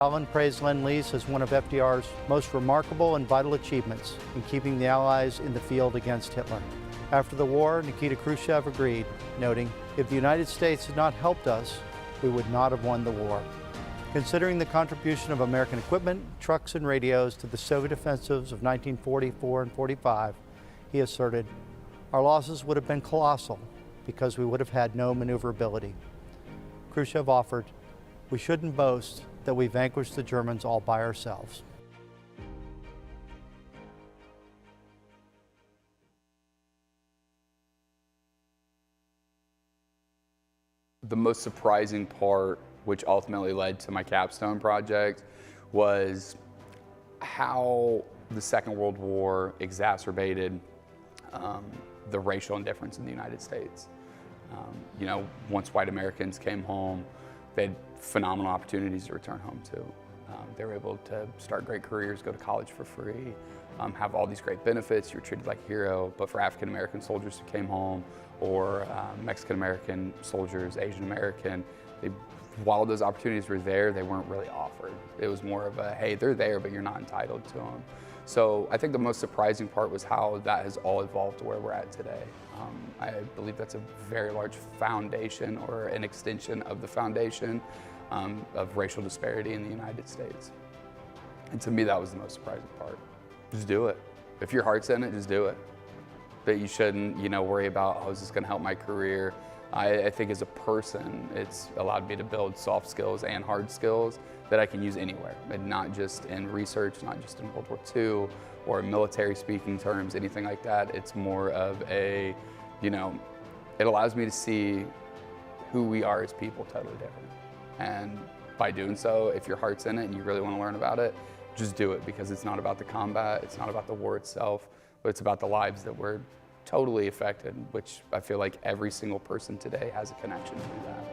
Stalin praised Lend-Lease as one of FDR's most remarkable and vital achievements in keeping the Allies in the field against Hitler. After the war, Nikita Khrushchev agreed, noting, "If the United States had not helped us, we would not have won the war." Considering the contribution of American equipment, trucks, and radios to the Soviet offensives of 1944 and 45, he asserted, "Our losses would have been colossal because we would have had no maneuverability." Khrushchev offered, "We shouldn't boast that we vanquished the Germans all by ourselves." The most surprising part, which ultimately led to my capstone project, was how the Second World War exacerbated the racial indifference in the United States. Once white Americans came home, they had phenomenal opportunities to return home to. They were able to start great careers, go to college for free, have all these great benefits. You were treated like a hero. But for African American soldiers who came home, or Mexican American soldiers, Asian American, while those opportunities were there, they weren't really offered. It was more of a, hey, they're there, but you're not entitled to them. So I think the most surprising part was how that has all evolved to where we're at today. I believe that's a very large foundation, or an extension of the foundation of racial disparity in the United States. And to me, that was the most surprising part. Just do it. If your heart's in it, just do it. But you shouldn't, worry about, oh, is this gonna help my career? I think as a person, it's allowed me to build soft skills and hard skills that I can use anywhere, and not just in research, not just in World War II or military speaking terms, anything like that. It's more of a, it allows me to see who we are as people totally different. And by doing so, if your heart's in it and you really want to learn about it, just do it, because it's not about the combat, it's not about the war itself, but it's about the lives that were totally affected, which I feel like every single person today has a connection to that.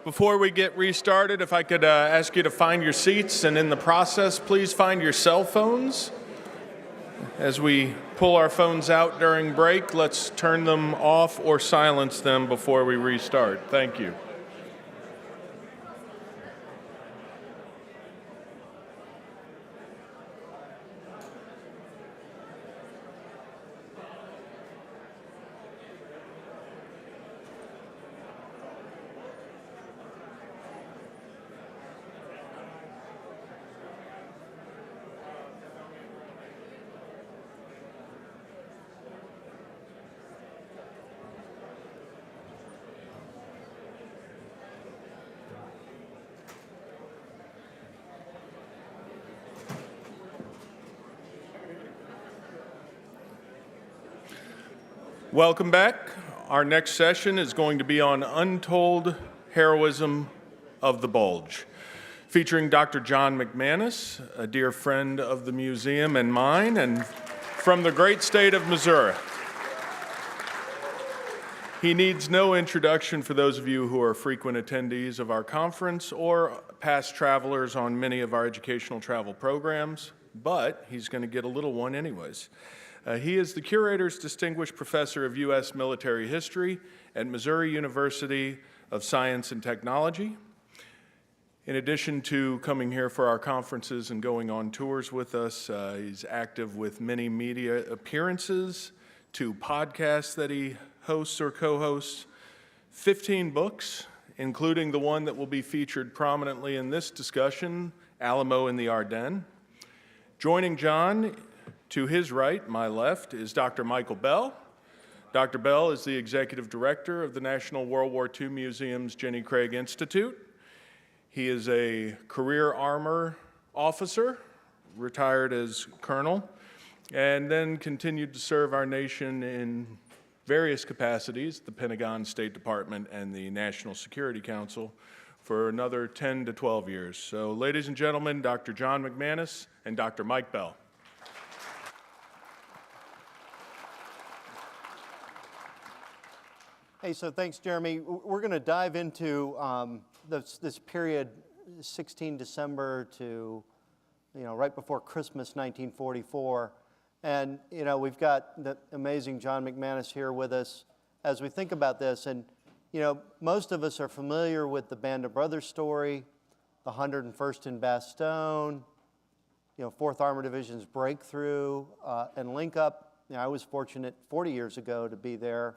Before we get restarted, if I could ask you to find your seats, and in the process, please find your cell phones. As we pull our phones out during break, let's turn them off or silence them before we restart. Thank you. Welcome back. Our next session is going to be on untold heroism of the bulge, featuring Dr. John McManus, a dear friend of the museum and mine, and from the great state of Missouri. He needs no introduction for those of you who are frequent attendees of our conference or past travelers on many of our educational travel programs, but he's going to get a little one anyways. He is the Curator's Distinguished Professor of U.S. Military History at Missouri University of Science and Technology. In addition to coming here for our conferences and going on tours with us, he's active with many media appearances, 2 podcasts that he hosts or co-hosts, 15 books, including the one that will be featured prominently in this discussion, Alamo in the Ardennes. Joining John to his right, my left, is Dr. Michael Bell. Dr. Bell is the Executive Director of the National World War II Museum's Jenny Craig Institute. He is a career armor officer, retired as colonel, and then continued to serve our nation in various capacities, the Pentagon, State Department, and the National Security Council, for another 10 to 12 years. So, ladies and gentlemen, Dr. John McManus and Dr. Mike Bell. Hey, so thanks, Jeremy. We're going to dive into this period, 16 December to, right before Christmas, 1944. And, we've got the amazing John McManus here with us as we think about this. And, most of us are familiar with the Band of Brothers story, the 101st in Bastogne, 4th Armored Division's breakthrough and link up. I was fortunate 40 years ago to be there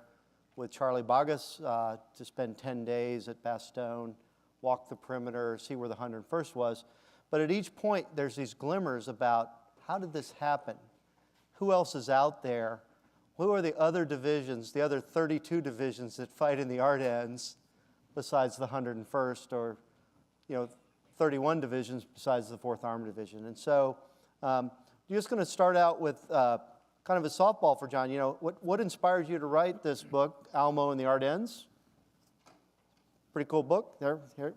with Charlie Bogus to spend 10 days at Bastogne, walk the perimeter, see where the 101st was. But at each point, there's these glimmers about how did this happen? Who else is out there? Who are the other divisions, the other 32 divisions that fight in the Ardennes besides the 101st, or 31 divisions besides the 4th Armored Division? And so you're just going to start out with kind of a softball for John. What inspired you to write this book, Alamo in the Ardennes? Pretty cool book. Here.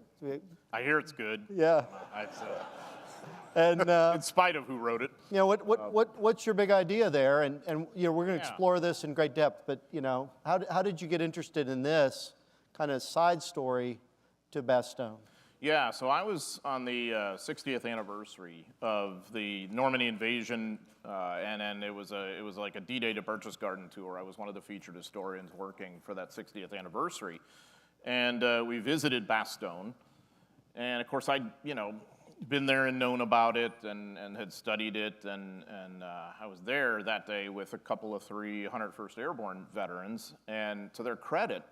I hear it's good. Yeah. And in spite of who wrote it. What's your big idea there? And we're going to explore this in great depth. But how did you get interested in this kind of side story to Bastogne? Yeah, so I was on the 60th anniversary of the Normandy invasion, and it was like a D-Day to Berchtesgaden tour. I was one of the featured historians working for that 60th anniversary, and we visited Bastogne, and of course I'd been there and known about it and had studied it, and I was there that day with a couple of 301st Airborne veterans, and to their credit,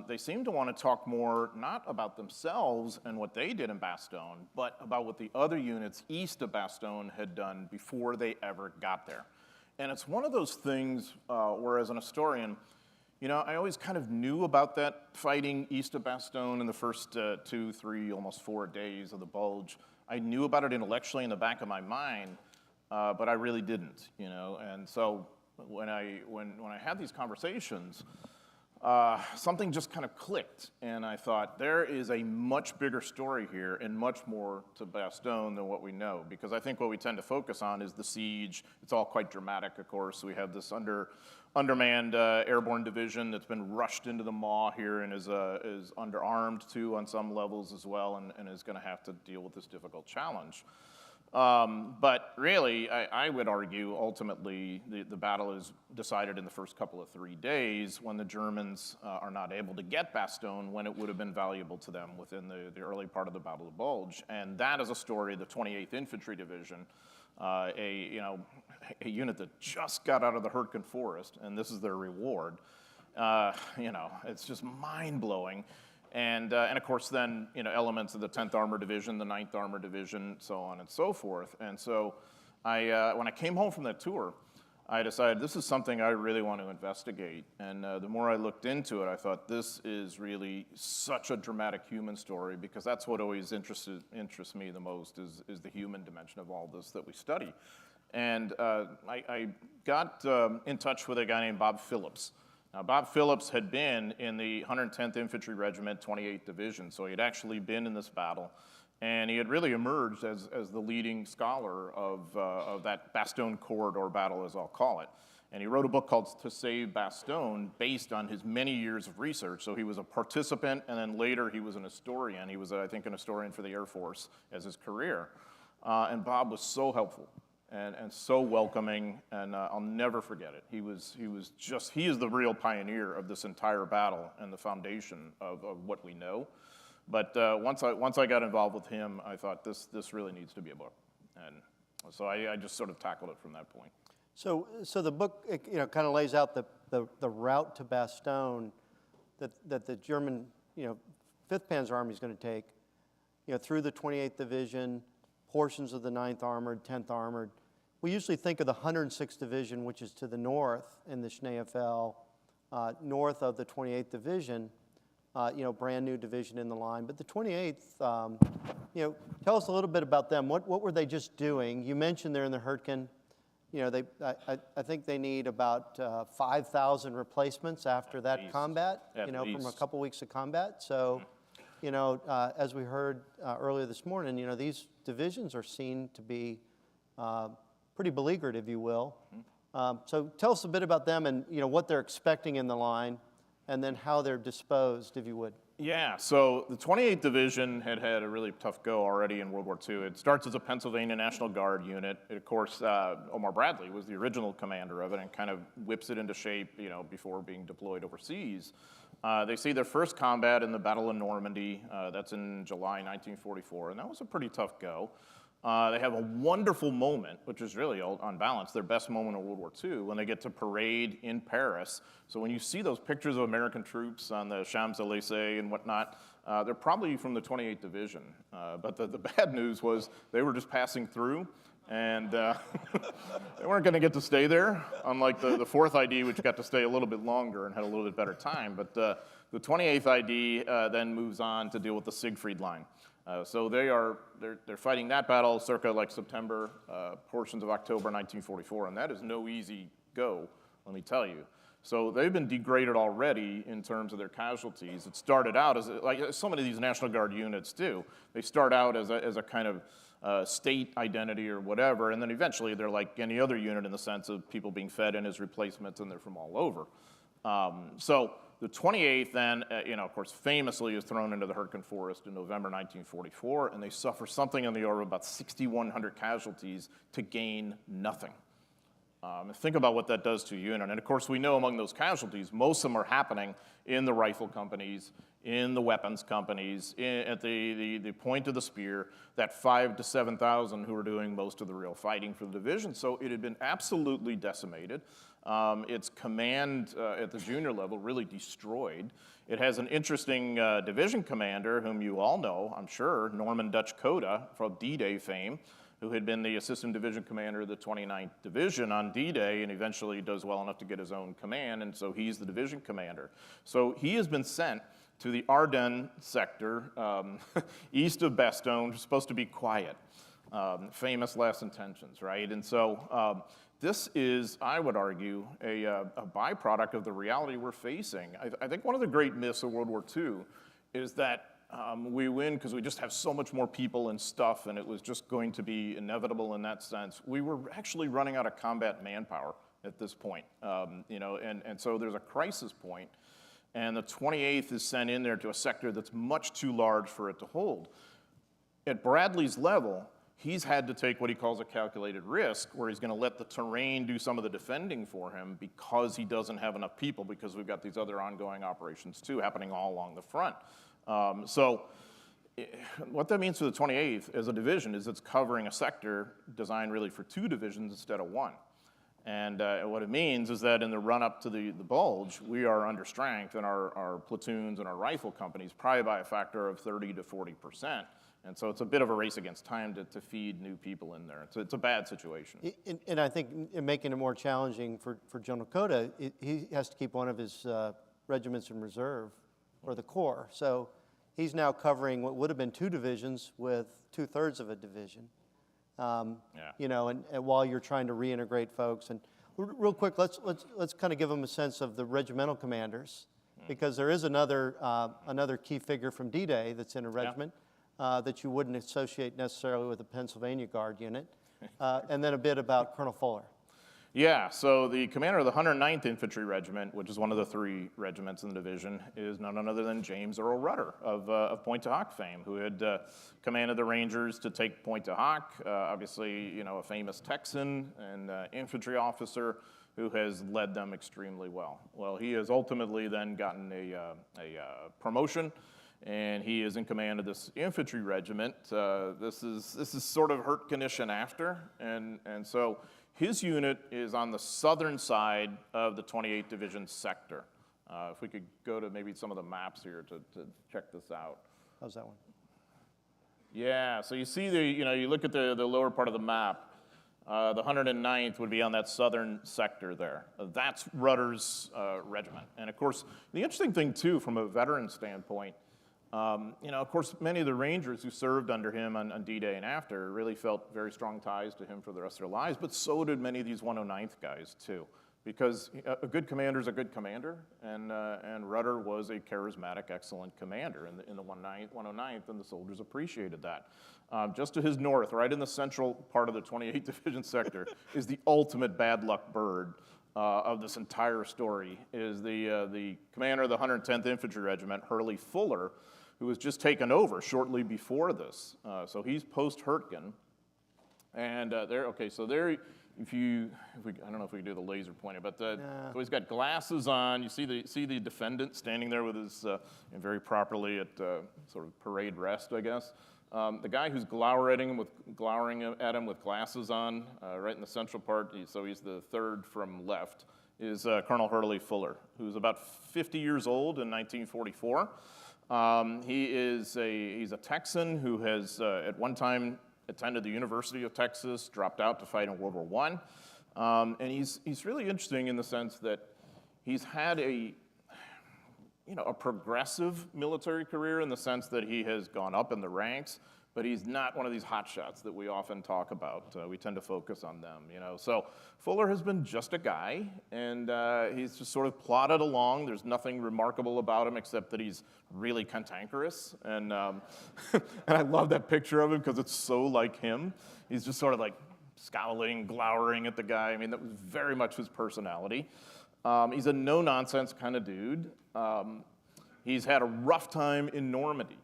they seemed to want to talk more, not about themselves and what they did in Bastogne, but about what the other units east of Bastogne had done before they ever got there. And it's one of those things where, as an historian, I always kind of knew about that fighting east of Bastogne in the first 2, 3, almost 4 days of the Bulge. I knew about it intellectually in the back of my mind, but I really didn't, And so when I had these conversations, something just kind of clicked, and I thought, there is a much bigger story here and much more to Bastogne than what we know, because I think what we tend to focus on is the siege. It's all quite dramatic, of course. We have this undermanned airborne division that's been rushed into the maw here and is underarmed too on some levels as well, and is going to have to deal with this difficult challenge. But really, I would argue ultimately the battle is decided in the first couple of 3 days when the Germans are not able to get Bastogne when it would have been valuable to them within the early part of the Battle of the Bulge. And that is a story of the 28th Infantry Division, a unit that just got out of the Hurtgen Forest, and this is their reward. It's just mind-blowing. And of course then, elements of the 10th Armored Division, the 9th Armored Division, so on and so forth. And so when I came home from that tour, I decided this is something I really want to investigate. And the more I looked into it, I thought this is really such a dramatic human story, because that's what always interests me the most is the human dimension of all this that we study. And I got in touch with a guy named Bob Phillips. Now, Bob Phillips had been in the 110th Infantry Regiment, 28th Division, so he'd actually been in this battle, and he had really emerged as the leading scholar of that Bastogne corridor battle, as I'll call it. And he wrote a book called To Save Bastogne, based on his many years of research. So he was a participant, and then later he was an historian. He was, I think, an historian for the Air Force as his career. And Bob was so helpful. And so welcoming, and I'll never forget it. He is the real pioneer of this entire battle and the foundation of what we know. But once I got involved with him, I thought this really needs to be a book. And so I just sort of tackled it from that point. So the book, kind of lays out the route to Bastogne that the German, 5th Panzer Army is going to take, through the 28th Division, portions of the 9th Armored, 10th Armored. We usually think of the 106th Division, which is to the north in the Schneefel, north of the 28th Division, brand new division in the line. But the 28th, tell us a little bit about them. What were they just doing? You mentioned they're in the Hurtgen. I think they need about 5,000 replacements after that combat, from a couple weeks of combat. So, as we heard earlier this morning, these divisions are seen to be pretty beleaguered, if you will. So tell us a bit about them and what they're expecting in the line, and then how they're disposed, if you would. Yeah, so the 28th Division had a really tough go already in World War II. It starts as a Pennsylvania National Guard unit. Of course, Omar Bradley was the original commander of it and kind of whips it into shape, before being deployed overseas. They see their first combat in the Battle of Normandy. That's in July 1944, and that was a pretty tough go. They have a wonderful moment, which is really, on balance, their best moment in World War II, when they get to parade in Paris. So when you see those pictures of American troops on the Champs-Élysées and whatnot, they're probably from the 28th Division. But the bad news was they were just passing through, and they weren't going to get to stay there, unlike the 4th ID, which got to stay a little bit longer and had a little bit better time. But the 28th ID then moves on to deal with the Siegfried Line. So they're fighting that battle circa September, portions of October 1944, and that is no easy go, let me tell you. So they've been degraded already in terms of their casualties. It started out as, like so many of these National Guard units do, they start out as a kind of state identity or whatever, and then eventually they're like any other unit in the sense of people being fed in as replacements, and they're from all over. So the 28th then, of course, famously is thrown into the Hurtgen Forest in November 1944, and they suffer something on the order of about 6,100 casualties to gain nothing. Think about what that does to a unit. And of course, we know among those casualties, most of them are happening in the rifle companies, in the weapons companies, at the point of the spear, that 5,000 to 7,000 who are doing most of the real fighting for the division. So it had been absolutely decimated. Its command at the junior level really destroyed. It has an interesting division commander whom you all know, I'm sure, Norman Dutch Coda from D-Day fame, who had been the assistant division commander of the 29th Division on D-Day and eventually does well enough to get his own command, and so he's the division commander. So he has been sent to the Ardennes sector east of Bastogne, which is supposed to be quiet. Famous last intentions, right? And so this is, I would argue, a byproduct of the reality we're facing. I think one of the great myths of World War II is that we win because we just have so much more people and stuff, and it was just going to be inevitable in that sense. We were actually running out of combat manpower at this point. And so there's a crisis point, and the 28th is sent in there to a sector that's much too large for it to hold. At Bradley's level, he's had to take what he calls a calculated risk, where he's going to let the terrain do some of the defending for him because he doesn't have enough people, because we've got these other ongoing operations too happening all along the front. What that means for the 28th as a division is it's covering a sector designed really for 2 divisions instead of 1. And what it means is that in the run-up to the bulge, we are under strength in our platoons and our rifle companies, probably by a factor of 30 to 40%. And so it's a bit of a race against time to feed new people in there. It's a bad situation. And I think in making it more challenging for General Cota, he has to keep one of his regiments in reserve or the Corps. So he's now covering what would have been 2 divisions with 2/3 of a division. You know, and while you're trying to reintegrate folks. And real quick, let's kind of give them a sense of the regimental commanders, because there is another key figure from D-Day that's in a regiment that you wouldn't associate necessarily with a Pennsylvania Guard unit. And then a bit about Colonel Fuller. Yeah, so the commander of the 109th Infantry Regiment, which is one of the 3 regiments in the division, is none other than James Earl Rudder of Pointe-du-Hoc fame, who had commanded the Rangers to take Pointe-du-Hoc. Obviously, you know, a famous Texan and infantry officer who has led them extremely well. Well, he has ultimately then gotten a promotion, and he is in command of this infantry regiment. This is sort of Hurtgen-ish after, and so his unit is on the southern side of the 28th Division sector. If we could go to maybe some of the maps here to check this out. How's that one? Yeah, so you see you look at the lower part of the map. The 109th would be on that southern sector there. That's Rudder's regiment. And of course, the interesting thing too, from a veteran standpoint, of course, many of the Rangers who served under him on D-Day and after really felt very strong ties to him for the rest of their lives, but so did many of these 109th guys too, because a good commander is a good commander, and Rudder was a charismatic, excellent commander in the 109th, and the soldiers appreciated that. Just to his north, right in the central part of the 28th Division sector, is the ultimate bad luck bird of this entire story, is the commander of the 110th Infantry Regiment, Hurley Fuller, who was just taken over shortly before this. So he's post-Hurtgen. And I don't know if we can do the laser pointer, but so he's got glasses on. You see the defendant standing there with his, very properly at sort of parade rest, I guess. The guy who's glowering at him with glasses on, right in the central part, so he's the 3rd from left, is Colonel Hurley Fuller, who's about 50 years old in 1944. He's a Texan who has at one time attended the University of Texas, dropped out to fight in World War I. And he's really interesting in the sense that he's had a progressive military career in the sense that he has gone up in the ranks, but he's not one of these hotshots that we often talk about. We tend to focus on them, So Fuller has been just a guy, and he's just sort of plodded along. There's nothing remarkable about him except that he's really cantankerous, and and I love that picture of him because it's so like him. He's just sort of like scowling, glowering at the guy. I mean, that was very much his personality. He's a no-nonsense kind of dude. He's had a rough time in Normandy.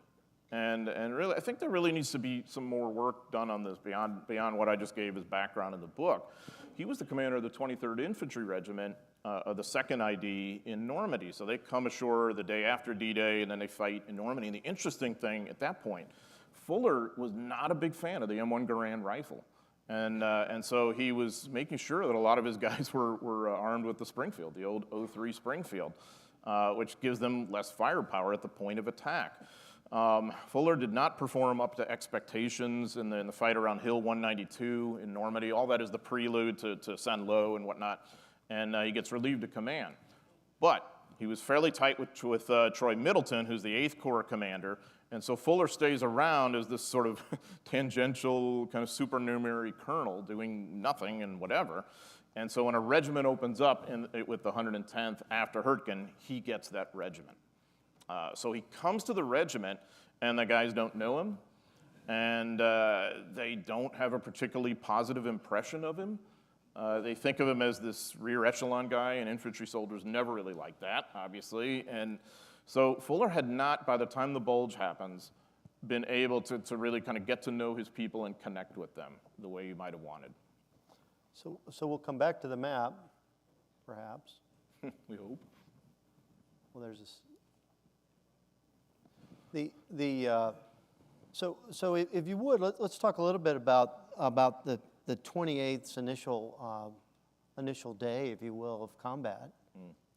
And really, I think there really needs to be some more work done on this beyond what I just gave as background in the book. He was the commander of the 23rd Infantry Regiment of the 2nd ID in Normandy. So they come ashore the day after D-Day, and then they fight in Normandy. And the interesting thing at that point, Fuller was not a big fan of the M1 Garand rifle. And so he was making sure that a lot of his guys were armed with the Springfield, the old 03 Springfield, which gives them less firepower at the point of attack. Fuller did not perform up to expectations in the fight around Hill 192 in Normandy. All that is the prelude to Saint-Lô and whatnot, and he gets relieved of command. But he was fairly tight with Troy Middleton, who's the 8th Corps commander, and so Fuller stays around as this sort of tangential kind of supernumerary colonel doing nothing and whatever. And so when a regiment opens up with the 110th after Hurtgen, he gets that regiment. So he comes to the regiment, and the guys don't know him, and they don't have a particularly positive impression of him. They think of him as this rear echelon guy, and infantry soldiers never really like that, obviously. And so Fuller had not, by the time the bulge happens, been able to really kind of get to know his people and connect with them the way you might have wanted. So we'll come back to the map, perhaps. We hope. Well, there's this. So if you would, let's talk a little bit about the 28th's initial day, if you will, of combat.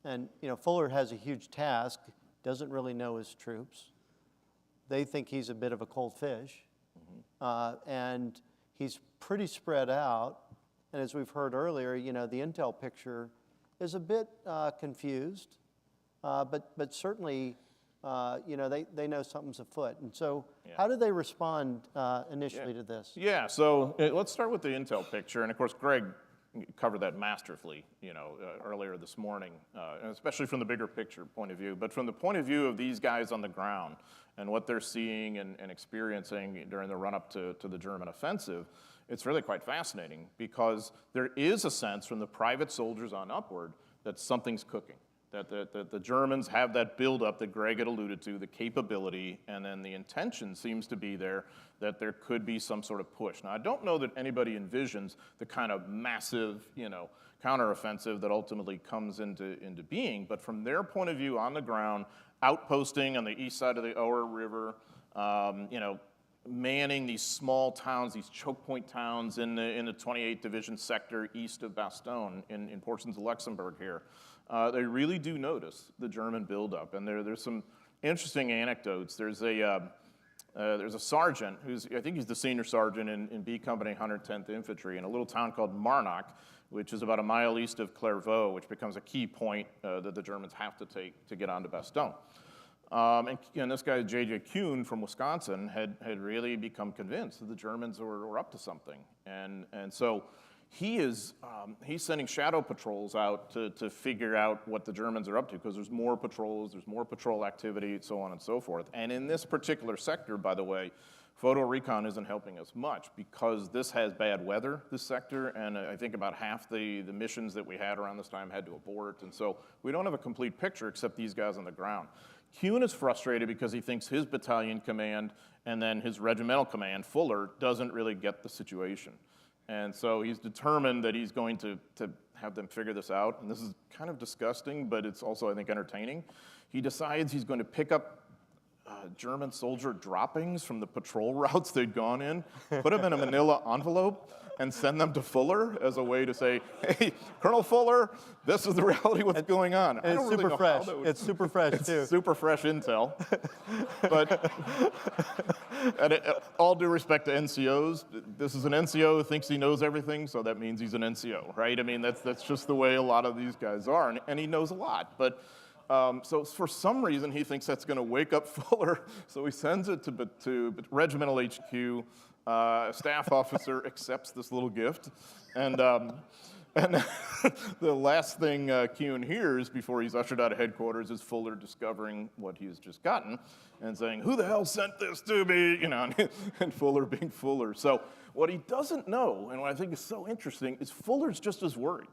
And Fuller has a huge task, doesn't really know his troops. They think he's a bit of a cold fish, and he's pretty spread out. And as we've heard earlier, the intel picture is a bit confused, but certainly, they know something's afoot. And so how do they respond initially to this? Yeah, so let's start with the intel picture. And of course, Greg covered that masterfully, earlier this morning, and especially from the bigger picture point of view. But from the point of view of these guys on the ground and what they're seeing and experiencing during the run-up to the German offensive, it's really quite fascinating because there is a sense from the private soldiers on upward that something's cooking. That the Germans have that buildup that Greg had alluded to, the capability, and then the intention seems to be there that there could be some sort of push. Now, I don't know that anybody envisions the kind of massive, counteroffensive that ultimately comes into being, but from their point of view on the ground, outposting on the east side of the Our River, manning these small towns, these choke point towns in the 28th Division sector east of Bastogne in portions of Luxembourg here. They really do notice the German buildup, and there's some interesting anecdotes. There's a sergeant I think he's the senior sergeant in B Company 110th Infantry in a little town called Marnock, which is about a mile east of Clairvaux, which becomes a key point that the Germans have to take to get onto Bastogne. And this guy, J.J. Kuhn from Wisconsin, had really become convinced that the Germans were up to something. And so he's sending shadow patrols out to figure out what the Germans are up to, because there's more patrols, there's more patrol activity, so on and so forth. And in this particular sector, by the way, photo recon isn't helping us much because this has bad weather, this sector, and I think about half the missions that we had around this time had to abort. And so we don't have a complete picture except these guys on the ground. Kuhn is frustrated because he thinks his battalion command and then his regimental command, Fuller, doesn't really get the situation. And so he's determined that he's going to have them figure this out. And this is kind of disgusting, but it's also, I think, entertaining. He decides he's going to pick up German soldier droppings from the patrol routes they'd gone in, put them in a manila envelope, and send them to Fuller as a way to say, hey, Colonel Fuller, this is the reality of what's going on. And it's super fresh. It's super fresh, too. Super fresh intel. But all due respect to NCOs, this is an NCO who thinks he knows everything, so that means he's an NCO, right? I mean, that's just the way a lot of these guys are, and he knows a lot. But so for some reason, he thinks that's going to wake up Fuller, so he sends it to Regimental HQ. A staff officer accepts this little gift, and the last thing Kuhn hears before he's ushered out of headquarters is Fuller discovering what he's just gotten and saying, "Who the hell sent this to me?" And Fuller being Fuller. So what he doesn't know, and what I think is so interesting, is Fuller's just as worried,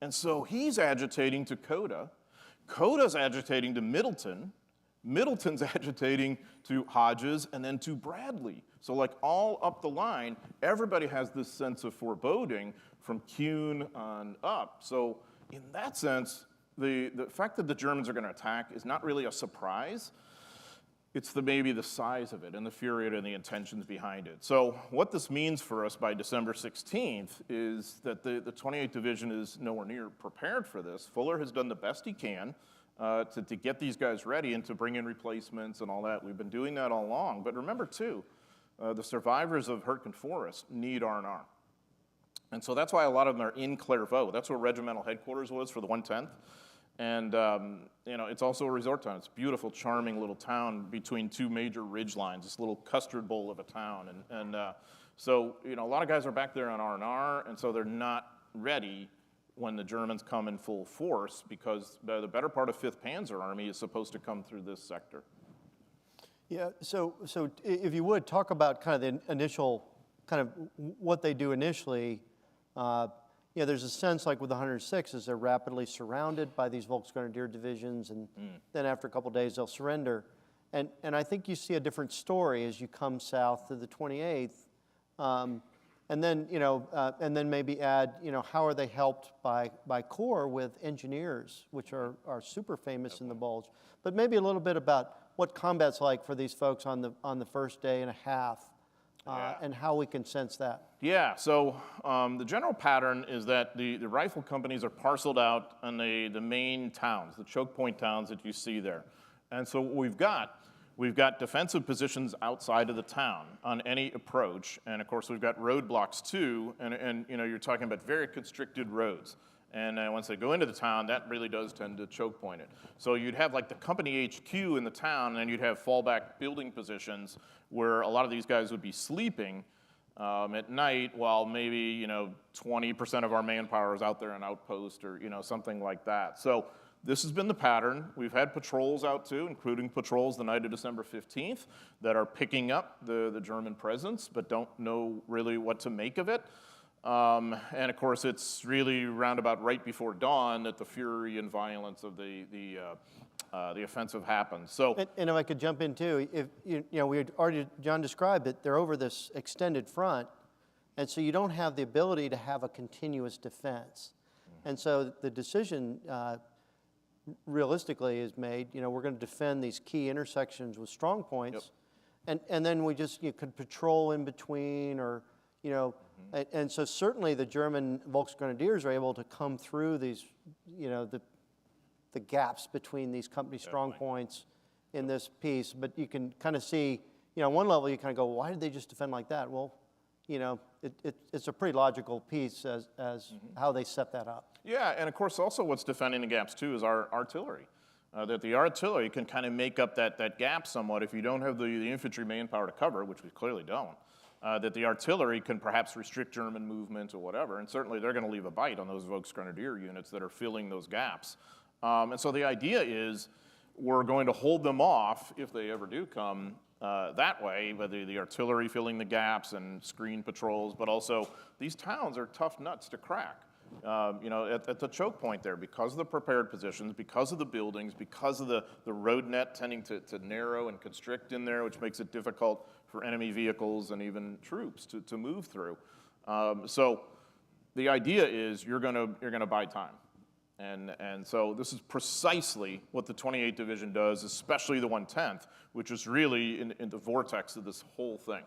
and so he's agitating to Coda. Coda's agitating to Middleton. Middleton's agitating to Hodges and then to Bradley. So like all up the line, everybody has this sense of foreboding from Kuhn on up. So in that sense, the fact that the Germans are going to attack is not really a surprise. It's maybe the size of it and the fury and the intentions behind it. So what this means for us by December 16th is that the 28th Division is nowhere near prepared for this. Fuller has done the best he can to get these guys ready and to bring in replacements and all that. We've been doing that all along. But remember, too, the survivors of Hurtgen Forest need R&R. And so that's why a lot of them are in Clairvaux. That's where regimental headquarters was for the 110th. And it's also a resort town. It's a beautiful, charming little town between two major ridge lines, this little custard bowl of a town. So a lot of guys are back there on R&R, and so they're not ready when the Germans come in full force, because the better part of 5th Panzer Army is supposed to come through this sector. Yeah, so if you would, talk about kind of the initial, kind of what they do initially. you know, there's a sense like with the 106 is they're rapidly surrounded by these Volksgrenadier divisions, and then after a couple days they'll surrender. And I think you see a different story as you come south to the 28th. And then, you know, and then maybe add, you know, how are they helped by Corps with engineers, which are super famous in the Bulge. But maybe a little bit about what combat's like for these folks on the first day and a half, and how we can sense that. Yeah, so the general pattern is that the rifle companies are parceled out on the main towns, the choke point towns that you see there. And so what we've got defensive positions outside of the town on any approach, and of course we've got roadblocks too, and you know, you're talking about very constricted roads. And once they go into the town, that really does tend to choke point it. So you'd have like the company HQ in the town, and then you'd have fallback building positions where a lot of these guys would be sleeping at night while maybe, you know, 20% of our manpower is out there on outpost or, you know, something like that. So this has been the pattern. We've had patrols out too, including patrols the night of December 15th that are picking up the German presence, but don't know really what to make of it. And of course, it's really roundabout right before dawn that the fury and violence of the offensive happens. So, and if I could jump in too, if you know, we had already, John described it, they're over this extended front, and so you don't have the ability to have a continuous defense. And so the decision realistically is made, you know, we're going to defend these key intersections with strong points, and then we just, you could patrol in between, or, you know, and so certainly the German Volksgrenadiers are able to come through these, you know, the gaps between these company strong points in this piece. But you can kind of see, you know, on one level you kind of go, why did they just defend like that? Well, you know, it's a pretty logical piece as how they set that up. yeah, and of course also what's defending the gaps too is our artillery. That the artillery can kind of make up that gap somewhat if you don't have the infantry manpower to cover, which we clearly don't. That the artillery can perhaps restrict German movement or whatever, and certainly they're going to leave a bite on those Volksgrenadier units that are filling those gaps. And so the idea is we're going to hold them off if they ever do come that way, whether the artillery filling the gaps and screen patrols, but also these towns are tough nuts to crack. You know, at the choke point there, because of the prepared positions, because of the buildings, because of the road net tending to narrow and constrict in there, which makes it difficult for enemy vehicles and even troops to move through. So the idea is you're gonna buy time. And so this is precisely what the 28th Division does, especially the 110th, which is really in the vortex of this whole thing.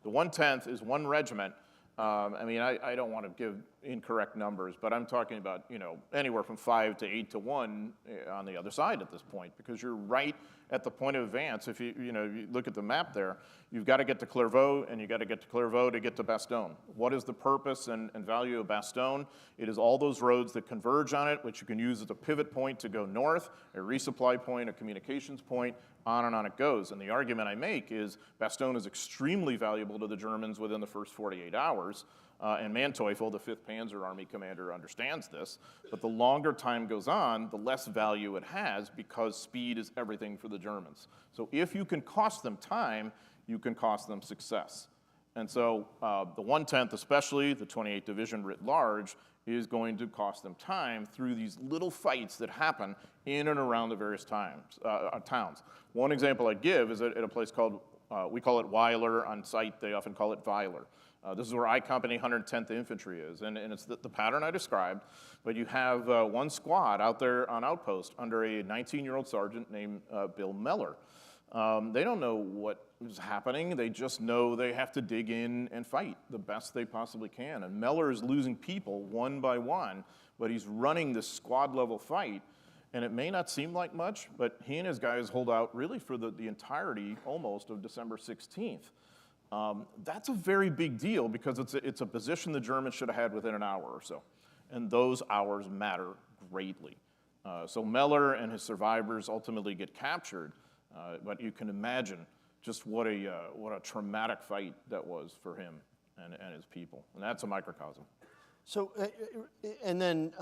The 110th is one regiment. I mean, I don't want to give incorrect numbers, but I'm talking about, you know, anywhere from 5 to 8 to 1 on the other side at this point, because you're right at the point of advance. If you look at the map there, you've got to get to Clairvaux, and you got to get to Clairvaux to get to Bastogne. What is the purpose and value of Bastogne? It is all those roads that converge on it, which you can use as a pivot point to go north, a resupply point, a communications point, on and on it goes. And the argument I make is Bastogne is extremely valuable to the Germans within the first 48 hours. And Manteuffel, the 5th Panzer Army commander, understands this. But the longer time goes on, the less value it has, because speed is everything for the Germans. So if you can cost them time, you can cost them success. And so the 110th, especially the 28th Division writ large, is going to cost them time through these little fights that happen in and around the various towns. One example I'd give is at a place called, we call it Weiler on site, they often call it Weiler. This is where I Company 110th Infantry is, and it's the pattern I described, but you have one squad out there on outpost under a 19-year-old sergeant named Bill Meller. They don't know what is happening, they just know they have to dig in and fight the best they possibly can. And Meller is losing people one by one, but he's running this squad-level fight, and it may not seem like much, but he and his guys hold out really for the entirety, almost, of December 16th. That's a very big deal, because it's a position the Germans should have had within an hour or so, and those hours matter greatly. So Meller and his survivors ultimately get captured, but you can imagine just what a traumatic fight that was for him and his people, and that's a microcosm. So, and then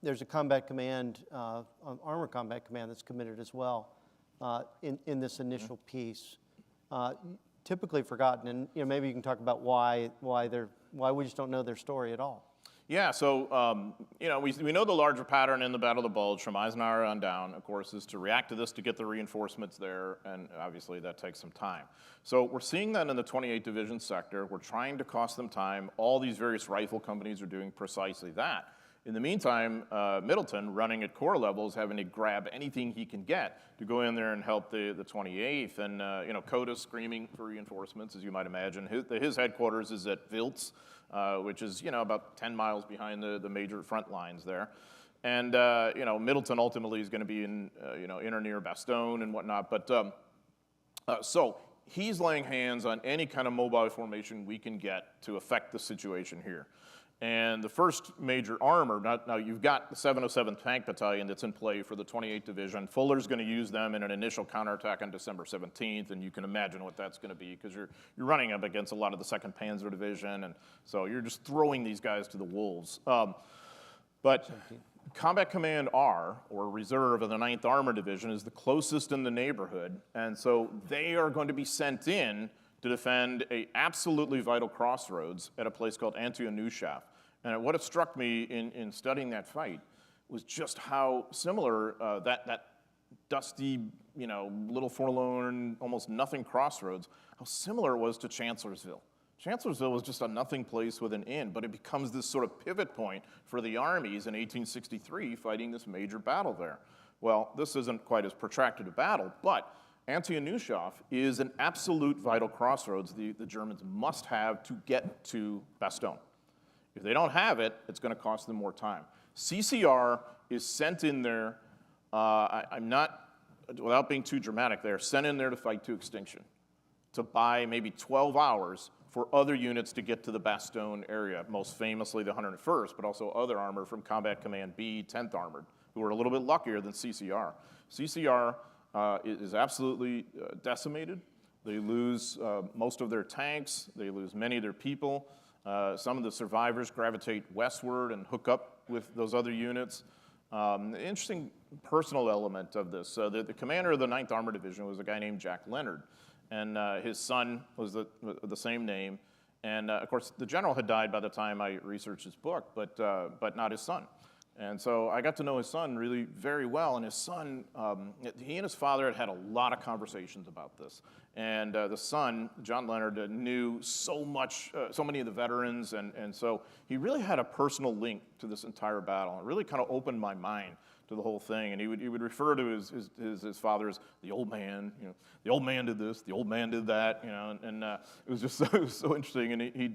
there's a combat command, armor combat command that's committed as well in this initial piece. Typically forgotten, and maybe you can talk about why we just don't know their story at all. Yeah, so, we know the larger pattern in the Battle of the Bulge from Eisenhower on down, of course, is to react to this to get the reinforcements there, and obviously that takes some time. So we're seeing that in the 28th Division sector. We're trying to cost them time. All these various rifle companies are doing precisely that. In the meantime, Middleton, running at corps level, is having to grab anything he can get to go in there and help the 28th. And, Coda's screaming for reinforcements, as you might imagine. His headquarters is at Wiltz, which is, about 10 miles behind the major front lines there. And, Middleton ultimately is going to be in, in or near Bastogne and whatnot. But so he's laying hands on any kind of mobile formation we can get to affect the situation here. And the first major armor, now you've got the 707th Tank Battalion that's in play for the 28th Division. Fuller's going to use them in an initial counterattack on December 17th, and you can imagine what that's going to be because you're running up against a lot of the 2nd Panzer Division, and so you're just throwing these guys to the wolves. But Combat Command R, or Reserve of the 9th Armor Division, is the closest in the neighborhood, and so they are going to be sent in to defend a absolutely vital crossroads at a place called Antwerp. And what it struck me in studying that fight was just how similar that dusty, little forlorn, almost nothing crossroads, how similar it was to Chancellorsville. Chancellorsville was just a nothing place with an inn, but it becomes this sort of pivot point for the armies in 1863 fighting this major battle there. Well, this isn't quite as protracted a battle, but Antwerp is an absolute vital crossroads the Germans must have to get to Bastogne. If they don't have it, it's going to cost them more time. CCR is sent in there, I'm not, without being too dramatic, they're sent in there to fight to extinction, to buy maybe 12 hours for other units to get to the Bastogne area, most famously the 101st, but also other armor from Combat Command B, 10th Armored, who are a little bit luckier than CCR. CCR is absolutely decimated. They lose most of their tanks. They lose many of their people. Some of the survivors gravitate westward and hook up with those other units. Interesting personal element of this. The commander of the 9th Armor Division was a guy named Jack Leonard, and his son was the same name. And of course, the general had died by the time I researched his book, but not his son. And so I got to know his son really very well, and his son, he and his father had a lot of conversations about this. And the son, John Leonard, knew so many of the veterans, and so he really had a personal link to this entire battle. It really kind of opened my mind to the whole thing, and he would refer to his father as the old man. The old man did this, the old man did that, and it was just it was so interesting.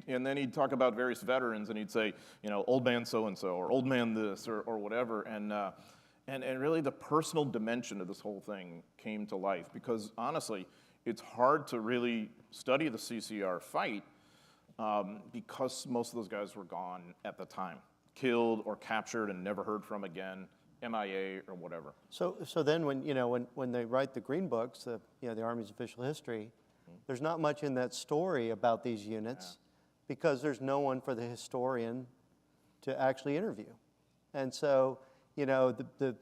And then he'd talk about various veterans, and he'd say, old man so and so, or old man this, or whatever, and really the personal dimension of this whole thing came to life because honestly, it's hard to really study the CCR fight because most of those guys were gone at the time, killed or captured and never heard from again. MIA or whatever. So then when they write the green books, the Army's official history, there's not much in that story about these units because there's no one for the historian to actually interview. And so, the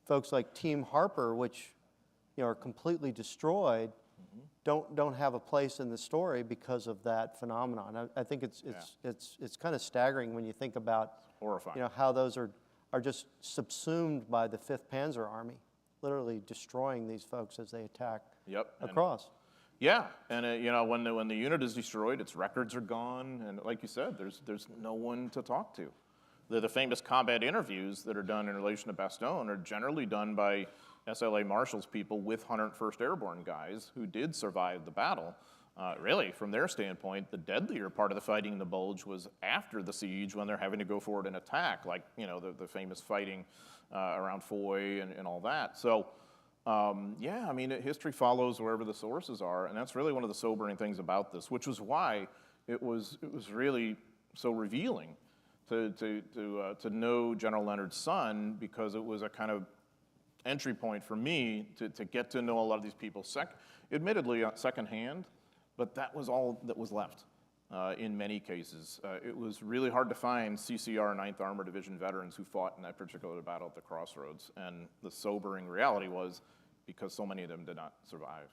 folks like Team Harper, which are completely destroyed, don't have a place in the story because of that phenomenon. I think it's kind of staggering when you think about horrifying. How those are just subsumed by the 5th Panzer Army, literally destroying these folks as they attack across. And when the unit is destroyed, its records are gone, and like you said, there's no one to talk to. The famous combat interviews that are done in relation to Bastogne are generally done by SLA Marshals people with 101st Airborne guys who did survive the battle. Really, from their standpoint, the deadlier part of the fighting in the Bulge was after the siege when they're having to go forward and attack, like, the famous fighting around Foy and all that. So, history follows wherever the sources are, and that's really one of the sobering things about this, which was why it was really so revealing to know General Leonard's son, because it was a kind of entry point for me to get to know a lot of these people, admittedly secondhand. But that was all that was left in many cases. It was really hard to find CCR 9th Armored Division veterans who fought in that particular battle at the crossroads. And the sobering reality was because so many of them did not survive.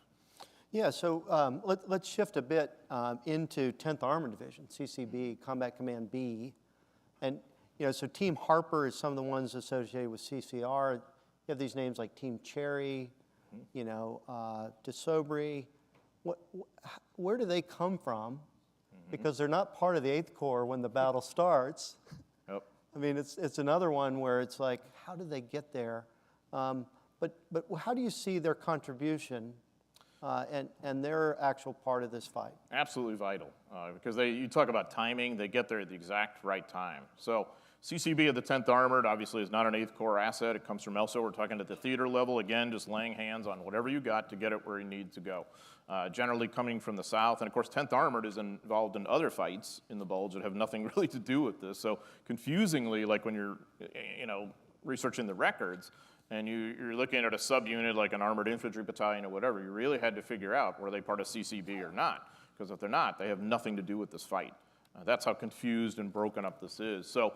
Yeah, so let's shift a bit into 10th Armored Division, CCB, Combat Command B. And so Team Harper is some of the ones associated with CCR. You have these names like Team Cherry, de Sobry. Where do they come from? Because they're not part of the 8th Corps when the battle starts. Yep. I mean, it's another one where it's like, how did they get there? But how do you see their contribution and their actual part of this fight? Absolutely vital, because you talk about timing, they get there at the exact right time. So CCB of the 10th Armored obviously is not an 8th Corps asset. It comes from elsewhere. We're talking at the theater level, again, just laying hands on whatever you got to get it where you need to go. Generally coming from the south, and of course 10th Armored is involved in other fights in the Bulge that have nothing really to do with this. So confusingly, like when you're researching the records, and you're looking at a subunit like an armored infantry battalion or whatever, you really had to figure out were they part of CCB or not. Because if they're not, they have nothing to do with this fight. That's how confused and broken up this is. So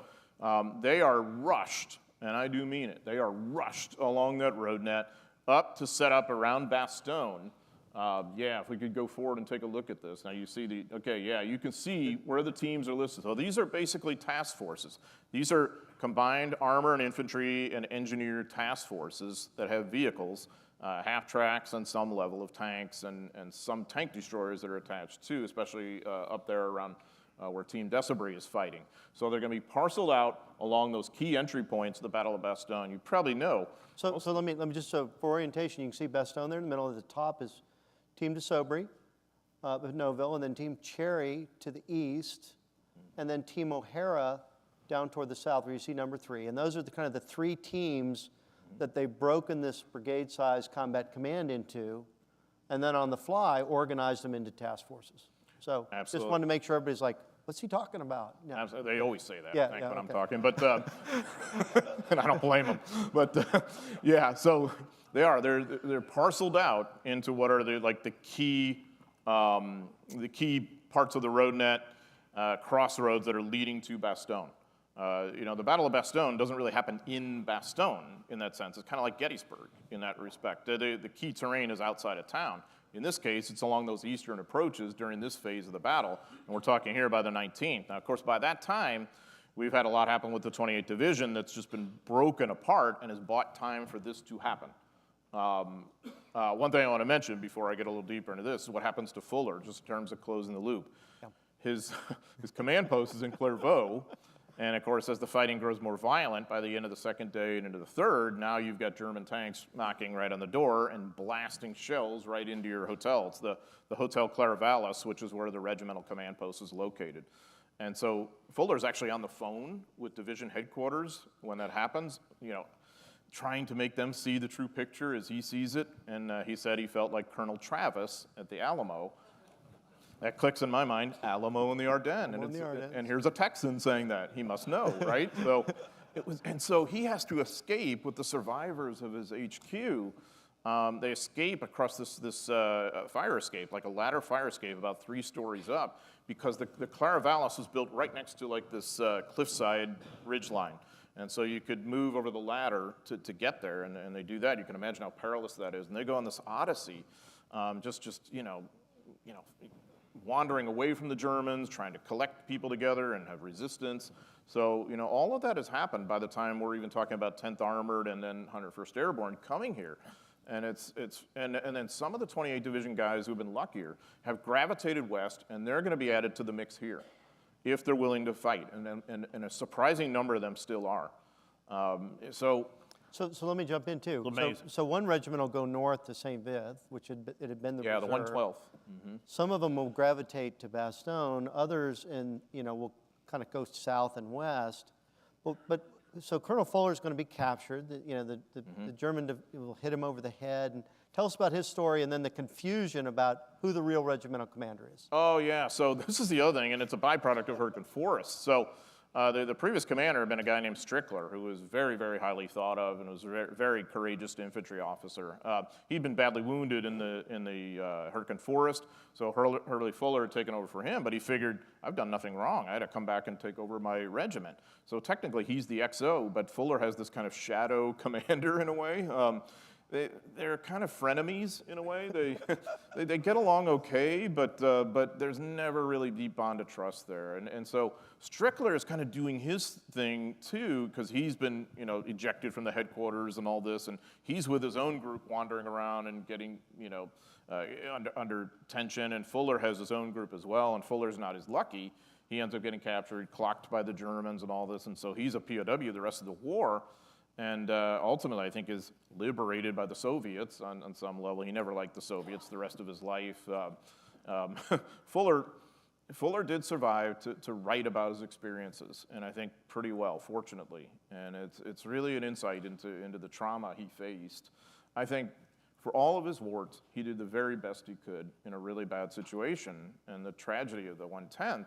they are rushed, and I do mean it, they are rushed along that road net up to set up around Bastogne. If we could go forward and take a look at this. Now you see you can see where the teams are listed. So these are basically task forces. These are combined armor and infantry and engineer task forces that have vehicles, half-tracks and some level of tanks and some tank destroyers that are attached too, especially up there around where Team de Sobry is fighting. So they're going to be parceled out along those key entry points of the Battle of Bastogne. You probably know. So let me just, for orientation, you can see Bastogne there in the middle. At the top is Team de Sobry of Noville, and then Team Cherry to the east, and then Team O'Hara down toward the south, where you see number 3. And those are kind of the 3 teams that they've broken this brigade-sized combat command into, and then on the fly, organized them into task forces. So Absolutely. Just wanted to make sure everybody's like, what's he talking about? No. Absolutely. They always say that, Yeah, I think, yeah, when I'm okay. talking. But, and I don't blame them. But, so they're parceled out into what are the key parts of the road net, crossroads that are leading to Bastogne. The Battle of Bastogne doesn't really happen in Bastogne in that sense. It's kind of like Gettysburg in that respect. The key terrain is outside of town. In this case, it's along those eastern approaches during this phase of the battle, and we're talking here by the 19th. Now, of course, by that time, we've had a lot happen with the 28th Division that's just been broken apart and has bought time for this to happen. One thing I want to mention before I get a little deeper into this is what happens to Fuller, just in terms of closing the loop. Yeah. His command post is in Clairvaux, and of course, as the fighting grows more violent, by the end of the 2nd day and into the 3rd, now you've got German tanks knocking right on the door and blasting shells right into your hotel. It's the Hotel Clairvaux, which is where the regimental command post is located. And so Fuller's actually on the phone with division headquarters when that happens, trying to make them see the true picture as he sees it. And he said he felt like Colonel Travis at the Alamo. That clicks in my mind, Alamo in the Ardennes. And here's a Texan saying that. He must know, right? So he has to escape with the survivors of his HQ. They escape across this fire escape, like a ladder fire escape about 3 stories up, because the Clairvaux was built right next to this cliffside ridgeline. And so you could move over the ladder to get there, and they do that. You can imagine how perilous that is. And they go on this odyssey, wandering away from the Germans, trying to collect people together and have resistance. So, all of that has happened by the time we're even talking about 10th Armored and then 101st Airborne coming here. And and then some of the 28th Division guys who've been luckier have gravitated west, and they're going to be added to the mix here if they're willing to fight. And a surprising number of them still are. So let me jump in too. Amazing. So one regiment will go north to St. Vith, which it had been the the reserve. 112th. Some of them will gravitate to Bastogne. Others, will kind of go south and west. So Colonel Fuller is going to be captured. The German will hit him over the head. And tell us about his story, and then the confusion about who the real regimental commander is. Oh yeah. So this is the other thing, and it's a byproduct of Hurricane Forest. So. The previous commander had been a guy named Strickler, who was very, very highly thought of and was a very, very courageous infantry officer. He'd been badly wounded in the Hurricane Forest, so Hurley Fuller had taken over for him, but he figured, I've done nothing wrong. I had to come back and take over my regiment. So technically, he's the XO, but Fuller has this kind of shadow commander in a way. they're kind of frenemies in a way. They get along okay, but there's never really deep bond of trust there. And so Strickler is kind of doing his thing too, because he's been ejected from the headquarters and all this, and he's with his own group wandering around and getting under tension. And Fuller has his own group as well, and Fuller's not as lucky. He ends up getting captured, clocked by the Germans and all this, and so he's a POW the rest of the war. And ultimately, I think, is liberated by the Soviets on some level. He never liked the Soviets the rest of his life. Fuller did survive to write about his experiences, and I think pretty well, fortunately. And it's really an insight into the trauma he faced. I think for all of his warts, he did the very best he could in a really bad situation. And the tragedy of the 110th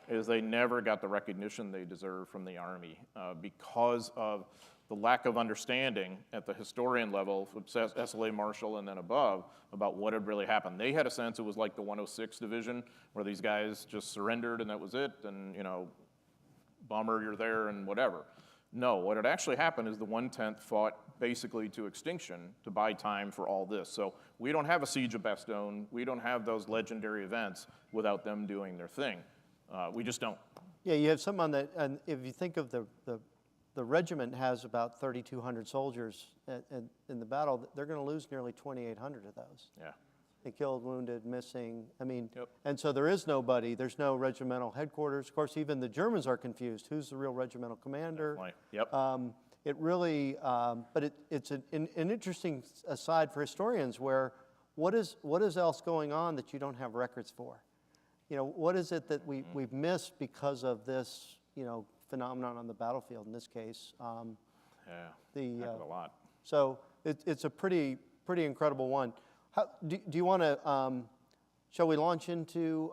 is they never got the recognition they deserve from the Army because of the lack of understanding at the historian level, from SLA Marshall and then above, about what had really happened. They had a sense it was like the 106 Division, where these guys just surrendered and that was it, and bummer, you're there and whatever. No, what had actually happened is the 110th fought basically to extinction to buy time for all this. So we don't have a siege of Bastogne. We don't have those legendary events without them doing their thing. We just don't. Yeah, you have some on that, and if you think of the regiment has about 3,200 soldiers in the battle. They're going to lose nearly 2,800 of those. Yeah. They killed, wounded, missing. I mean, Yep. And so there is nobody. There's no regimental headquarters. Of course, even the Germans are confused. Who's the real regimental commander? Definitely. Yep. It really, but it's an interesting aside for historians where what is else going on that you don't have records for? What is it that we've missed because of this, phenomenon on the battlefield in this case? Heck of a lot. So it's a pretty incredible one. Do you want to, shall we launch into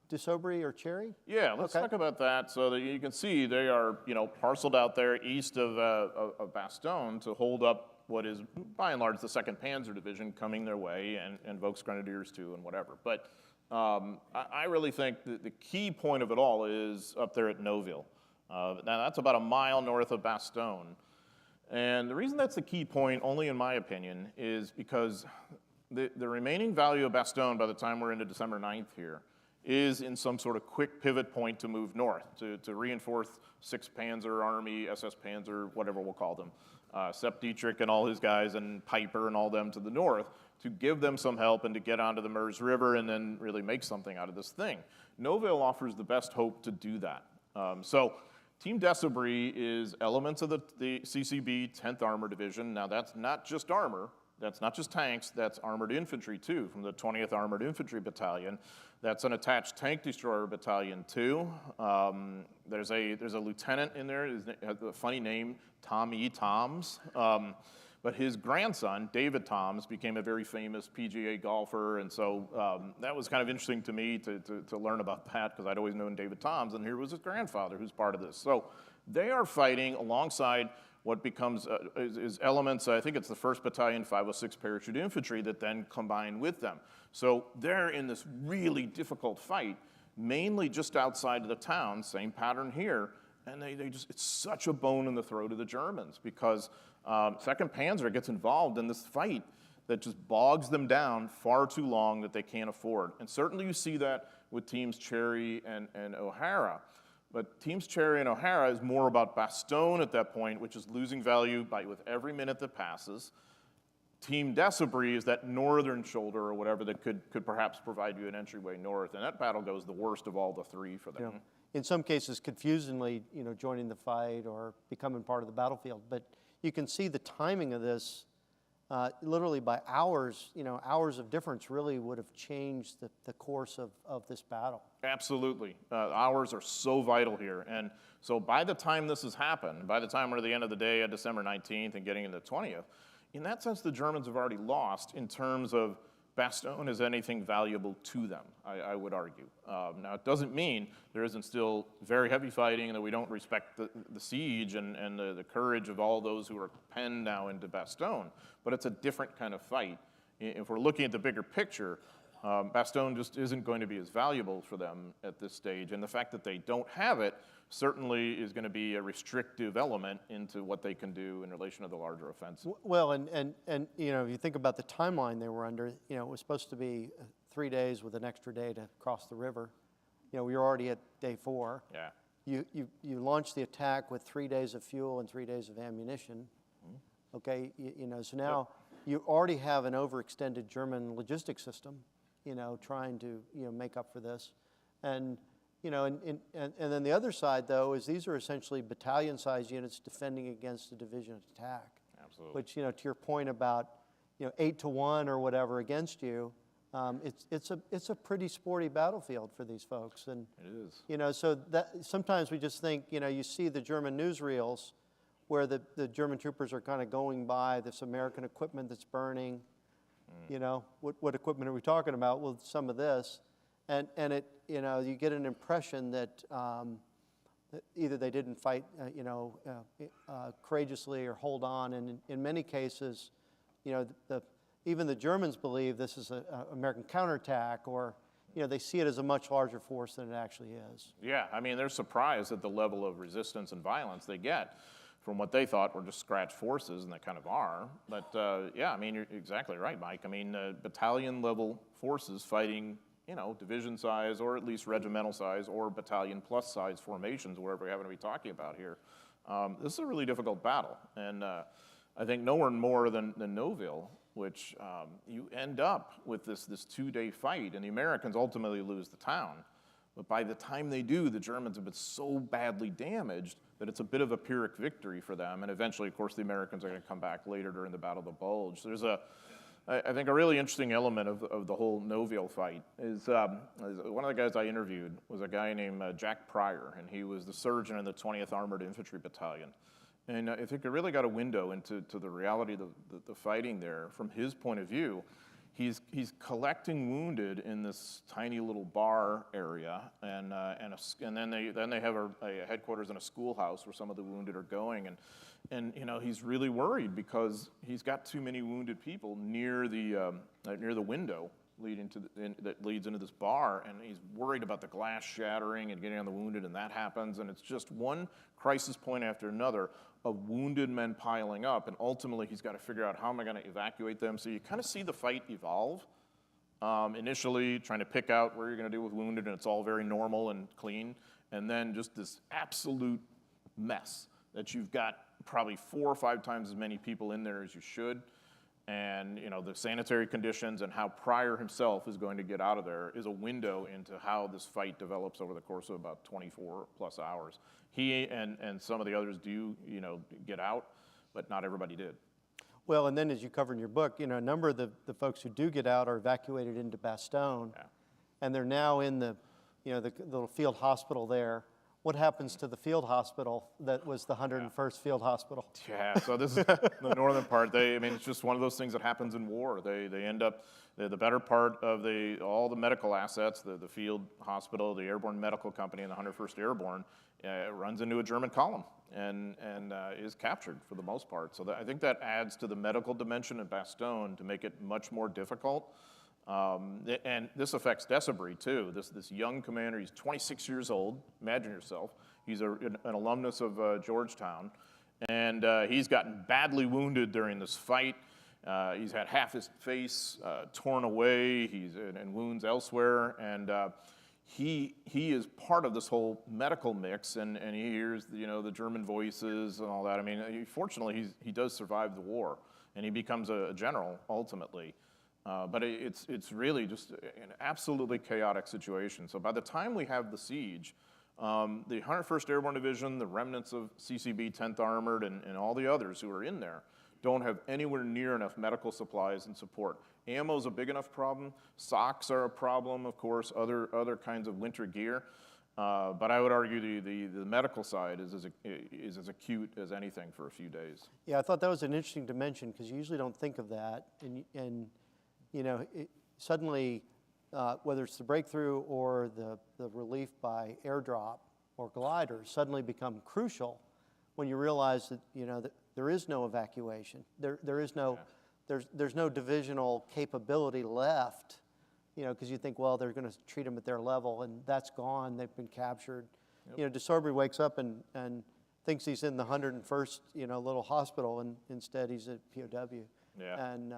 de Sobry or Cherry? Yeah, let's talk about that. So that you can see they are, parceled out there east of Bastogne to hold up what is, by and large, the 2nd Panzer Division coming their way, and Volksgrenadiers too, and whatever. But I really think that the key point of it all is up there at Noville. Now, that's about a mile north of Bastogne. And the reason that's the key point, only in my opinion, is because the remaining value of Bastogne by the time we're into December 9th here is in some sort of quick pivot point to move north, to reinforce 6th Panzer Army, SS Panzer, whatever we'll call them, Sepp Dietrich and all his guys, and Piper and all them to the north, to give them some help and to get onto the Meuse River and then really make something out of this thing. Noville offers the best hope to do that. So Team de Sobry is elements of the CCB 10th Armored Division. Now, that's not just armor. That's not just tanks. That's armored infantry, too, from the 20th Armored Infantry Battalion. That's an attached tank destroyer battalion, too. There's a lieutenant in there. He has a funny name, Tom E. Toms. But his grandson, David Toms, became a very famous PGA golfer, and so that was kind of interesting to me to learn about that, because I'd always known David Toms, and here was his grandfather who's part of this. So they are fighting alongside what becomes is elements, I think it's the 1st Battalion 506 Parachute Infantry that then combine with them. So they're in this really difficult fight, mainly just outside of the town, same pattern here, and it's such a bone in the throat of the Germans, because 2nd Panzer gets involved in this fight that just bogs them down far too long that they can't afford. And certainly you see that with teams Cherry and O'Hara. But teams Cherry and O'Hara is more about Bastogne at that point, which is losing value with every minute that passes. Team de Sobry is that northern shoulder or whatever that could perhaps provide you an entryway north. And that battle goes the worst of all the three for them. Yeah. In some cases, confusingly, joining the fight or becoming part of the battlefield. But you can see the timing of this, literally by hours, hours of difference really would have changed the course of this battle. Absolutely. Hours are so vital here. And so by the time this has happened, by the time we're at the end of the day on December 19th and getting into the 20th, in that sense, the Germans have already lost in terms of Bastogne is anything valuable to them, I would argue. Now, it doesn't mean there isn't still very heavy fighting and that we don't respect the siege and the courage of all those who are penned now into Bastogne, but it's a different kind of fight. If we're looking at the bigger picture, Bastogne just isn't going to be as valuable for them at this stage, and the fact that they don't have it certainly is going to be a restrictive element into what they can do in relation to the larger offensive. Well, and you know, if you think about the timeline they were under, you know, it was supposed to be 3 days with an extra day to cross the river. You know, we were already at day 4. Yeah. You launched the attack with 3 days of fuel and 3 days of ammunition. Okay, you know, so now you already have an overextended German logistics system, you know, trying to, you know, make up for this. And, you know, and then the other side, though, is these are essentially battalion-sized units defending against a division attack. Absolutely. Which, you know, to your point about, you know, 8 to 1 or whatever against you, it's a pretty sporty battlefield for these folks. And It is. you know, so that sometimes we just think, you know, you see the German newsreels where the German troopers are kind of going by this American equipment that's burning. You know, what equipment are we talking about? Well, some of this. And it, you know, you get an impression that either they didn't fight, courageously or hold on. And in many cases, you know, even the Germans believe this is an American counterattack, or, you know, they see it as a much larger force than it actually is. Yeah, I mean, they're surprised at the level of resistance and violence they get from what they thought were just scratch forces, and they kind of are. But yeah, I mean, you're exactly right, Mike. I mean, battalion-level forces fighting, you know, division size, or at least regimental size, or battalion plus size formations, wherever we happen to be talking about here. This is a really difficult battle, and I think nowhere more than Noville, which you end up with this 2-day fight, and the Americans ultimately lose the town. But by the time they do, the Germans have been so badly damaged that it's a bit of a Pyrrhic victory for them. And eventually, of course, the Americans are going to come back later during the Battle of the Bulge. There's I think a really interesting element of the whole Noville fight is one of the guys I interviewed was a guy named Jack Pryor, and he was the surgeon in the 20th Armored Infantry Battalion. And I think it really got a window into the reality of the fighting there from his point of view. He's collecting wounded in this tiny little bar area, and then they have a headquarters in a schoolhouse where some of the wounded are going, and you know, he's really worried because he's got too many wounded people near the window that leads into this bar, and he's worried about the glass shattering and getting on the wounded, and that happens, and it's just one crisis point after another of wounded men piling up, and ultimately he's got to figure out, how am I going to evacuate them? So you kind of see the fight evolve. Initially trying to pick out where you're going to deal with wounded, and it's all very normal and clean, and then just this absolute mess that you've got probably 4 or 5 times as many people in there as you should. And, you know, the sanitary conditions and how Pryor himself is going to get out of there is a window into how this fight develops over the course of about 24 plus hours. He and some of the others do, you know, get out, but not everybody did. Well, and then as you cover in your book, you know, a number of the folks who do get out are evacuated into Bastogne, and they're now in the, you know, the little field hospital there. What happens to the field hospital that was the 101st Field Hospital? Yeah, so this is the northern part. I mean, it's just one of those things that happens in war. They end up, the better part of all the medical assets, the field hospital, the airborne medical company, and the 101st Airborne, runs into a German column and is captured for the most part. So I think that adds to the medical dimension in Bastogne to make it much more difficult. And this affects Desabry too. This young commander, he's 26 years old. Imagine yourself. He's an alumnus of Georgetown, and he's gotten badly wounded during this fight. He's had half his face torn away. He's in wounds elsewhere, and he is part of this whole medical mix. And he hears, you know, the German voices and all that. I mean, fortunately, he does survive the war, and he becomes a general ultimately. But it's really just an absolutely chaotic situation. So by the time we have the siege, the 101st Airborne Division, the remnants of CCB 10th Armored, and all the others who are in there don't have anywhere near enough medical supplies and support. Ammo's a big enough problem. Socks are a problem, of course, other kinds of winter gear. But I would argue the medical side is as acute as anything for a few days. Yeah, I thought that was an interesting dimension because you usually don't think of that. And you know, suddenly, whether it's the breakthrough or the relief by airdrop or gliders suddenly become crucial when you realize that, you know, that there is no evacuation. There is no, there's no divisional capability left you know, because you think, well, they're going to treat them at their level, and that's gone. They've been captured. You know, de Sorbry wakes up and thinks he's in the 101st, you know, little hospital, and instead he's a POW. Yeah. And,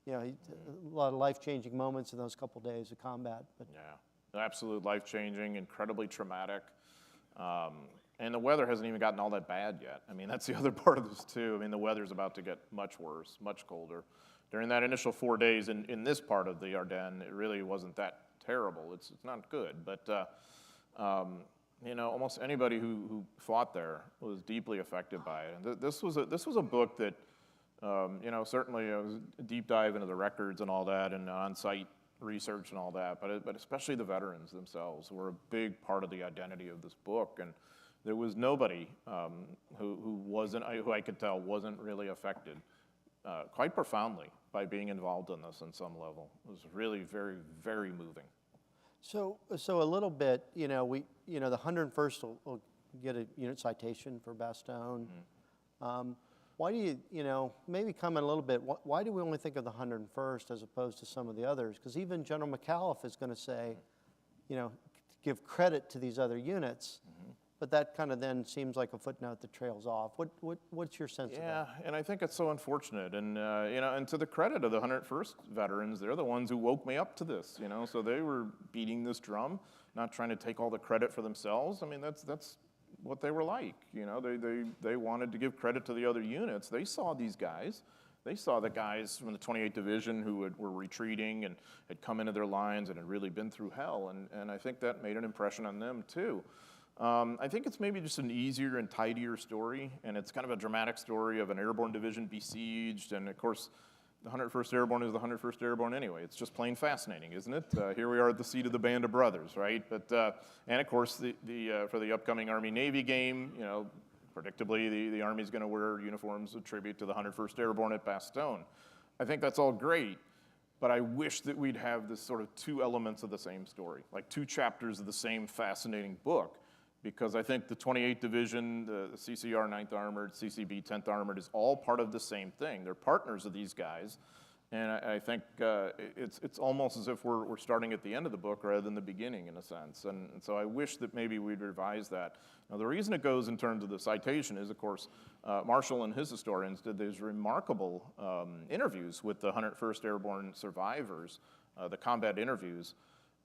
you know, a lot of life-changing moments in those couple days of combat. But Yeah, absolute life-changing, incredibly traumatic. And the weather hasn't even gotten all that bad yet. I mean, that's the other part of this too. I mean, the weather's about to get much worse, much colder. During that initial 4 days in this part of the Ardennes, it really wasn't that terrible. It's not good, but you know, almost anybody who fought there was deeply affected by it. And this was a book that, you know, certainly it was a deep dive into the records and all that, and on-site research and all that, but especially the veterans themselves were a big part of the identity of this book. And there was nobody who I could tell wasn't really affected quite profoundly by being involved in this on some level. It was really very, very moving. so a little bit, you know, the 101st will get a unit citation for Bastogne. Why do you know, maybe comment a little bit, why do we only think of the 101st as opposed to some of the others? Because even General McAuliffe is going to say, you know, give credit to these other units, but that kind of then seems like a footnote that trails off. What's your sense of that? Yeah, and I think it's so unfortunate. And, you know, and to the credit of the 101st veterans, they're the ones who woke me up to this, you know, so they were beating this drum, not trying to take all the credit for themselves. I mean, that's what they were like, you know, they wanted to give credit to the other units. They saw these guys. They saw the guys from the 28th Division who were retreating and had come into their lines and had really been through hell, and I think that made an impression on them too. I think it's maybe just an easier and tidier story, and it's kind of a dramatic story of an airborne division besieged, and of course, the 101st Airborne is the 101st Airborne anyway. It's just plain fascinating, isn't it? Here we are at the seat of the Band of Brothers, right? But and of course, for the upcoming Army-Navy game, you know, predictably, the Army's going to wear uniforms of tribute to the 101st Airborne at Bastogne. I think that's all great, but I wish that we'd have this sort of two elements of the same story, like two chapters of the same fascinating book, because I think the 28th Division, the CCR 9th Armored, CCB 10th Armored is all part of the same thing. They're partners of these guys, and I think it's almost as if we're starting at the end of the book rather than the beginning in a sense, and so I wish that maybe we'd revise that. Now the reason it goes in terms of the citation is, of course, Marshall and his historians did these remarkable interviews with the 101st Airborne survivors, the combat interviews,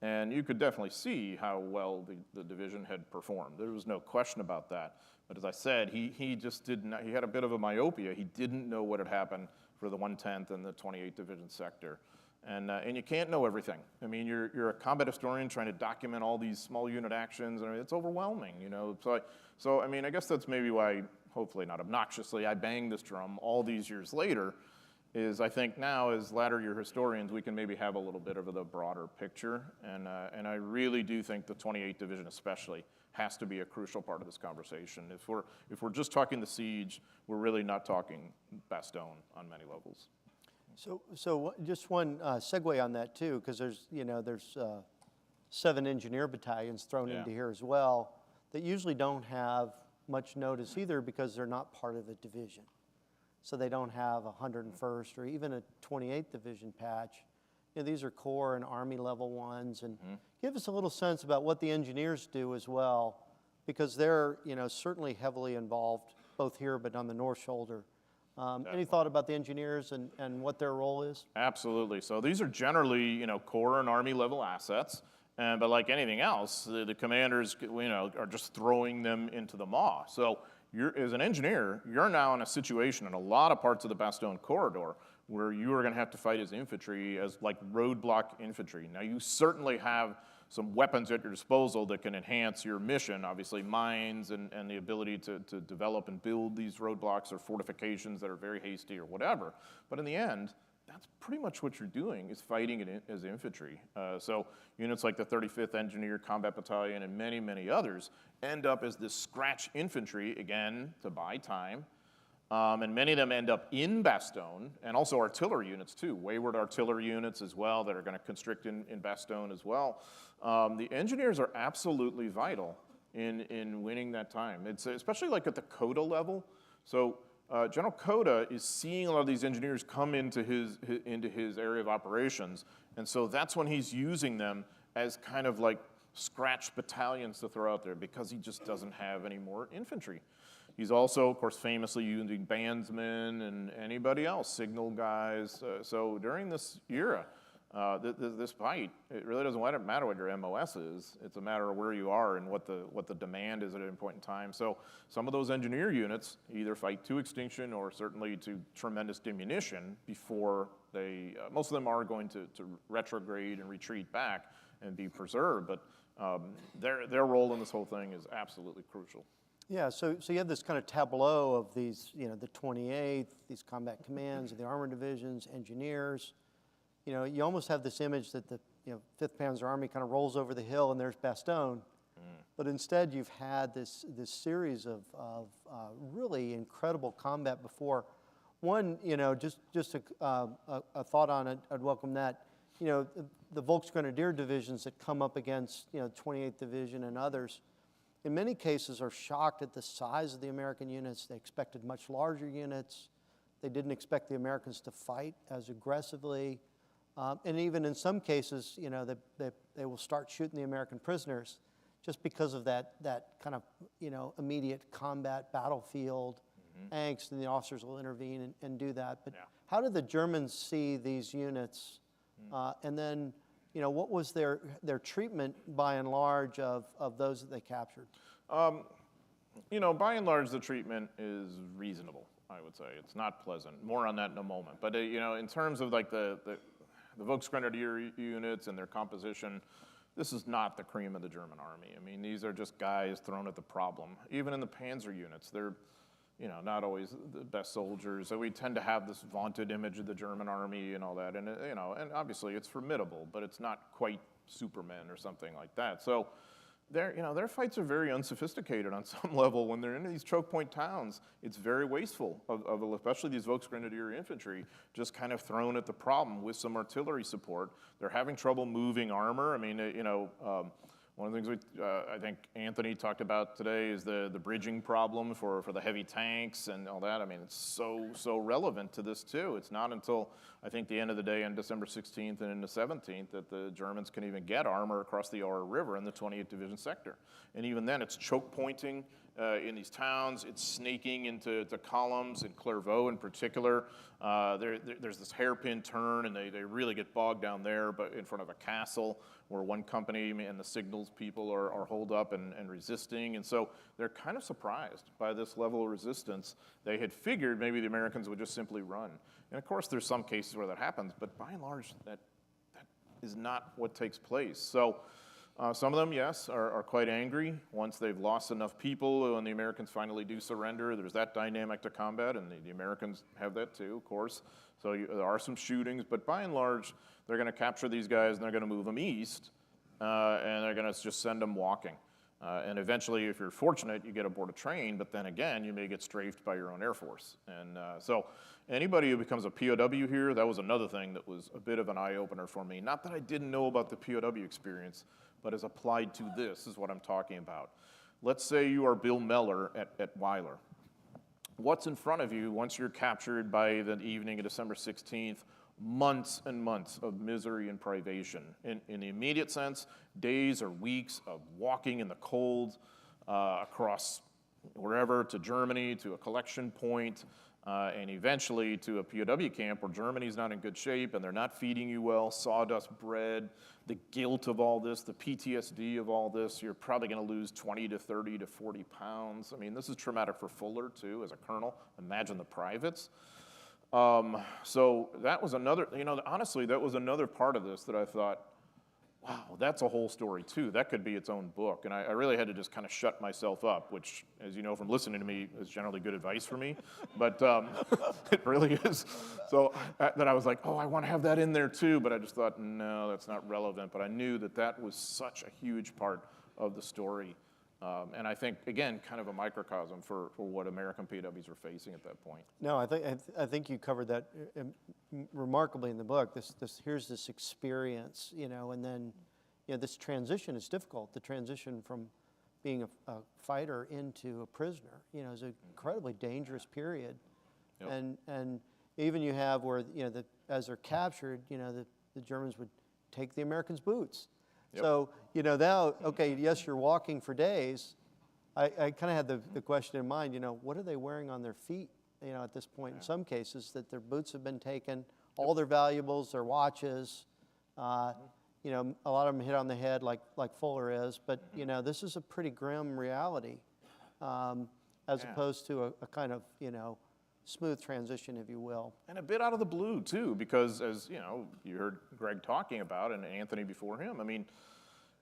and you could definitely see how well the division had performed. There was no question about that. But as I said, he just didn't, he had a bit of a myopia. He didn't know what had happened for the 110th and the 28th Division sector. And you can't know everything. I mean, you're a combat historian trying to document all these small unit actions, and it's overwhelming, you know. So I mean, I guess that's maybe why, hopefully not obnoxiously, I bang this drum all these years later, is I think now as latter year historians, we can maybe have a little bit of the broader picture. And I really do think the 28th Division especially has to be a crucial part of this conversation. If we're just talking the siege, we're really not talking Bastogne on many levels. So just one segue on that too, because there's 7 engineer battalions thrown into here as well that usually don't have much notice either because they're not part of a division. So they don't have a 101st or even a 28th Division patch. You know, these are Corps and Army level ones, and give us a little sense about what the engineers do as well, because they're, you know, certainly heavily involved both here but on the North Shoulder. Any thought about the engineers and what their role is? Absolutely. So these are generally, you know, Corps and Army level assets, but like anything else, the commanders, you know, are just throwing them into the maw. So as an engineer, you're now in a situation in a lot of parts of the Bastogne corridor where you are going to have to fight as infantry, as like roadblock infantry. Now, you certainly have some weapons at your disposal that can enhance your mission, obviously mines and the ability to develop and build these roadblocks or fortifications that are very hasty or whatever. But in the end, that's pretty much what you're doing, is fighting it as infantry. So units like the 35th Engineer Combat Battalion and many, many others end up as this scratch infantry, again, to buy time. And many of them end up in Bastogne, and also artillery units too, wayward artillery units as well that are going to constrict in Bastogne as well. The engineers are absolutely vital in winning that time. It's especially like at the Coda level. So General Coda is seeing a lot of these engineers come into his area of operations And so that's when he's using them as kind of like scratch battalions to throw out there because he just doesn't have any more infantry. He's also, of course, famously using bandsmen and anybody else, signal guys. So during this era, this fight, it really doesn't matter what your MOS is. It's a matter of where you are and what the demand is at any point in time. So some of those engineer units either fight to extinction or certainly to tremendous diminution before they, most of them are going to retrograde and retreat back and be preserved. But their role in this whole thing is absolutely crucial. Yeah, so you have this kind of tableau of these, the 28th, these combat commands, the armored divisions, engineers. You almost have this image that the 5th Panzer Army kind of rolls over the hill and there's Bastogne. But instead you've had this series of really incredible combat before. One, just a thought on it, I'd welcome that. The Volksgrenadier divisions that come up against 28th Division and others, in many cases are shocked at the size of the American units. They expected much larger units. They didn't expect the Americans to fight as aggressively. And even in some cases, they will start shooting the American prisoners just because of that kind of, immediate combat battlefield angst, and the officers will intervene and do that. But how did the Germans see these units? And then, what was their treatment by and large of those that they captured? By and large, the treatment is reasonable, I would say. It's not pleasant. More on that in a moment. But, in terms of like the Volksgrenadier units and their composition, this is not the cream of the German army. I mean, these are just guys thrown at the problem. Even in the Panzer units, they're, not always the best soldiers. So we tend to have this vaunted image of the German army and all that. And, and obviously it's formidable, but it's not quite Superman or something like that. So their fights are very unsophisticated on some level. When they're in these choke point towns, it's very wasteful of especially these Volksgrenadier infantry, just kind of thrown at the problem with some artillery support. They're having trouble moving armor. I mean, one of the things I think Anthony talked about today is the bridging problem for the heavy tanks and all that. I mean, it's so relevant to this too. It's not until, I think, the end of the day on December 16th and into 17th that the Germans can even get armor across the Aure River in the 28th Division sector. And even then, it's choke pointing in these towns. It's snaking into columns, in Clairvaux in particular. There's this hairpin turn, and they really get bogged down there, but in front of a castle where one company and the signals people are holed up and resisting. And so they're kind of surprised by this level of resistance. They had figured maybe the Americans would just simply run. And of course, there's some cases where that happens, but by and large, that is not what takes place. So some of them, yes, are quite angry once they've lost enough people. When the Americans finally do surrender, there's that dynamic to combat, and the Americans have that too, of course. So there are some shootings, but by and large, they're going to capture these guys and they're going to move them east, and they're going to just send them walking. And eventually, if you're fortunate, you get aboard a train, but then again, you may get strafed by your own Air Force. And so anybody who becomes a POW here, that was another thing that was a bit of an eye-opener for me. Not that I didn't know about the POW experience, but as applied to this is what I'm talking about. Let's say you are Bill Meller at Weiler. What's in front of you once you're captured by the evening of December 16th? Months and months of misery and privation. In the immediate sense, days or weeks of walking in the cold across wherever to Germany, to a collection point, and eventually to a POW camp where Germany's not in good shape and they're not feeding you well, sawdust bread, the guilt of all this, the PTSD of all this. You're probably going to lose 20 to 30 to 40 pounds. I mean, this is traumatic for Fuller, too, as a colonel. Imagine the privates. So that was another, honestly, that was another part of this that I thought, wow, that's a whole story too. That could be its own book. And I really had to just kind of shut myself up, which, as you know from listening to me, is generally good advice for me. But it really is. So then I was like, oh, I want to have that in there too. But I just thought, no, that's not relevant. But I knew that was such a huge part of the story. And I think, again, kind of a microcosm for what American POWs were facing at that point. No, I think you covered that remarkably in the book. Here's this experience, and then, this transition is difficult. The transition from being a fighter into a prisoner, is an incredibly dangerous period. Yep. And even you have where, as they're captured, the Germans would take the Americans' boots. Yep. So, you know, now, okay, yes, you're walking for days. I kind of had the question in mind, you know, what are they wearing on their feet, you know, at this point? In some cases, that their boots have been taken, all their valuables, their watches, you know, a lot of them hit on the head like Fuller is. But, you know, this is a pretty grim reality as opposed to a kind of, you know, smooth transition, if you will. And a bit out of the blue, too, because as, you know, you heard Greg talking about, and Anthony before him, I mean,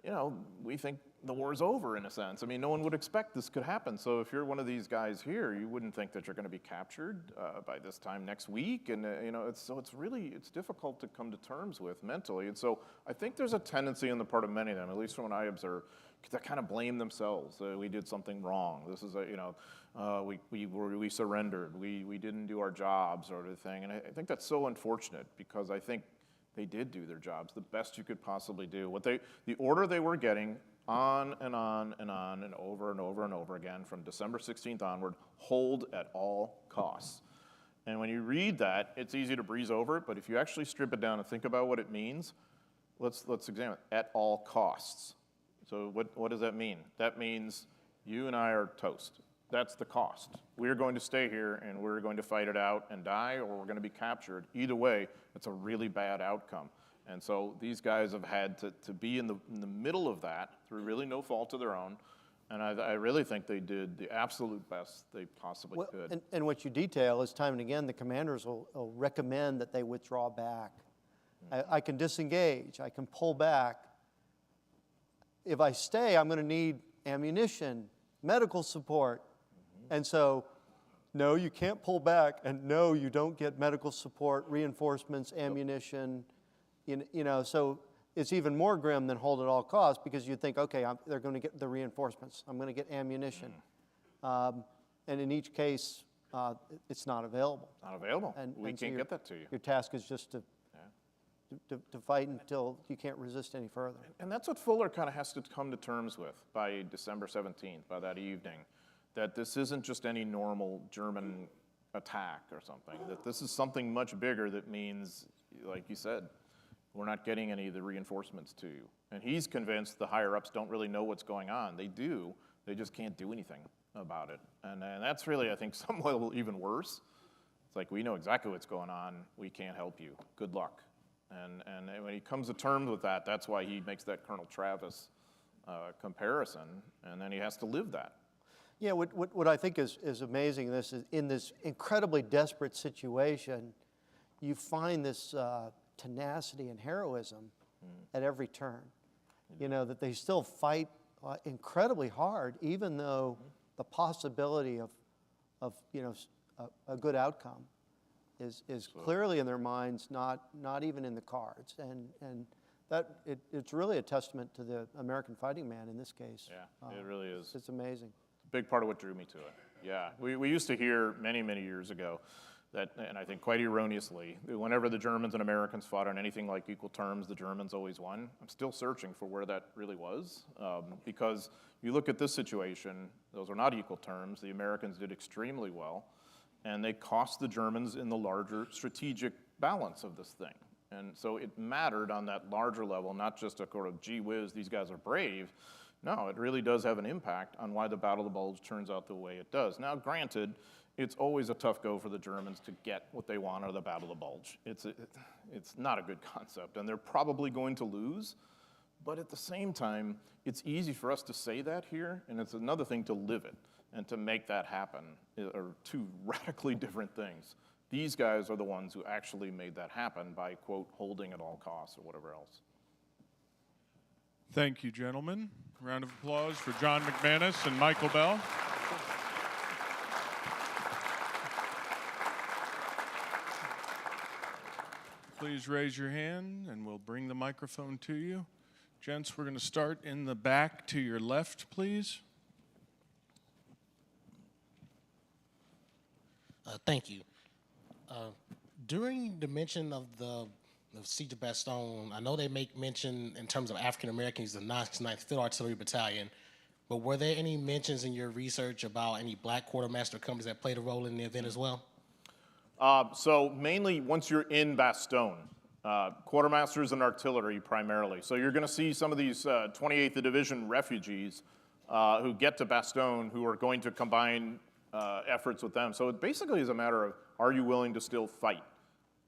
you know, we think the war's over in a sense. I mean, no one would expect this could happen. So if you're one of these guys here, you wouldn't think that you're going to be captured by this time next week. And, you know, it's difficult to come to terms with mentally. And so I think there's a tendency on the part of many of them, at least from what I observe, to kind of blame themselves. We did something wrong. This is a, you know, we surrendered. We didn't do our jobs, sort of thing. And I think that's so unfortunate because I think they did do their jobs the best you could possibly do. The order they were getting on and on and on and over and over and over again from December 16th onward, hold at all costs. And when you read that, it's easy to breeze over it, but if you actually strip it down and think about what it means, let's examine it. At all costs. So what does that mean? That means you and I are toast. That's the cost. We're going to stay here and we're going to fight it out and die, or we're going to be captured. Either way, it's a really bad outcome. And so these guys have had to be in the middle of that through really no fault of their own. And I really think they did the absolute best they possibly could. And what you detail is time and again, the commanders will recommend that they withdraw back. I can disengage, I can pull back. If I stay, I'm going to need ammunition, medical support. And so, no, you can't pull back, and no, you don't get medical support, reinforcements, ammunition. You know, so it's even more grim than hold at all costs because you think, okay, they're going to get the reinforcements. I'm going to get ammunition. And in each case, it's not available. Not available. We so can't get that to you. Your task is just to fight until you can't resist any further. And that's what Fuller kind of has to come to terms with by December 17th, by that evening, that this isn't just any normal German attack or something, that this is something much bigger that means, like you said, we're not getting any of the reinforcements to you. And he's convinced the higher-ups don't really know what's going on. They do, they just can't do anything about it. And that's really, I think, somewhat even worse. It's like, we know exactly what's going on, we can't help you, good luck. And when he comes to terms with that, that's why he makes that Colonel Travis comparison, and then he has to live that. Yeah, what I think is amazing is in this incredibly desperate situation, you find this tenacity and heroism at every turn. You know, that they still fight incredibly hard, even though the possibility of you know, a good outcome is clearly in their minds, not even in the cards. And that it's really a testament to the American fighting man in this case. Yeah, it really is. It's amazing. Big part of what drew me to it. Yeah, we used to hear many years ago that, and I think quite erroneously, whenever the Germans and Americans fought on anything like equal terms, the Germans always won. I'm still searching for where that really was, because you look at this situation, those are not equal terms. The Americans did extremely well, and they cost the Germans in the larger strategic balance of this thing. And so it mattered on that larger level, not just a sort of, gee whiz, these guys are brave. No, it really does have an impact on why the Battle of the Bulge turns out the way it does. Now, granted, it's always a tough go for the Germans to get what they want out of the Battle of the Bulge. It's not a good concept, and they're probably going to lose. But at the same time, it's easy for us to say that here, and it's another thing to live it and to make that happen are two radically different things. These guys are the ones who actually made that happen by, quote, holding at all costs or whatever else. Thank you, gentlemen. Round of applause for John McManus and Michael Bell. Please raise your hand and we'll bring the microphone to you. Gents, we're going to start in the back to your left, please. Thank you. During the mention of the Siege of Bastogne, I know they make mention in terms of African Americans, the 9th Field Artillery Battalion, but were there any mentions in your research about any black quartermaster companies that played a role in the event as well? So mainly once you're in Bastogne, Quartermasters and artillery primarily. So you're going to see some of these 28th Division refugees who get to Bastogne who are going to combine efforts with them. So it basically is a matter of, are you willing to still fight?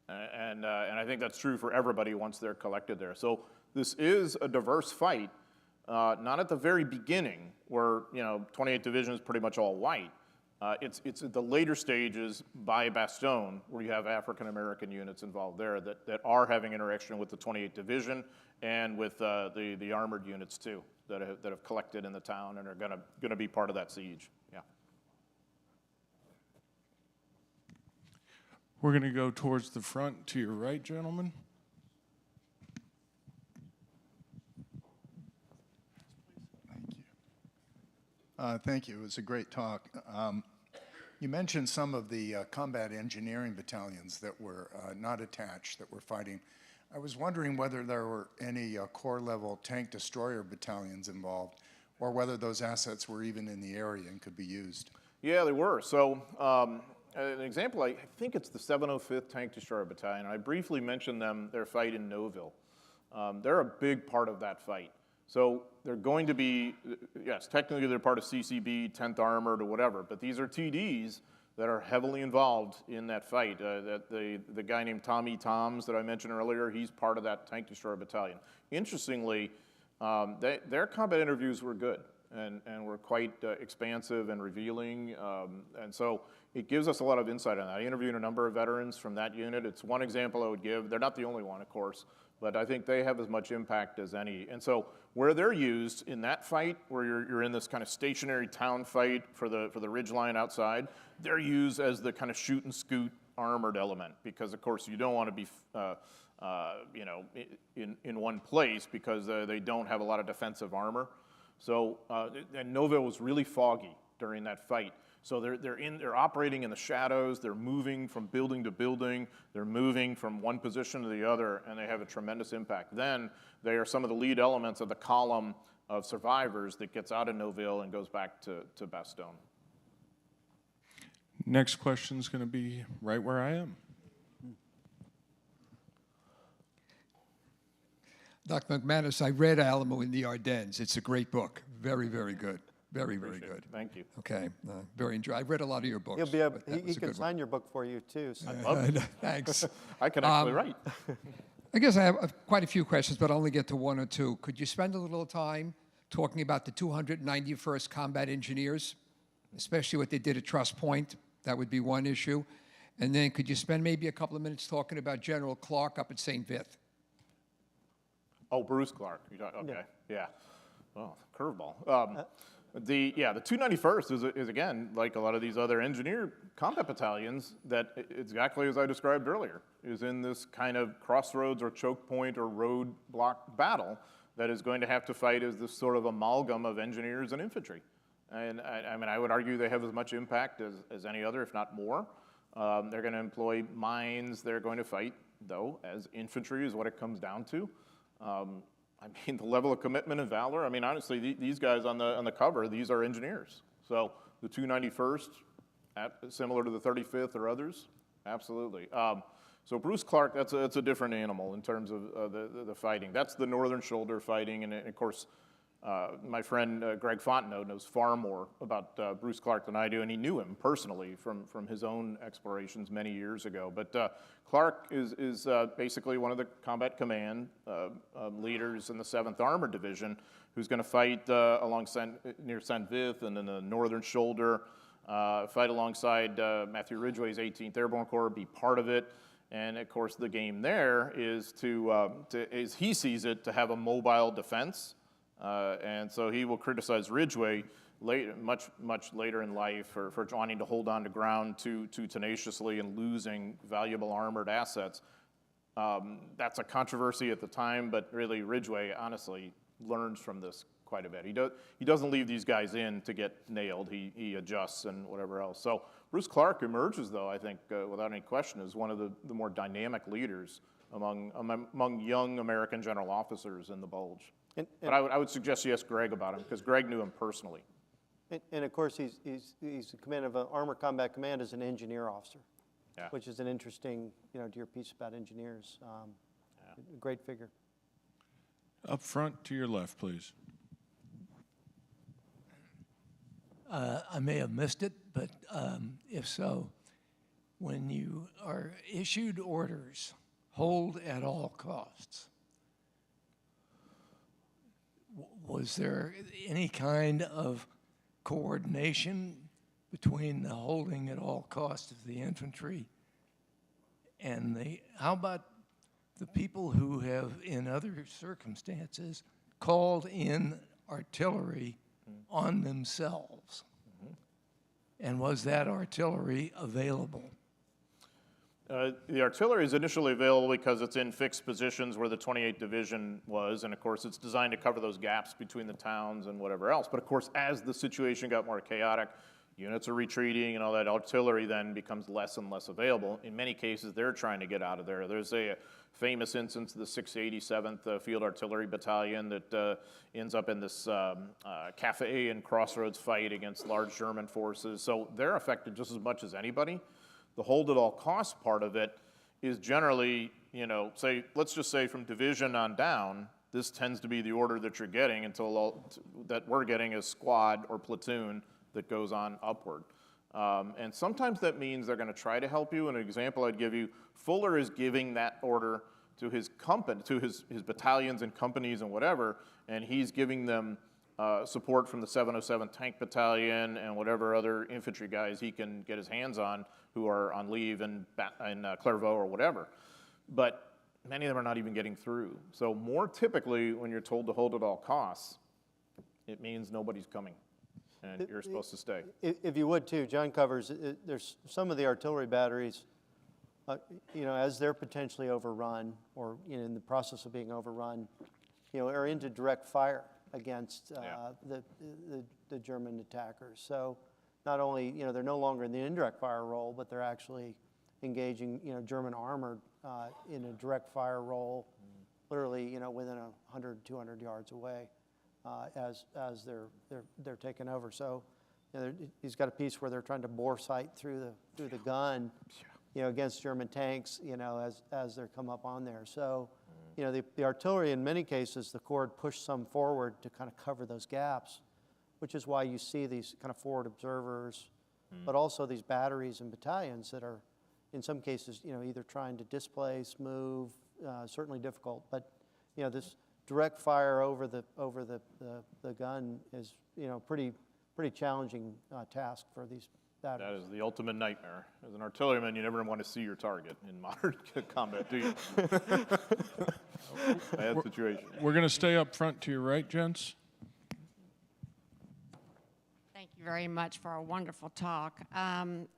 And I think that's true for everybody once they're collected there. So this is a diverse fight, not at the very beginning where 28th Division is pretty much all white. It's at the later stages by Bastogne where you have African American units involved there that are having interaction with the 28th Division and with the armored units too that have collected in the town and are gonna be part of that siege. Yeah. We're going to go towards the front to your right, gentlemen. Thank you. It was a great talk. You mentioned some of the combat engineering battalions that were not attached, that were fighting. I was wondering whether there were any corps-level tank destroyer battalions involved, or whether those assets were even in the area and could be used. Yeah, they were. So an example, I think it's the 705th Tank Destroyer Battalion. I briefly mentioned their fight in Noville. They're a big part of that fight. So they're going to be, yes, technically they're part of CCB, 10th Armored or whatever, but these are TDs that are heavily involved in that fight. The guy named Tommy Toms that I mentioned earlier, he's part of that Tank Destroyer Battalion. Interestingly, their combat interviews were good and were quite expansive and revealing, and so it gives us a lot of insight on that. I interviewed a number of veterans from that unit. It's one example I would give. They're not the only one, of course, but I think they have as much impact as any. And so where they're used in that fight, where you're in this kind of stationary town fight for the ridge line outside, they're used as the kind of shoot and scoot armored element, because of course you don't want to be in one place because they don't have a lot of defensive armor. So and Noville was really foggy during that fight. So they're operating in the shadows, they're moving from building to building, they're moving from one position to the other, and they have a tremendous impact. Then they are some of the lead elements of the column of survivors that gets out of Noville and goes back to Bastogne. Next question is going to be right where I am. Dr. McManus, I read Alamo in the Ardennes. It's a great book. Very, very good. Very, very good. Thank you. Okay, very enjoyable. I've read a lot of your books. He'll be able, but that he was a can good sign your book for you too. So. I love it. Thanks. I can actually write. I guess I have quite a few questions, but I'll only get to one or two. Could you spend a little time talking about the 291st Combat Engineers, especially what they did at Trust Point? That would be one issue. And then could you spend maybe a couple of minutes talking about General Clark up at St. Vith? Oh, Bruce Clark. Okay, yeah. Well, curveball. The 291st is again, like a lot of these other engineer combat battalions, that exactly as I described earlier, is in this kind of crossroads or choke point or roadblock battle that is going to have to fight as this sort of amalgam of engineers and infantry. And I mean, I would argue they have as much impact as any other, if not more. They're going to employ mines. They're going to fight, though, as infantry is what it comes down to. I mean, the level of commitment and valor, I mean, honestly, these guys on the cover, these are engineers. So the 291st, similar to the 35th or others, absolutely. So Bruce Clark, that's a different animal in terms of the fighting. That's the Northern Shoulder fighting, and of course, my friend Greg Fontenot knows far more about Bruce Clark than I do, and he knew him personally from his own explorations many years ago. But Clark is basically one of the combat command leaders in the 7th Armored Division, who's going to fight near St. Vith and in the Northern Shoulder, fight alongside Matthew Ridgway's 18th Airborne Corps, be part of it. And of course, the game there is as he sees it, to have a mobile defense. And so he will criticize Ridgway much later in life for wanting to hold on to ground too tenaciously and losing valuable armored assets. That's a controversy at the time, but really Ridgway honestly learns from this quite a bit. He doesn't leave these guys in to get nailed. He adjusts and whatever else. So Bruce Clark emerges, though, I think, without any question, as one of the more dynamic leaders among young American general officers in the Bulge. But I would suggest you ask Greg about him, because Greg knew him personally. And of course, he's the command of an Armor Combat Command as an engineer officer, Yeah. which is an interesting, to your piece about engineers. A great figure. Up front to your left, please. I may have missed it, but if so, when you are issued orders, hold at all costs, was there any kind of coordination between the holding at all costs of the infantry and how about the people who have, in other circumstances, called in artillery on themselves? And was that artillery available? The artillery is initially available because it's in fixed positions where the 28th Division was, and of course it's designed to cover those gaps between the towns and whatever else. But of course, as the situation got more chaotic, units are retreating and all that, artillery then becomes less and less available. In many cases, they're trying to get out of there. There's a famous instance of the 687th Field Artillery Battalion that ends up in this cafe and crossroads fight against large German forces. So they're affected just as much as anybody. The hold at all costs part of it is generally, say, let's just say from division on down, this tends to be the order that you're getting until that we're getting a squad or platoon that goes on upward. And sometimes that means they're going to try to help you. An example I'd give you, Fuller is giving that order to his company, to his battalions and companies and whatever, and he's giving them support from the 707 Tank Battalion and whatever other infantry guys he can get his hands on who are on leave in Clairvaux or whatever. But many of them are not even getting through. So more typically, when you're told to hold at all costs, it means nobody's coming, and you're supposed to stay. If you would too, John covers, there's some of the artillery batteries, as they're potentially overrun or in the process of being overrun, are into direct fire against the German attackers. So not only, they're no longer in the indirect fire role, but they're actually engaging, German armor in a direct fire role, literally, within 100, 200 yards away. As they're taking over. So he's got a piece where they're trying to bore sight through the gun, against German tanks, as they're come up on there. So the artillery, in many cases, the Corps pushed some forward to kind of cover those gaps, which is why you see these kind of forward observers, but also these batteries and battalions that are, in some cases, either trying to displace, move, certainly difficult, but this direct fire over the gun is pretty challenging task for these batteries. That is the ultimate nightmare. As an artilleryman, you never want to see your target in modern combat, do you? Bad situation. We're going to stay up front to your right, gents. Thank you very much for a wonderful talk.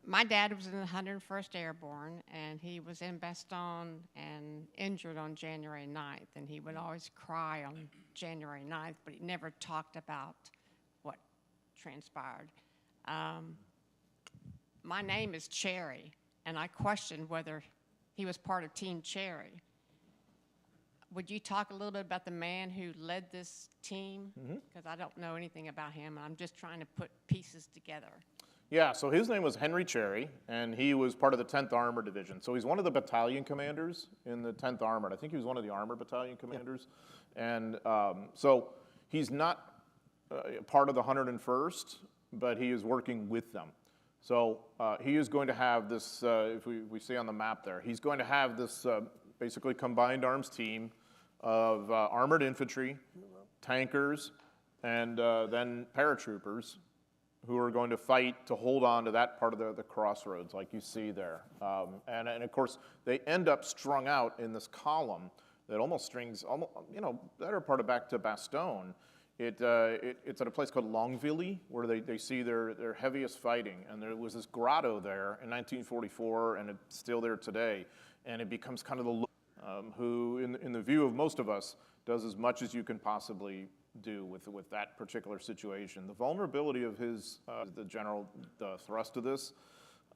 My dad was in the 101st Airborne, and he was in Bastogne and injured on January 9th, and he would always cry on January 9th, but he never talked about what transpired. My name is Cherry, and I questioned whether he was part of Team Cherry. Would you talk a little bit about the man who led this team? Because I don't know anything about him, and I'm just trying to put pieces together. Yeah, so his name was Henry Cherry, and he was part of the 10th Armored Division. So he's one of the battalion commanders in the 10th Armored. I think he was one of the Armored Battalion commanders. Yeah. And so he's not part of the 101st, but he is working with them. So he is going to have this, if we see on the map there, he's going to have this basically combined arms team of armored infantry, tankers, and then paratroopers who are going to fight to hold on to that part of the crossroads like you see there. And of course, they end up strung out in this column that almost strings, better part of back to Bastogne. It's at a place called Longueville where they see their heaviest fighting. And there was this grotto there in 1944, and it's still there today. And it becomes kind of the who, in the view of most of us, does as much as you can possibly do with that particular situation. The vulnerability of his, the thrust of this.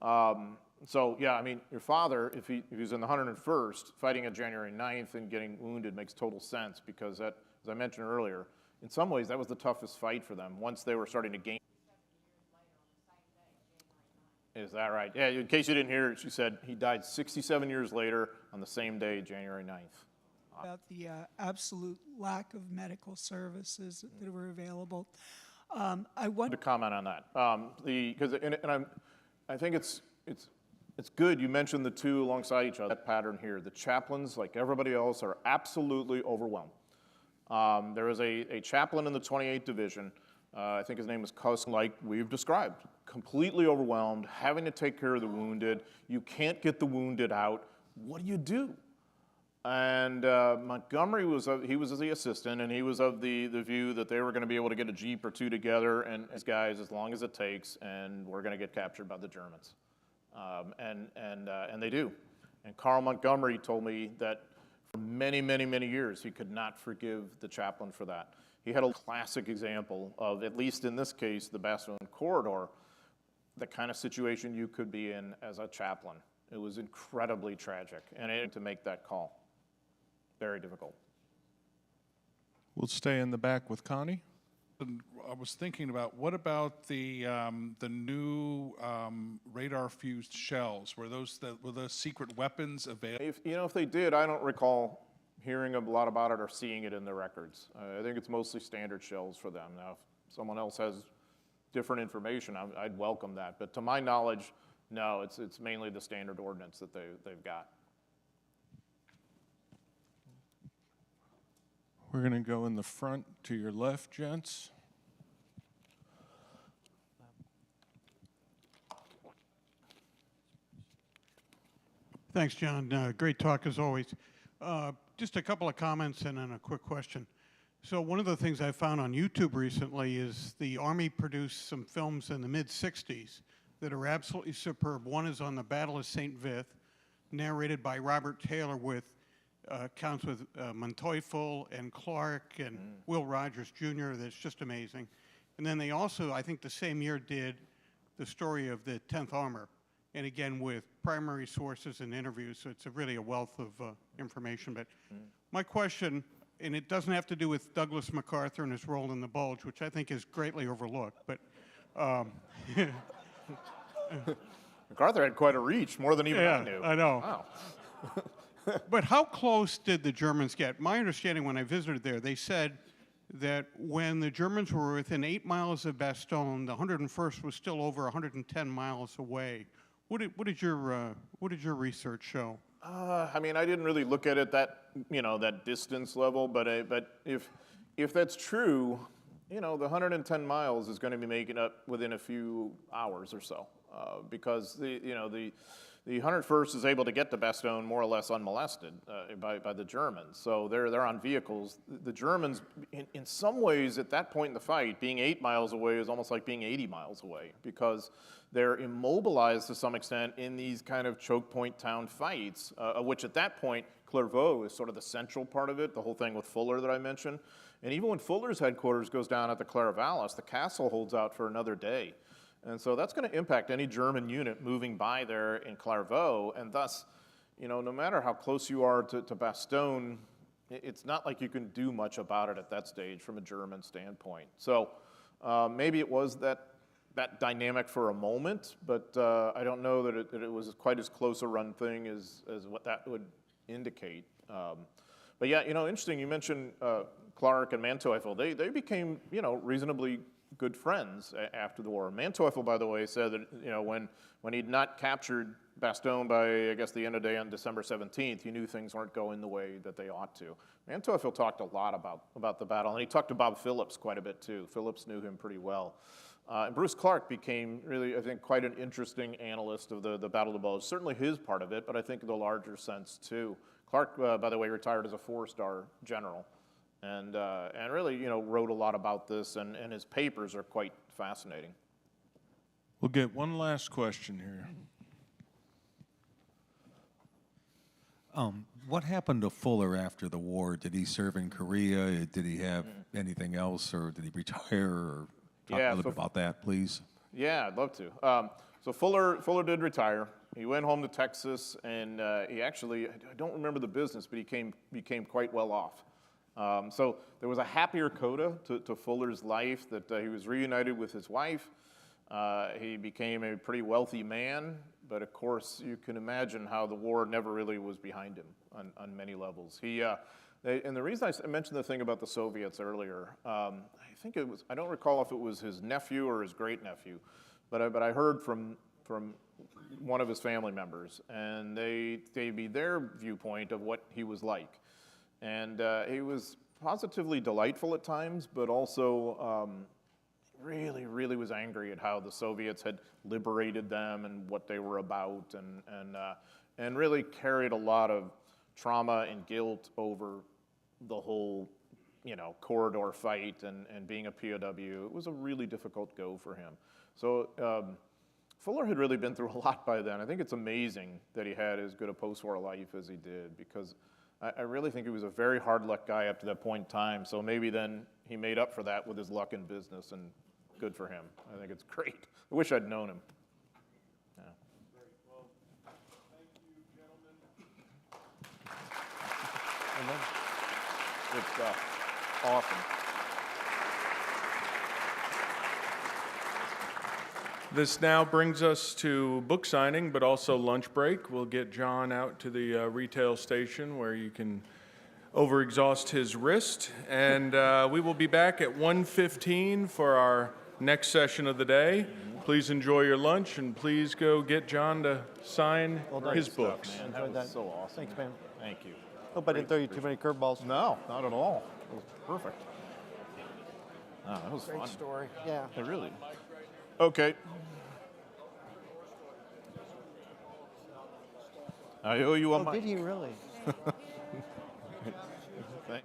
So yeah, I mean, your father, if he's in the 101st, fighting on January 9th and getting wounded makes total sense because that, as I mentioned earlier, in some ways that was the toughest fight for them once they were starting to gain. Is that right? Yeah, in case you didn't hear it, she said he died 67 years later on the same day, January 9th. about the absolute lack of medical services that were available. I wonder. To comment on that, I think it's good you mentioned the two alongside each other. That pattern here, the chaplains, like everybody else, are absolutely overwhelmed. There was a chaplain in the 28th Division. I think his name was Cuss, like we've described, completely overwhelmed, having to take care of the wounded. You can't get the wounded out. What do you do? And Montgomery he was the assistant, and he was of the view that they were going to be able to get a Jeep or two together and these guys as long as it takes, and we're going to get captured by the Germans. And they do. And Carl Montgomery told me that for many, many, many years he could not forgive the chaplain for that. He had a classic example of, at least in this case, the Bastogne corridor, the kind of situation you could be in as a chaplain. It was incredibly tragic, and to make that call, very difficult. We'll stay in the back with Connie. I was thinking about, what about the new radar-fused shells? Were those secret weapons available? If they did, I don't recall hearing a lot about it or seeing it in the records. I think it's mostly standard shells for them. Now, if someone else has different information, I'd welcome that. But to my knowledge, no, it's mainly the standard ordnance that they've got. We're going to go in the front to your left, gents. Thanks, John. Great talk as always. Just a couple of comments and then a quick question. So one of the things I found on YouTube recently is the Army produced some films in the mid-'60s that are absolutely superb. One is on the Battle of St. Vith, narrated by Robert Taylor with accounts with Manteuffel and Clark and Will Rogers Jr. That's just amazing. And then they also, I think the same year, did the story of the 10th Armor, and again with primary sources and interviews, so it's really a wealth of information. But my question, and it doesn't have to do with Douglas MacArthur and his role in the Bulge, which I think is greatly overlooked, but MacArthur had quite a reach, more than even I knew. I know. Wow. But how close did the Germans get? My understanding when I visited there, they said that when the Germans were within 8 miles of Bastogne, the 101st was still over 110 miles away. What did your research show? I mean, I didn't really look at it that distance level, but if that's true, the 110 miles is going to be making up within a few hours or so, because the 101st is able to get to Bastogne more or less unmolested by the Germans. So they're on vehicles. The Germans, in some ways, at that point in the fight, being 8 miles away is almost like being 80 miles away, because they're immobilized to some extent in these kind of choke point town fights, which at that point, Clairvaux is sort of the central part of it, the whole thing with Fuller that I mentioned. And even when Fuller's headquarters goes down at the Clairvaux, the castle holds out for another day. And so that's going to impact any German unit moving by there in Clairvaux, and thus, no matter how close you are to Bastogne, it's not like you can do much about it at that stage from a German standpoint. So maybe it was that dynamic for a moment, but I don't know that it was quite as close a run thing as what that would indicate. But yeah, interesting, you mentioned Clark and Manteuffel. They became, reasonably good friends after the war. Manteuffel, by the way, said that when he'd not captured Bastogne by, I guess, the end of the day on December 17th, he knew things weren't going the way that they ought to. Manteuffel talked a lot about the battle, and he talked to Bob Phillips quite a bit too. Phillips knew him pretty well. And Bruce Clark became really, I think, quite an interesting analyst of the Battle of the Bulge. Certainly his part of it, but I think in the larger sense too. Clark, by the way, retired as a 4-star general. And really, wrote a lot about this, and his papers are quite fascinating. We'll get one last question here. What happened to Fuller after the war? Did he serve in Korea? Did he have anything else, or did he retire? Or talk a little bit about that, please. Yeah, I'd love to. So Fuller did retire. He went home to Texas, and he actually, I don't remember the business, but he became quite well off. So there was a happier coda to Fuller's life, that he was reunited with his wife. He became a pretty wealthy man, but of course you can imagine how the war never really was behind him on many levels. And the reason I mentioned the thing about the Soviets earlier, I think it was, I don't recall if it was his nephew or his great-nephew, but I heard from one of his family members, and they gave me their viewpoint of what he was like. And he was positively delightful at times, but also really, really was angry at how the Soviets had liberated them and what they were about, and really carried a lot of trauma and guilt over the whole, corridor fight and being a POW. It was a really difficult go for him. So Fuller had really been through a lot by then. I think it's amazing that he had as good a post-war life as he did, because I really think he was a very hard luck guy up to that point in time. So maybe then he made up for that with his luck in business, and good for him. I think it's great. I wish I'd known him. Yeah. Great. Well, thank you, gentlemen. Good stuff. Awesome. This now brings us to book signing, but also lunch break. We'll get John out to the retail station where you can overexhaust his wrist. And we will be back at 1:15 for our next session of the day. Please enjoy your lunch, and please go get John to sign his books. Man, that was so awesome. Thanks, man. Thank you. Hope I didn't throw you too many curveballs. No, not at all. It was perfect. Oh, that was Great fun. story. Yeah. It really. Okay. I owe you a Oh, mic. did he really? Thank-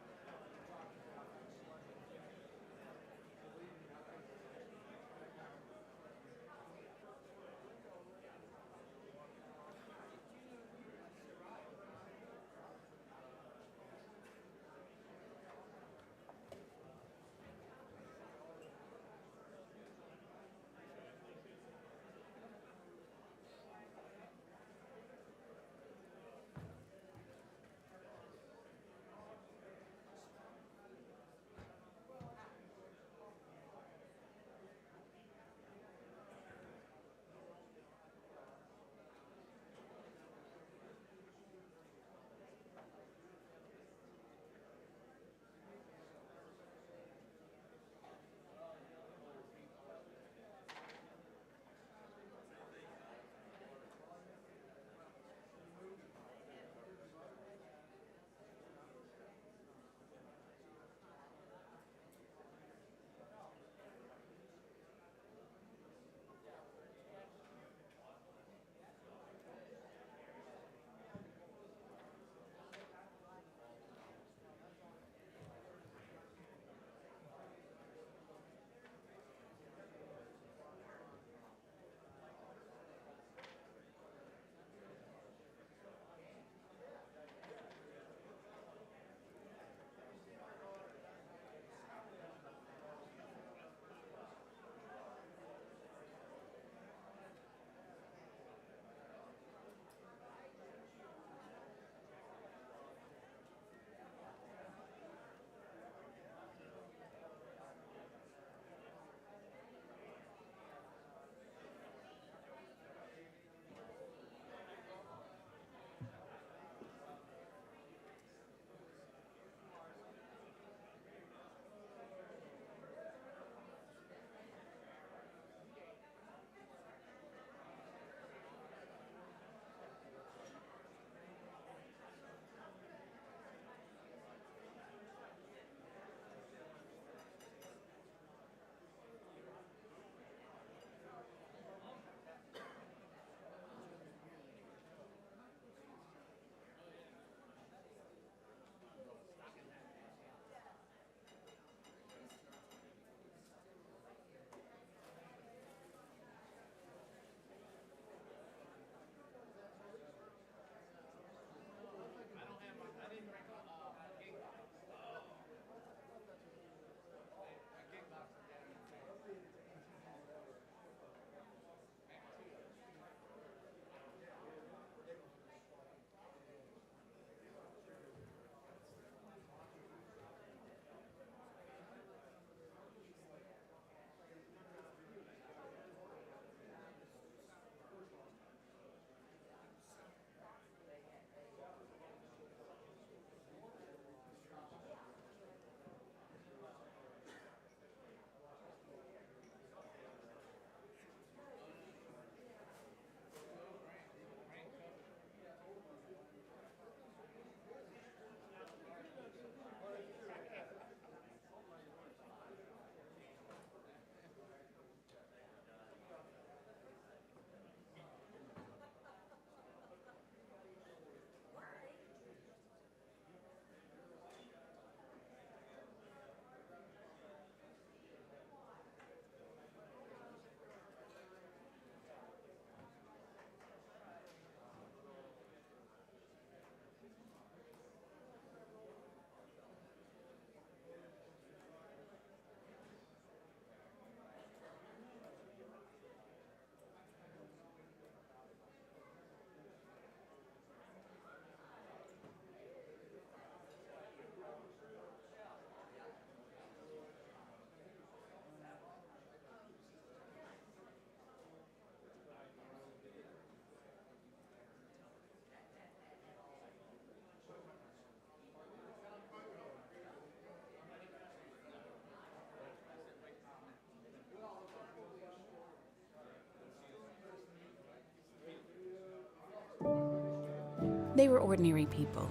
They were ordinary people,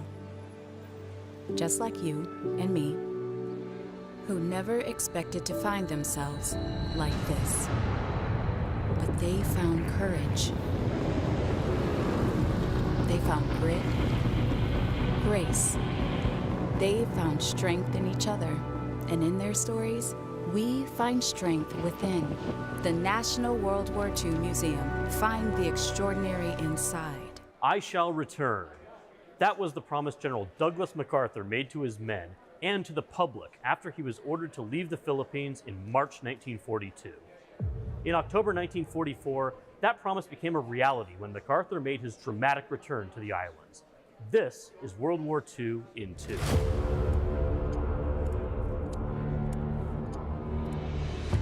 just like you and me, who never expected to find themselves like this. But they found courage. They found grit, grace. They found strength in each other. And in their stories, we find strength within. The National World War II Museum. Find the extraordinary inside. I shall return. That was the promise General Douglas MacArthur made to his men and to the public after he was ordered to leave the Philippines in March 1942. In October 1944, that promise became a reality when MacArthur made his dramatic return to the islands. This is World War II in 2.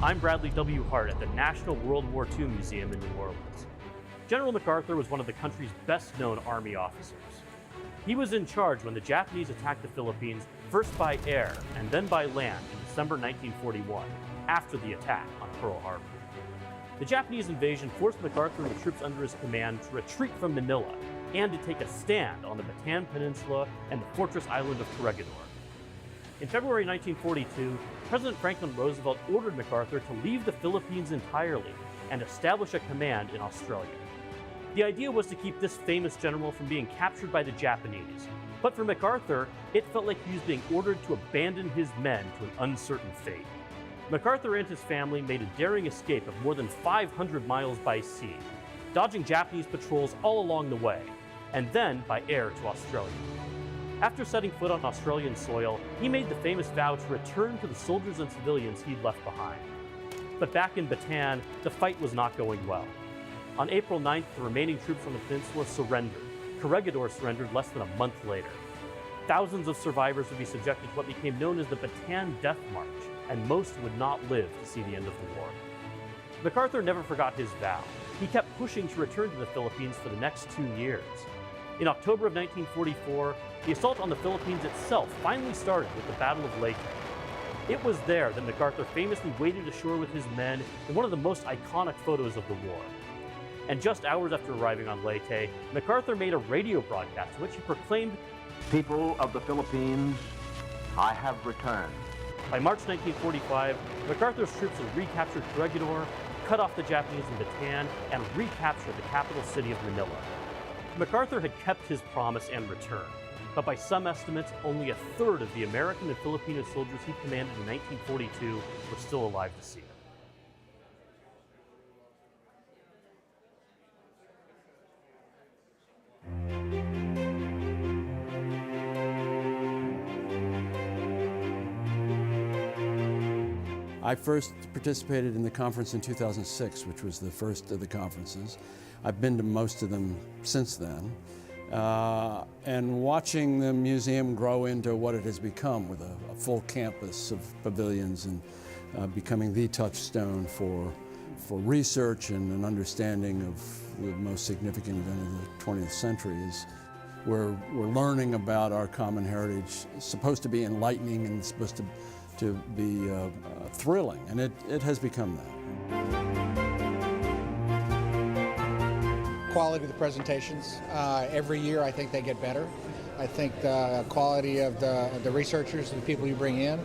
I'm Bradley W. Hart at the National World War II Museum in New Orleans. General MacArthur was one of the country's best-known Army officers. He was in charge when the Japanese attacked the Philippines, first by air and then by land in December 1941, after the attack on Pearl Harbor. The Japanese invasion forced MacArthur and the troops under his command to retreat from Manila and to take a stand on the Bataan Peninsula and the fortress island of Corregidor. In February 1942, President Franklin Roosevelt ordered MacArthur to leave the Philippines entirely and establish a command in Australia. The idea was to keep this famous general from being captured by the Japanese. But for MacArthur, it felt like he was being ordered to abandon his men to an uncertain fate. MacArthur and his family made a daring escape of more than 500 miles by sea, dodging Japanese patrols all along the way, and then by air to Australia. After setting foot on Australian soil, he made the famous vow to return to the soldiers and civilians he'd left behind. But back in Bataan, the fight was not going well. On April 9th, the remaining troops on the peninsula surrendered. Corregidor surrendered less than a month later. Thousands of survivors would be subjected to what became known as the Bataan Death March, and most would not live to see the end of the war. MacArthur never forgot his vow. He kept pushing to return to the Philippines for the next 2 years. In October of 1944, the assault on the Philippines itself finally started with the Battle of Leyte. It was there that MacArthur famously waded ashore with his men in one of the most iconic photos of the war. And just hours after arriving on Leyte, MacArthur made a radio broadcast in which he proclaimed, "People of the Philippines, I have returned." By March 1945, MacArthur's troops had recaptured Corregidor, cut off the Japanese in Bataan, and recaptured the capital city of Manila. MacArthur had kept his promise and returned, but by some estimates, only a third of the American and Filipino soldiers he commanded in 1942 were still alive to see it. I first participated in the conference in 2006, which was the first of the conferences. I've been to most of them since then. And watching the museum grow into what it has become with a full campus of pavilions and becoming the touchstone for research and an understanding of the most significant event of the 20th century is we're learning about our common heritage. It's supposed to be enlightening and it's supposed to be thrilling, and it has become that. Quality of the presentations. Every year I think they get better. I think the quality of the researchers and the people you bring in,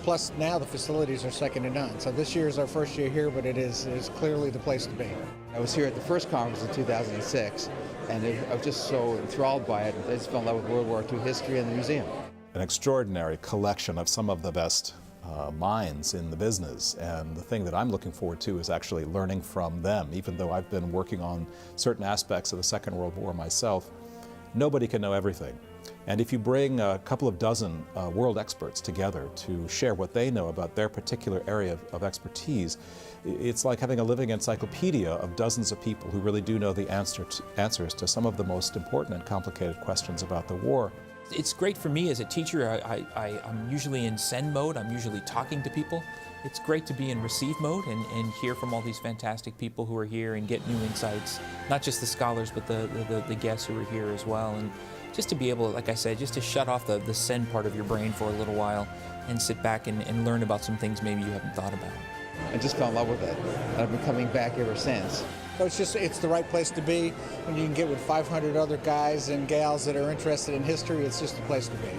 plus now the facilities are second to none. So this year is our first year here, but it is clearly the place to be. I was here at the first conference in 2006, and I was just so enthralled by it. I just fell in love with World War II history and the museum. An extraordinary collection of some of the best minds in the business, and the thing that I'm looking forward to is actually learning from them. Even though I've been working on certain aspects of the Second World War myself, nobody can know everything. And if you bring a couple of dozen world experts together to share what they know about their particular area of expertise, it's like having a living encyclopedia of dozens of people who really do know the answers to some of the most important and complicated questions about the war. It's great for me as a teacher. I'm usually in send mode. I'm usually talking to people. It's great to be in receive mode and hear from all these fantastic people who are here and get new insights, not just the scholars, but the guests who are here as well. And just to be able, like I said, just to shut off the send part of your brain for a little while and sit back and learn about some things maybe you haven't thought about. and just fell in love with it. And I've been coming back ever since. So it's the right place to be. When you can get with 500 other guys and gals that are interested in history, it's just the place to be.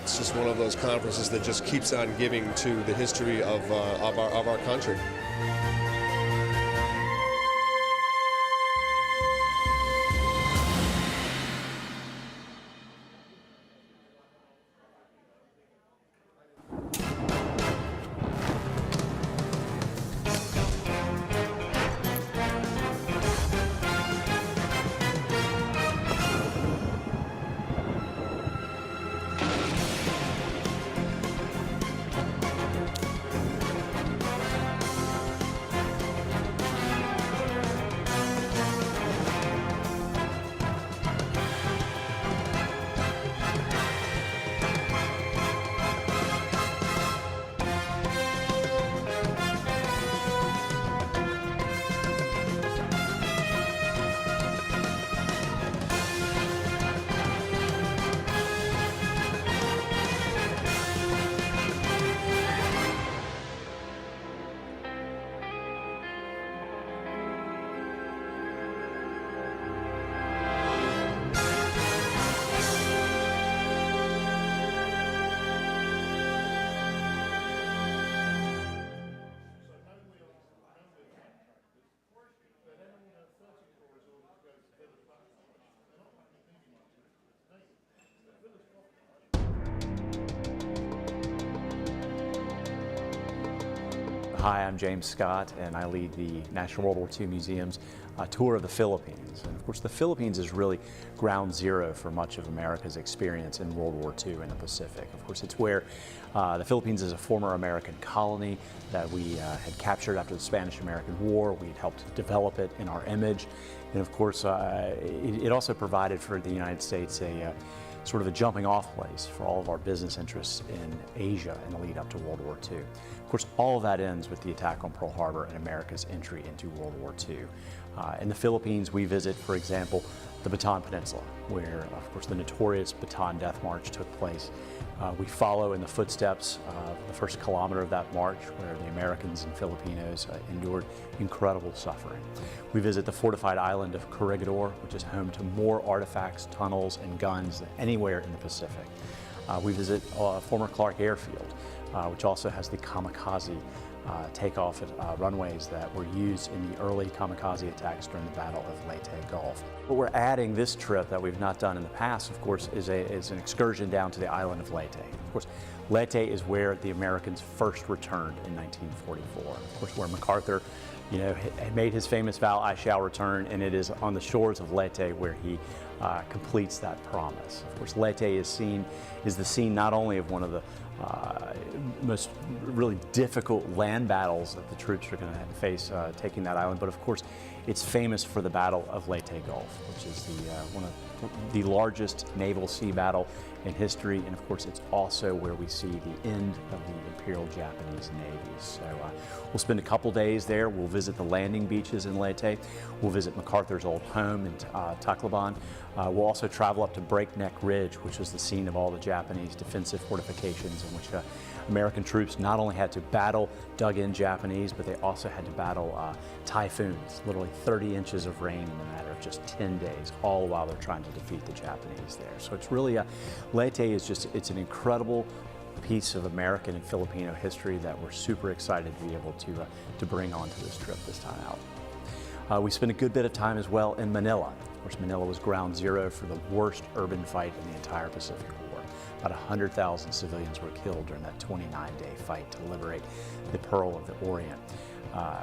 It's just one of those conferences that just keeps on giving to the history of our country. Hi, I'm James Scott, and I lead the National World War II Museum's tour of the Philippines. And of course, the Philippines is really ground zero for much of America's experience in World War II in the Pacific. Of course, it's where the Philippines is a former American colony that we had captured after the Spanish-American War. We had helped develop it in our image. And of course, it also provided for the United States a sort of a jumping off place for all of our business interests in Asia in the lead up to World War II. Of course, all of that ends with the attack on Pearl Harbor and America's entry into World War II. In the Philippines, we visit, for example, the Bataan Peninsula, where, of course, the notorious Bataan Death March took place. We follow in the footsteps of the first kilometer of that march, where the Americans and Filipinos endured incredible suffering. We visit the fortified island of Corregidor, which is home to more artifacts, tunnels, and guns than anywhere in the Pacific. We visit former Clark Airfield, which also has the kamikaze takeoff at runways that were used in the early kamikaze attacks during the Battle of Leyte Gulf. What we're adding this trip that we've not done in the past, of course, is an excursion down to the island of Leyte. Of course, Leyte is where the Americans first returned in 1944. Of course, where MacArthur, had made his famous vow, "I shall return," and it is on the shores of Leyte where he completes that promise. Of course, Leyte is the scene not only of one of the most really difficult land battles that the troops are going to face taking that island, but of course it's famous for the Battle of Leyte Gulf, which is one of the largest naval sea battle in history, and of course it's also where we see the end of the Imperial Japanese navies. So we'll spend a couple days there. We'll visit the landing beaches in Leyte. We'll visit MacArthur's old home in Tacloban. We'll also travel up to Breakneck Ridge, which was the scene of all the Japanese defensive fortifications in which American troops not only had to battle dug-in Japanese, but they also had to battle typhoons, literally 30 inches of rain in a matter of just 10 days, all while they're trying to defeat the Japanese there. So it's really, Leyte is it's an incredible piece of American and Filipino history that we're super excited to be able to bring onto this trip this time out. We spent a good bit of time as well in Manila. Of course, Manila was ground zero for the worst urban fight in the entire Pacific War. About 100,000 civilians were killed during that 29-day fight to liberate the Pearl of the Orient.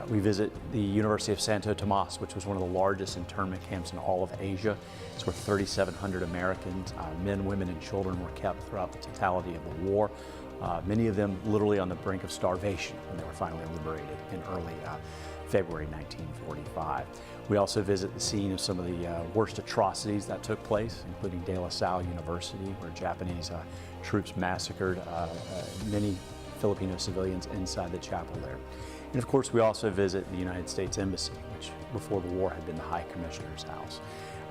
We visit the University of Santo Tomas, which was one of the largest internment camps in all of Asia. It's where 3,700 Americans, men, women, and children were kept throughout the totality of the war. Many of them literally on the brink of starvation when they were finally liberated in early February 1945. We also visit the scene of some of the worst atrocities that took place, including De La Salle University, where Japanese troops massacred many Filipino civilians inside the chapel there. And of course, we also visit the United States Embassy, which before the war had been the High Commissioner's house.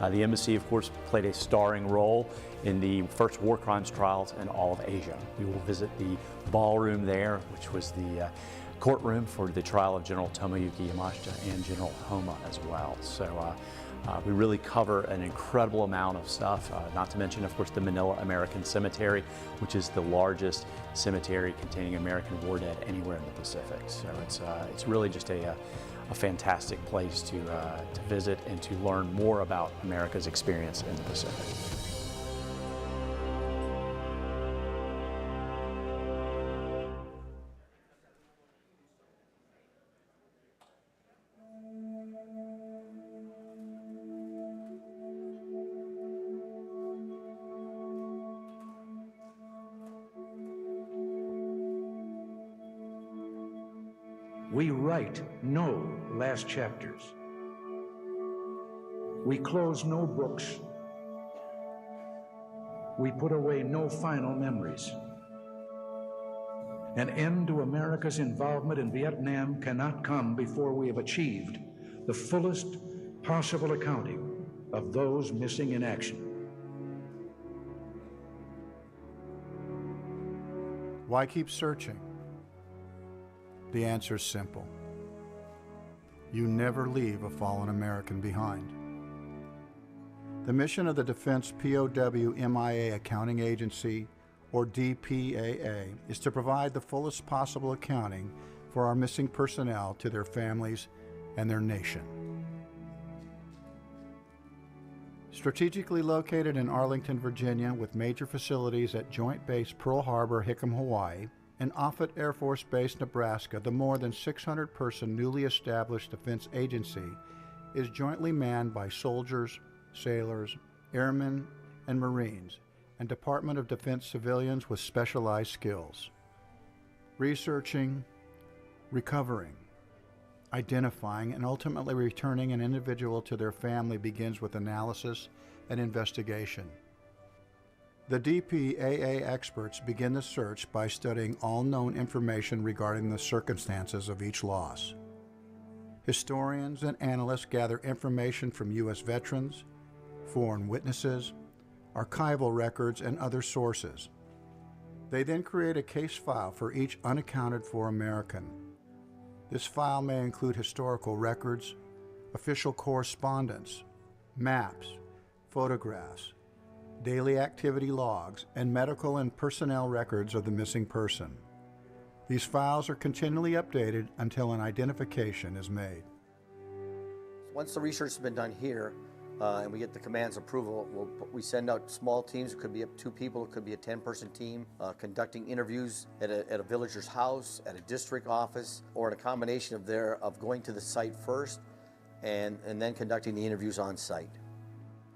The embassy, of course, played a starring role in the first war crimes trials in all of Asia. We will visit the ballroom there, which was the courtroom for the trial of General Tomoyuki Yamashita and General Homa as well. So we really cover an incredible amount of stuff, not to mention, of course, the Manila American Cemetery, which is the largest cemetery containing American war dead anywhere in the Pacific. So it's really just a fantastic place to visit and to learn more about America's experience in the Pacific. We write no last chapters. We close no books. We put away no final memories. An end to America's involvement in Vietnam cannot come before we have achieved the fullest possible accounting of those missing in action. Why keep searching? The answer is simple. You never leave a fallen American behind. The mission of the Defense POW MIA Accounting Agency, or DPAA, is to provide the fullest possible accounting for our missing personnel to their families and their nation. Strategically located in Arlington, Virginia, with major facilities at Joint Base Pearl Harbor, Hickam, Hawaii, and Offutt Air Force Base, Nebraska, the more than 600-person newly established defense agency is jointly manned by soldiers, sailors, airmen, and Marines, and Department of Defense civilians with specialized skills. Researching, recovering, identifying, and ultimately returning an individual to their family begins with analysis and investigation. The DPAA experts begin the search by studying all known information regarding the circumstances of each loss. Historians and analysts gather information from U.S. veterans, foreign witnesses, archival records, and other sources. They then create a case file for each unaccounted for American. This file may include historical records, official correspondence, maps, photographs, daily activity logs, and medical and personnel records of the missing person. These files are continually updated until an identification is made. Once the research has been done here, and we get the command's approval, we send out small teams. It could be up to 2 people, it could be a 10-person team, conducting interviews at a villager's house, at a district office, or in a combination of going to the site first and then conducting the interviews on site.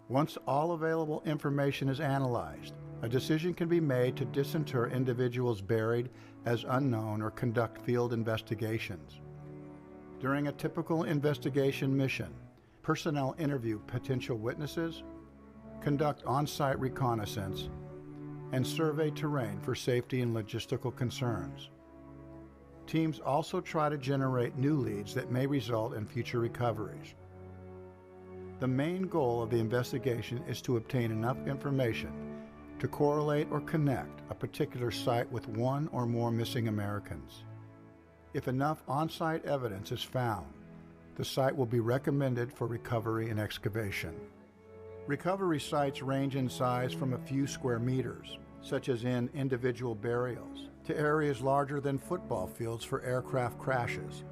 Once all available information is analyzed, a decision can be made to disinter individuals buried as unknown or conduct field investigations. During a typical investigation mission, personnel interview potential witnesses, conduct on-site reconnaissance, and survey terrain for safety and logistical concerns. Teams also try to generate new leads that may result in future recoveries. The main goal of the investigation is to obtain enough information to correlate or connect a particular site with one or more missing Americans. If enough on-site evidence is found, the site will be recommended for recovery and excavation. Recovery sites range in size from a few square meters, such as in individual burials, to areas larger than football fields for aircraft crashes.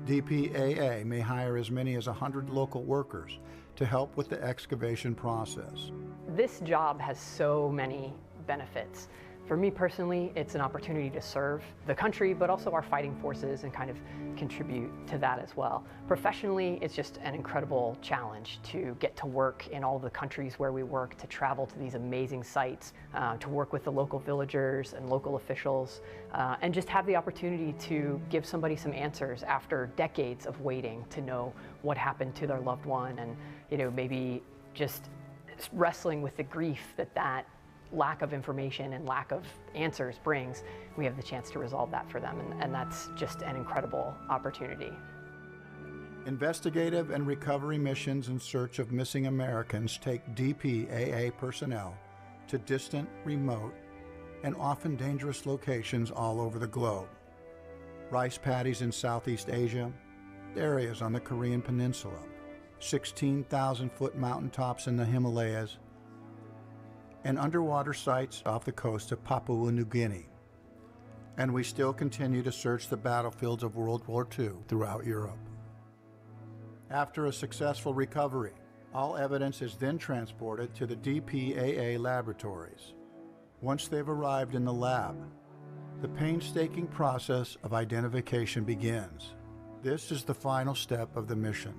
DPAA may hire as many as 100 local workers to help with the excavation process. This job has so many benefits. For me personally, it's an opportunity to serve the country, but also our fighting forces and kind of contribute to that as well. Professionally, it's just an incredible challenge to get to work in all the countries where we work, to travel to these amazing sites, to work with the local villagers and local officials, and just have the opportunity to give somebody some answers after decades of waiting to know what happened to their loved one, and maybe just wrestling with the grief that lack of information and lack of answers brings. We have the chance to resolve that for them, and that's just an incredible opportunity. Investigative and recovery missions in search of missing Americans take DPAA personnel to distant, remote, and often dangerous locations all over the globe. rice paddies in Southeast Asia, areas on the Korean Peninsula, 16,000-foot mountaintops in the Himalayas, and underwater sites off the coast of Papua New Guinea. And we still continue to search the battlefields of World War II throughout Europe. After a successful recovery, all evidence is then transported to the DPAA laboratories. Once they've arrived in the lab, the painstaking process of identification begins. This is the final step of the mission,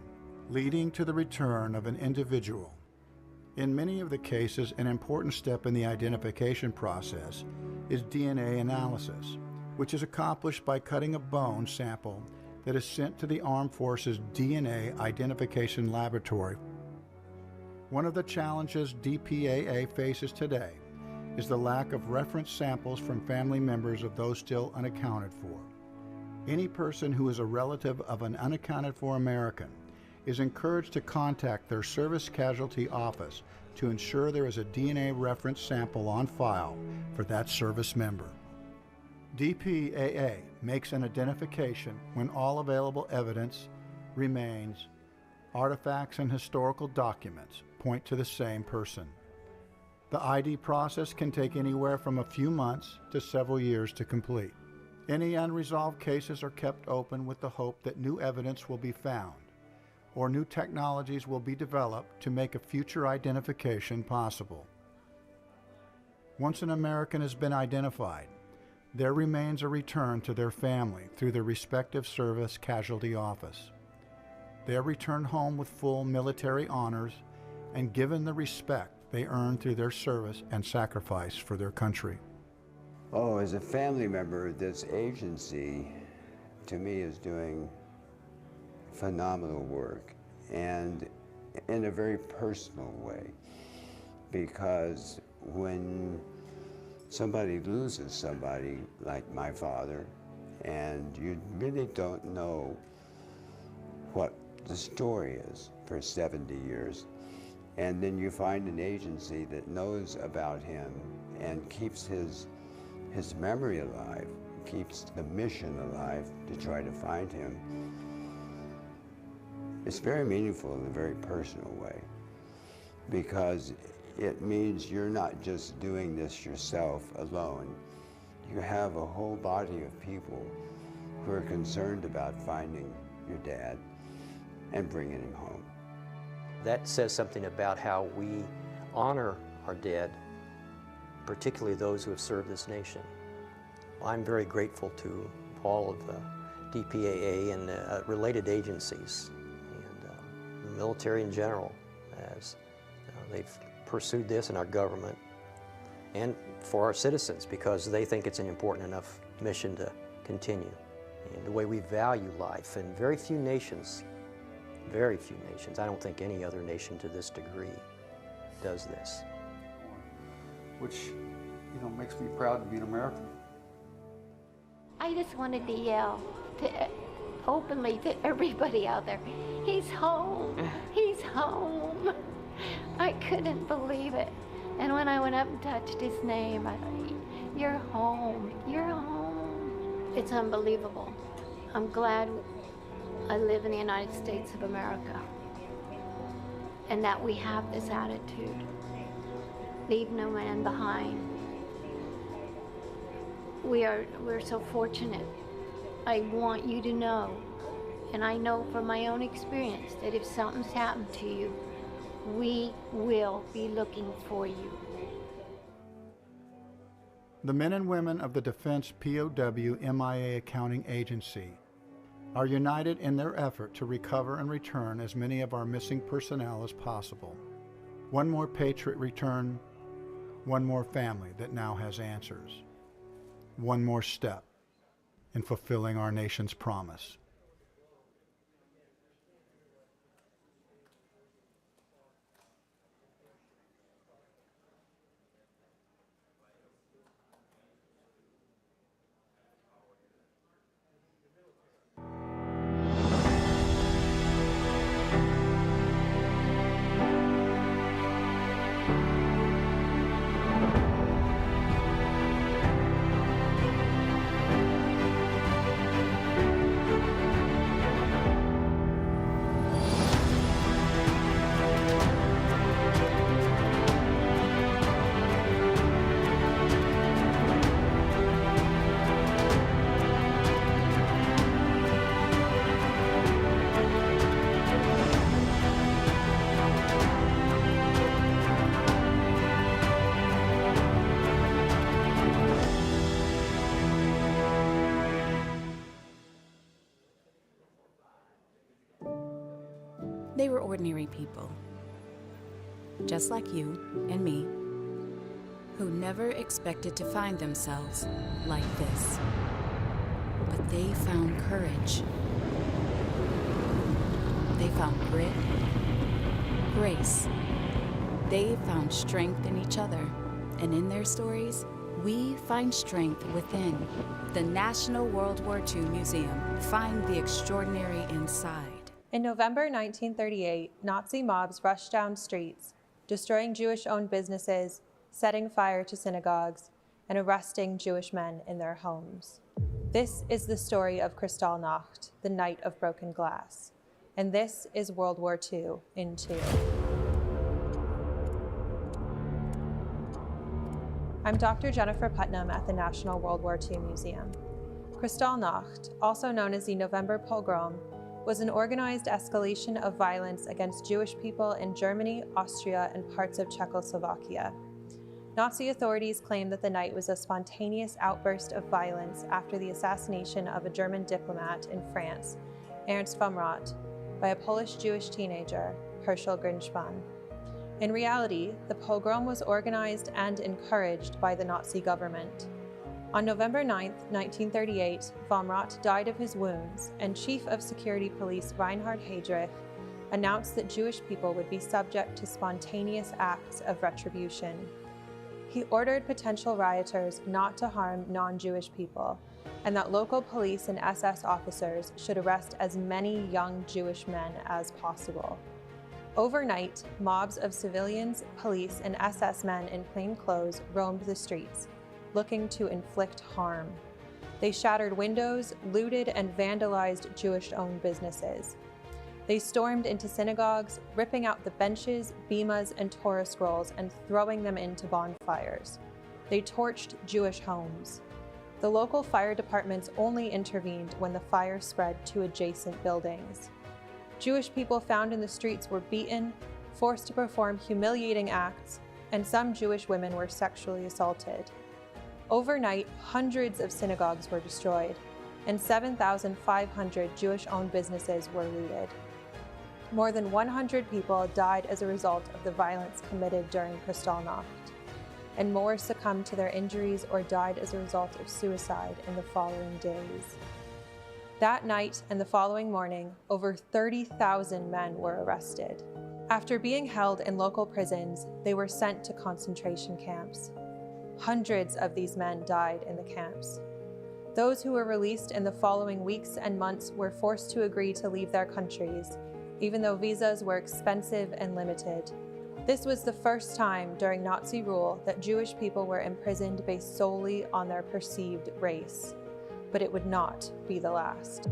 leading to the return of an individual. In many of the cases, an important step in the identification process is DNA analysis, which is accomplished by cutting a bone sample that is sent to the Armed Forces DNA Identification Laboratory. One of the challenges DPAA faces today is the lack of reference samples from family members of those still unaccounted for. Any person who is a relative of an unaccounted for American is encouraged to contact their service casualty office to ensure there is a DNA reference sample on file for that service member. DPAA makes an identification when all available evidence remains. Artifacts and historical documents point to the same person. The ID process can take anywhere from a few months to several years to complete. Any unresolved cases are kept open with the hope that new evidence will be found or new technologies will be developed to make a future identification possible. Once an American has been identified, there remains a return to their family through their respective service casualty office. They are returned home with full military honors and given the respect they earned through their service and sacrifice for their country. Oh, as a family member, this agency, to me, is doing phenomenal work, and in a very personal way, because when somebody loses somebody like my father, and you really don't know what the story is for 70 years, and then you find an agency that knows about him and keeps his memory alive, keeps the mission alive to try to find him. It's very meaningful in a very personal way, because it means you're not just doing this yourself alone. You have a whole body of people who are concerned about finding your dad and bringing him home. That says something about how we honor our dead, particularly those who have served this nation. I'm very grateful to all of the DPAA and related agencies and the military in general, as they've pursued this in our government, and for our citizens, because they think it's an important enough mission to continue. And the way we value life, and very few nations, I don't think any other nation to this degree does this. Which, you know, makes me proud to be an American. I just wanted to yell openly to everybody out there, he's home, he's home. I couldn't believe it. And when I went up and touched his name, I thought, you're home, you're home. It's unbelievable. I'm glad I live in the United States of America and that we have this attitude. Leave no man behind. We're so fortunate. I want you to know, and I know from my own experience, that if something's happened to you, we will be looking for you. The men and women of the Defense POW MIA Accounting Agency are united in their effort to recover and return as many of our missing personnel as possible. One more patriot return, one more family that now has answers. One more step in fulfilling our nation's promise. They were ordinary people, just like you and me, who never expected to find themselves like this. But they found courage. They found grit, grace. They found strength in each other, and in their stories, we find strength within. The National World War II Museum. Find the extraordinary inside. In November 1938, Nazi mobs rushed down streets, destroying Jewish-owned businesses, setting fire to synagogues, and arresting Jewish men in their homes. This is the story of Kristallnacht, the night of broken glass. And this is World War II in 2. I'm Dr. Jennifer Putnam at the National World War II Museum. Kristallnacht, also known as the November Pogrom, was an organized escalation of violence against Jewish people in Germany, Austria, and parts of Czechoslovakia. Nazi authorities claimed that the night was a spontaneous outburst of violence after the assassination of a German diplomat in France, Ernst von Rath, by a Polish Jewish teenager, Herschel Grinspan. In reality, the pogrom was organized and encouraged by the Nazi government. On November 9, 1938, von Rath died of his wounds, and Chief of Security Police Reinhard Heydrich announced that Jewish people would be subject to spontaneous acts of retribution. He ordered potential rioters not to harm non-Jewish people, and that local police and SS officers should arrest as many young Jewish men as possible. Overnight, mobs of civilians, police, and SS men in plain clothes roamed the streets, looking to inflict harm. They shattered windows, looted, and vandalized Jewish-owned businesses. They stormed into synagogues, ripping out the benches, bimas, and Torah scrolls and throwing them into bonfires. They torched Jewish homes. The local fire departments only intervened when the fire spread to adjacent buildings. Jewish people found in the streets were beaten, forced to perform humiliating acts, and some Jewish women were sexually assaulted. Overnight, hundreds of synagogues were destroyed, and 7,500 Jewish-owned businesses were looted. More than 100 people died as a result of the violence committed during Kristallnacht, and more succumbed to their injuries or died as a result of suicide in the following days. That night and the following morning, over 30,000 men were arrested. After being held in local prisons, they were sent to concentration camps. Hundreds of these men died in the camps. Those who were released in the following weeks and months were forced to agree to leave their countries, even though visas were expensive and limited. This was the first time during Nazi rule that Jewish people were imprisoned based solely on their perceived race. But it would not be the last.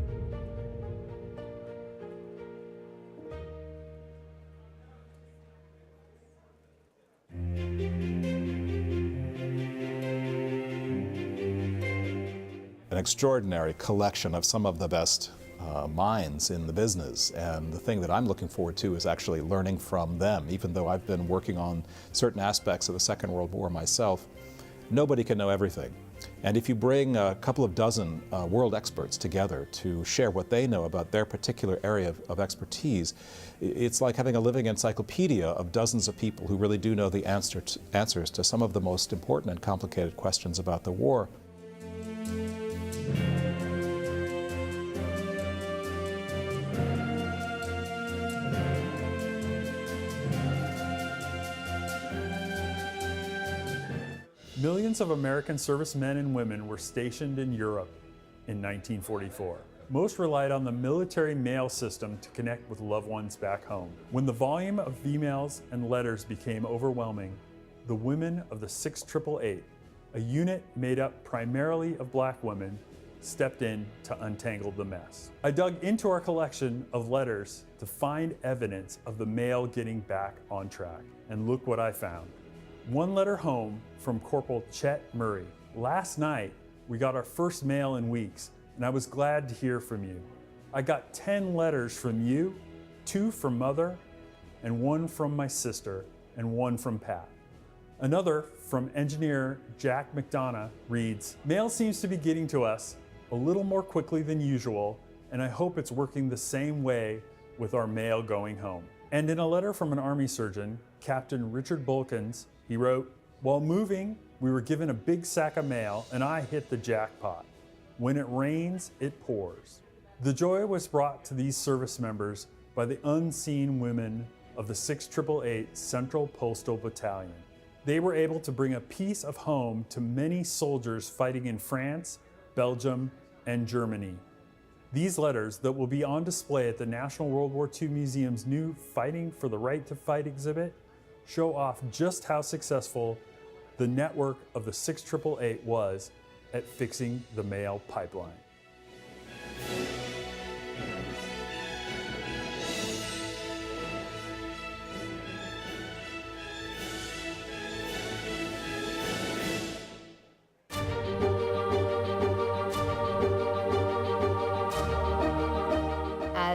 An extraordinary collection of some of the best minds in the business, and the thing that I'm looking forward to is actually learning from them. Even though I've been working on certain aspects of the Second World War myself, nobody can know everything. And if you bring a couple of dozen world experts together to share what they know about their particular area of expertise, it's like having a living encyclopedia of dozens of people who really do know the answers to some of the most important and complicated questions about the war. Millions of American servicemen and women were stationed in Europe in 1944. Most relied on the military mail system to connect with loved ones back home. When the volume of emails and letters became overwhelming, the women of the 6888, a unit made up primarily of black women, stepped in to untangle the mess. I dug into our collection of letters to find evidence of the mail getting back on track. And look what I found. One letter home from Corporal Chet Murray. Last night, we got our first mail in weeks, and I was glad to hear from you. I got 10 letters from you, 2 from Mother, and 1 from my sister, and 1 from Pat. Another from engineer Jack McDonough reads, "Mail seems to be getting to us a little more quickly than usual, and I hope it's working the same way with our mail going home. And in a letter from an Army surgeon, Captain Richard Bulkins, he wrote, "While moving, we were given a big sack of mail and I hit the jackpot. When it rains, it pours." The joy was brought to these service members by the unseen women of the 6888 Central Postal Battalion. They were able to bring a piece of home to many soldiers fighting in France, Belgium, and Germany. These letters that will be on display at the National World War II Museum's new Fighting for the Right to Fight exhibit show off just how successful the network of the 6888 was at fixing the mail pipeline.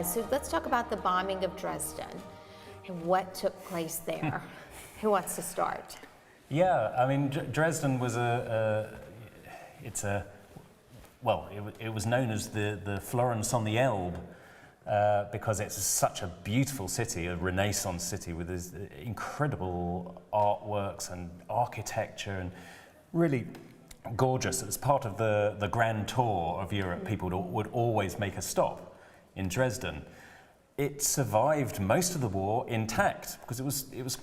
So let's talk about the bombing of Dresden and what took place there. Who wants to start? Yeah, I mean, Dresden was it was known as the Florence on the Elbe because it's such a beautiful city, a Renaissance city with these incredible artworks and architecture and really gorgeous. It was part of the grand tour of Europe. People would always make a stop in Dresden. It survived most of the war intact because it was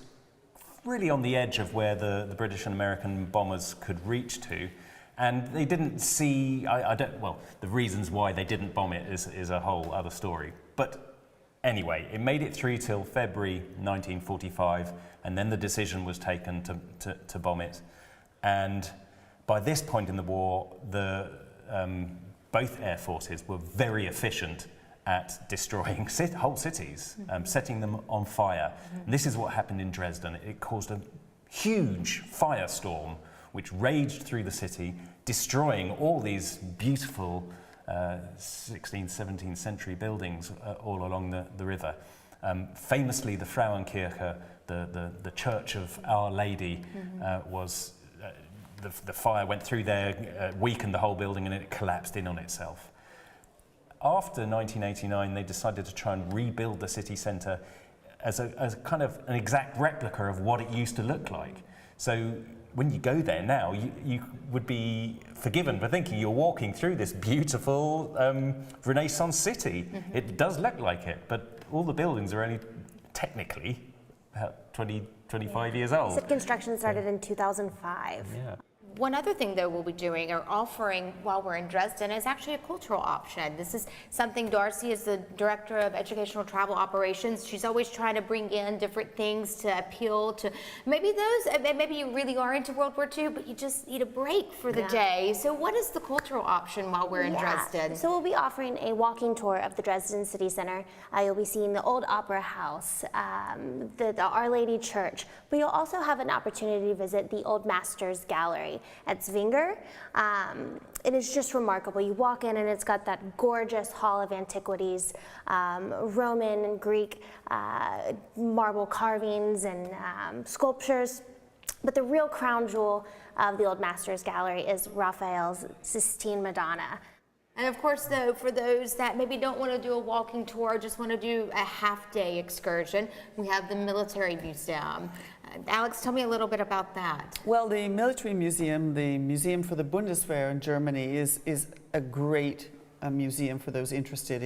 really on the edge of where the British and American bombers could reach to, and they didn't see. The reasons why they didn't bomb it is a whole other story. But anyway, it made it through till February 1945, and then the decision was taken to bomb it. And by this point in the war, both air forces were very efficient at destroying whole cities, setting them on fire. And this is what happened in Dresden. It caused a huge firestorm which raged through the city, destroying all these beautiful 16th, 17th century buildings all along the river. Famously, the Frauenkirche, the Church of Our Lady, was the fire went through there, weakened the whole building, and it collapsed in on itself. After 1989, they decided to try and rebuild the city centre as a kind of an exact replica of what it used to look like. So when you go there now, you would be forgiven for thinking you're walking through this beautiful Renaissance city. It does look like it, but all the buildings are only technically about 25 years old. City construction started in 2005. Yeah. One other thing that we'll be doing or offering while we're in Dresden is actually a cultural option. This is something Darcy is the Director of Educational Travel Operations. She's always trying to bring in different things to appeal to maybe you really are into World War II, but you just need a break for the day. So what is the cultural option while we're in Dresden? So we'll be offering a walking tour of the Dresden City Center. You'll be seeing the old Opera House, the Our Lady Church, but you'll also have an opportunity to visit the Old Masters Gallery at Zwinger. It is just remarkable. You walk in and it's got that gorgeous Hall of Antiquities, Roman and Greek marble carvings and sculptures. But the real crown jewel of the Old Masters Gallery is Raphael's Sistine Madonna. And of course, though, for those that maybe don't want to do a walking tour, just want to do a half-day excursion, we have the Military Museum. Alex, tell me a little bit about that. Well, the Military Museum, the Museum for the Bundeswehr in Germany, is a great museum for those interested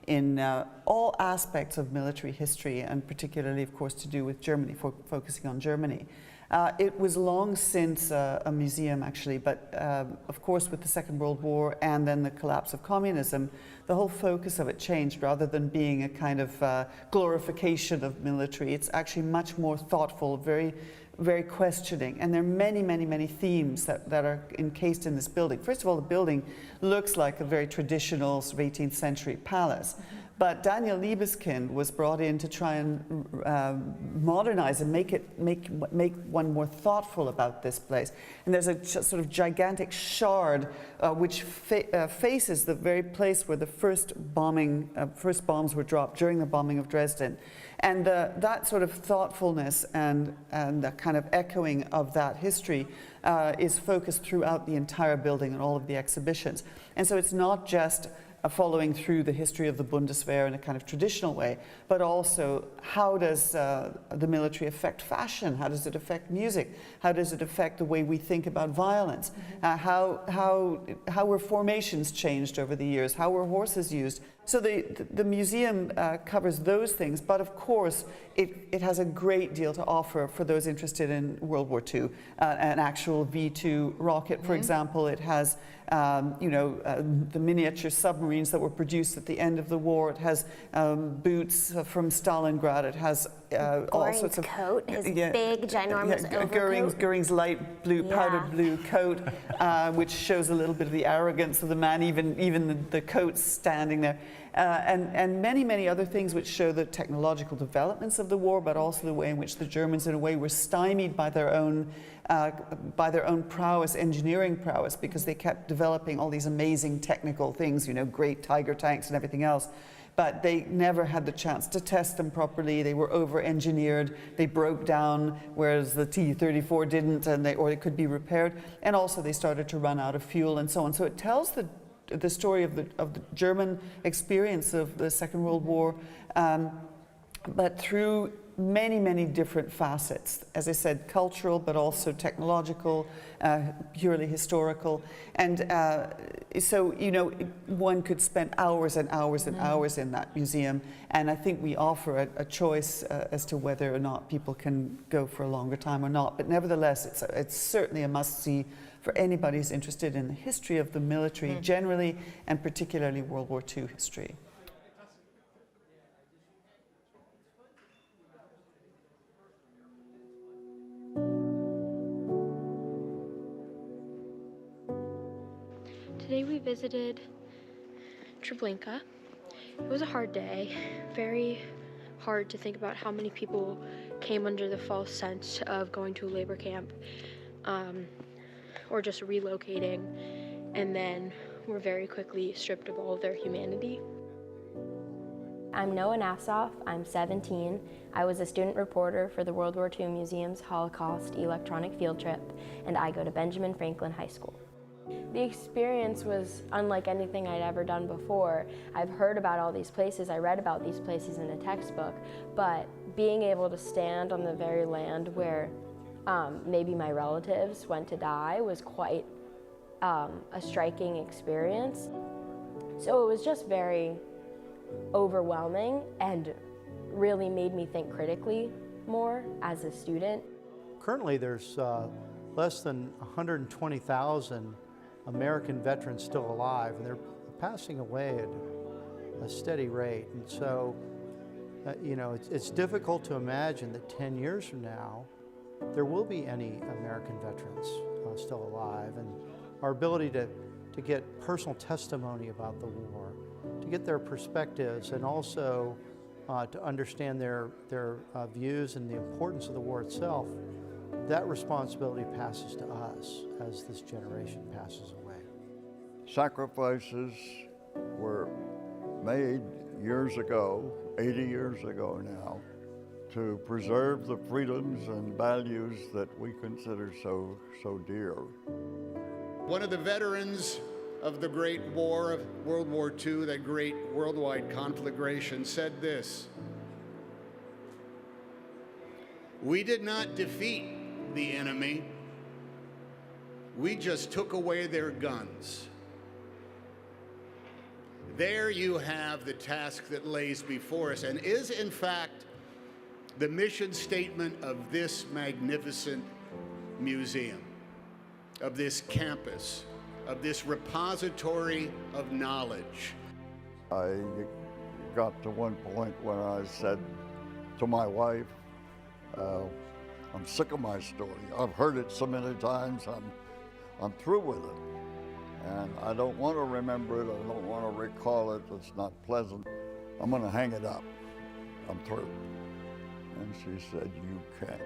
in all aspects of military history, and particularly, of course, to do with Germany, focusing on Germany. It was long since a museum, actually, but of course with the Second World War and then the collapse of communism, the whole focus of it changed. Rather than being a kind of glorification of military, it's actually much more thoughtful, very, very questioning. And there are many, many, many themes that are encased in this building. First of all, the building looks like a very traditional 18th century palace. But Daniel Libeskind was brought in to try and modernize and make one more thoughtful about this place. And there's a sort of gigantic shard which faces the very place where the first bombs were dropped during the bombing of Dresden. And that sort of thoughtfulness and the kind of echoing of that history is focused throughout the entire building and all of the exhibitions. And so it's not just following through the history of the Bundeswehr in a kind of traditional way, but also how does the military affect fashion? How does it affect music? How does it affect the way we think about violence? How were formations changed over the years? How were horses used? So the museum covers those things, but of course it has a great deal to offer for those interested in World War II. An actual V-2 rocket, for example. It has the miniature submarines that were produced at the end of the war. It has boots from Stalingrad. It has all sorts of coat, his big, ginormous overcoat. Goering's light blue, powdered blue coat, which shows a little bit of the arrogance of the man, even the coat standing there. And many, many other things which show the technological developments of the war, but also the way in which the Germans, in a way, were stymied by their own prowess, engineering prowess, because they kept developing all these amazing technical things, great Tiger tanks and everything else. But they never had the chance to test them properly. They were over-engineered. They broke down, whereas the T-34 didn't, or it could be repaired. And also they started to run out of fuel and so on. So it tells the story of the German experience of the Second World War, but through many, many different facets. As I said, cultural, but also technological, purely historical. And so, one could spend hours and hours and hours in that museum. And I think we offer a choice as to whether or not people can go for a longer time or not. But nevertheless, it's certainly a must-see for anybody who's interested in the history of the military generally, and particularly World War II history. Today we visited Treblinka. It was a hard day, very hard to think about how many people came under the false sense of going to a labor camp or just relocating, and then were very quickly stripped of all of their humanity. I'm Noah Nassoff. I'm 17. I was a student reporter for the World War II Museum's Holocaust Electronic Field Trip, and I go to Benjamin Franklin High School. The experience was unlike anything I'd ever done before. I've heard about all these places, I read about these places in a textbook, but being able to stand on the very land where maybe my relatives went to die was quite a striking experience. So it was just very overwhelming and really made me think critically more as a student. Currently there's less than 120,000 American veterans still alive, and they're passing away at a steady rate. And so, it's difficult to imagine that 10 years from now, there will be any American veterans still alive. And our ability to get personal testimony about the war, to get their perspectives, and also to understand their views and the importance of the war itself, that responsibility passes to us as this generation passes away. Sacrifices were made years ago, 80 years ago now, to preserve the freedoms and values that we consider so dear. One of the veterans of the Great War of World War II, that great worldwide conflagration, said this: "We did not defeat the enemy, we just took away their guns." There you have the task that lays before us, and is in fact the mission statement of this magnificent museum, of this campus, of this repository of knowledge. I got to one point when I said to my wife, I'm sick of my story. I've heard it so many times, I'm through with it. And I don't want to remember it, I don't want to recall it, it's not pleasant. I'm going to hang it up, I'm through. And she said, you can't.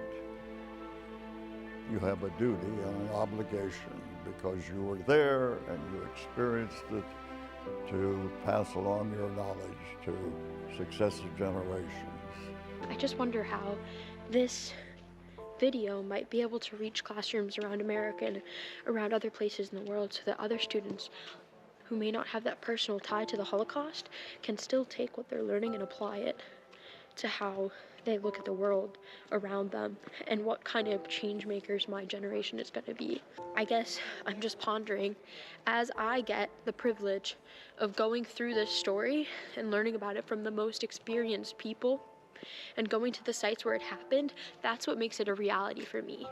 You have a duty and an obligation because you were there and you experienced it to pass along your knowledge to successive generations. I just wonder how this video might be able to reach classrooms around America and around other places in the world so that other students who may not have that personal tie to the Holocaust can still take what they're learning and apply it to how they look at the world around them and what kind of change makers my generation is going to be. I guess I'm just pondering, as I get the privilege of going through this story and learning about it from the most experienced people and going to the sites where it happened, that's what makes it a reality for me.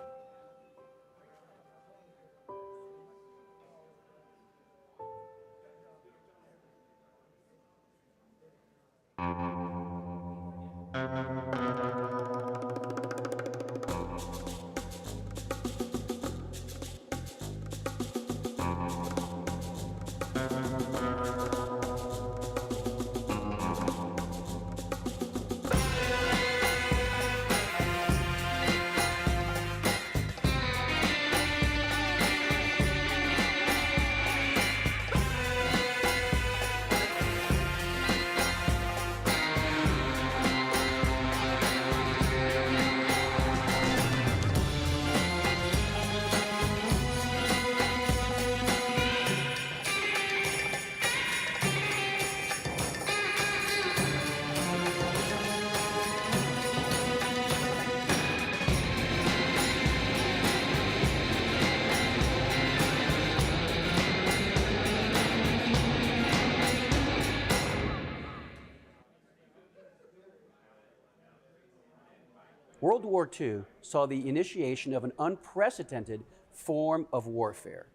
World War II saw the initiation of an unprecedented form of warfare,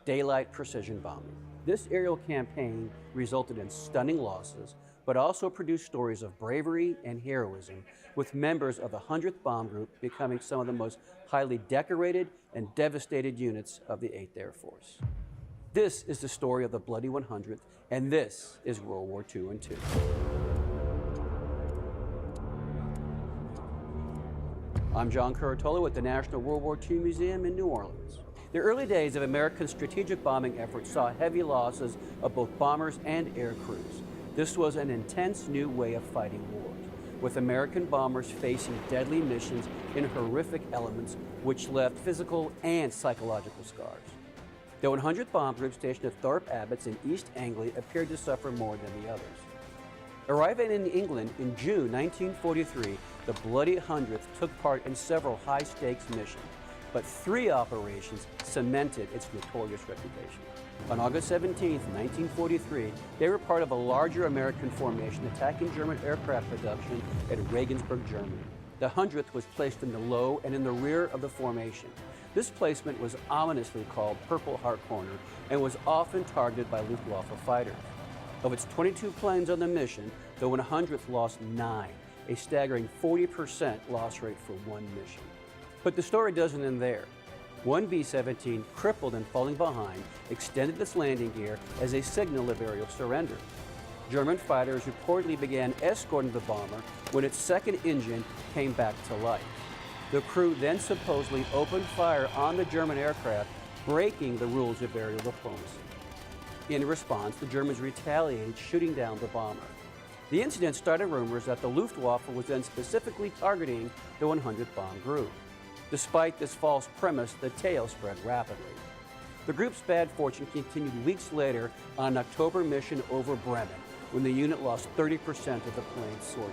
daylight precision bombing. This aerial campaign resulted in stunning losses, but also produced stories of bravery and heroism, with members of the 100th Bomb Group becoming some of the most highly decorated and devastated units of the 8th Air Force. This is the story of the Bloody 100th, and this is World War II and II. I'm John Curatolo at the National World War II Museum in New Orleans. The early days of American strategic bombing efforts saw heavy losses of both bombers and air crews. This was an intense new way of fighting wars, with American bombers facing deadly missions in horrific elements which left physical and psychological scars. The 100th Bomb Group stationed at Thorpe Abbotts in East Anglia appeared to suffer more than the others. Arriving in England in June 1943, the Bloody 100th took part in several high-stakes missions, but 3 operations cemented its notorious reputation. On August 17, 1943, they were part of a larger American formation attacking German aircraft production at Regensburg, Germany. The 100th was placed in the low and in the rear of the formation. This placement was ominously called Purple Heart Corner and was often targeted by Luftwaffe fighters. Of its 22 planes on the mission, the 100th lost 9, a staggering 40% loss rate for one mission. But the story doesn't end there. One B-17, crippled and falling behind, extended its landing gear as a signal of aerial surrender. German fighters reportedly began escorting the bomber when its second engine came back to life. The crew then supposedly opened fire on the German aircraft, breaking the rules of aerial diplomacy. In response, the Germans retaliated, shooting down the bomber. The incident started rumors that the Luftwaffe was then specifically targeting the 100th Bomb Group. Despite this false premise, the tale spread rapidly. The group's bad fortune continued weeks later on an October mission over Bremen, when the unit lost 30% of the plane's sortie.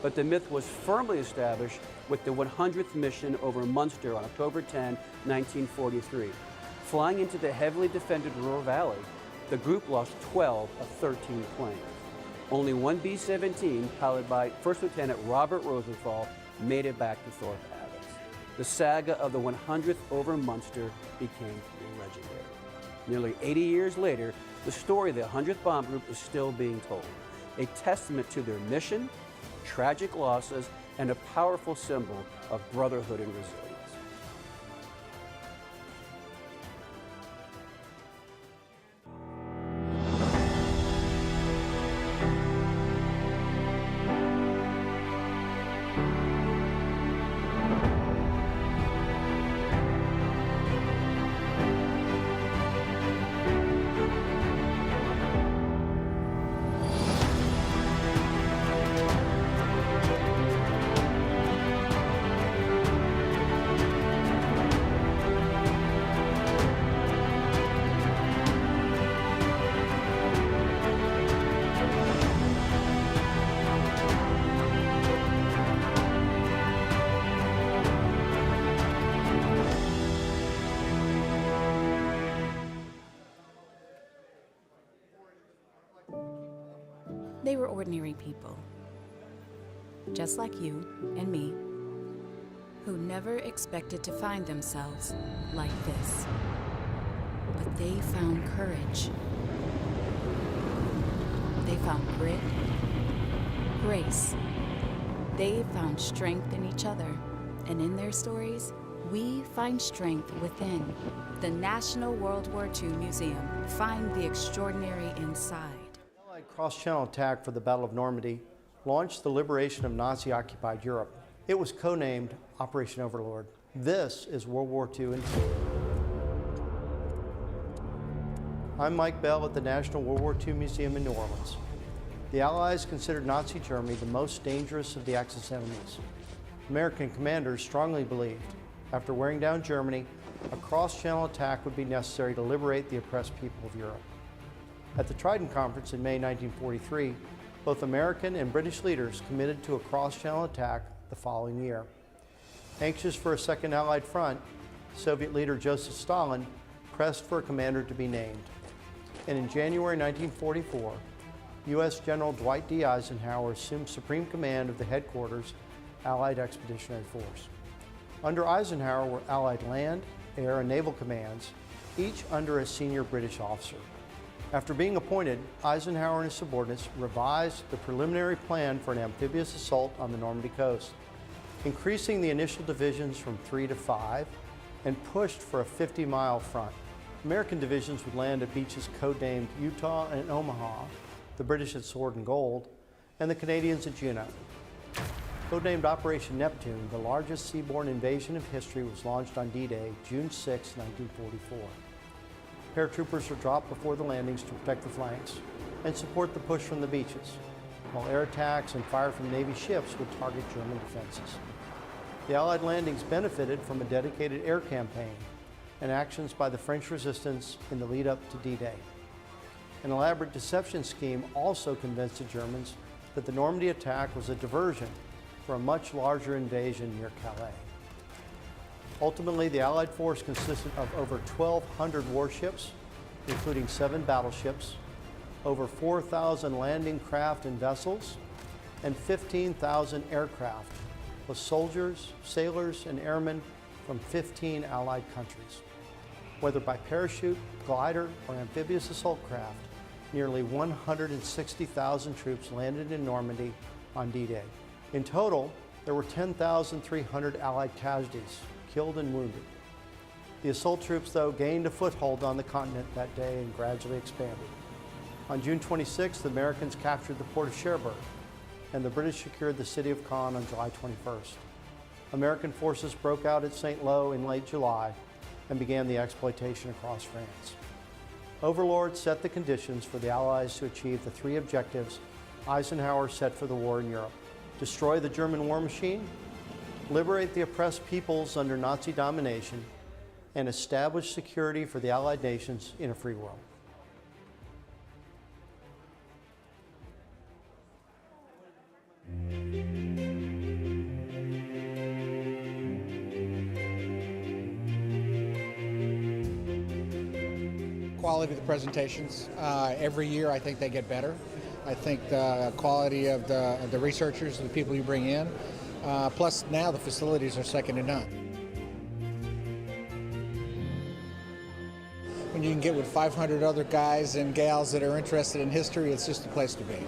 But the myth was firmly established with the 100th mission over Munster on October 10, 1943. Flying into the heavily defended Ruhr Valley, the group lost 12 of 13 planes. Only one B-17, piloted by First Lieutenant Robert Rosenthal, made it back to Thorpe Abbotts. The saga of the 100th over Munster became legendary. Nearly 80 years later, the story of the 100th Bomb Group is still being told, a testament to their mission, tragic losses, and a powerful symbol of brotherhood and resilience. They were ordinary people, just like you and me, who never expected to find themselves like this. But they found courage. They found grit, grace. They found strength in each other, and in their stories, we find strength within. The National World War II Museum. Find the extraordinary inside. The Allied cross-channel attack for the Battle of Normandy launched the liberation of Nazi-occupied Europe. It was codenamed Operation Overlord. This is World War II in two. I'm Mike Bell at the National World War II Museum in New Orleans. The Allies considered Nazi Germany the most dangerous of the Axis enemies. American commanders strongly believed, after wearing down Germany, a cross-channel attack would be necessary to liberate the oppressed people of Europe. At the Trident Conference in May 1943, both American and British leaders committed to a cross-channel attack the following year. Anxious for a second Allied front, Soviet leader Joseph Stalin pressed for a commander to be named. And in January 1944, U.S. General Dwight D. Eisenhower assumed supreme command of the headquarters Allied Expeditionary Force. Under Eisenhower were Allied land, air, and naval commands, each under a senior British officer. After being appointed, Eisenhower and his subordinates revised the preliminary plan for an amphibious assault on the Normandy coast, increasing the initial divisions from 3 to 5, and pushed for a 50-mile front. American divisions would land at beaches codenamed Utah and Omaha, the British at Sword and Gold, and the Canadians at Juneau. Codenamed Operation Neptune, the largest seaborne invasion of history was launched on D-Day, June 6, 1944. Paratroopers were dropped before the landings to protect the flanks and support the push from the beaches, while air attacks and fire from Navy ships would target German defenses. The Allied landings benefited from a dedicated air campaign and actions by the French resistance in the lead-up to D-Day. An elaborate deception scheme also convinced the Germans that the Normandy attack was a diversion for a much larger invasion near Calais. Ultimately, the Allied force consisted of over 1,200 warships, including 7 battleships, over 4,000 landing craft and vessels, and 15,000 aircraft, with soldiers, sailors, and airmen from 15 Allied countries. Whether by parachute, glider, or amphibious assault craft, nearly 160,000 troops landed in Normandy on D-Day. In total, there were 10,300 Allied casualties, killed and wounded. The assault troops, though, gained a foothold on the continent that day and gradually expanded. On June 26th, the Americans captured the port of Cherbourg, and the British secured the city of Caen on July 21st. American forces broke out at St. Lo in late July and began the exploitation across France. Overlord set the conditions for the Allies to achieve the 3 objectives Eisenhower set for the war in Europe: destroy the German war machine, liberate the oppressed peoples under Nazi domination, and establish security for the Allied nations in a free world. Quality of the presentations. Every year I think they get better. I think the quality of the researchers, the people you bring in, plus now the facilities are second to none. When you can get with 500 other guys and gals that are interested in history, it's just a place to be.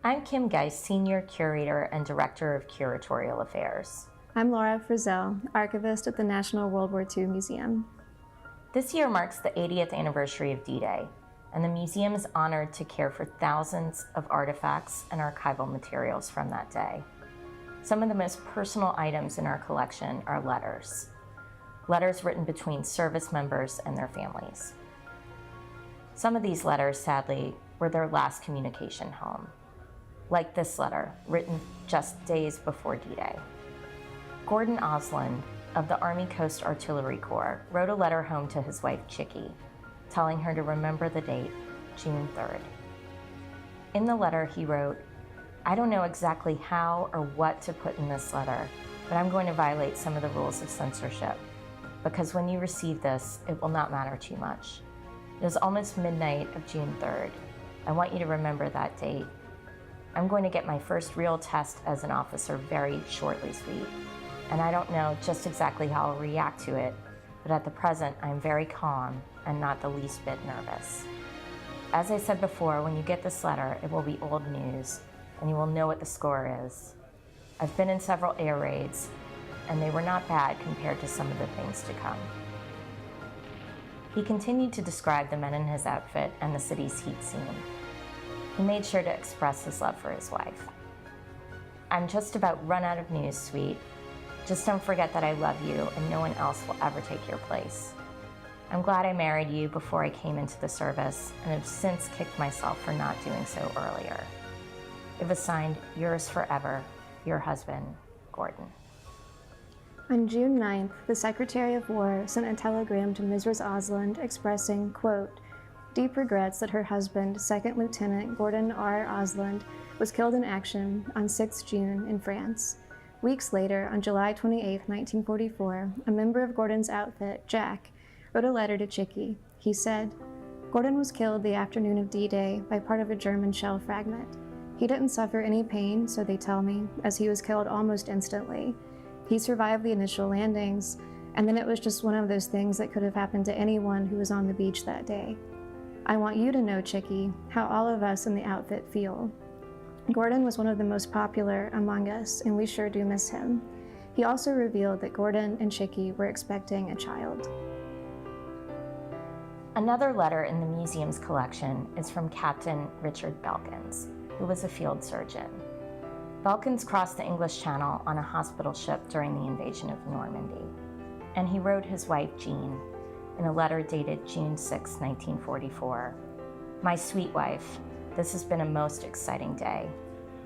I'm Kim Geis, Senior Curator and Director of Curatorial Affairs. I'm Laura Frizzell, Archivist at the National World War II Museum. This year marks the 80th anniversary of D-Day, and the museum is honored to care for thousands of artifacts and archival materials from that day. Some of the most personal items in our collection are letters written between service members and their families. Some of these letters, sadly, were their last communication home. like this letter, written just days before D-Day. Gordon Osland of the Army Coast Artillery Corps wrote a letter home to his wife, Chickie, telling her to remember the date, June 3rd. In the letter, he wrote, "I don't know exactly how or what to put in this letter, but I'm going to violate some of the rules of censorship, because when you receive this, it will not matter too much. It is almost midnight of June 3rd. I want you to remember that date. I'm going to get my first real test as an officer very shortly, sweet, and I don't know just exactly how I'll react to it, but at the present, I'm very calm and not the least bit nervous. As I said before, when you get this letter, it will be old news, and you will know what the score is. I've been in several air raids, and they were not bad compared to some of the things to come." He continued to describe the men in his outfit and the cities he'd seen. He made sure to express his love for his wife. "I'm just about run out of news, sweet. Just don't forget that I love you and no one else will ever take your place. I'm glad I married you before I came into the service and have since kicked myself for not doing so earlier. It was signed, yours forever, your husband, Gordon." On June 9th, the Secretary of War sent a telegram to Mrs. Osland expressing, quote, "deep regrets that her husband, 2nd Lieutenant Gordon R. Osland, was killed in action on 6 June in France." Weeks later, on July 28, 1944, a member of Gordon's outfit, Jack, wrote a letter to Chickie. He said, "Gordon was killed the afternoon of D-Day by part of a German shell fragment. He didn't suffer any pain, so they tell me, as he was killed almost instantly. He survived the initial landings, and then it was just one of those things that could have happened to anyone who was on the beach that day. I want you to know, Chickie, how all of us in the outfit feel. Gordon was one of the most popular among us, and we sure do miss him." He also revealed that Gordon and Chickie were expecting a child. Another letter in the museum's collection is from Captain Richard Belkins, who was a field surgeon. Belkins crossed the English Channel on a hospital ship during the invasion of Normandy, and he wrote his wife, Jean, in a letter dated June 6, 1944, "My sweet wife, this has been a most exciting day,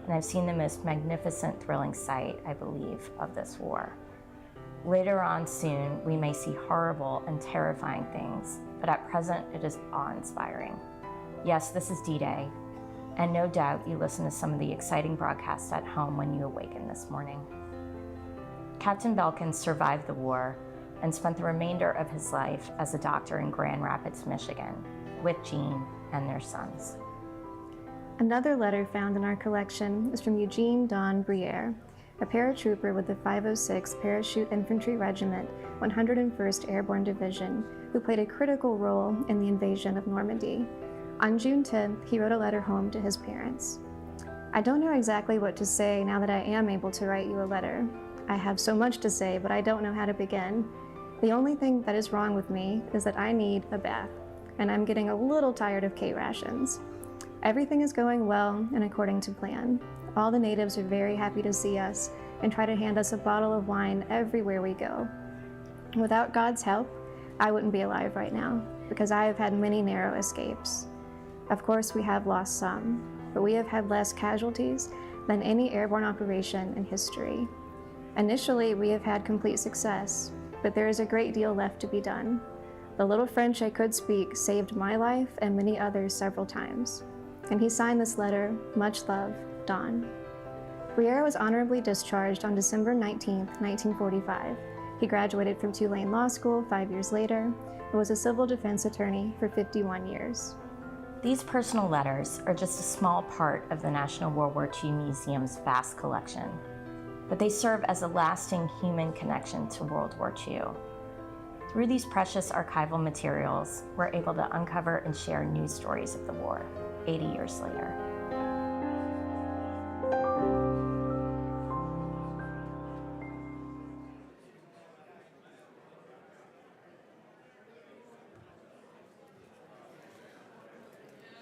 and I've seen the most magnificent, thrilling sight, I believe, of this war. Later on soon, we may see horrible and terrifying things, but at present it is awe-inspiring. Yes, this is D-Day, and no doubt you listen to some of the exciting broadcasts at home when you awaken this morning." Captain Belkins survived the war and spent the remainder of his life as a doctor in Grand Rapids, Michigan, with Jean and their sons. Another letter found in our collection is from Eugene Don Briere, a paratrooper with the 506th Parachute Infantry Regiment, 101st Airborne Division, who played a critical role in the invasion of Normandy. On June 10th, he wrote a letter home to his parents. "I don't know exactly what to say now that I am able to write you a letter. I have so much to say, but I don't know how to begin. The only thing that is wrong with me is that I need a bath, and I'm getting a little tired of K-rations. Everything is going well and according to plan. All the natives are very happy to see us and try to hand us a bottle of wine everywhere we go. Without God's help, I wouldn't be alive right now, because I have had many narrow escapes. Of course, we have lost some, but we have had less casualties than any airborne operation in history. Initially, we have had complete success, but there is a great deal left to be done. The little French I could speak saved my life and many others several times." And he signed this letter, "Much love, Don." Briere was honorably discharged on December 19, 1945. He graduated from Tulane Law School 5 years later and was a civil defense attorney for 51 years. These personal letters are just a small part of the National World War II Museum's vast collection, but they serve as a lasting human connection to World War II. Through these precious archival materials, we're able to uncover and share news stories of the war 80 years later.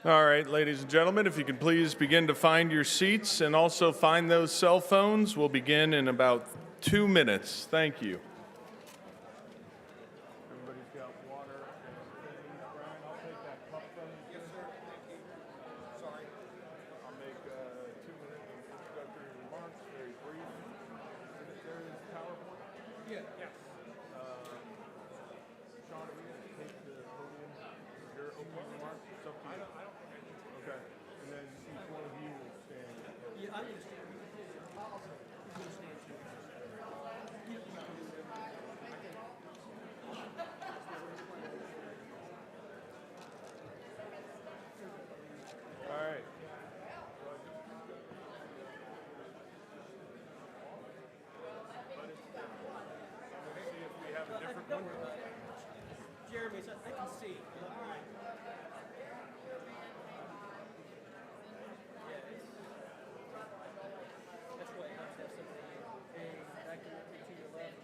All right, ladies and gentlemen, if you could please begin to find your seats and also find those cell phones. We'll begin in about 2 minutes. Thank you. Everybody's got water. Brian, I'll take that cup from you. Yes, sir. Thank you. Sorry. I'll make 2 minutes. All right. See if we have a different one. Jeremy, so I can see. That's what helps have something back to your left.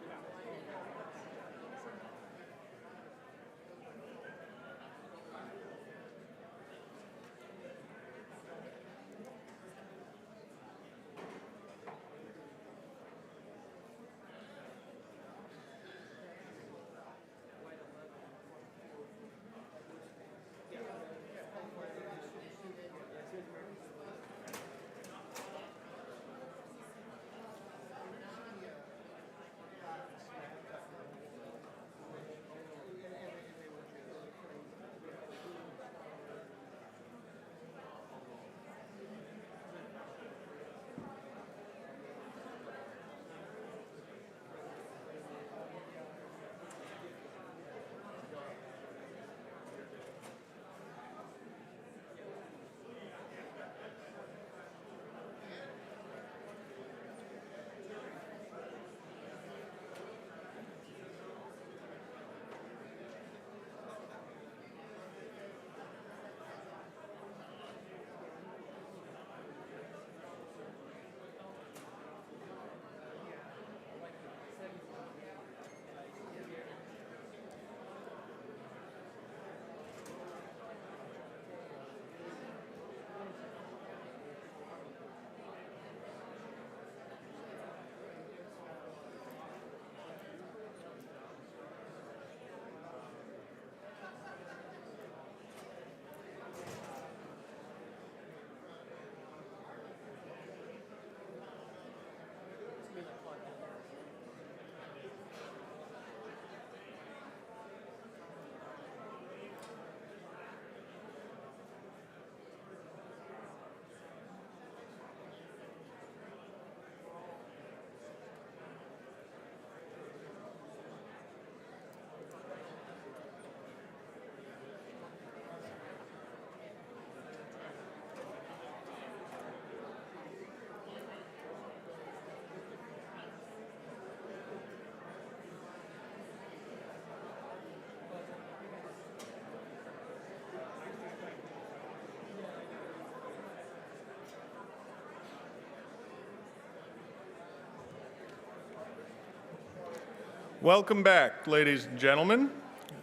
Welcome back, ladies and gentlemen.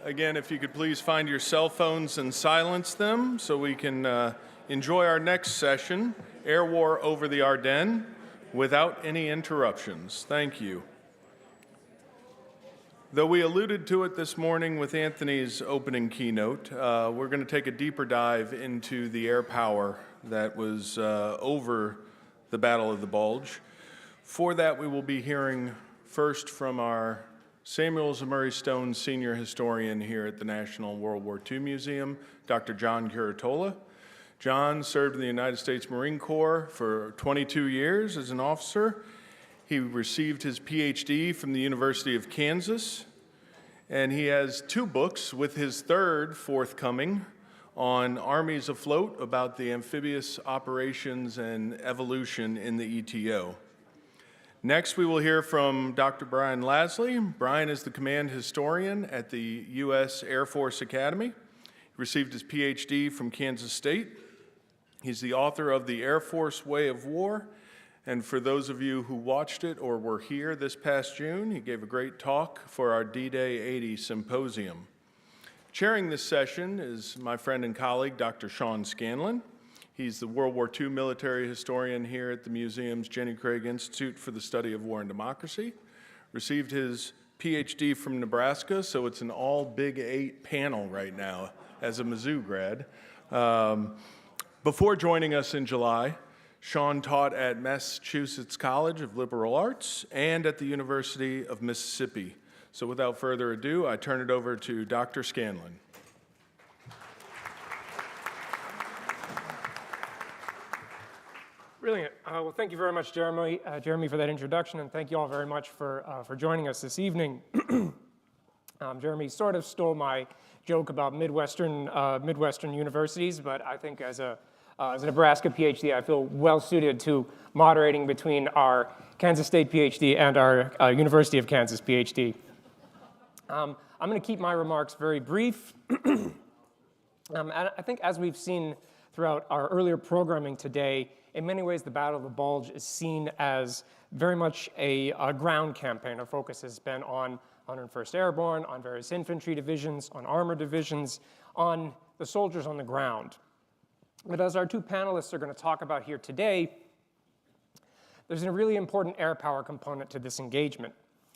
Again, if you could please find your cell phones and silence them so we can enjoy our next session, Air War over the Ardennes, without any interruptions. Thank you. Though we alluded to it this morning with Anthony's opening keynote, we're going to take a deeper dive into the air power that was over the Battle of the Bulge. For that, we will be hearing first from our Samuel Murray Stone Senior Historian here at the National World War II Museum, Dr. John Curatola. John served in the United States Marine Corps for 22 years as an officer. He received his PhD from the University of Kansas, and he has 2 books, with his third forthcoming, on armies afloat, about the amphibious operations and evolution in the ETO. Next, we will hear from Dr. Brian Lasley. Brian is the command historian at the U.S. Air Force Academy. He received his PhD from Kansas State. He's the author of The Air Force Way of War. And for those of you who watched it or were here this past June, he gave a great talk for our D-Day 80 symposium. Chairing this session is my friend and colleague, Dr. Sean Scanlon. He's the World War II military historian here at the museum's Jenny Craig Institute for the Study of War and Democracy. Received his PhD from Nebraska, so it's an all Big 8 panel right now as a Mizzou grad. Before joining us in July, Sean taught at Massachusetts College of Liberal Arts and at the University of Mississippi. So without further ado, I turn it over to Dr. Scanlon. Brilliant. Well, thank you very much, Jeremy, for that introduction, and thank you all very much for joining us this evening. Jeremy sort of stole my joke about Midwestern universities, but I think as a Nebraska PhD, I feel well suited to moderating between our Kansas State PhD and our University of Kansas PhD. I'm going to keep my remarks very brief. I think as we've seen throughout our earlier programming today, in many ways the Battle of the Bulge is seen as very much a ground campaign. Our focus has been on 101st Airborne, on various infantry divisions, on armored divisions, on the soldiers on the ground. But as our two panelists are going to talk about here today, there's a really important air power component to this engagement.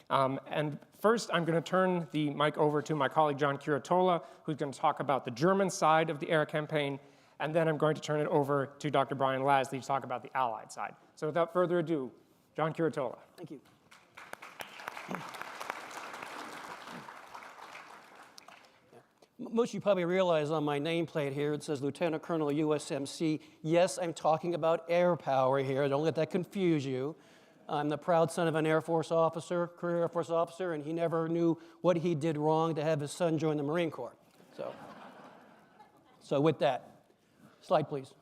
And first, I'm going to turn the mic over to my colleague John Curatola, who's going to talk about the German side of the air campaign, and then I'm going to turn it over to Dr. Brian Lasley to talk about the Allied side. So without further ado, John Curatola. Thank you. Most of you probably realize on my nameplate here, it says Lieutenant Colonel USMC. Yes, I'm talking about air power here. Don't let that confuse you. I'm the proud son of an Air Force officer, career Air Force officer, and he never knew what he did wrong to have his son join the Marine Corps. So with that, slide please.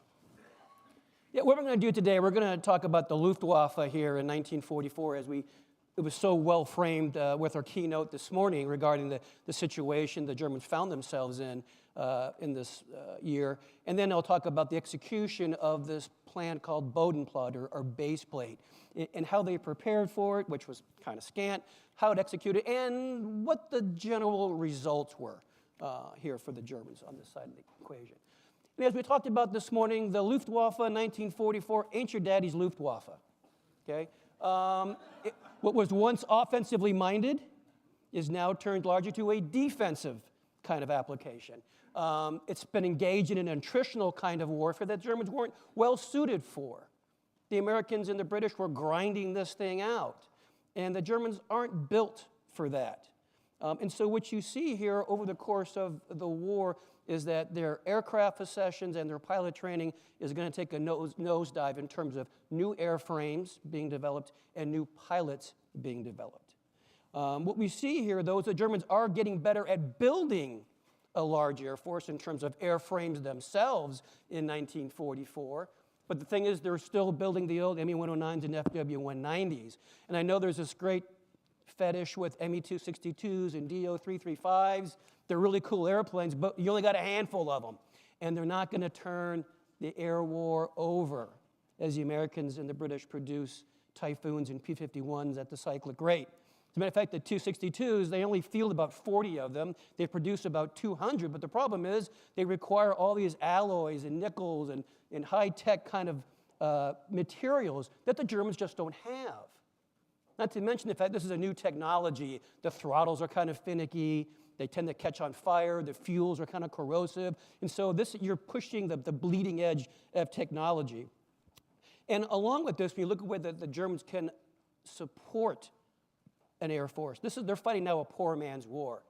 Yeah, what we're going to do today, we're going to talk about the Luftwaffe here in 1944 as it was so well framed with our keynote this morning regarding the situation the Germans found themselves in this year. And then I'll talk about the execution of this plan called Bodenplatte, or base plate, and how they prepared for it, which was kind of scant, how it executed, and what the general results were here for the Germans on this side of the equation. And as we talked about this morning, the Luftwaffe 1944 ain't your daddy's Luftwaffe, okay? What was once offensively minded is now turned largely to a defensive kind of application. It's been engaged in an attritional kind of warfare that Germans weren't well suited for. The Americans and the British were grinding this thing out, and the Germans aren't built for that. And so what you see here over the course of the war is that their aircraft accessions and their pilot training is going to take a nosedive in terms of new airframes being developed and new pilots being developed. What we see here, though, is the Germans are getting better at building a large air force in terms of airframes themselves in 1944. But the thing is, they're still building the old Me-109s and FW-190s. And I know there's this great fetish with Me-262s and Do-335s. They're really cool airplanes, but you only got a handful of them. And they're not going to turn the air war over as the Americans and the British produce Typhoons and P-51s at the cyclic rate. As a matter of fact, the 262s, they only field about 40 of them. They produce about 200, but the problem is they require all these alloys and nickels and high-tech kind of materials that the Germans just don't have. Not to mention the fact this is a new technology. The throttles are kind of finicky. They tend to catch on fire. The fuels are kind of corrosive. And so you're pushing the bleeding edge of technology. And along with this, when you look at where the Germans can support an air force, they're fighting now a poor man's war.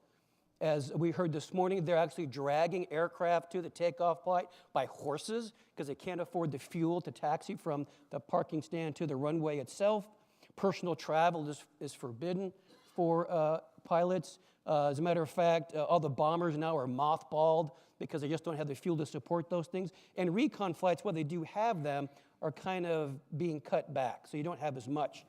As we heard this morning, they're actually dragging aircraft to the takeoff point by horses because they can't afford the fuel to taxi from the parking stand to the runway itself. Personal travel is forbidden for pilots. As a matter of fact, all the bombers now are mothballed because they just don't have the fuel to support those things. And recon flights, while they do have them, are kind of being cut back, so you don't have as much.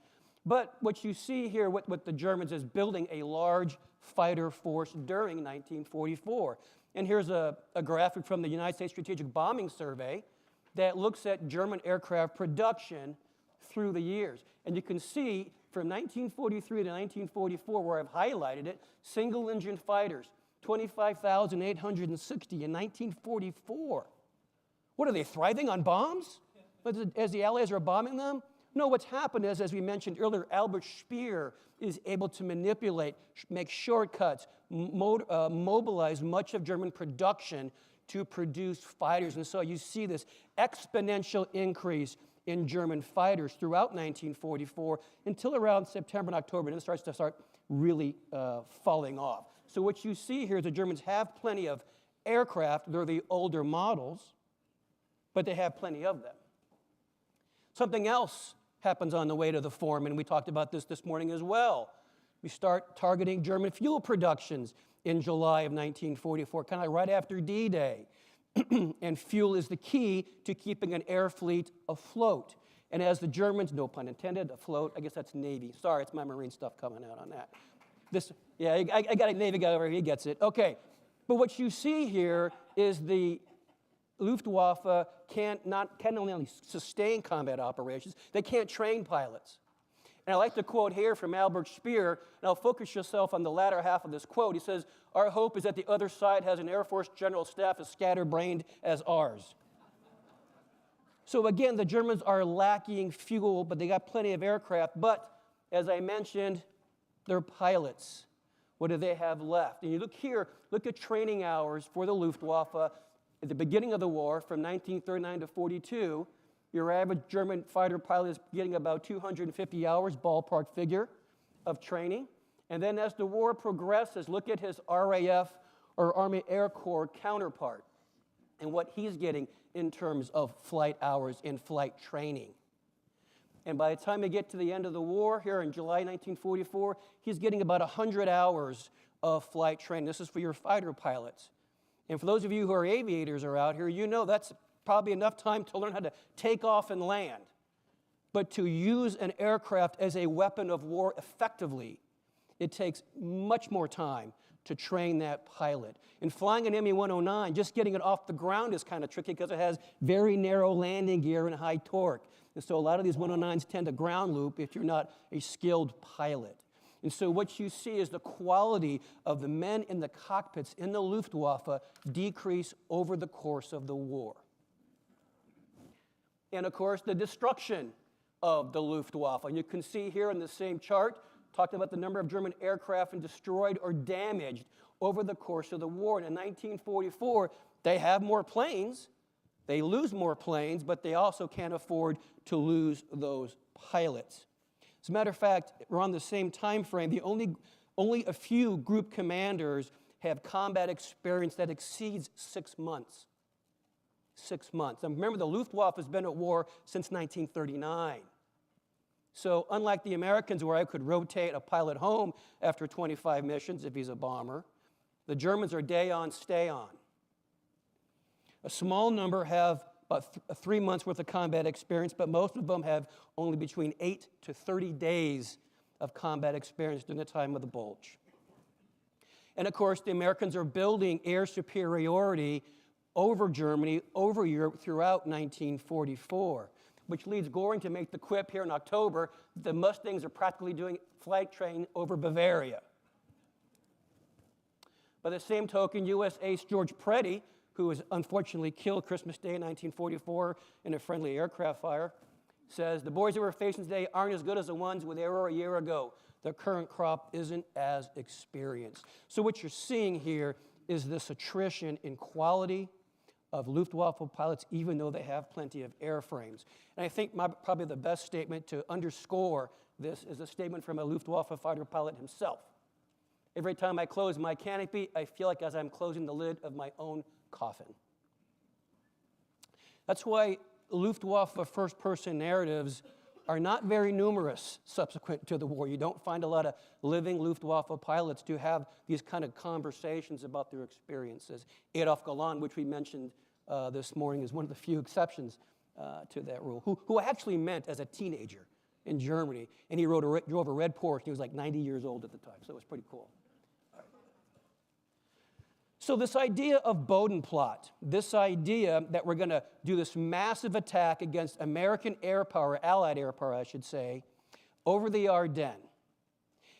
But what you see here with the Germans is building a large fighter force during 1944. And here's a graphic from the United States Strategic Bombing Survey that looks at German aircraft production through the years. And you can see from 1943 to 1944, where I've highlighted it, single-engine fighters, 25,860 in 1944. What are they, thriving on bombs as the Allies are bombing them? No, what's happened is, as we mentioned earlier, Albert Speer is able to manipulate, make shortcuts, mobilize much of German production to produce fighters. And so you see this exponential increase in German fighters throughout 1944 until around September and October, and it starts to really falling off. So what you see here is the Germans have plenty of aircraft. They're the older models, but they have plenty of them. Something else happens on the way to the forum, and we talked about this morning as well. We start targeting German fuel productions in July of 1944, kind of right after D-Day. And fuel is the key to keeping an air fleet afloat. And as the Germans, no pun intended, afloat, I guess that's Navy. Sorry, it's my Marine stuff coming out on that. I got a Navy guy over here, he gets it. Okay, but what you see here is the Luftwaffe can only sustain combat operations, they can't train pilots. And I like the quote here from Albert Speer, and I'll focus yourself on the latter half of this quote. He says, "Our hope is that the other side has an Air Force general staff as scatterbrained as ours." So again, the Germans are lacking fuel, but they got plenty of aircraft. But as I mentioned, they're pilots. What do they have left? And you look here, look at training hours for the Luftwaffe at the beginning of the war from 1939 to 42. Your average German fighter pilot is getting about 250 hours, ballpark figure, of training. And then as the war progresses, look at his RAF or Army Air Corps counterpart and what he's getting in terms of flight hours and flight training. And by the time they get to the end of the war, here in July 1944, he's getting about 100 hours of flight training. This is for your fighter pilots. And for those of you who are aviators are out here, you know that's probably enough time to learn how to take off and land. But to use an aircraft as a weapon of war effectively, it takes much more time to train that pilot. And flying an Me-109, just getting it off the ground is kind of tricky because it has very narrow landing gear and high torque. And so a lot of these 109s tend to ground loop if you're not a skilled pilot. And so what you see is the quality of the men in the cockpits in the Luftwaffe decrease over the course of the war. And of course, the destruction of the Luftwaffe. And you can see here in the same chart, talked about the number of German aircraft destroyed or damaged over the course of the war. And in 1944, they have more planes, they lose more planes, but they also can't afford to lose those pilots. As a matter of fact, around the same time frame, only a few group commanders have combat experience that exceeds 6 months. 6 months. And remember, the Luftwaffe has been at war since 1939. So unlike the Americans, where I could rotate a pilot home after 25 missions if he's a bomber, the Germans are day on, stay on. A small number have about 3 months worth of combat experience, but most of them have only between 8 to 30 days of combat experience during the time of the bulge. And of course, the Americans are building air superiority over Germany, over Europe throughout 1944, which leads Göring to make the quip here in October that the Mustangs are practically doing flight training over Bavaria. By the same token, U.S. ace George Preddy, who was unfortunately killed Christmas Day in 1944 in a friendly aircraft fire, says, "The boys that we're facing today aren't as good as the ones they were a year ago. The current crop isn't as experienced." So what you're seeing here is this attrition in quality of Luftwaffe pilots, even though they have plenty of airframes. And I think probably the best statement to underscore this is a statement from a Luftwaffe fighter pilot himself. "Every time I close my canopy, I feel like as I'm closing the lid of my own coffin." That's why Luftwaffe first-person narratives are not very numerous subsequent to the war. You don't find a lot of living Luftwaffe pilots to have these kind of conversations about their experiences. Adolf Galland, which we mentioned this morning, is one of the few exceptions to that rule, who I actually met as a teenager in Germany, and he drove a red Porsche. He was like 90 years old at the time, so it was pretty cool. So this idea of Bodenplatte, this idea that we're going to do this massive attack against American air power, Allied air power, I should say, over the Ardennes.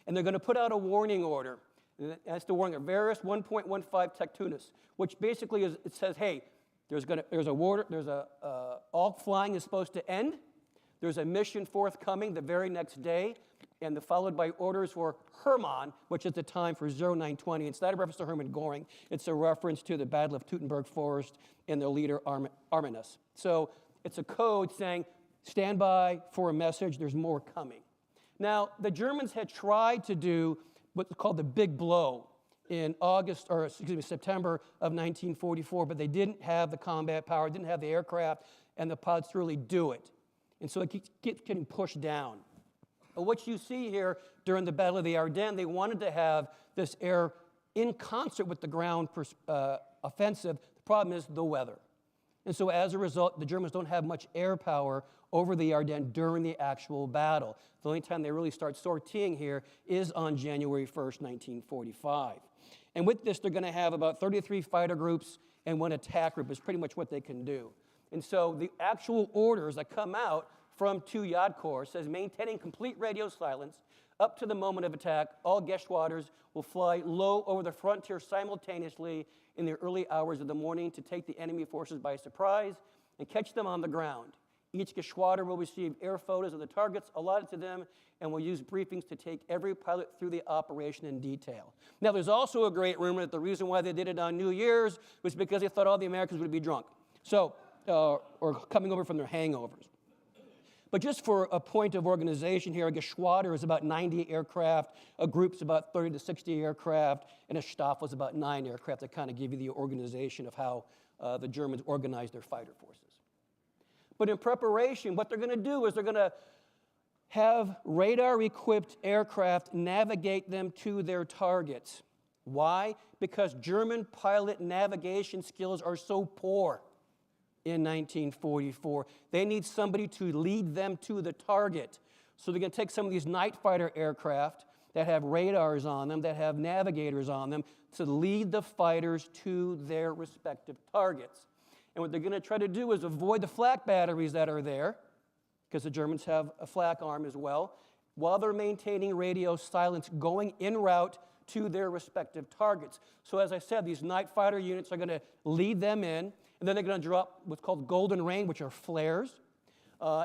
And they're going to put out a warning order. And that's the warning of Varus 1.15 Tectunus, which basically is, it says, hey, all flying is supposed to end. There's a mission forthcoming the very next day, and followed by orders for Hermann, which is the time for 0920. It's not a reference to Hermann Göring. It's a reference to the Battle of Teutoburg Forest and their leader, Ardennes. So it's a code saying, stand by for a message, there's more coming. Now, the Germans had tried to do what's called the big blow in September of 1944, but they didn't have the combat power, didn't have the aircraft, and the pilots to really do it. And so it keeps getting pushed down. But what you see here during the Battle of the Ardennes, they wanted to have this air in concert with the ground offensive. The problem is the weather. And so as a result, the Germans don't have much air power over the Ardennes during the actual battle. The only time they really start sortying here is on January 1st, 1945. And with this, they're going to have about 33 fighter groups and 1 attack group is pretty much what they can do. And so the actual orders that come out from 2 Yacht Corps says maintaining complete radio silence up to the moment of attack. All Geschwaders will fly low over the frontier simultaneously in the early hours of the morning to take the enemy forces by surprise and catch them on the ground. Each Geschwader will receive air photos of the targets allotted to them and will use briefings to take every pilot through the operation in detail. Now, there's also a great rumor that the reason why they did it on New Year's was because they thought all the Americans would be drunk, or coming over from their hangovers. But just for a point of organization here, a Geschwader is about 90 aircraft, a group's about 30 to 60 aircraft, and a Staff was about 9 aircraft to kind of give you the organization of how the Germans organized their fighter forces. But in preparation, what they're going to do is they're going to have radar-equipped aircraft navigate them to their targets. Why? Because German pilot navigation skills are so poor in 1944. They need somebody to lead them to the target. So they're going to take some of these night fighter aircraft that have radars on them, that have navigators on them, to lead the fighters to their respective targets. And what they're going to try to do is avoid the flak batteries that are there, because the Germans have a flak arm as well, while they're maintaining radio silence going en route to their respective targets. So as I said, these night fighter units are going to lead them in, and then they're going to drop what's called golden rain, which are flares,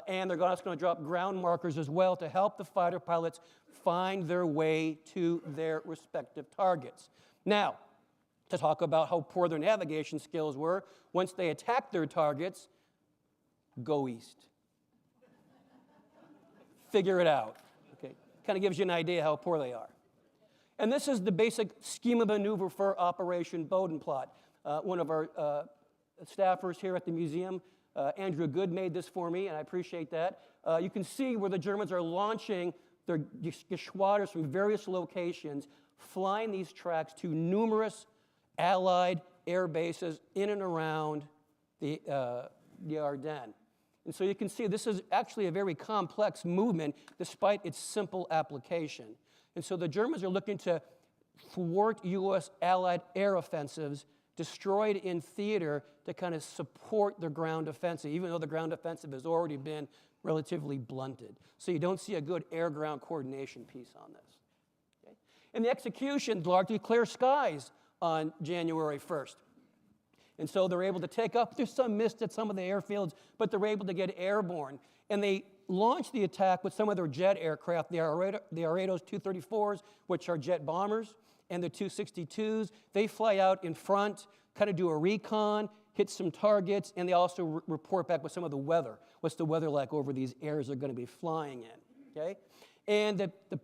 and they're also going to drop ground markers as well to help the fighter pilots find their way to their respective targets. Now, to talk about how poor their navigation skills were, once they attacked their targets, go east. Figure it out. Okay, kind of gives you an idea how poor they are. And this is the basic scheme of maneuver for Operation Bodenplatte. One of our staffers here at the museum, Andrew Good, made this for me, and I appreciate that. You can see where the Germans are launching their Geschwaders from various locations, flying these tracks to numerous Allied air bases in and around the Ardennes. And so you can see this is actually a very complex movement despite its simple application. And so the Germans are looking to thwart U.S. Allied air offensives destroyed in theater to kind of support their ground offensive, even though the ground offensive has already been relatively blunted. So you don't see a good air-ground coordination piece on this. Okay? And the execution, largely clear skies on January 1st. And so they're able to take up, there's some mist at some of the airfields, but they're able to get airborne. And they launched the attack with some of their jet aircraft, the Ardennes 234s, which are jet bombers, and the 262s. They fly out in front, kind of do a recon, hit some targets, and they also report back with some of the weather. What's the weather like over these areas they're going to be flying in, okay? And the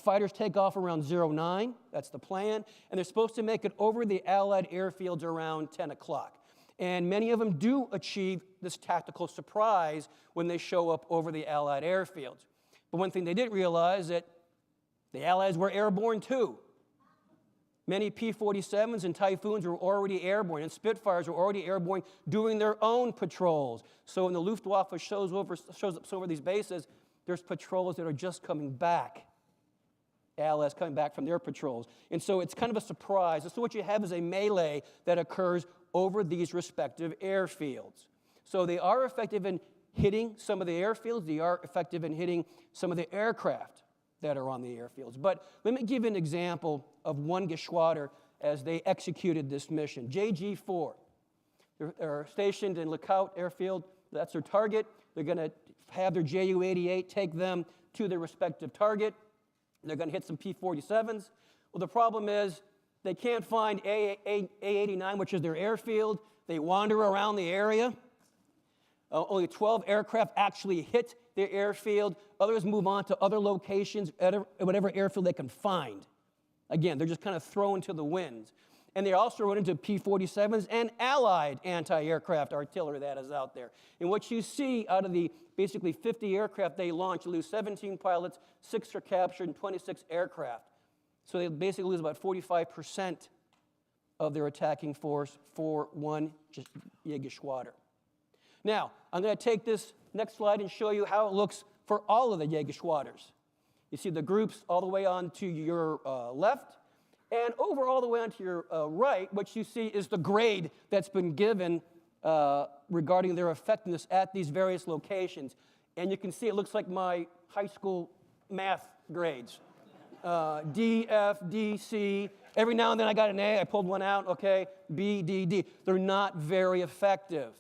fighters take off around 09, that's the plan, and they're supposed to make it over the Allied airfields around 10 o'clock. And many of them do achieve this tactical surprise when they show up over the Allied airfields. But one thing they didn't realize that the Allies were airborne too. Many P-47s and Typhoons were already airborne, and Spitfires were already airborne doing their own patrols. So when the Luftwaffe shows up over these bases, there's patrols that are just coming back. Allies coming back from their patrols. And so it's kind of a surprise. And so what you have is a melee that occurs over these respective airfields. So they are effective in hitting some of the airfields. They are effective in hitting some of the aircraft that are on the airfields. But let me give you an example of one Geschwader as they executed this mission. JG-4. They're stationed in Lookout Airfield. That's their target. They're going to have their Ju-88 take them to their respective target. They're going to hit some P-47s. Well, the problem is they can't find A-89, which is their airfield. They wander around the area. Only 12 aircraft actually hit their airfield. Others move on to other locations at whatever airfield they can find. Again, they're just kind of thrown to the winds. And they also run into P-47s and Allied anti-aircraft artillery that is out there. And what you see out of the basically 50 aircraft they launched, you lose 17 pilots, 6 are captured, and 26 aircraft. So they basically lose about 45% of their attacking force for one Jägerschwader. Now, I'm going to take this next slide and show you how it looks for all of the Jägerschwaders. You see the groups all the way on to your left, and over all the way onto your right, what you see is the grade that's been given regarding their effectiveness at these various locations. And you can see it looks like my high school math grades. D, F, D, C. Every now and then I got an A, I pulled one out, okay? B, D, D. They're not very effective,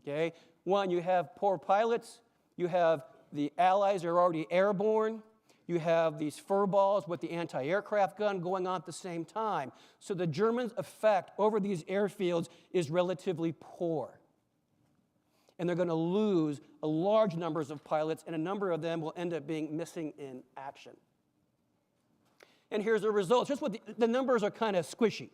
okay? One, you have poor pilots. You have the Allies are already airborne. You have these fur balls with the anti-aircraft gun going on at the same time. So the Germans' effect over these airfields is relatively poor. And they're going to lose a large numbers of pilots, and a number of them will end up being missing in action. And here's the results. Just what the numbers are kind of squishy.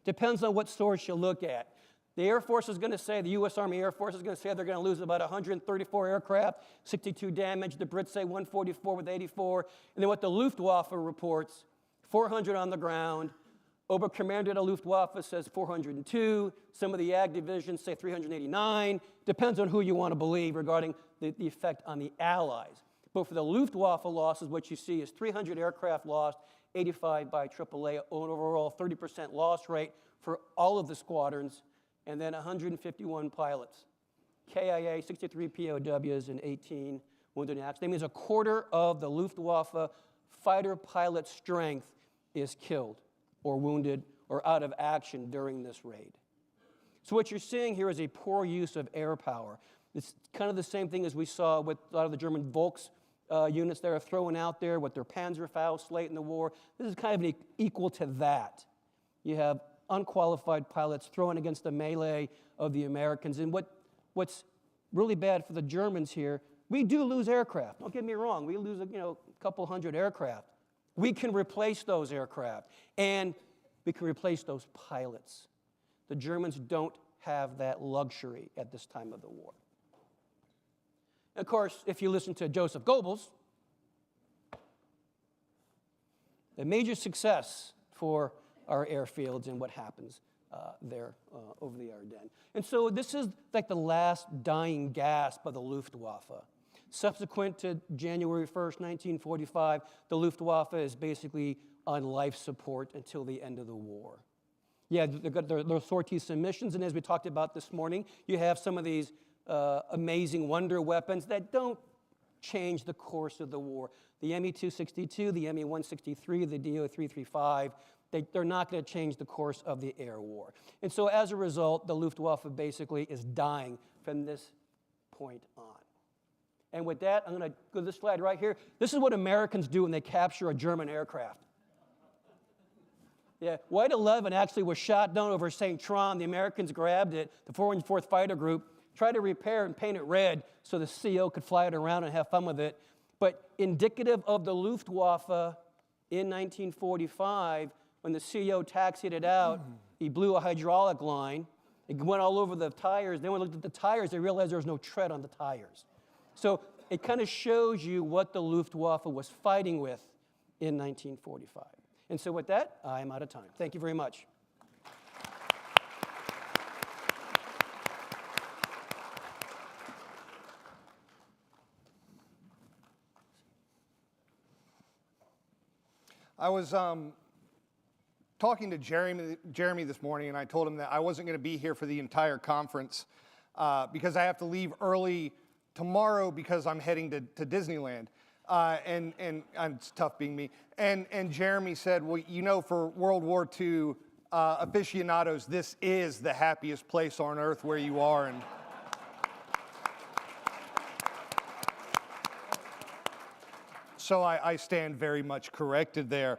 Depends on what source you look at. The Air Force is going to say, the U.S. Army Air Force is going to say they're going to lose about 134 aircraft, 62 damaged. The Brits say 144 with 84. And then what the Luftwaffe reports, 400 on the ground. Oberkommandeur der Luftwaffe says 402. Some of the AG divisions say 389. Depends on who you want to believe regarding the effect on the Allies. But for the Luftwaffe losses, what you see is 300 aircraft lost, 85 by AAA, overall 30% loss rate for all of the squadrons, and then 151 pilots. KIA, 63 POWs, and 18 wounded in action. That means a quarter of the Luftwaffe fighter pilot strength is killed or wounded or out of action during this raid. So what you're seeing here is a poor use of air power. It's kind of the same thing as we saw with a lot of the German Volks units that are thrown out there with their Panzerfaust late in the war. This is kind of equal to that. You have unqualified pilots thrown against the melee of the Americans. And what's really bad for the Germans here, we do lose aircraft. Don't get me wrong. We lose a couple hundred aircraft. We can replace those aircraft, and we can replace those pilots. The Germans don't have that luxury at this time of the war. Of course, if you listen to Joseph Goebbels, the major success for our airfields and what happens there over the Ardennes. And so this is like the last dying gasp of the Luftwaffe. Subsequent to January 1st, 1945, the Luftwaffe is basically on life support until the end of the war. Yeah, they've got their sortie submissions, and as we talked about this morning, you have some of these amazing wonder weapons that don't change the course of the war. The Me-262, the Me-163, the Do-335, they're not going to change the course of the air war. And so as a result, the Luftwaffe basically is dying from this point on. And with that, I'm going to go to this slide right here. This is what Americans do when they capture a German aircraft. Yeah, White 11 actually was shot down over St. Tron. The Americans grabbed it, the 404th Fighter Group, tried to repair and paint it red so the CO could fly it around and have fun with it. But indicative of the Luftwaffe in 1945, when the CO taxied it out, he blew a hydraulic line. It went all over the tires. Then when we looked at the tires, they realized there was no tread on the tires. So it kind of shows you what the Luftwaffe was fighting with in 1945. And so with that, I am out of time. Thank you very much. I was talking to Jeremy this morning, and I told him that I wasn't going to be here for the entire conference because I have to leave early tomorrow because I'm heading to Disneyland. And it's tough being me. And Jeremy said, well, you know, for World War II aficionados, this is the happiest place on earth where you are. And so I stand very much corrected there.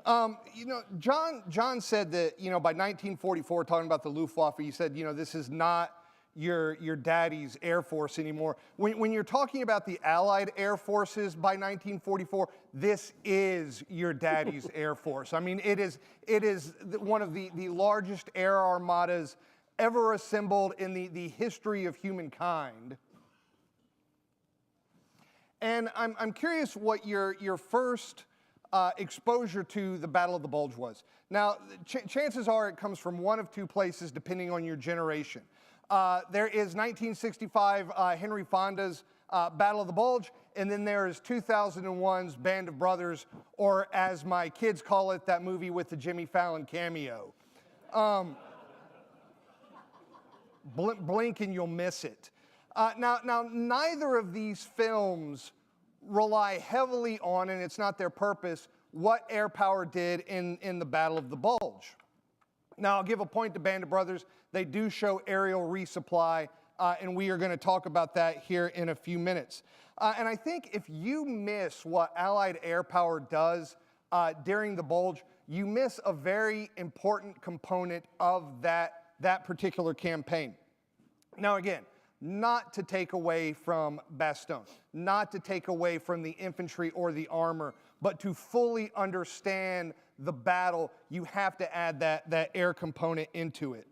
You know, John said that, you know, by 1944, talking about the Luftwaffe, he said, you know, this is not your daddy's Air Force anymore. When you're talking about the Allied Air Forces by 1944, this is your daddy's Air Force. I mean, it is one of the largest air armadas ever assembled in the history of humankind. And I'm curious what your first exposure to the Battle of the Bulge was. Now, chances are it comes from one of two places depending on your generation. There is 1965 Henry Fonda's Battle of the Bulge, and then there is 2001's Band of Brothers, or as my kids call it, that movie with the Jimmy Fallon cameo. Blink and you'll miss it. Now, neither of these films rely heavily on, and it's not their purpose, what air power did in the Battle of the Bulge. Now, I'll give a point to Band of Brothers. They do show aerial resupply, and we are going to talk about that here in a few minutes. And I think if you miss what Allied air power does during the Bulge, you miss a very important component of that particular campaign. Now, again, not to take away from Bastogne, not to take away from the infantry or the armor, but to fully understand the battle, you have to add that air component into it.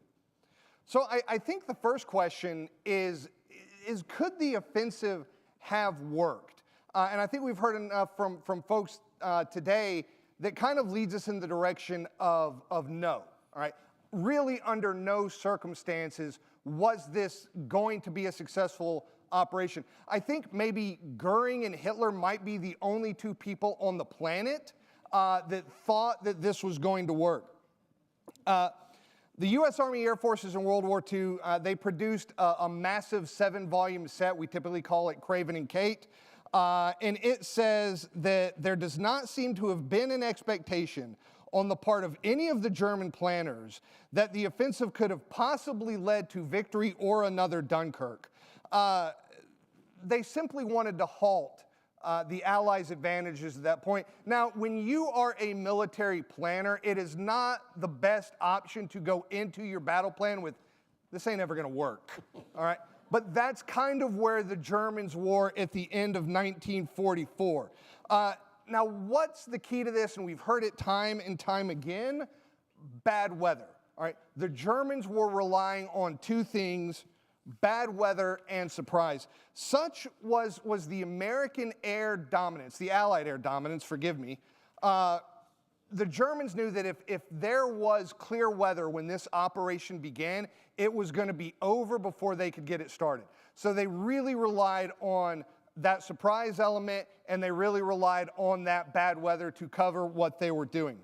So I think the first question is could the offensive have worked? And I think we've heard enough from folks today that kind of leads us in the direction of no, all right? Really, under no circumstances was this going to be a successful operation. I think maybe Goering and Hitler might be the only two people on the planet that thought that this was going to work. The U.S. Army Air Forces in World War II, they produced a massive 7-volume set. We typically call it Craven and Kate. And it says that there does not seem to have been an expectation on the part of any of the German planners that the offensive could have possibly led to victory or another Dunkirk. They simply wanted to halt the Allies' advantages at that point. Now, when you are a military planner, it is not the best option to go into your battle plan with, this ain't ever gonna work, all right? But that's kind of where the Germans were at the end of 1944. Now, what's the key to this? And we've heard it time and time again, bad weather, all right? The Germans were relying on two things, bad weather and surprise. Such was the American air dominance, the Allied air dominance, forgive me. The Germans knew that if there was clear weather when this operation began, it was going to be over before they could get it started. So they really relied on that surprise element, and they really relied on that bad weather to cover what they were doing.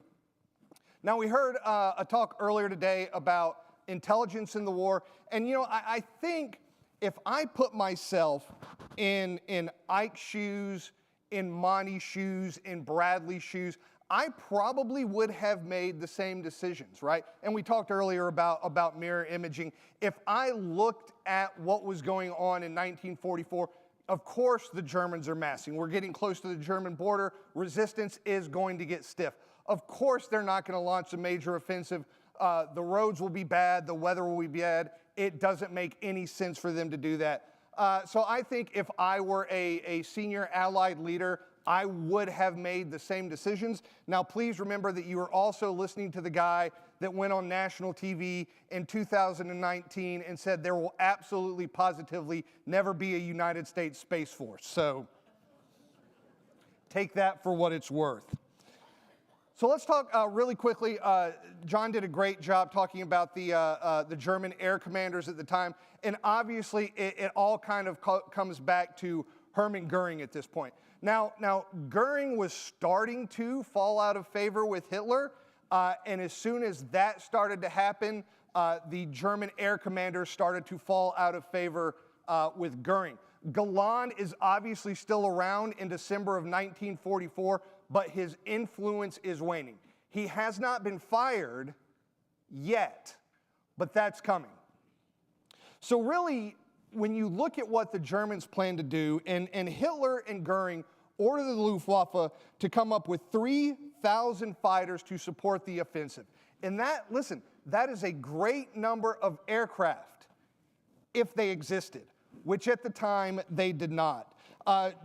Now, we heard a talk earlier today about intelligence in the war, and I think if I put myself in Ike's shoes, in Monty's shoes, in Bradley's shoes, I probably would have made the same decisions, right? And we talked earlier about mirror imaging. If I looked at what was going on in 1944, of course the Germans are massing. We're getting close to the German border. Resistance is going to get stiff. Of course they're not going to launch a major offensive. The roads will be bad. The weather will be bad. It doesn't make any sense for them to do that. So I think if I were a senior Allied leader, I would have made the same decisions. Now, please remember that you are also listening to the guy that went on national TV in 2019 and said there will absolutely, positively never be a United States Space Force. So take that for what it's worth. So let's talk really quickly. John did a great job talking about the German air commanders at the time. And obviously, it all kind of comes back to Hermann Goering at this point. Now, Goering was starting to fall out of favor with Hitler. And as soon as that started to happen, the German air commanders started to fall out of favor with Goering. Galan is obviously still around in December of 1944, but his influence is waning. He has not been fired yet, but that's coming. So really, when you look at what the Germans plan to do, and Hitler and Goering order the Luftwaffe to come up with 3,000 fighters to support the offensive. And that, listen, that is a great number of aircraft. if they existed, which at the time they did not.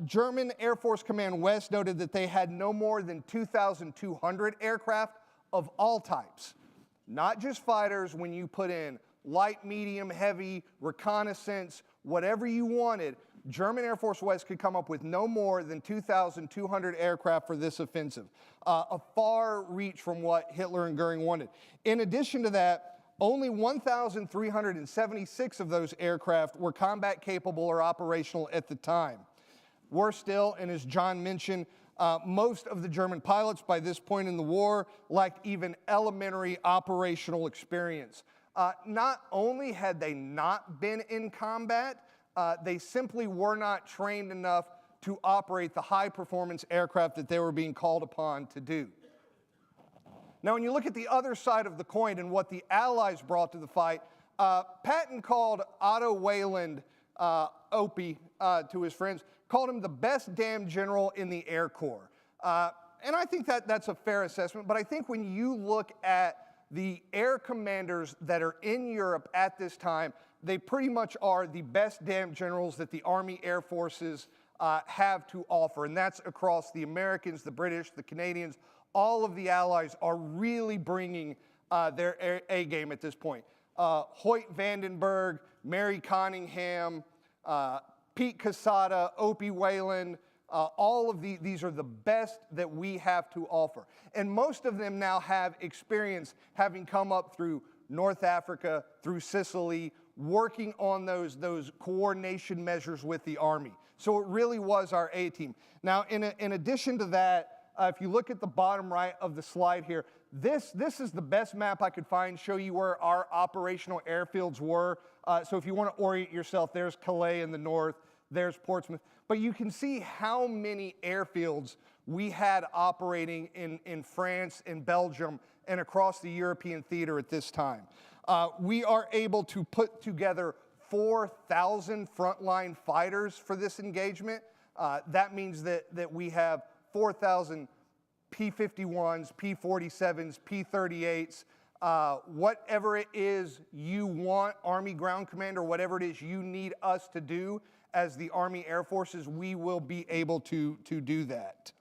German Air Force Command West noted that they had no more than 2,200 aircraft of all types, not just fighters. When you put in light, medium, heavy, reconnaissance, whatever you wanted, German Air Force West could come up with no more than 2,200 aircraft for this offensive, a far reach from what Hitler and Goering wanted. In addition to that, only 1,376 of those aircraft were combat capable or operational at the time. Worse still, and as John mentioned, most of the German pilots by this point in the war lacked even elementary operational experience. Not only had they not been in combat, they simply were not trained enough to operate the high-performance aircraft that they were being called upon to do. Now, when you look at the other side of the coin and what the Allies brought to the fight, Patton called Otto Wayland, Opie, to his friends, called him the best damn general in the Air Corps. And I think that's a fair assessment, but I think when you look at the air commanders that are in Europe at this time, they pretty much are the best damn generals that the Army Air Forces have to offer, and that's across the Americans, the British, the Canadians. All of the Allies are really bringing their A game at this point. Hoyt Vandenberg, Mary Conyngham, Pete Casada, Opie Wayland, all of these are the best that we have to offer. And most of them now have experience having come up through North Africa, through Sicily, working on those coordination measures with the Army. So it really was our A team. Now, in addition to that, if you look at the bottom right of the slide here, this is the best map I could find, show you where our operational airfields were. So if you want to orient yourself, there's Calais in the north, there's Portsmouth. But you can see how many airfields we had operating in France, in Belgium, and across the European theater at this time. We are able to put together 4,000 frontline fighters for this engagement. That means that we have 4,000 P-51s, P-47s, P-38s, whatever it is you want, Army Ground Command, or whatever it is you need us to do as the Army Air Forces, we will be able to do that.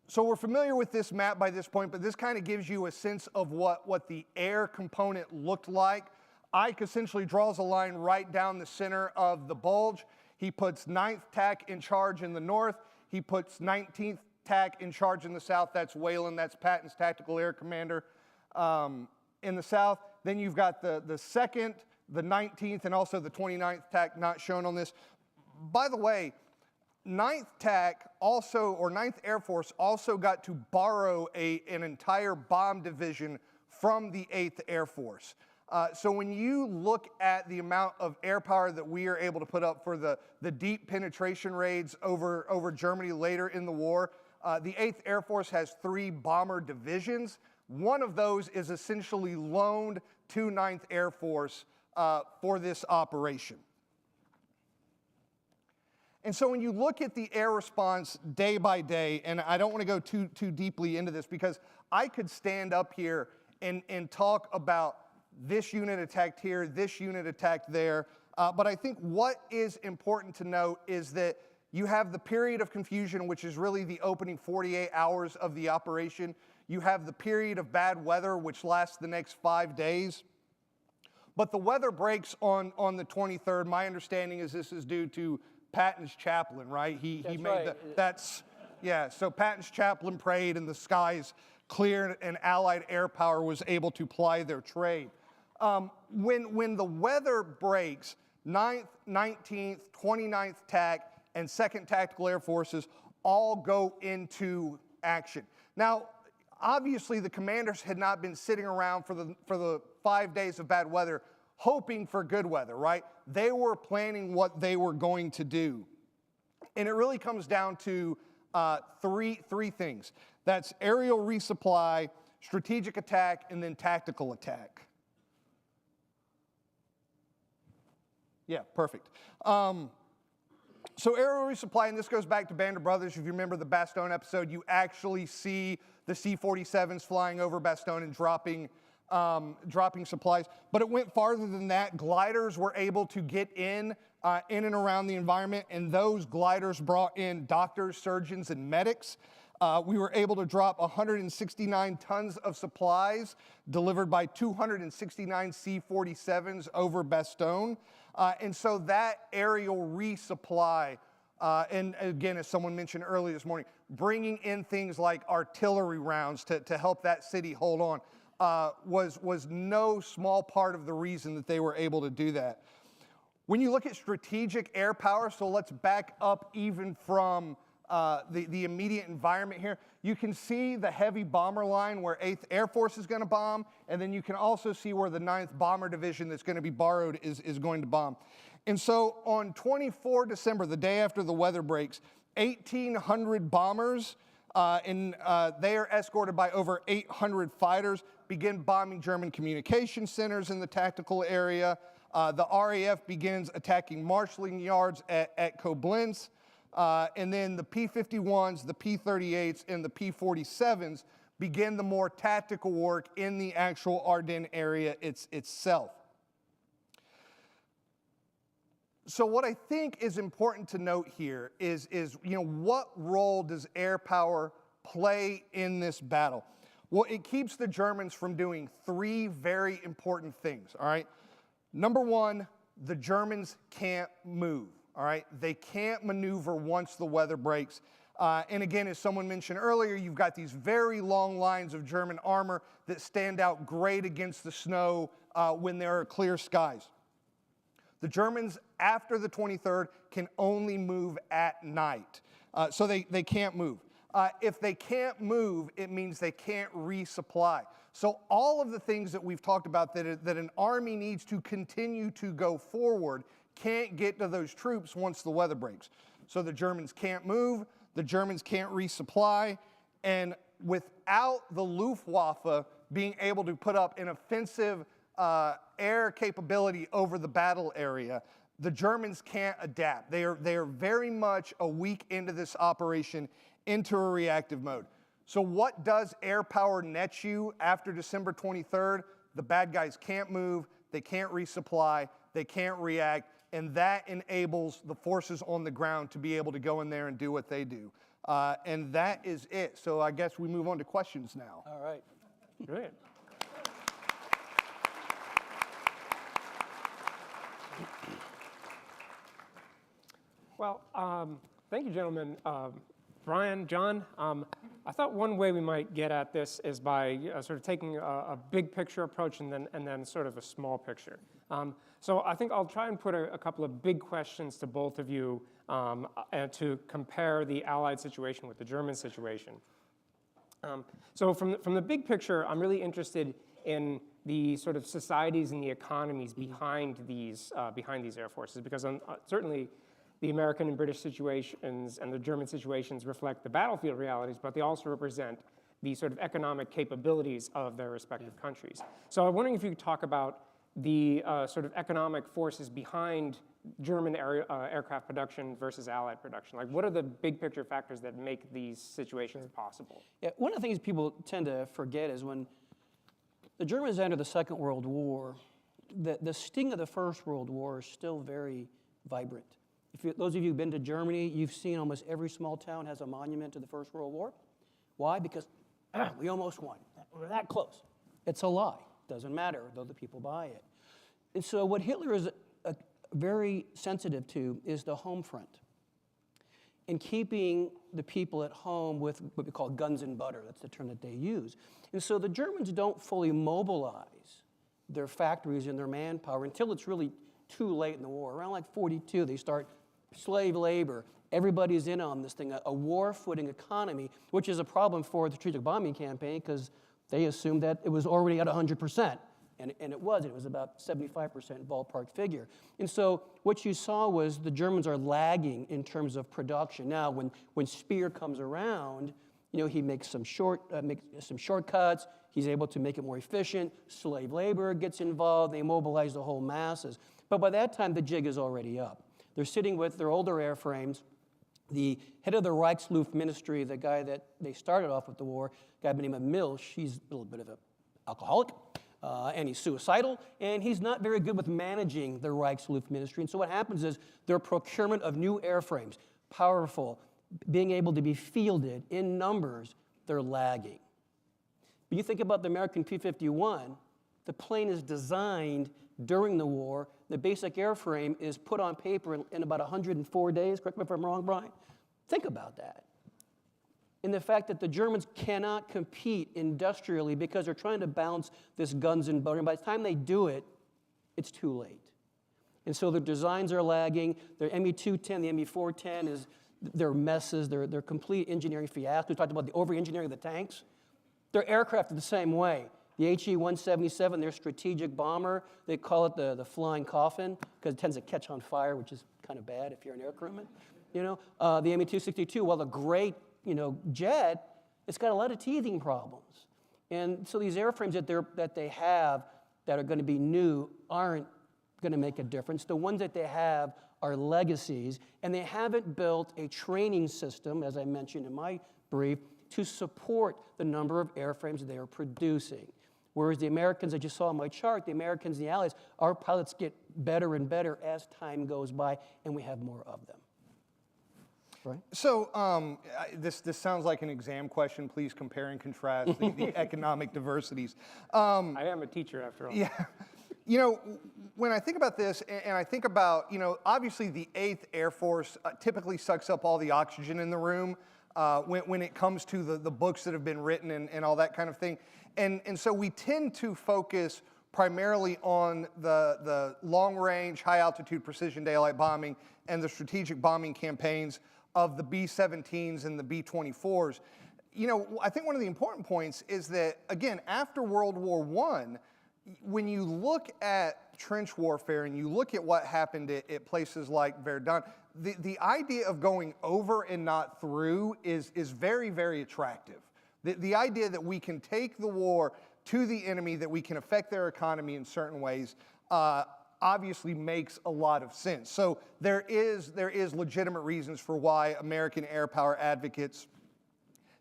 So we're familiar with this map by this point, but this kind of gives you a sense of what the air component looked like. Ike essentially draws a line right down the center of the bulge. He puts 9th TAC in charge in the north. He puts 19th TAC in charge in the south. That's Wayland, that's Patton's Tactical Air Commander in the south. Then you've got the 2nd, the 19th, and also the 29th TAC not shown on this. By the way, 9th TAC also, or 9th Air Force also got to borrow an entire bomb division from the 8th Air Force. So when you look at the amount of air power that we are able to put up for the deep penetration raids over Germany later in the war, the 8th Air Force has 3 bomber divisions. One of those is essentially loaned to 9th Air Force for this operation. And so when you look at the air response day by day, and I don't want to go too deeply into this because I could stand up here and talk about this unit attacked here, this unit attacked there, but I think what is important to note is that you have the period of confusion, which is really the opening 48 hours of the operation. You have the period of bad weather, which lasts the next 5 days. But the weather breaks on the 23rd. My understanding is this is due to Patton's chaplain, right? He made right. So Patton's chaplain prayed and the skies cleared and Allied air power was able to ply their trade. When the weather breaks, 9th, 19th, 29th TAC, and 2nd Tactical Air Forces all go into action. Now, obviously the commanders had not been sitting around for the 5 days of bad weather hoping for good weather, right? They were planning what they were going to do. And it really comes down to three things. That's aerial resupply, strategic attack, and then tactical attack. Yeah, perfect. So aerial resupply, and this goes back to Band of Brothers. If you remember the Bastogne episode, you actually see the C-47s flying over Bastogne and dropping dropping supplies. But it went farther than that. Gliders were able to get in and around the environment, and those gliders brought in doctors, surgeons, and medics. We were able to drop 169 tons of supplies delivered by 269 C-47s over Bastogne. And so that aerial resupply, and again, as someone mentioned earlier this morning, bringing in things like artillery rounds to help that city hold on, was no small part of the reason that they were able to do that. When you look at strategic air power, so let's back up even from the immediate environment here, you can see the heavy bomber line where 8th Air Force is going to bomb, and then you can also see where the 9th Bomber Division that's going to be borrowed is going to bomb. And so on 24 December, the day after the weather breaks, 1,800 bombers, and they are escorted by over 800 fighters, begin bombing German communication centers in the tactical area. The RAF begins attacking marshalling yards at Koblenz. And then the P-51s, the P-38s, and the P-47s begin the more tactical work in the actual Ardennes area itself. So what I think is important to note here is what role does air power play in this battle? Well, it keeps the Germans from doing three very important things, all right? Number one, the Germans can't move. All right, they can't maneuver once the weather breaks. And again, as someone mentioned earlier, you've got these very long lines of German armor that stand out great against the snow when there are clear skies. The Germans, after the 23rd, can only move at night. So they can't move. If they can't move, it means they can't resupply. So all of the things that we've talked about that an army needs to continue to go forward can't get to those troops once the weather breaks. So the Germans can't move, the Germans can't resupply, and without the Luftwaffe being able to put up an offensive air capability over the battle area, the Germans can't adapt. They are very much a week into this operation into a reactive mode. So what does air power net you after December 23rd? The bad guys can't move, they can't resupply, they can't react, and that enables the forces on the ground to be able to go in there and do what they do. And that is it. So I guess we move on to questions now. All right. Great. Well, thank you, gentlemen. Brian, John, I thought one way we might get at this is by sort of taking a big picture approach and then sort of a small picture. So I think I'll try and put a couple of big questions to both of you and to compare the Allied situation with the German situation. So from the big picture, I'm really interested in the sort of societies and the economies behind these air forces, because certainly the American and British situations and the German situations reflect the battlefield realities, but they also represent the sort of economic capabilities of their respective countries. So I'm wondering if you could talk about the sort of economic forces behind German aircraft production versus Allied production. Like, what are the big picture factors that make these situations possible? Yeah, one of the things people tend to forget is when the Germans entered the Second World War, the sting of the First World War is still very vibrant. Those of you who've been to Germany, you've seen almost every small town has a monument to the First World War. Why? Because we almost won. We're that close. It's a lie. Doesn't matter, though the people buy it. And so what Hitler is very sensitive to is the home front, and keeping the people at home with what we call guns and butter. That's the term that they use. And so the Germans don't fully mobilize their factories and their manpower until it's really too late in the war. Around like 42, they start slave labor. Everybody's in on this thing, a war-footing economy, which is a problem for the strategic bombing campaign because they assumed that it was already at 100%. And it wasn't. It was about 75% ballpark figure. And so what you saw was the Germans are lagging in terms of production. Now, when Speer comes around, he makes some shortcuts. He's able to make it more efficient. Slave labor gets involved. They mobilize the whole masses. But by that time, the jig is already up. They're sitting with their older airframes. The head of the Reichsluft ministry, the guy that they started off with the war, a guy by the name of Milch, he's a little bit of an alcoholic. and he's suicidal, and he's not very good with managing the Reichsluft Ministry. And so what happens is their procurement of new airframes, powerful, being able to be fielded in numbers, they're lagging. But you think about the American P-51, the plane is designed during the war. The basic airframe is put on paper in about 104 days. Correct me if I'm wrong, Brian. Think about that. And the fact that the Germans cannot compete industrially because they're trying to balance this guns and butter. And by the time they do it, it's too late. And so their designs are lagging. Their ME-210, the ME-410, they're messes. They're complete engineering fiascos. We talked about the over-engineering of the tanks. Their aircraft are the same way. The HE-177, their strategic bomber, they call it the flying coffin because it tends to catch on fire, which is kind of bad if you're an air crewman. The ME-262, well, the great jet, it's got a lot of teething problems. And so these airframes that they have that are going to be new aren't going to make a difference. The ones that they have are legacies, and they haven't built a training system, as I mentioned in my brief, to support the number of airframes they are producing. Whereas the Americans, as you saw on my chart, the Americans and the Allies, our pilots get better and better as time goes by, and we have more of them. Right. So this sounds like an exam question. Please compare and contrast the economic diversities. I am a teacher after all. Yeah. When I think about this, and I think about, obviously the 8th Air Force typically sucks up all the oxygen in the room when it comes to the books that have been written and all that kind of thing. And so we tend to focus primarily on the long-range, high-altitude precision daylight bombing and the strategic bombing campaigns of the B-17s and the B-24s. I think one of the important points is that, again, after World War I, when you look at trench warfare and you look at what happened at places like Verdun, the idea of going over and not through is very, very attractive. The idea that we can take the war to the enemy, that we can affect their economy in certain ways, obviously makes a lot of sense. So there is legitimate reasons for why American air power advocates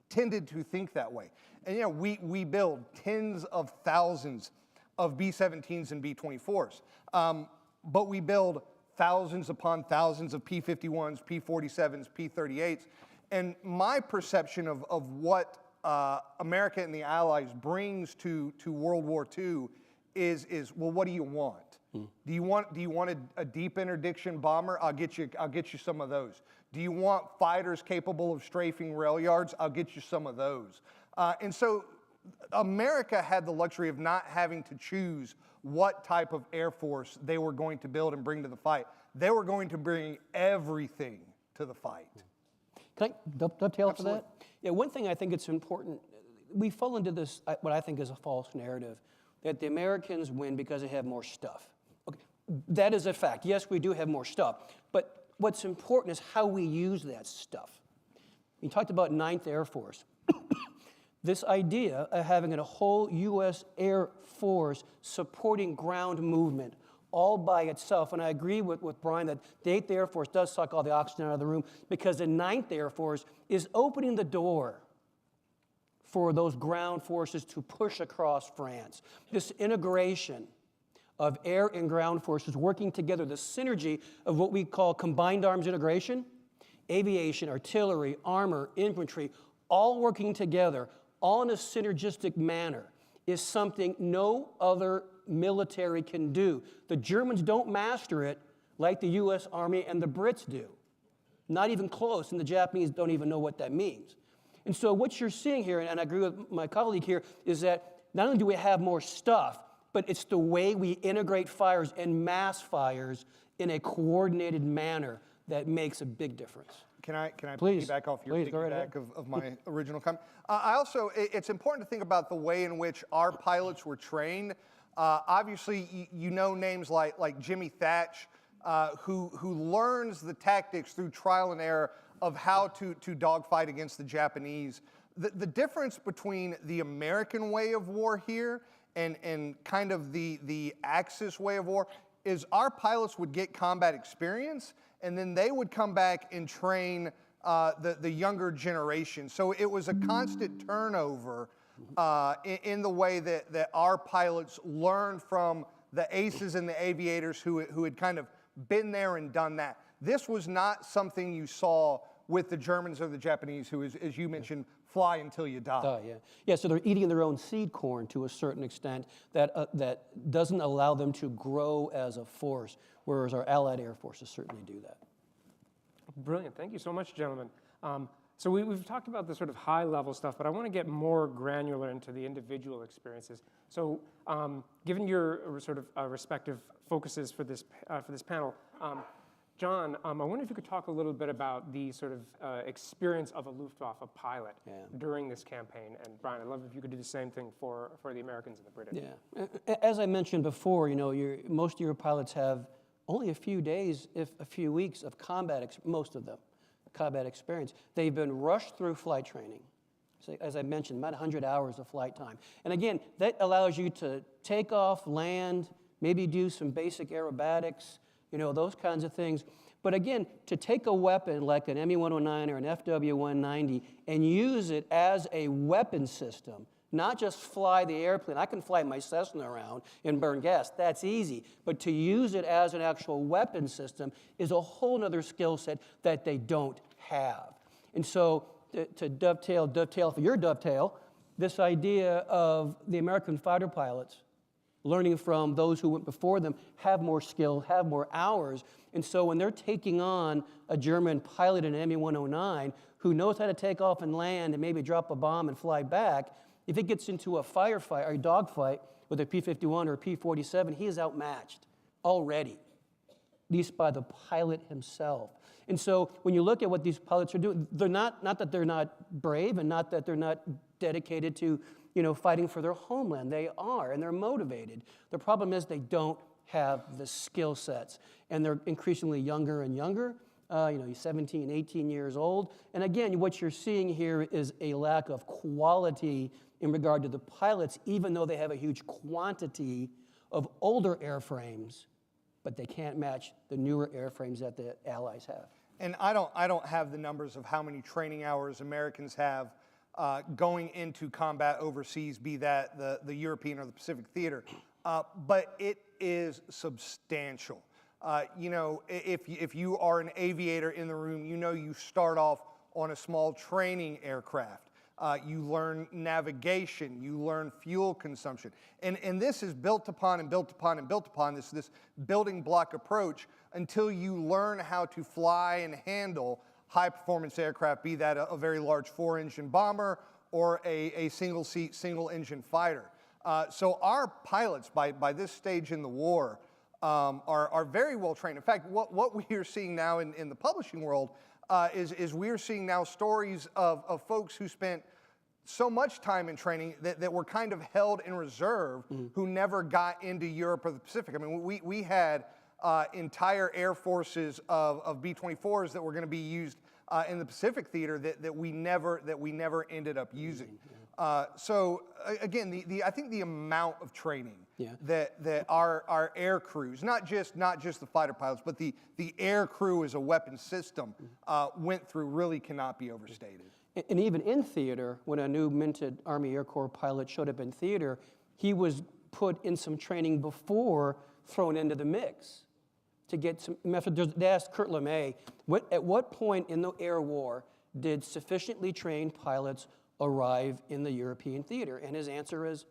tended to think that way. And we build tens of thousands of B-17s and B-24s, but we build thousands upon thousands of P-51s, P-47s, P-38s. And my perception of what America and the Allies brings to World War II is well, what do you want? Do you want a deep interdiction bomber? I'll get you some of those. Do you want fighters capable of strafing rail yards? I'll get you some of those. And so America had the luxury of not having to choose what type of Air Force they were going to build and bring to the fight. They were going to bring everything to the fight. Can I dovetail off of that? Yeah, one thing I think it's important, we fall into this, what I think is a false narrative, that the Americans win because they have more stuff. Okay, that is a fact. Yes, we do have more stuff, but what's important is how we use that stuff. You talked about 9th Air Force. This idea of having a whole U.S. Air Force supporting ground movement all by itself, and I agree with Brian that the 8th Air Force does suck all the oxygen out of the room because the 9th Air Force is opening the door for those ground forces to push across France. This integration of air and ground forces working together, the synergy of what we call combined arms integration, aviation, artillery, armor, infantry, all working together, all in a synergistic manner, is something no other military can do. The Germans don't master it like the U.S. Army and the Brits do. Not even close, and the Japanese don't even know what that means. And so what you're seeing here, and I agree with my colleague here, is that not only do we have more stuff, but it's the way we integrate fires and mass fires in a coordinated manner that makes a big difference. Can I Please. piggyback off your Please, go right piggyback ahead. of my original comment? It's important to think about the way in which our pilots were trained. Obviously, you know names like Jimmy Thatch, who learns the tactics through trial and error of how to dogfight against the Japanese. The difference between the American way of war here and kind of the Axis way of war is our pilots would get combat experience, and then they would come back and train the younger generation. So it was a constant turnover in the way that our pilots learn from the aces and the aviators who had kind of been there and done that. This was not something you saw with the Germans or the Japanese who, as you mentioned, fly until you die. Yeah, so they're eating their own seed corn to a certain extent that doesn't allow them to grow as a force, whereas our allied air forces certainly do that. Brilliant. Thank you so much, gentlemen. So we've talked about the sort of high-level stuff, but I want to get more granular into the individual experiences. So given your sort of respective focuses for this panel, John, I wonder if you could talk a little bit about the sort of experience of a Luftwaffe pilot during this campaign. And Brian, I'd love if you could do the same thing for the Americans and the British. Yeah. As I mentioned before, most of your pilots have only a few days, if a few weeks of combat, most of them, combat experience. They've been rushed through flight training. So, as I mentioned, about 100 hours of flight time. And again, that allows you to take off, land, maybe do some basic aerobatics, those kinds of things. But again, to take a weapon like an ME-109 or an FW-190 and use it as a weapon system, not just fly the airplane. I can fly my Cessna around and burn gas. That's easy. But to use it as an actual weapon system is a whole other skill set that they don't have. And so to dovetail for your dovetail, this idea of the American fighter pilots learning from those who went before them, have more skill, have more hours. And so when they're taking on a German pilot in an ME-109 who knows how to take off and land and maybe drop a bomb and fly back, if it gets into a firefight or a dogfight with a P-51 or a P-47, he is outmatched already, at least by the pilot himself. And so when you look at what these pilots are doing, they're not that they're not brave and not that they're not dedicated to, fighting for their homeland. They are, and they're motivated. The problem is they don't have the skill sets, and they're increasingly younger and younger. 17, 18 years old. And again, what you're seeing here is a lack of quality in regard to the pilots, even though they have a huge quantity of older airframes, but they can't match the newer airframes that the Allies have. And I don't have the numbers of how many training hours Americans have going into combat overseas, be that the European or the Pacific theater, but it is substantial. If you are an aviator in the room, you start off on a small training aircraft. You learn navigation, you learn fuel consumption. And this is built upon and built upon and built upon this building block approach until you learn how to fly and handle high-performance aircraft, be that a very large 4-engine bomber or a single-seat, single-engine fighter. So our pilots, by this stage in the war, are very well trained. In fact, what we are seeing now in the publishing world is we are seeing now stories of folks who spent so much time in training that were kind of held in reserve, who never got into Europe or the Pacific. I mean, we had entire air forces of B-24s that were going to be used in the Pacific theater that we never ended up using. So again, I think the amount of training that our air crews, not just the fighter pilots, but the air crew as a weapon system went through really cannot be overstated. And even in theater, when a new minted Army Air Corps pilot showed up in theater, he was put in some training before thrown into the mix to get some method. They asked Kurt LeMay, at what point in the air war did sufficiently trained pilots arrive in the European theater? And his answer is,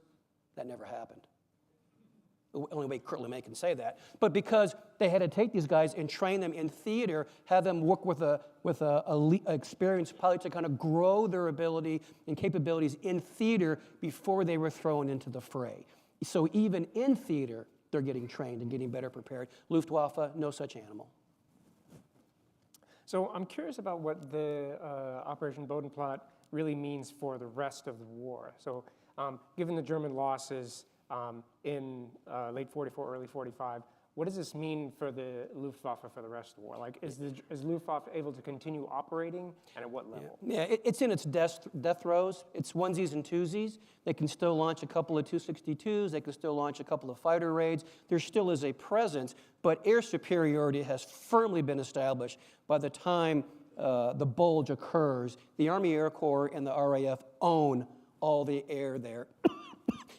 that never happened. The only way Kurt LeMay can say that. But because they had to take these guys and train them in theater, have them work with a experienced pilot to kind of grow their ability and capabilities in theater before they were thrown into the fray. So even in theater, they're getting trained and getting better prepared. Luftwaffe, no such animal. So I'm curious about what the Operation Bodenplatte really means for the rest of the war. So given the German losses in late 44, early 45, what does this mean for the Luftwaffe for the rest of the war? Like, is Luftwaffe able to continue operating, and at what level? Yeah, it's in its death throes. It's onesies and twosies. They can still launch a couple of 262s. They can still launch a couple of fighter raids. There still is a presence, but air superiority has firmly been established by the time the bulge occurs. The Army Air Corps and the RAF own all the air there.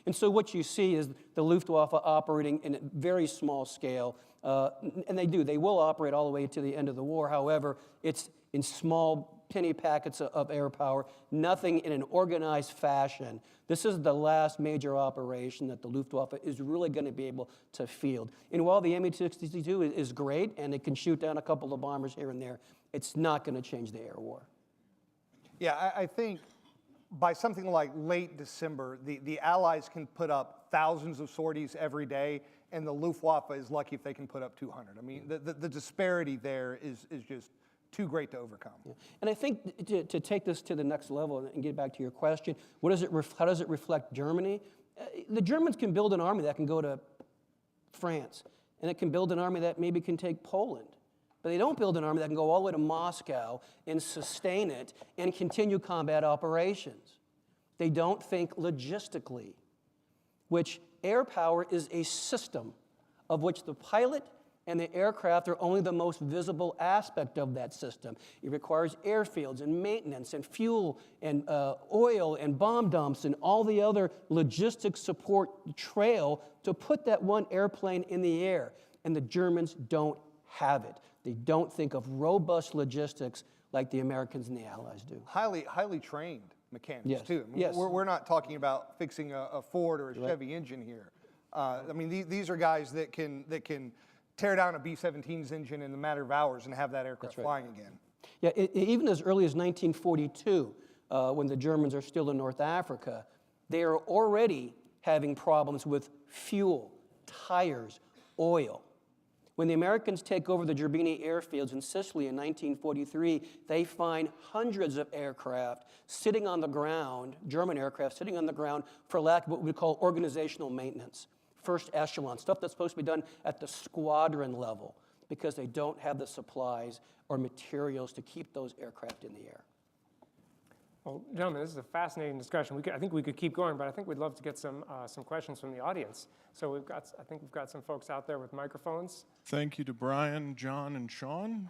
And so what you see is the Luftwaffe operating in a very small scale, and they will operate all the way to the end of the war. However, it's in small penny packets of air power, nothing in an organized fashion. This is the last major operation that the Luftwaffe is really going to be able to field. And while the Me-62 is great, and it can shoot down a couple of bombers here and there, it's not going to change the air war. Yeah, I think by something like late December, the Allies can put up thousands of sorties every day, and the Luftwaffe is lucky if they can put up 200. I mean, the disparity there is just too great to overcome. Yeah. And I think to take this to the next level and get back to your question, how does it reflect Germany? The Germans can build an army that can go to France, and it can build an army that maybe can take Poland. But they don't build an army that can go all the way to Moscow and sustain it and continue combat operations. They don't think logistically, which air power is a system of which the pilot and the aircraft are only the most visible aspect of that system. It requires airfields and maintenance and fuel and oil and bomb dumps and all the other logistic support trail to put that one airplane in the air. And the Germans don't have it. They don't think of robust logistics like the Americans and the Allies do. Highly trained mechanics, yes. too. I mean, yes. We're not talking about fixing a Ford or a Chevy engine here. I mean, these are guys that can tear down a B-17's engine in a matter of hours and have that aircraft flying again. Yeah, even as early as 1942, when the Germans are still in North Africa, they are already having problems with fuel, tires, oil. When the Americans take over the Gerbini airfields in Sicily in 1943, they find hundreds of aircraft sitting on the ground, German aircraft sitting on the ground for lack of what we call organizational maintenance. First echelon, stuff that's supposed to be done at the squadron level because they don't have the supplies or materials to keep those aircraft in the air. Well, gentlemen, this is a fascinating discussion. I think we could keep going, but I think we'd love to get some questions from the audience. So I think we've got some folks out there with microphones. Thank you to Brian, John, and Sean.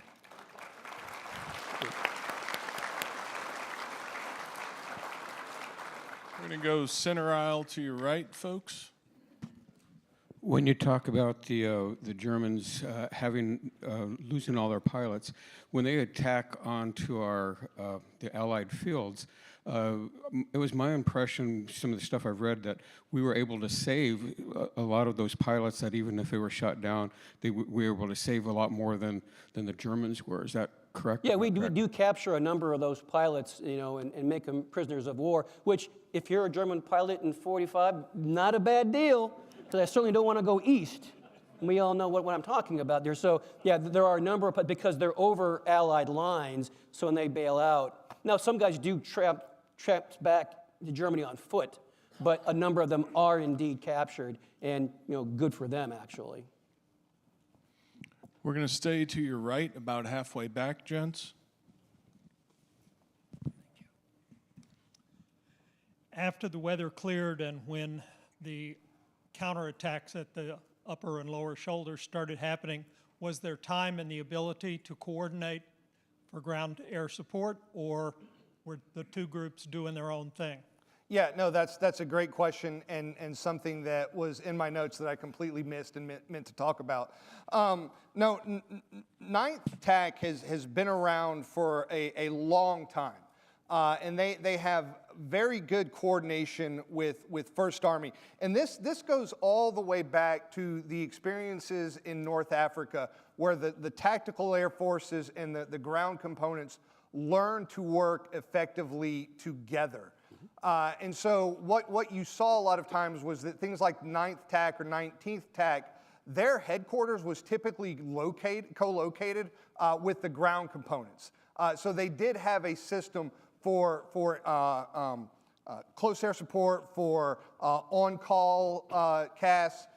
We're going to go center aisle to your right, folks. When you talk about the Germans losing all their pilots, when they attack onto the Allied fields, it was my impression, some of the stuff I've read, that we were able to save a lot of those pilots. That even if they were shot down, we were able to save a lot more than the Germans were. Is that correct? Yeah, we do capture a number of those pilots, and make them prisoners of war. Which, if you're a German pilot in '45, not a bad deal. I certainly don't want to go east. We all know what I'm talking about there. So, yeah, there are a number of, because they're over Allied lines, so when they bail out. Now, some guys do trapped back to Germany on foot, but a number of them are indeed captured, and, good for them, actually. We're going to stay to your right, about halfway back, gents. After the weather cleared and when the counterattacks at the upper and lower shoulders started happening, was there time and the ability to coordinate for ground air support, or were the two groups doing their own thing? Yeah, no, that's a great question, and something that was in my notes that I completely missed and meant to talk about. No, 9th TAC has been around for a long time. And they have very good coordination with 1st Army. And this goes all the way back to the experiences in North Africa, where the tactical air forces and the ground components learn to work effectively together. And so what you saw a lot of times was that things like 9th TAC or 19th TAC, their headquarters was typically co-located with the ground components. So they did have a system for close air support, for on-call CAS.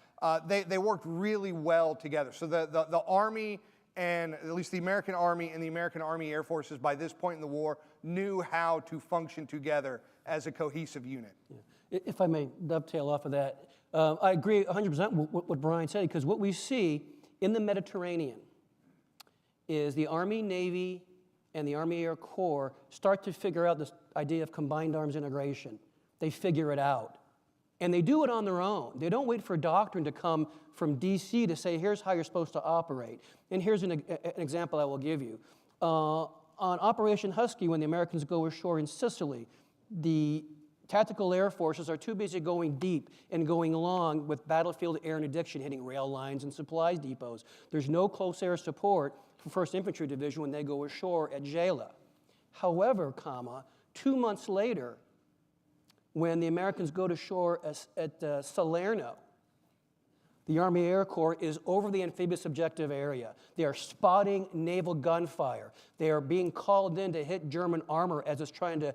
They worked really well together. So the Army, and at least the American Army and the American Army Air Forces by this point in the war knew how to function together as a cohesive unit. Yeah. If I may dovetail off of that, I agree 100% with what Brian said, because what we see in the Mediterranean is the Army, Navy, and the Army Air Corps start to figure out this idea of combined arms integration. They figure it out. And they do it on their own. They don't wait for a doctrine to come from DC to say, here's how you're supposed to operate. And here's an example I will give you. On Operation Husky, when the Americans go ashore in Sicily, the tactical air forces are too busy going deep and going long with battlefield air interdiction, hitting rail lines and supplies depots. There's no close air support for 1st Infantry Division when they go ashore at Gela. However, 2 months later, when the Americans go to shore at Salerno, the Army Air Corps is over the amphibious objective area. They are spotting naval gunfire. They are being called in to hit German armor as it's trying to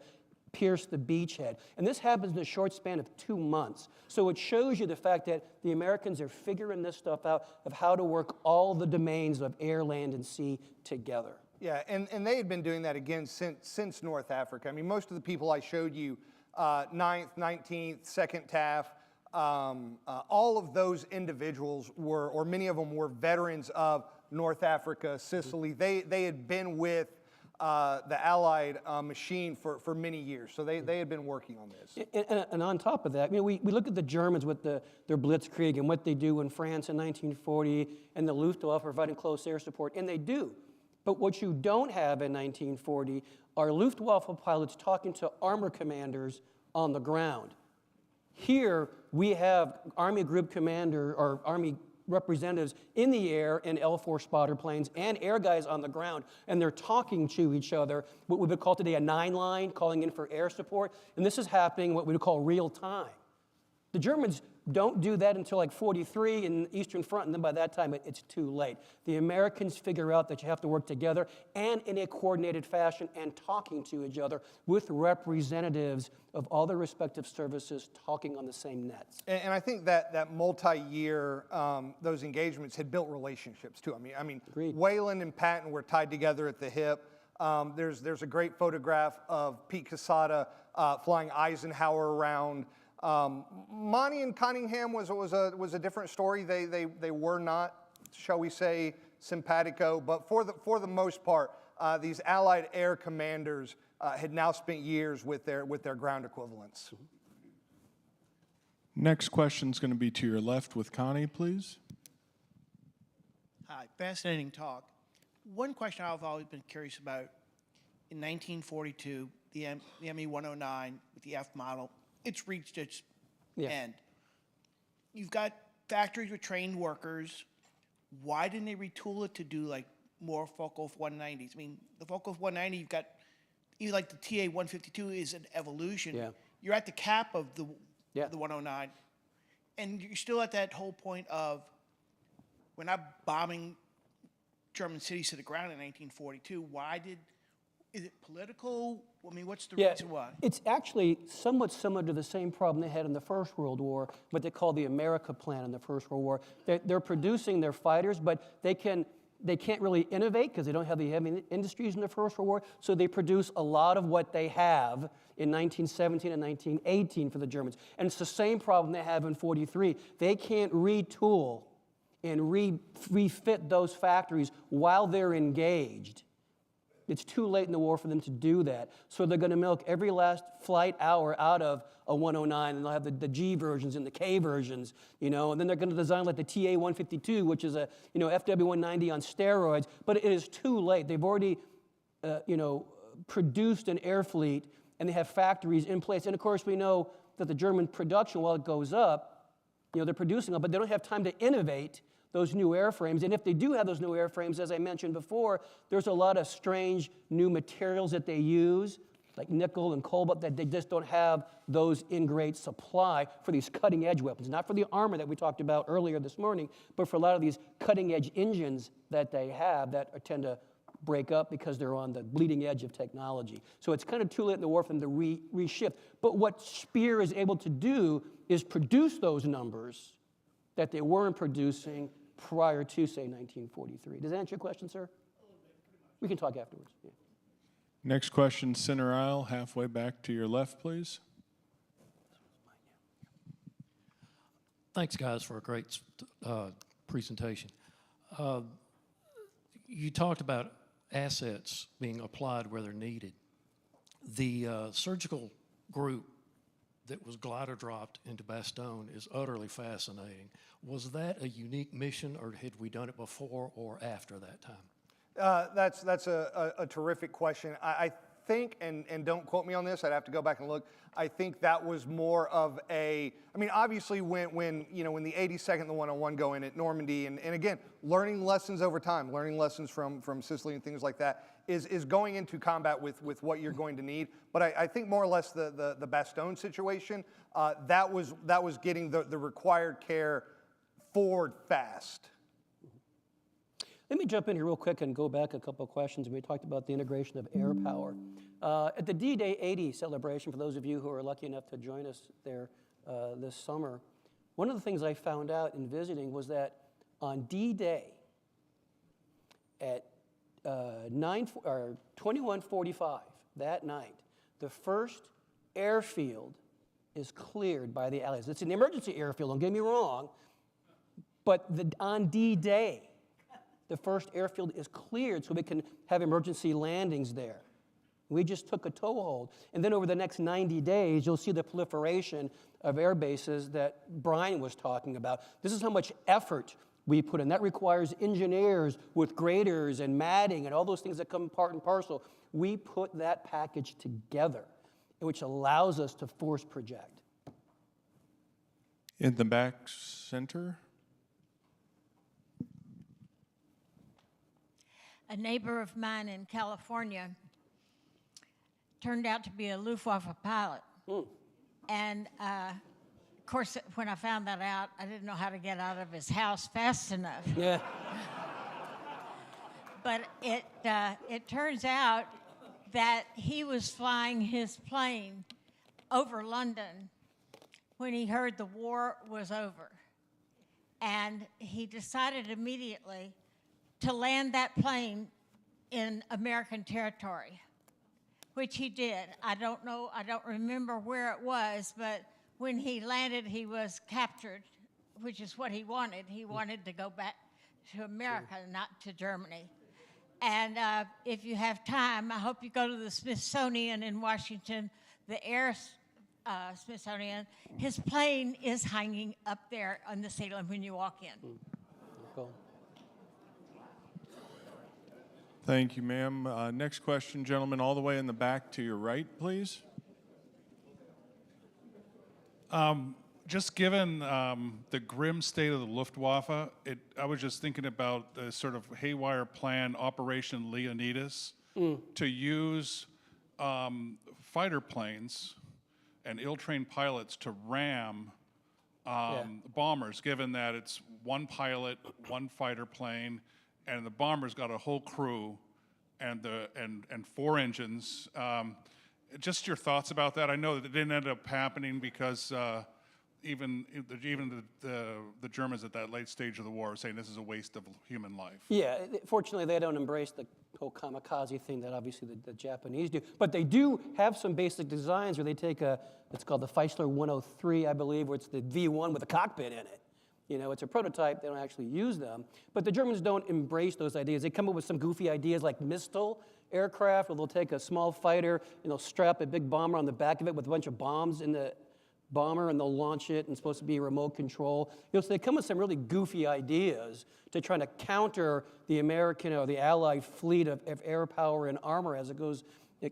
pierce the beachhead. And this happens in a short span of 2 months. So it shows you the fact that the Americans are figuring this stuff out of how to work all the domains of air, land, and sea together. Yeah, and they had been doing that again since North Africa. I mean, most of the people I showed you, 9th, 19th, 2nd TAF, all of those individuals were, or many of them were veterans of North Africa, Sicily. They had been with the Allied machine for many years, so they had been working on this. And on top of that, we look at the Germans with their Blitzkrieg and what they do in France in 1940 and the Luftwaffe providing close air support, and they do. But what you don't have in 1940 are Luftwaffe pilots talking to armor commanders on the ground. Here, we have Army Group Commander or Army representatives in the air in L4 spotter planes and air guys on the ground, and they're talking to each other, what we would call today a 9-line, calling in for air support, and this is happening what we would call real time. The Germans don't do that until like 43 in the Eastern Front, and then by that time it's too late. The Americans figure out that you have to work together and in a coordinated fashion and talking to each other with representatives of all the respective services talking on the same nets. And I think that multi-year, those engagements had built relationships too. I mean, Wayland and Patton were tied together at the hip. There's a great photograph of Pete Casada flying Eisenhower around. Monty and Cunningham was a different story. They were not, shall we say, simpatico, but for the most part, these Allied air commanders had now spent years with their ground equivalents. Next question is going to be to your left with Connie, please. Hi, fascinating talk. One question I've always been curious about, in 1942, the ME-109 with the F model, it's reached its end. You've got factories with trained workers. Why didn't they retool it to do like more Focke-Wulf 190s? I mean, the Focke-Wulf 190, you've got, even like the TA-152 is an evolution. Yeah. You're at the cap of the 109, and you're still at that whole point of, we're not bombing German cities to the ground in 1942. Is it political? I mean, what's the reason why? It's actually somewhat similar to the same problem they had in the First World War, what they call the America Plan in the First World War. They're producing their fighters, but they can't really innovate because they don't have the heavy industries in the First World War, so they produce a lot of what they have in 1917 and 1918 for the Germans. And it's the same problem they have in 43. They can't retool and refit those factories while they're engaged. It's too late in the war for them to do that. So they're going to milk every last flight hour out of a 109, and they'll have the G versions and the K versions, and then they're going to design like the TA-152, which is a, FW-190 on steroids, but it is too late. They've already, produced an air fleet, and they have factories in place. And of course, we know that the German production, while it goes up, they're producing them, but they don't have time to innovate those new airframes. And if they do have those new airframes, as I mentioned before, there's a lot of strange new materials that they use, like nickel and cobalt, that they just don't have those in great supply for these cutting-edge weapons. Not for the armor that we talked about earlier this morning, but for a lot of these cutting-edge engines that they have that tend to break up because they're on the bleeding edge of technology. So it's kind of too late in the war for them to reshift. But what Speer is able to do is produce those numbers that they weren't producing prior to, say, 1943. Does that answer your question, sir? We can talk afterwards. Yeah. Next question, center aisle, halfway back to your left, please. Thanks, guys, for a great presentation. You talked about assets being applied where they're needed. The surgical group that was glider dropped into Bastogne is utterly fascinating. Was that a unique mission, or had we done it before or after that time? That's a terrific question. I think, and don't quote me on this, I'd have to go back and look, I think that was more of a, I mean, obviously when the 82nd and the 101 go in at Normandy, and again, learning lessons over time, learning lessons from Sicily and things like that, is going into combat with what you're going to need. But I think more or less the Bastogne situation, that was getting the required care forward fast. Let me jump in here real quick and go back a couple of questions. We talked about the integration of air power. At the D-Day 80 celebration, for those of you who are lucky enough to join us there this summer, one of the things I found out in visiting was that on D-Day at 21:45 that night, the first airfield is cleared by the Allies. It's an emergency airfield, don't get me wrong, but on D-Day, the first airfield is cleared so we can have emergency landings there. We just took a toehold. And then over the next 90 days, you'll see the proliferation of air bases that Brian was talking about. This is how much effort we put in. That requires engineers with graders and matting and all those things that come part and parcel. We put that package together, which allows us to force project. In the back center. A neighbor of mine in California turned out to be a Luftwaffe pilot. And of course, when I found that out, I didn't know how to get out of his house fast enough. Yeah. But it turns out that he was flying his plane over London when he heard the war was over. And he decided immediately to land that plane in American territory, which he did. I don't remember where it was, but when he landed, he was captured, which is what he wanted. He wanted to go back to America, not to Germany. And if you have time, I hope you go to the Smithsonian in Washington, the Air Smithsonian. His plane is hanging up there on the ceiling when you walk in. Cool. Thank you, ma'am. Next question, gentlemen, all the way in the back to your right, please. Just given the grim state of the Luftwaffe, I was just thinking about the sort of haywire plan, Operation Leonidas, to use fighter planes and ill-trained pilots to ram bombers, given that it's one pilot, one fighter plane, and the bomber's got a whole crew and 4 engines. Just your thoughts about that. I know that it didn't end up happening because even the Germans at that late stage of the war are saying this is a waste of human life. Yeah, fortunately they don't embrace the whole kamikaze thing that obviously the Japanese do. But they do have some basic designs where they take it's called the Feisler 103, I believe, where it's the V1 with a cockpit in it. You know, it's a prototype, they don't actually use them. But the Germans don't embrace those ideas. They come up with some goofy ideas like Mistel aircraft, where they'll take a small fighter and they'll strap a big bomber on the back of it with a bunch of bombs in the bomber, and they'll launch it, and it's supposed to be remote control. You know, so they come with some really goofy ideas to try to counter the American or the Allied fleet of air power and armor as it goes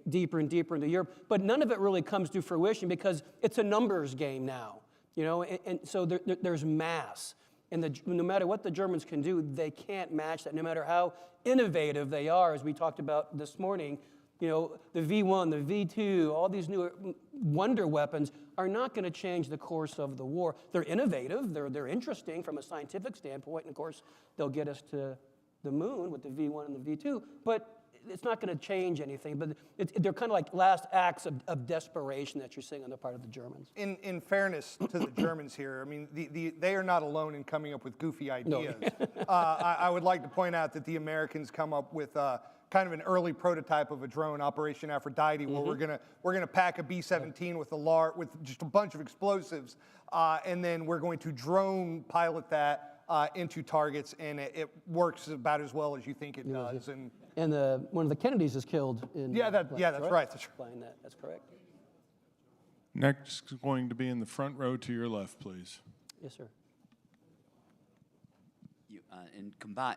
deeper and deeper into Europe. But none of it really comes to fruition because it's a numbers game now. You know, and so there's mass. And no matter what the Germans can do, they can't match that, no matter how innovative they are, as we talked about this morning. You know, the V1, the V2, all these new wonder weapons are not going to change the course of the war. They're innovative, they're interesting from a scientific standpoint, and of course, they'll get us to the moon with the V1 and the V2, but it's not going to change anything. But they're kind of like last acts of desperation that you're seeing on the part of the Germans. In fairness to the Germans here, I mean, they are not alone in coming up with goofy ideas. No. I would like to point out that the Americans come up with kind of an early prototype of a drone, Operation Aphrodite, where we're gonna pack a B-17 with just a bunch of explosives, and then we're going to drone pilot that into targets, and it works about as well as you think it does. And one of the Kennedys is killed in. That's right. Flying that. That's correct. Next is going to be in the front row to your left, please. Yes, sir.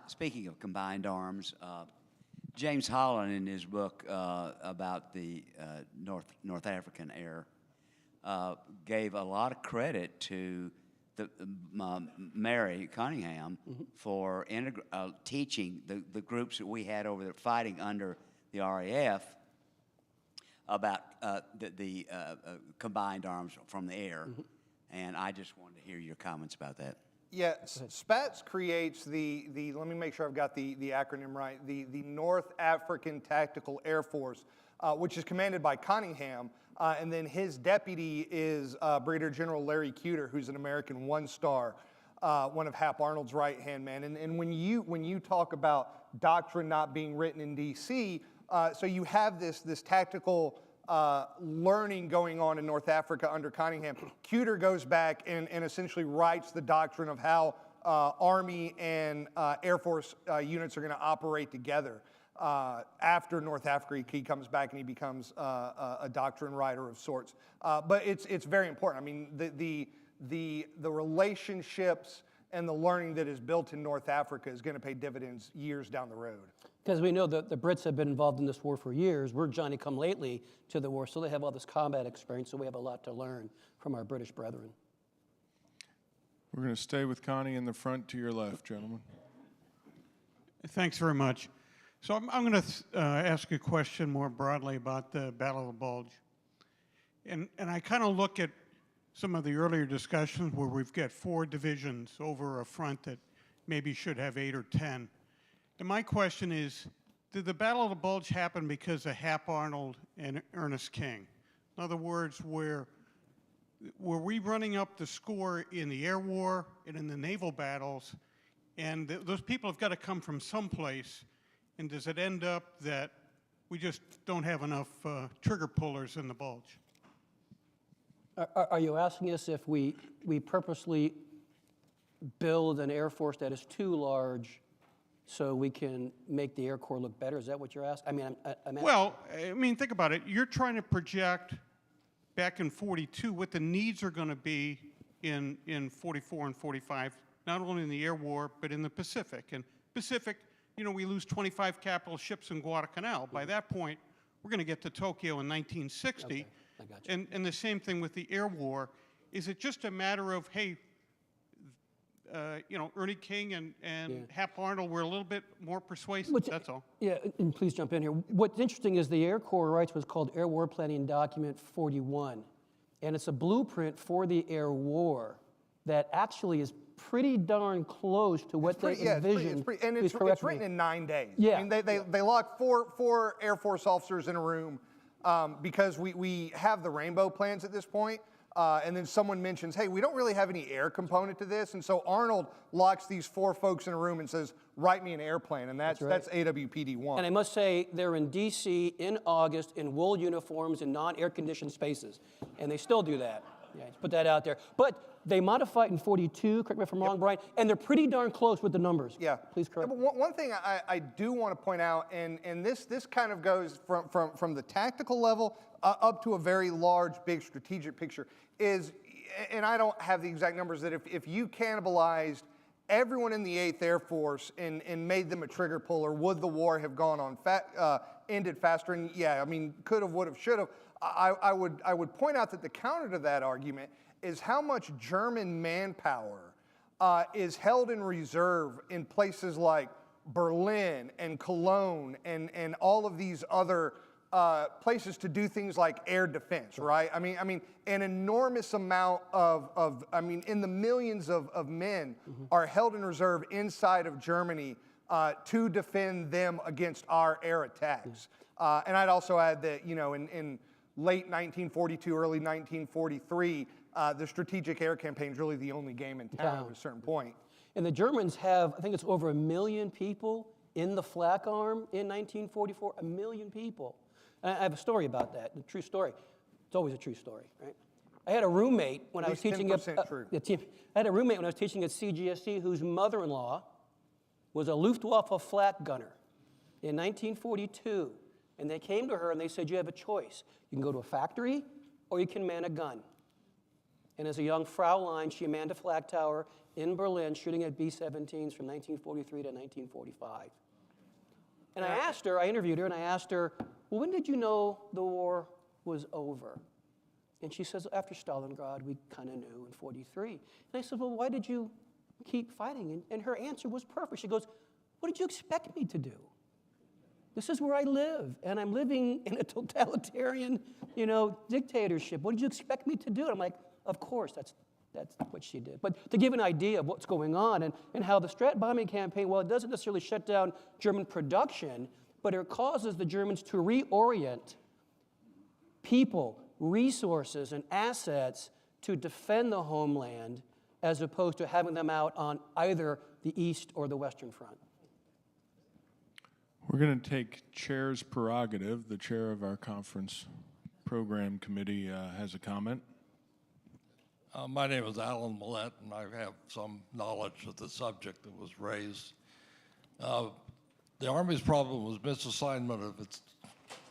Speaking of combined arms, James Holland, in his book about the North African Air, gave a lot of credit to Mary Cunningham for teaching the groups that we had over there fighting under the RAF about the combined arms from the air. And I just wanted to hear your comments about that. Yeah, SPATS creates the let me make sure I've got the acronym right, the North African Tactical Air Force, which is commanded by Cunningham, and then his deputy is Brigadier General Larry Cuter, who's an American one-star, one of Hap Arnold's right-hand men. And when you talk about doctrine not being written in D.C., so you have this tactical learning going on in North Africa under Cunningham. Cuter goes back and essentially writes the doctrine of how Army and Air Force units are going to operate together. After North Africa, he comes back and he becomes a doctrine writer of sorts. But it's very important. I mean, the relationships and the learning that is built in North Africa is going to pay dividends years down the road. Because we know that the Brits have been involved in this war for years. We're Johnny-come-lately to the war, so they have all this combat experience, so we have a lot to learn from our British brethren. We're going to stay with Connie in the front to your left, gentlemen. Thanks very much. So I'm going to ask a question more broadly about the Battle of the Bulge. And I kind of look at some of the earlier discussions where we've got 4 divisions over a front that maybe should have 8 or 10. And my question is, did the Battle of the Bulge happen because of Hap Arnold and Ernest King? In other words, were we running up the score in the air war and in the naval battles, and those people have got to come from someplace, and does it end up that we just don't have enough trigger pullers in the Bulge? Are you asking us if we purposely build an Air Force that is too large so we can make the Air Corps look better? Is that what you're asking? I mean, well, I mean, think about it. You're trying to project back in 42 what the needs are going to be in 44 and 45, not only in the air war, but in the Pacific. And Pacific, you know, we lose 25 capital ships in Guadalcanal. By that point, we're going to get to Tokyo in 1960. Okay, I got you. And the same thing with the air war. Is it just a matter of, hey, you know, Ernie King and Hap Arnold were a little bit more persuasive, that's all. Yeah, and please jump in here. What's interesting is the Air Corps writes what's called Air War Planning Document 41. And it's a blueprint for the air war that actually is pretty darn close to what they envisioned. It's written in 9 days. Yeah. I mean, they lock four Air Force officers in a room because we have the rainbow plans at this point. And then someone mentions, hey, we don't really have any air component to this. And so Arnold locks these 4 folks in a room and says, write me an airplane. And that's AWPD-1. And I must say, they're in D.C. in August in wool uniforms in non-air-conditioned spaces. And they still do that. Yeah, just put that out there. But they modified in 42, correct me if I'm wrong, Brian, and they're pretty darn close with the numbers. Yeah. Please correct me. One thing I do want to point out, and this kind of goes from the tactical level up to a very large, big strategic picture, is, and I don't have the exact numbers, that if you cannibalized everyone in the 8th Air Force and made them a trigger puller, would the war have gone on ended faster? And yeah, I mean, could have, would have, should have. I would point out that the counter to that argument is how much German manpower is held in reserve in places like Berlin and Cologne and all of these other places to do things like air defense, right? I mean, an enormous amount of in the millions of men are held in reserve inside of Germany to defend them against our air attacks. And I'd also add that, you know, in late 1942, early 1943, the strategic air campaign is really the only game in town at a certain point. And the Germans have, I think it's over 1 million people in the flak arm in 1944, 1 million people. And I have a story about that, a true story. It's always a true story, right? I had a roommate when I was teaching at CGSC whose mother-in-law was a Luftwaffe flak gunner in 1942. And they came to her and they said, you have a choice. You can go to a factory or you can man a gun. And as a young Fraulein, she manned a flag tower in Berlin, shooting at B-17s from 1943 to 1945. And I interviewed her, and I asked her, well, when did you know the war was over? And she says, after Stalingrad, we kind of knew in 43. And I said, well, why did you keep fighting? And her answer was perfect. She goes, what did you expect me to do? This is where I live, and I'm living in a totalitarian, dictatorship. What did you expect me to do? And I'm like, of course, that's what she did. But to give an idea of what's going on and how the Strat bombing campaign, well, it doesn't necessarily shut down German production, but it causes the Germans to reorient people, resources, and assets to defend the homeland as opposed to having them out on either the East or the Western Front. We're going to take chair's prerogative. The chair of our conference program committee has a comment. My name is Alan Millett, and I have some knowledge of the subject that was raised. The Army's problem was misassignment of its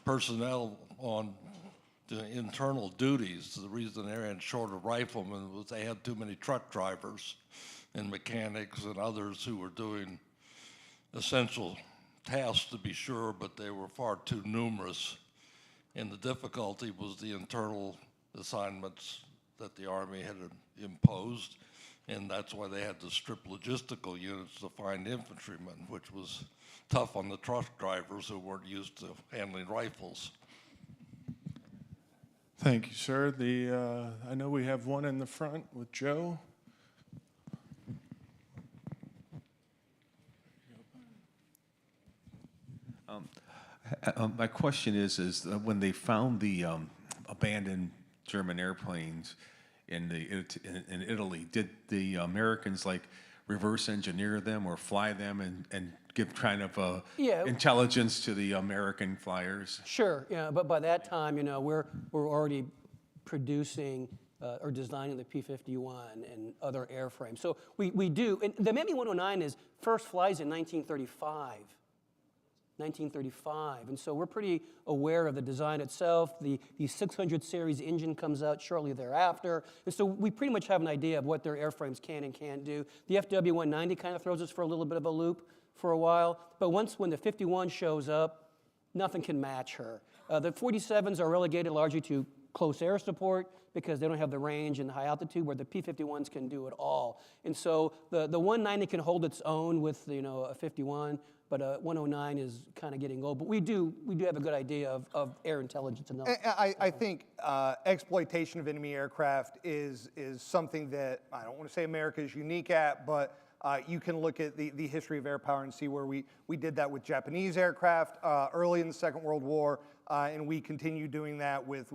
personnel on the internal duties. The reason they ran short of riflemen was they had too many truck drivers and mechanics and others who were doing essential tasks, to be sure, but they were far too numerous. And the difficulty was the internal assignments that the Army had imposed, and that's why they had to strip logistical units to find infantrymen, which was tough on the truck drivers who weren't used to handling rifles. Thank you, sir. I know we have one in the front with Joe. My question is when they found the abandoned German airplanes in Italy, did the Americans reverse engineer them or fly them and give kind of intelligence to the American flyers? Sure, but by that time, we're already producing or designing the P-51 and other airframes. So we do, and the Me-109 first flies in 1935. And so we're pretty aware of the design itself. The 600 series engine comes out shortly thereafter. And so we pretty much have an idea of what their airframes can and can't do. The FW-190 kind of throws us for a little bit of a loop for a while. But when the 51 shows up, nothing can match her. The 47s are relegated largely to close air support because they don't have the range and the high altitude where the P-51s can do it all. And so the 190 can hold its own with a 51. But 109 is kind of getting old. But we do have a good idea of air intelligence. I think exploitation of enemy aircraft is something that I don't want to say America is unique at, but you can look at the history of air power and see where we did that with Japanese aircraft early in the Second World War, and we continue doing that with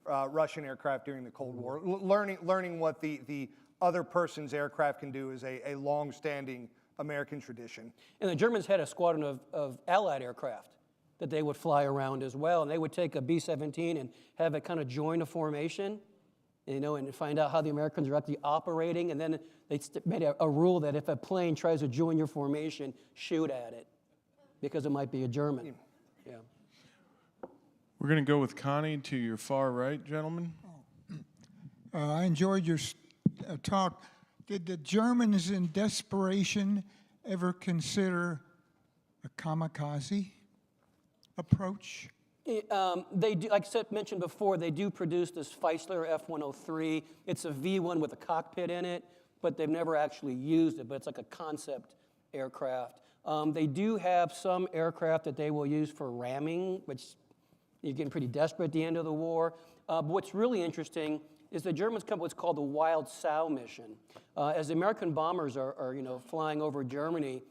Russian aircraft during the Cold War. Learning what the other person's aircraft can do is a long-standing American tradition. And the Germans had a squadron of Allied aircraft that they would fly around as well, and they would take a B-17 and have it kind of join a formation, and find out how the Americans are actually operating, and then they made a rule that if a plane tries to join your formation, shoot at it, because it might be a German. Yeah. We're going to go with Connie to your far right, gentlemen. I enjoyed your talk. Did the Germans in desperation ever consider a kamikaze approach? They do, like I mentioned before, they do produce this Feisler F-103. It's a V-1 with a cockpit in it, but they've never actually used it, but it's like a concept aircraft. They do have some aircraft that they will use for ramming, which you're getting pretty desperate at the end of the war. But what's really interesting is the Germans come up with what's called the Wild Sow mission. As the American bombers are flying over Germany,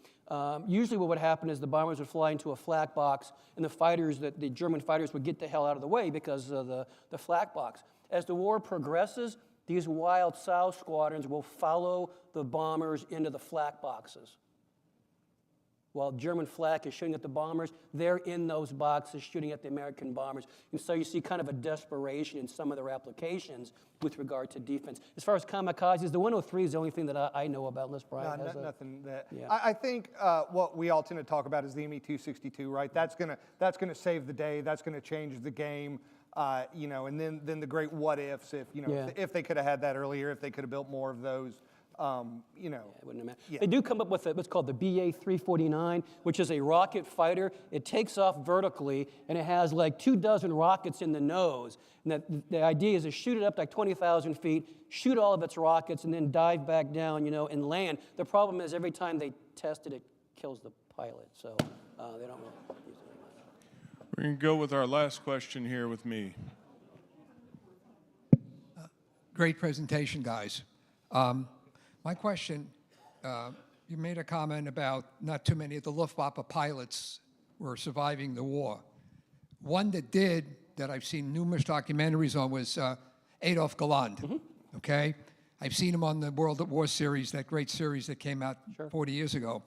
usually what would happen is the bombers would fly into a flak box, and the German fighters would get the hell out of the way because of the flak box. As the war progresses, these Wild Sow squadrons will follow the bombers into the flak boxes. While German flak is shooting at the bombers, they're in those boxes shooting at the American bombers. And so you see kind of a desperation in some of their applications with regard to defense. As far as kamikazes, the 103 is the only thing that I know about, unless Brian has nothing that. Yeah. I think what we all tend to talk about is the Me-262, right? That's gonna save the day. That's gonna change the game. You know, and then the great what ifs, if, you know, Yeah. if they could have had that earlier, if they could have built more of those, you know. It wouldn't have mattered. They do come up with what's called the BA-349, which is a rocket fighter. It takes off vertically, and it has like 24 rockets in the nose. And the idea is to shoot it up like 20,000 feet, shoot all of its rockets, and then dive back down, you know, and land. The problem is every time they test it, it kills the pilot. So they don't really use it much. We're going to go with our last question here with me. Great presentation, guys. My question, you made a comment about not too many of the Luftwaffe pilots were surviving the war. One that did, that I've seen numerous documentaries on, was Adolf Galland, okay? I've seen him on the World at War series, that great series that came out 40 years ago.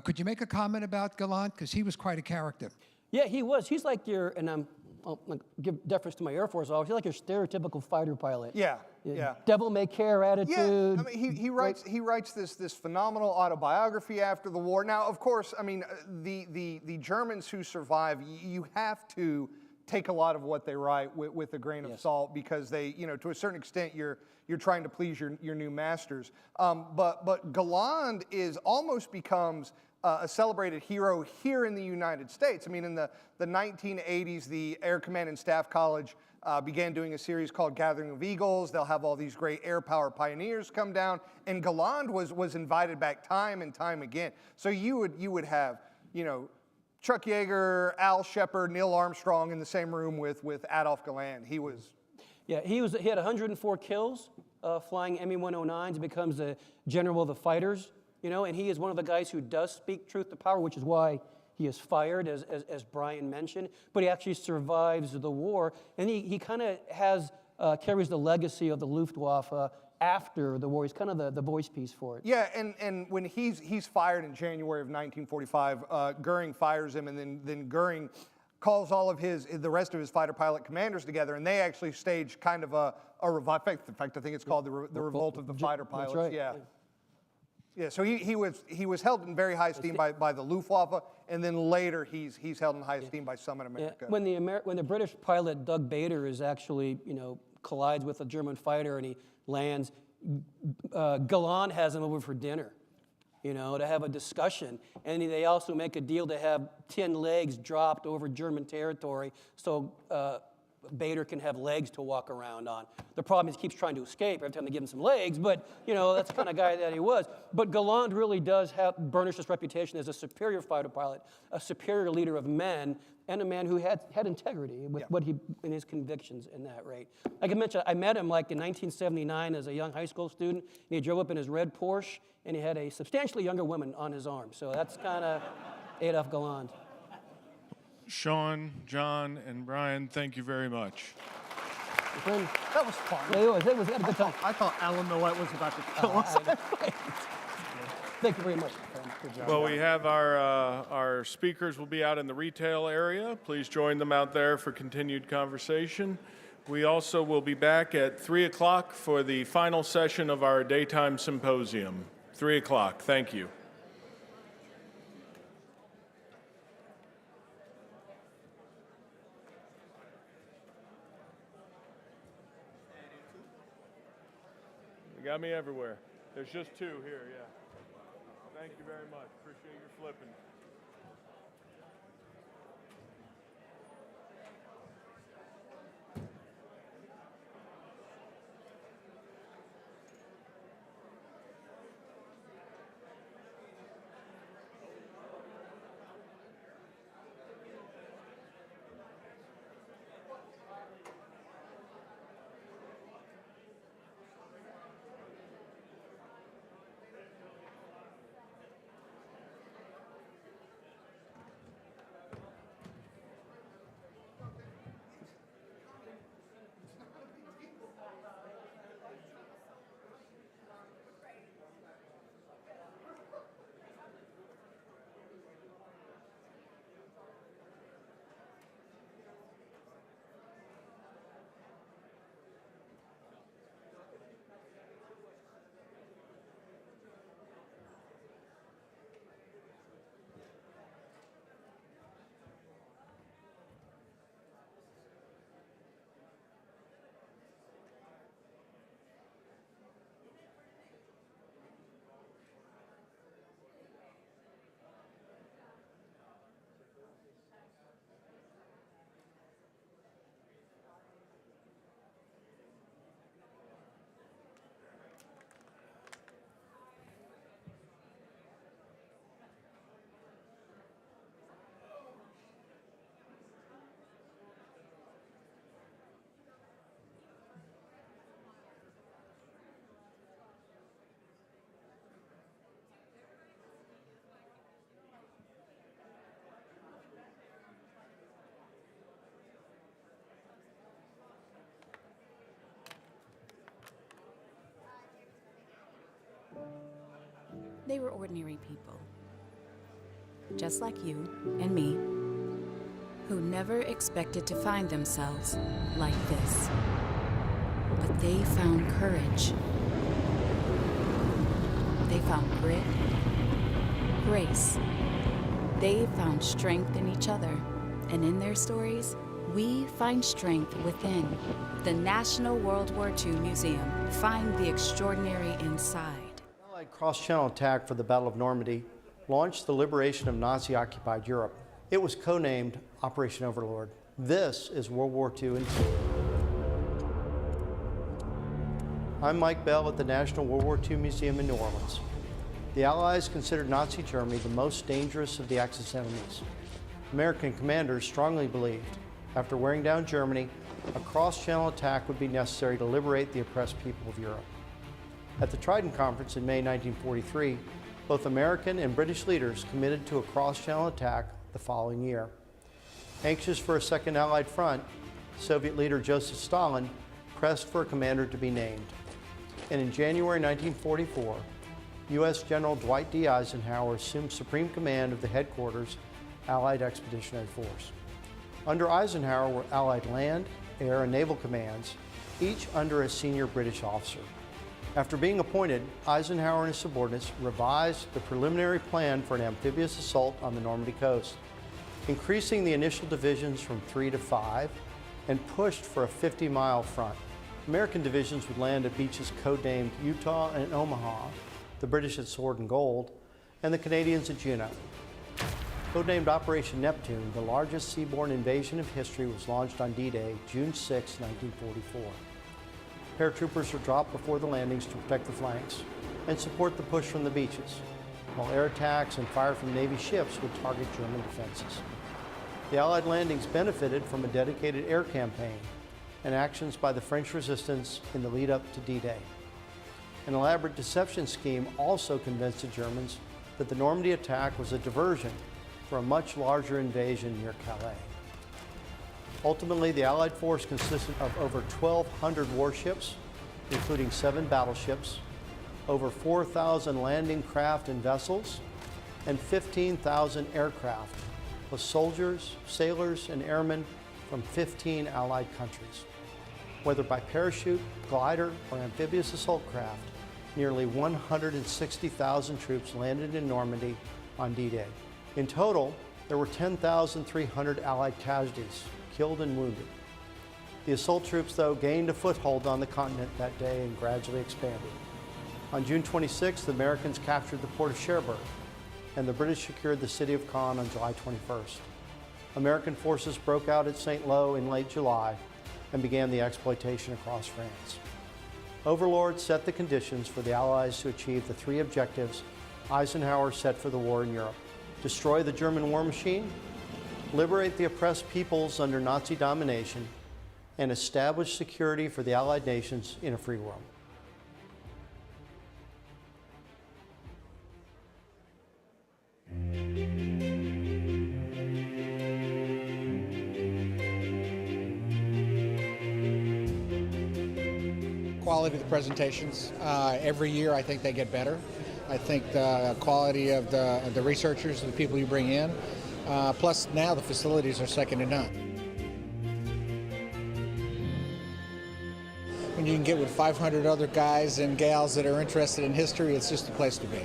Could you make a comment about Galland? Because he was quite a character. Yeah, he was. He's like your, and I'll give deference to my Air Force officer, he's like your stereotypical fighter pilot. Yeah, yeah. Devil may care attitude. Yeah, I mean, he writes this phenomenal autobiography after the war. Now, of course, I mean, the Germans who survive, you have to take a lot of what they write with a grain of salt, because they, you know, to a certain extent, you're trying to please your new masters. But Galland almost becomes a celebrated hero here in the United States. I mean, in the 1980s, the Air Command and Staff College began doing a series called Gathering of Eagles. They'll have all these great air power pioneers come down, and Galland was invited back time and time again. So you would have, you know, Chuck Yeager, Al Shepard, Neil Armstrong in the same room with Adolf Galland. He was. Yeah, he had 104 kills flying Me-109s. He becomes the general of the fighters, you know, and he is one of the guys who does speak truth to power, which is why he is fired, as Brian mentioned. But he actually survives the war, and he kind of carries the legacy of the Luftwaffe after the war. He's kind of the voice piece for it. Yeah, and when he's fired in January of 1945, Goering fires him, and then Goering calls all of the rest of his fighter pilot commanders together, and they actually stage kind of a revolt. In fact, I think it's called the Revolt of the Fighter Pilots. That's right. Yeah. Yeah, so he was held in very high esteem by the Luftwaffe, and then later he's held in high esteem by some in America. Yeah. When the British pilot Doug Bader is actually, you know, collides with a German fighter and he lands, Galland has him over for dinner, you know, to have a discussion, and they also make a deal to have 10 legs dropped over German territory, so Bader can have legs to walk around on. The problem is he keeps trying to escape every time they give him some legs, but, you know, that's the kind of guy that he was. But Galland really does burnish his reputation as a superior fighter pilot, a superior leader of men, and a man who had integrity with in his convictions in that rate. Like I mentioned, I met him like in 1979 as a young high school student, and he drove up in his red Porsche, and he had a substantially younger woman on his arm. So that's kind of Adolf Galland. Sean, John, and Brian, thank you very much. That was fun. It was had a good time. I thought Alan Noet was about to kill us. Thank you very much. Good job. Well, we have our speakers will be out in the retail area. Please join them out there for continued conversation. We also will be back at 3 o'clock for the final session of our daytime symposium. 3 o'clock. Thank you. You got me everywhere. There's just 2 here, yeah. Thank you very much. Appreciate your flipping. They were ordinary people, just like you and me, who never expected to find themselves like this. But they found courage. They found grit, grace. They found strength in each other, and in their stories, we find strength within. The National World War II Museum. Find the extraordinary inside. The Allied cross-channel attack for the Battle of Normandy launched the liberation of Nazi-occupied Europe. It was codenamed Operation Overlord. This is World War II in two. I'm Mike Bell at the National World War II Museum in New Orleans. The Allies considered Nazi Germany the most dangerous of the Axis enemies. American commanders strongly believed, after wearing down Germany, a cross-channel attack would be necessary to liberate the oppressed people of Europe. At the Trident Conference in May 1943, both American and British leaders committed to a cross-channel attack the following year. Anxious for a second Allied front, Soviet leader Joseph Stalin pressed for a commander to be named. And in January 1944, U.S. General Dwight D. Eisenhower assumed supreme command of the headquarters Allied Expeditionary Force. Under Eisenhower were Allied land, air, and naval commands, each under a senior British officer. After being appointed, Eisenhower and his subordinates revised the preliminary plan for an amphibious assault on the Normandy coast, increasing the initial divisions from 3 to 5, and pushed for a 50-mile front. American divisions would land at beaches codenamed Utah and Omaha, the British at Sword and Gold, and the Canadians at Juneau. Codenamed Operation Neptune, the largest seaborne invasion of history was launched on D-Day, June 6, 1944. Paratroopers were dropped before the landings to protect the flanks and support the push from the beaches, while air attacks and fire from Navy ships would target German defenses. The Allied landings benefited from a dedicated air campaign and actions by the French resistance in the lead-up to D-Day. An elaborate deception scheme also convinced the Germans that the Normandy attack was a diversion for a much larger invasion near Calais. Ultimately, the Allied force consisted of over 1,200 warships, including 7 battleships, over 4,000 landing craft and vessels, and 15,000 aircraft, with soldiers, sailors, and airmen from 15 Allied countries. Whether by parachute, glider, or amphibious assault craft, nearly 160,000 troops landed in Normandy on D-Day. In total, there were 10,300 Allied casualties, killed and wounded. The assault troops, though, gained a foothold on the continent that day and gradually expanded. On June 26th, the Americans captured the port of Cherbourg, and the British secured the city of Caen on July 21st. American forces broke out at St. Lo in late July and began the exploitation across France. Overlord set the conditions for the Allies to achieve the 3 objectives Eisenhower set for the war in Europe: destroy the German war machine, liberate the oppressed peoples under Nazi domination, and establish security for the Allied nations in a free world. Quality of the presentations. Every year I think they get better. I think the quality of the researchers, the people you bring in, plus now the facilities are second to none. When you can get with 500 other guys and gals that are interested in history, it's just a place to be.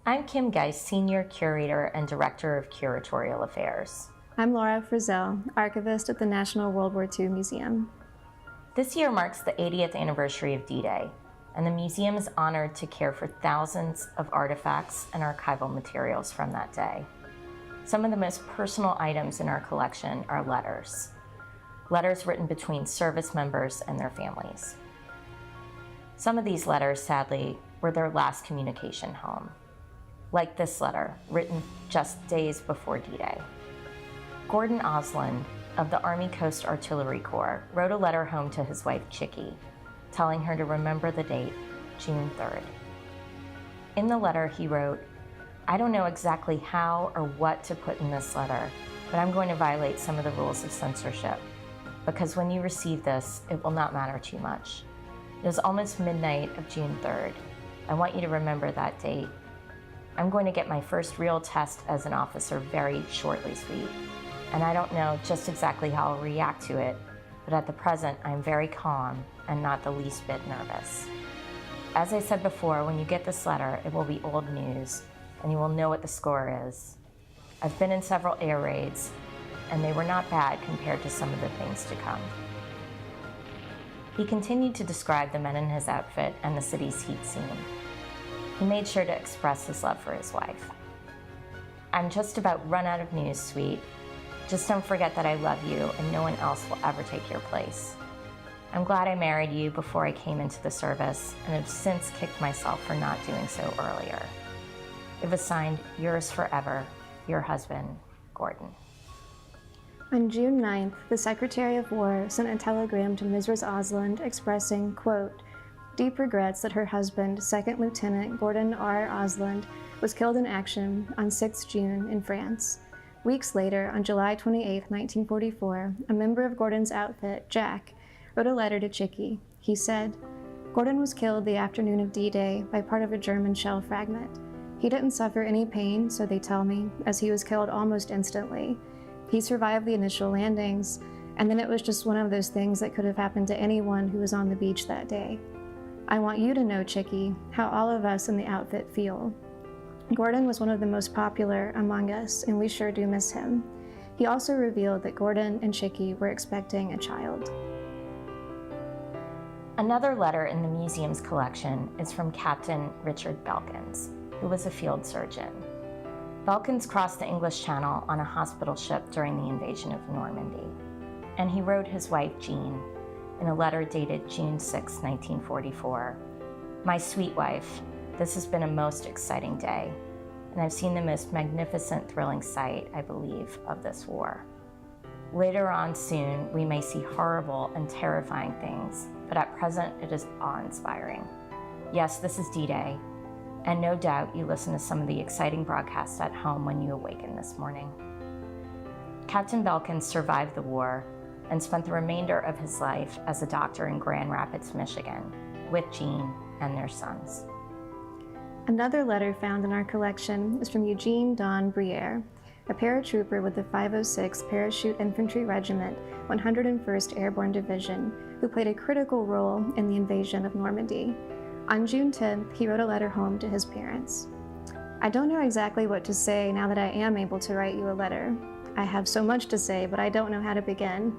I'm Kim Geis, Senior Curator and Director of Curatorial Affairs. I'm Laura Frizzell, Archivist at the National World War II Museum. This year marks the 80th anniversary of D-Day, and the museum is honored to care for thousands of artifacts and archival materials from that day. Some of the most personal items in our collection are letters. Letters written between service members and their families. Some of these letters, sadly, were their last communication home. like this letter, written just days before D-Day. Gordon Osland of the Army Coast Artillery Corps wrote a letter home to his wife, Chickie, telling her to remember the date, June 3rd. In the letter, he wrote, "I don't know exactly how or what to put in this letter, but I'm going to violate some of the rules of censorship, because when you receive this, it will not matter too much. It is almost midnight of June 3rd. I want you to remember that date. I'm going to get my first real test as an officer very shortly, sweet, and I don't know just exactly how I'll react to it, but at the present, I'm very calm and not the least bit nervous. As I said before, when you get this letter, it will be old news, and you will know what the score is. I've been in several air raids, and they were not bad compared to some of the things to come." He continued to describe the men in his outfit and the cities he'd seen. He made sure to express his love for his wife. "I'm just about run out of news, sweet. Just don't forget that I love you and no one else will ever take your place. I'm glad I married you before I came into the service and have since kicked myself for not doing so earlier. It was signed, yours forever, your husband, Gordon." On June 9th, the Secretary of War sent a telegram to Mrs. Osland expressing, quote, "deep regrets that her husband, Second Lieutenant Gordon R. Osland, was killed in action on 6 June in France. Weeks later, on July 28, 1944, a member of Gordon's outfit, Jack, wrote a letter to Chickie. He said, "Gordon was killed the afternoon of D-Day by part of a German shell fragment. He didn't suffer any pain, so they tell me, as he was killed almost instantly. He survived the initial landings, and then it was just one of those things that could have happened to anyone who was on the beach that day. I want you to know, Chickie, how all of us in the outfit feel. Gordon was one of the most popular among us, and we sure do miss him." He also revealed that Gordon and Chickie were expecting a child. Another letter in the museum's collection is from Captain Richard Belkins, who was a field surgeon. Belkins crossed the English Channel on a hospital ship during the invasion of Normandy, and he wrote his wife, Jean, in a letter dated June 6, 1944, "My sweet wife, this has been a most exciting day, and I've seen the most magnificent, thrilling sight, I believe, of this war. Later on soon, we may see horrible and terrifying things, but at present it is awe-inspiring. Yes, this is D-Day, and no doubt you listen to some of the exciting broadcasts at home when you awaken this morning." Captain Belkins survived the war and spent the remainder of his life as a doctor in Grand Rapids, Michigan, with Jean and their sons. Another letter found in our collection is from Eugene Don Briere, a paratrooper with the 506 Parachute Infantry Regiment, 101st Airborne Division, who played a critical role in the invasion of Normandy. On June 10th, he wrote a letter home to his parents. "I don't know exactly what to say now that I am able to write you a letter. I have so much to say, but I don't know how to begin.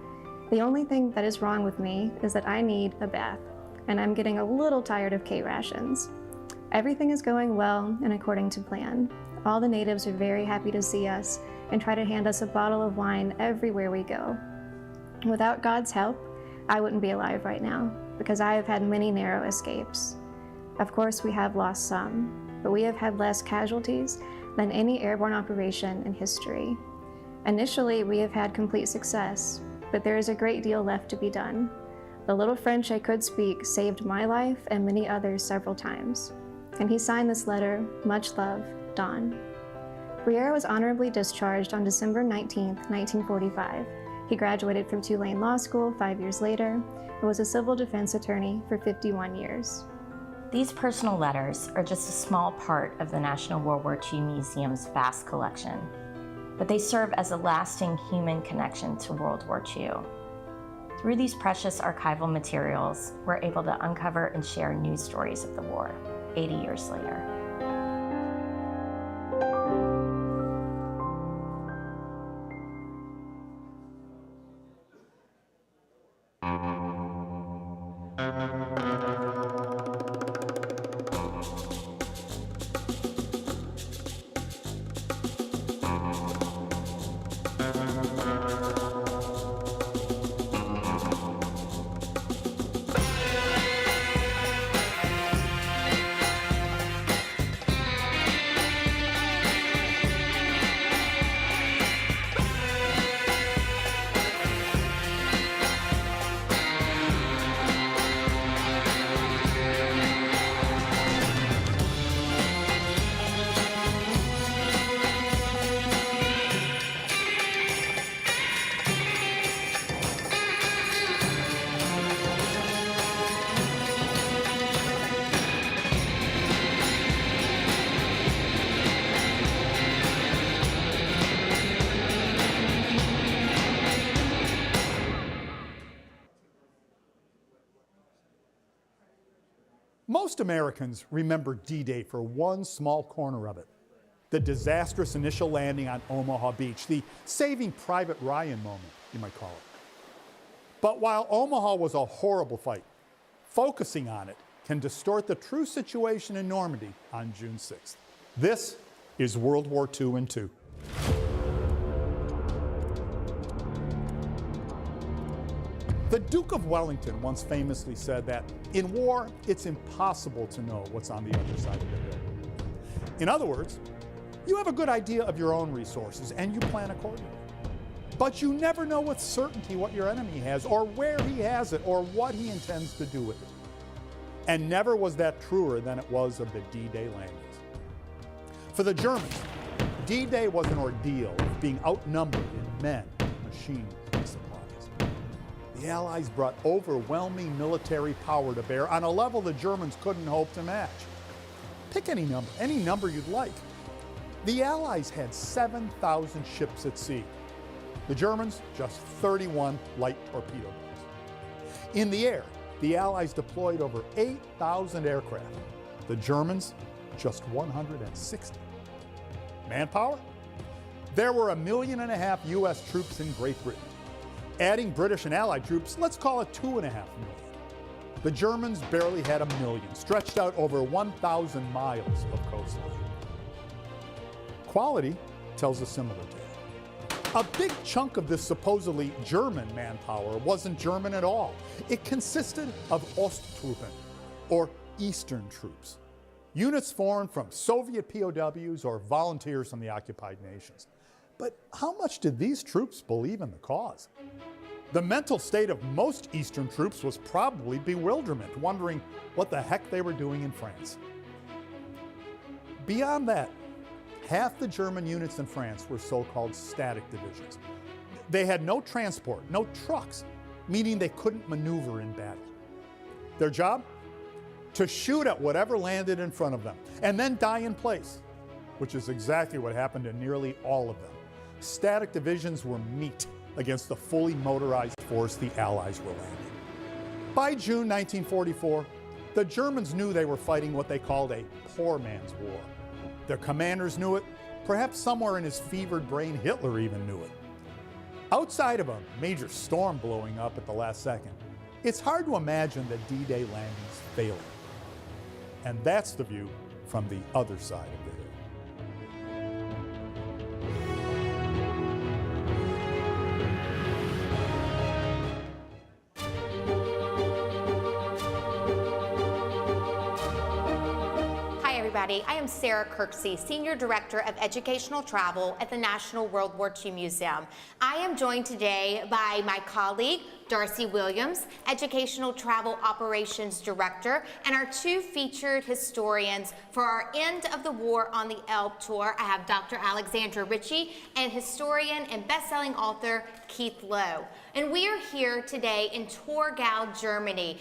The only thing that is wrong with me is that I need a bath, and I'm getting a little tired of K rations. Everything is going well and according to plan. All the natives are very happy to see us and try to hand us a bottle of wine everywhere we go. Without God's help, I wouldn't be alive right now, because I have had many narrow escapes. Of course, we have lost some, but we have had less casualties than any airborne operation in history. Initially, we have had complete success, but there is a great deal left to be done. The little French I could speak saved my life and many others several times." And he signed this letter, "Much love, Don." Briere was honorably discharged on December 19, 1945. He graduated from Tulane Law School 5 years later and was a civil defense attorney for 51 years. These personal letters are just a small part of the National World War II Museum's vast collection, but they serve as a lasting human connection to World War II. Through these precious archival materials, we're able to uncover and share news stories of the war 80 years later. Most Americans remember D-Day for one small corner of it, the disastrous initial landing on Omaha Beach, the Saving Private Ryan moment, you might call it. But while Omaha was a horrible fight, focusing on it can distort the true situation in Normandy on June 6th. This is World War II in 2. The Duke of Wellington once famously said that in war, it's impossible to know what's on the other side of the hill. In other words, you have a good idea of your own resources and you plan accordingly. But you never know with certainty what your enemy has, or where he has it, or what he intends to do with it. And never was that truer than it was of the D-Day landings. For the Germans, D-Day was an ordeal of being outnumbered in men, machines, and supplies. The Allies brought overwhelming military power to bear on a level the Germans couldn't hope to match. Pick any number you'd like. The Allies had 7,000 ships at sea. The Germans, just 31 light torpedo boats. In the air, the Allies deployed over 8,000 aircraft. The Germans, just 160. Manpower? There were 1.5 million U.S. troops in Great Britain. Adding British and Allied troops, let's call it 2.5 million. The Germans barely had 1 million, stretched out over 1,000 miles of coastline. Quality tells a similar tale. A big chunk of this supposedly German manpower wasn't German at all. It consisted of Osttruppen, or Eastern troops, units formed from Soviet POWs or volunteers from the occupied nations. But how much did these troops believe in the cause? The mental state of most Eastern troops was probably bewilderment, wondering what the heck they were doing in France. Beyond that, half the German units in France were so-called static divisions. They had no transport, no trucks, meaning they couldn't maneuver in battle. Their job? To shoot at whatever landed in front of them, and then die in place, which is exactly what happened to nearly all of them. Static divisions were meat against the fully motorized force the Allies were landing. By June 1944, the Germans knew they were fighting what they called a poor man's war. Their commanders knew it. Perhaps somewhere in his fevered brain, Hitler even knew it. Outside of a major storm blowing up at the last second, it's hard to imagine the D-Day landings failing. And that's the view from the other side of the hill. I am Sarah Kirksey, Senior Director of Educational Travel at the National World War II Museum. I am joined today by my colleague, Darcy Williams, Educational Travel Operations Director, and our two featured historians for our End of the War on the Elbe tour. I have Dr. Alexandra Ritchie and historian and best-selling author Keith Lowe. And we are here today in Torgau, Germany.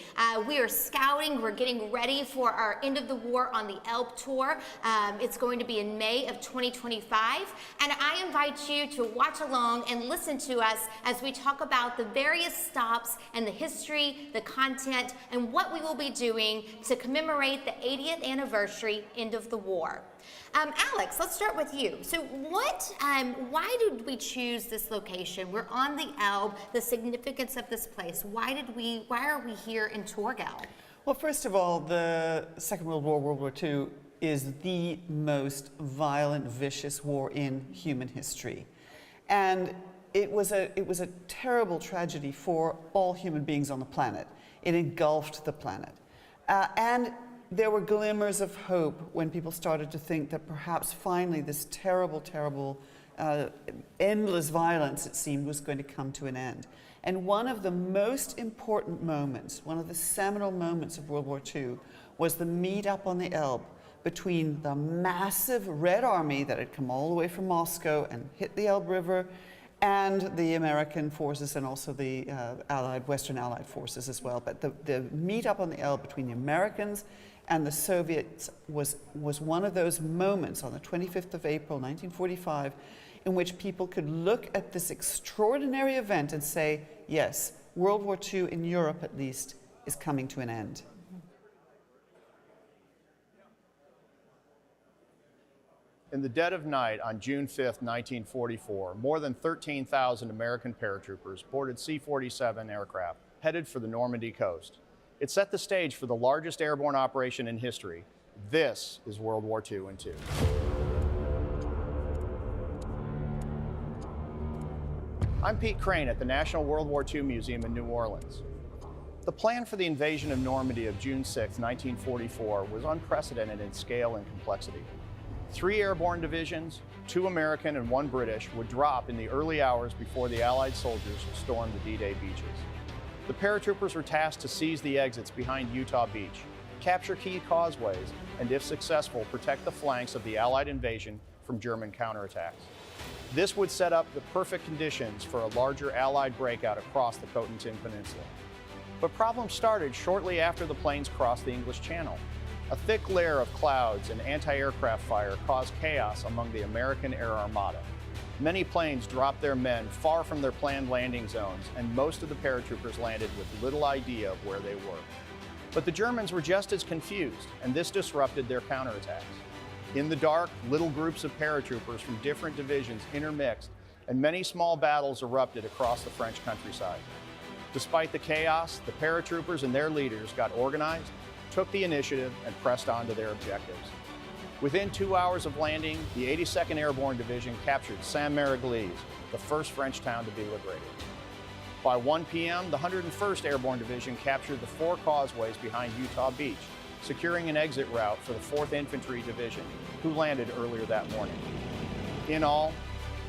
We are scouting, we're getting ready for our End of the War on the Elbe tour. It's going to be in May of 2025. And I invite you to watch along and listen to us as we talk about the various stops and the history, the content, and what we will be doing to commemorate the 80th anniversary End of the War. Alex, let's start with you. So why did we choose this location? We're on the Elbe, the significance of this place. Why are we here in Torgau? Well, first of all, the Second World War, World War II, is the most violent, vicious war in human history. And it was a terrible tragedy for all human beings on the planet. It engulfed the planet. And there were glimmers of hope when people started to think that perhaps finally this terrible, terrible, endless violence, it seemed, was going to come to an end. And one of the most important moments, one of the seminal moments of World War II, was the meet-up on the Elbe between the massive Red Army that had come all the way from Moscow and hit the Elbe River, and the American forces, and also the Western Allied forces as well. But the meet-up on the Elbe between the Americans and the Soviets was one of those moments on the 25th of April, 1945, in which people could look at this extraordinary event and say, yes, World War II in Europe at least is coming to an end. In the dead of night on June 5, 1944, more than 13,000 American paratroopers boarded C-47 aircraft headed for the Normandy coast. It set the stage for the largest airborne operation in history. This is World War II in two. I'm Pete Crane at the National World War II Museum in New Orleans. The plan for the invasion of Normandy of June 6, 1944 was unprecedented in scale and complexity. 3 airborne divisions, 2 American and 1 British, would drop in the early hours before the Allied soldiers stormed the D-Day beaches. The paratroopers were tasked to seize the exits behind Utah Beach, capture key causeways, and if successful, protect the flanks of the Allied invasion from German counterattacks. This would set up the perfect conditions for a larger Allied breakout across the Cotentin Peninsula. But problems started shortly after the planes crossed the English Channel. A thick layer of clouds and anti-aircraft fire caused chaos among the American Air Armada. Many planes dropped their men far from their planned landing zones, and most of the paratroopers landed with little idea of where they were. But the Germans were just as confused, and this disrupted their counterattacks. In the dark, little groups of paratroopers from different divisions intermixed, and many small battles erupted across the French countryside. Despite the chaos, the paratroopers and their leaders got organized, took the initiative, and pressed on to their objectives. Within 2 hours of landing, the 82nd Airborne Division captured Saint-Mère-Église, the first French town to be liberated. By 1 p.m., the 101st Airborne Division captured the 4 causeways behind Utah Beach, securing an exit route for the 4th Infantry Division, who landed earlier that morning. In all,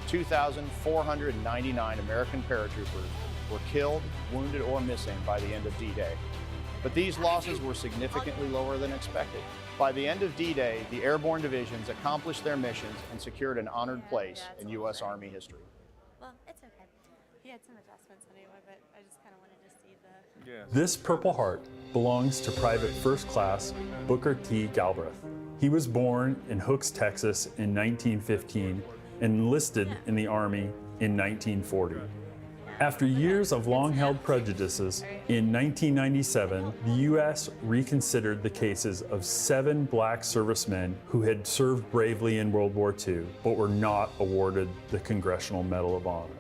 2,499 American paratroopers were killed, wounded, or missing by the end of D-Day. But these losses were significantly lower than expected. By the end of D-Day, the airborne divisions accomplished their missions and secured an honored place in U.S. Army history. Well, it's okay. He had some adjustments anyway, but I just kind of wanted to see the... This Purple Heart belongs to Private First Class Booker T. Galbraith. He was born in Hooks, Texas in 1915 and enlisted in the Army in 1940. After years of long-held prejudices, in 1997, the U.S. reconsidered the cases of 7 black servicemen who had served bravely in World War II, but were not awarded the Congressional Medal of Honor.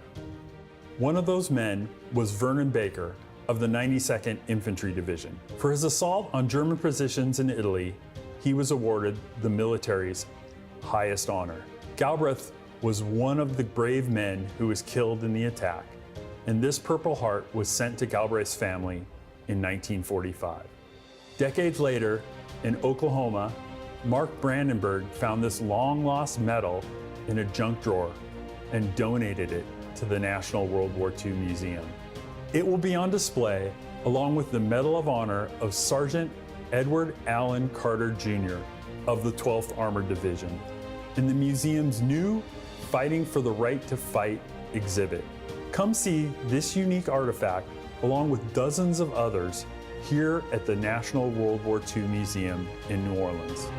One of those men was Vernon Baker of the 92nd Infantry Division. For his assault on German positions in Italy, he was awarded the military's highest honor. Galbraith was one of the brave men who was killed in the attack, and this Purple Heart was sent to Galbraith's family in 1945. Decades later, in Oklahoma, Mark Brandenburg found this long-lost medal in a junk drawer and donated it to the National World War II Museum. It will be on display along with the Medal of Honor of Sergeant Edward Allen Carter Jr. of the 12th Armored Division in the museum's new Fighting for the Right to Fight exhibit. Come see this unique artifact along with dozens of others here at the National World War II Museum in New Orleans.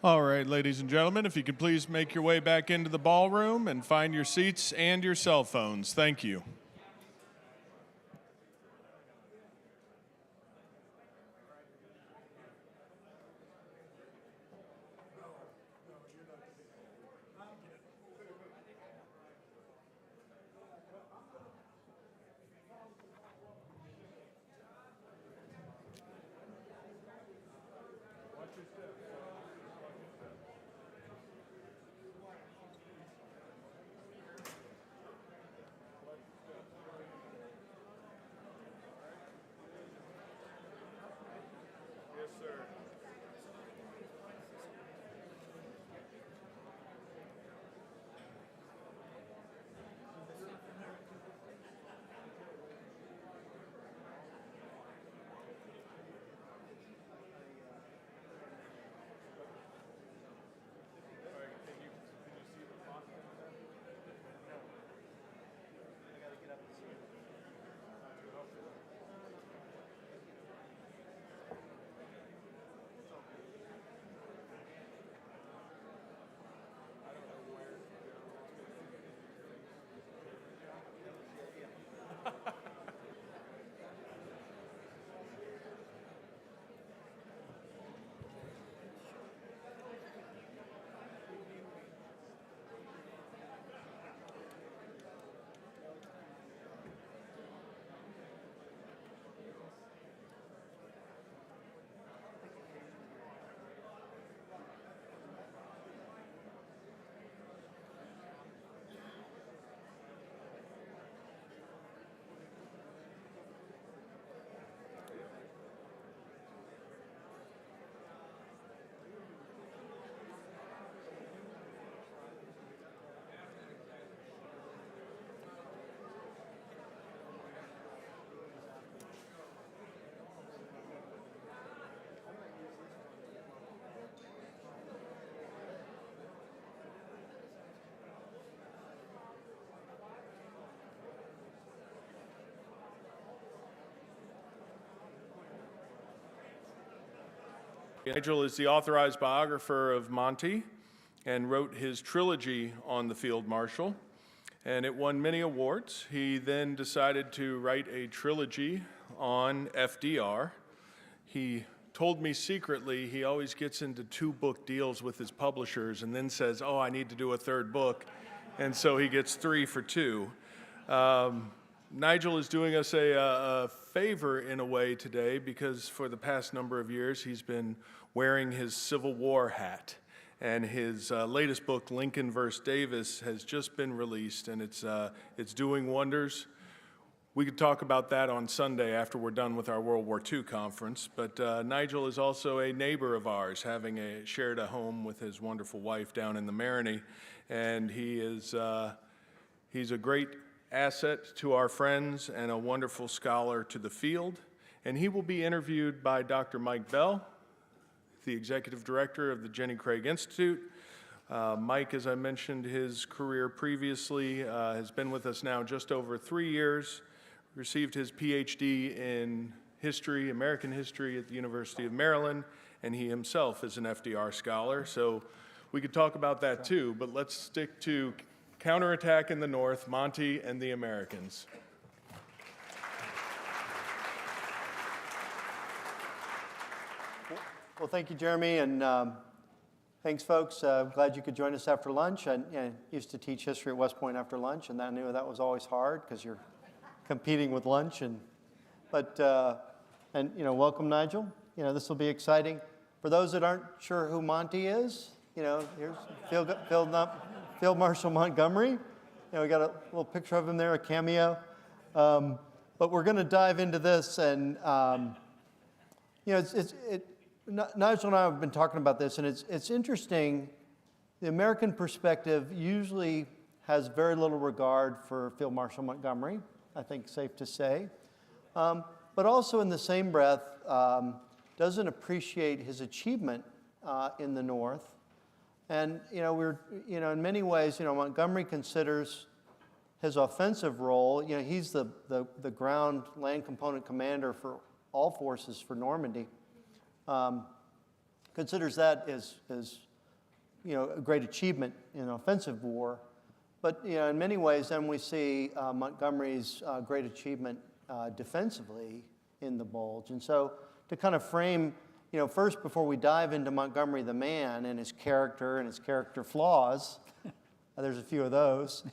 All right, ladies and gentlemen, if you could please make your way back into the ballroom and find your seats and your cell phones. Thank you. Nigel is the authorized biographer of Monty and wrote his trilogy on the Field Marshal, and it won many awards. He then decided to write a trilogy on FDR. He told me secretly he always gets into 2-book deals with his publishers and then says, oh, I need to do a 3rd book, and so he gets 3 for 2. Nigel is doing us a favor in a way today because for the past number of years he's been wearing his Civil War hat, and his latest book, Lincoln vs. Davis, has just been released, and it's doing wonders. We could talk about that on Sunday after we're done with our World War II conference, but Nigel is also a neighbor of ours, having shared a home with his wonderful wife down in the Marigny, and he's a great asset to our friends and a wonderful scholar to the field. And he will be interviewed by Dr. Mike Bell, the executive director of the Jenny Craig Institute. Mike, as I mentioned, his career previously has been with us now just over 3 years, received his PhD in history, American history at the University of Maryland, and he himself is an FDR scholar. So we could talk about that too, but let's stick to Counterattack in the North, Monty and the Americans. Well, thank you, Jeremy, and thanks, folks. Glad you could join us after lunch. I used to teach history at West Point after lunch, and I knew that was always hard because you're competing with lunch. But welcome, Nigel. This will be exciting. For those that aren't sure who Monty is, here's Field Marshal Montgomery. We got a little picture of him there, a cameo. But we're going to dive into this, and Nigel and I have been talking about this, and it's interesting. The American perspective usually has very little regard for Field Marshal Montgomery, I think safe to say, but also in the same breath doesn't appreciate his achievement in the North. And in many ways, Montgomery considers his offensive role. He's the ground land component commander for all forces for Normandy. Considers that as a great achievement in offensive war. But in many ways, then we see Montgomery's great achievement defensively in the Bulge. And so to kind of frame, first before we dive into Montgomery the man and his character flaws, there's a few of those,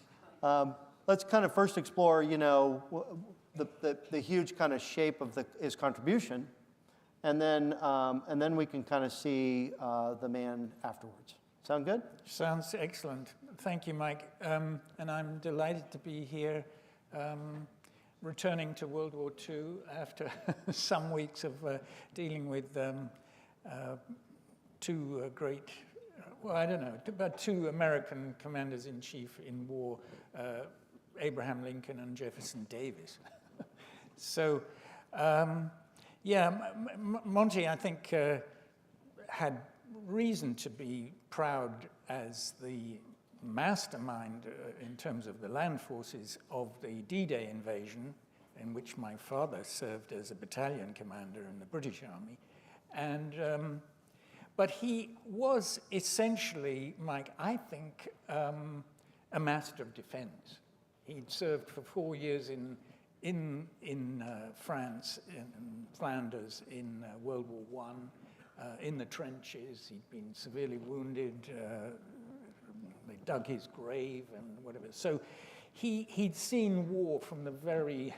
let's kind of first explore, the huge kind of shape of his contribution, and then we can kind of see the man afterwards. Sound good? Sounds excellent. Thank you, Mike. And I'm delighted to be here, returning to World War II after some weeks of dealing with two great, about two American commanders-in-chief in war, Abraham Lincoln and Jefferson Davis. So, Monty, I think, had reason to be proud as the mastermind in terms of the land forces of the D-Day invasion, in which my father served as a battalion commander in the British Army. And, but he was essentially, Mike, I think, a master of defense. He'd served for 4 years in France, in Flanders, in World War I, in the trenches. He'd been severely wounded. They dug his grave and whatever. So he'd seen war from the very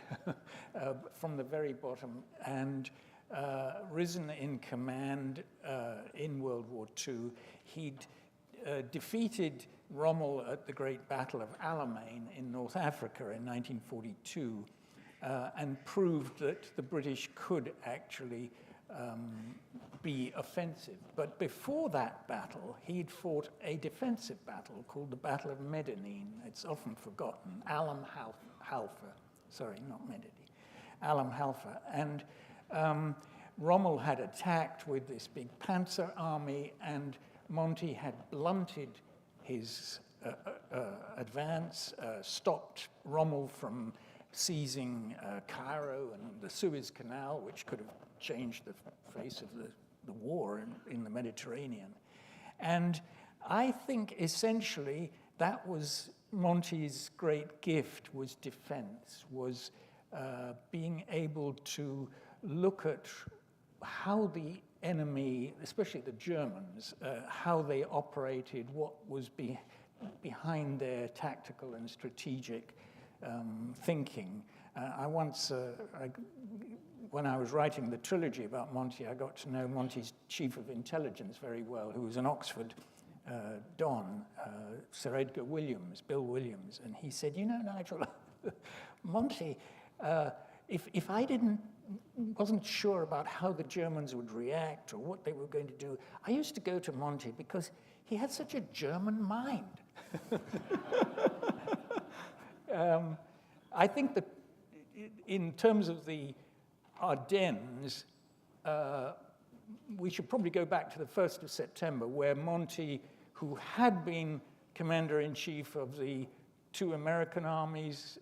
bottom and risen in command in World War II. He'd defeated Rommel at the Great Battle of Alamein in North Africa in 1942 and proved that the British could actually be offensive. But before that battle, he'd fought a defensive battle called the Battle of Medellin. It's often forgotten. Alam Halfa. Sorry, not Medellin. Alam Halfa. And Rommel had attacked with this big panzer army, and Monty had blunted his advance, stopped Rommel from seizing Cairo and the Suez Canal, which could have changed the face of the war in the Mediterranean. And I think essentially that was Monty's great gift, was defense, was being able to look at how the enemy, especially the Germans, how they operated, what was behind their tactical and strategic thinking. I once, when I was writing the trilogy about Monty, I got to know Monty's chief of intelligence very well, who was an Oxford Don, Sir Edgar Williams, Bill Williams, and he said, Nigel, Monty, if I wasn't sure about how the Germans would react or what they were going to do, I used to go to Monty because he had such a German mind. I think that in terms of the Ardennes, we should probably go back to the 1st of September, where Monty, who had been commander-in-chief of the two American armies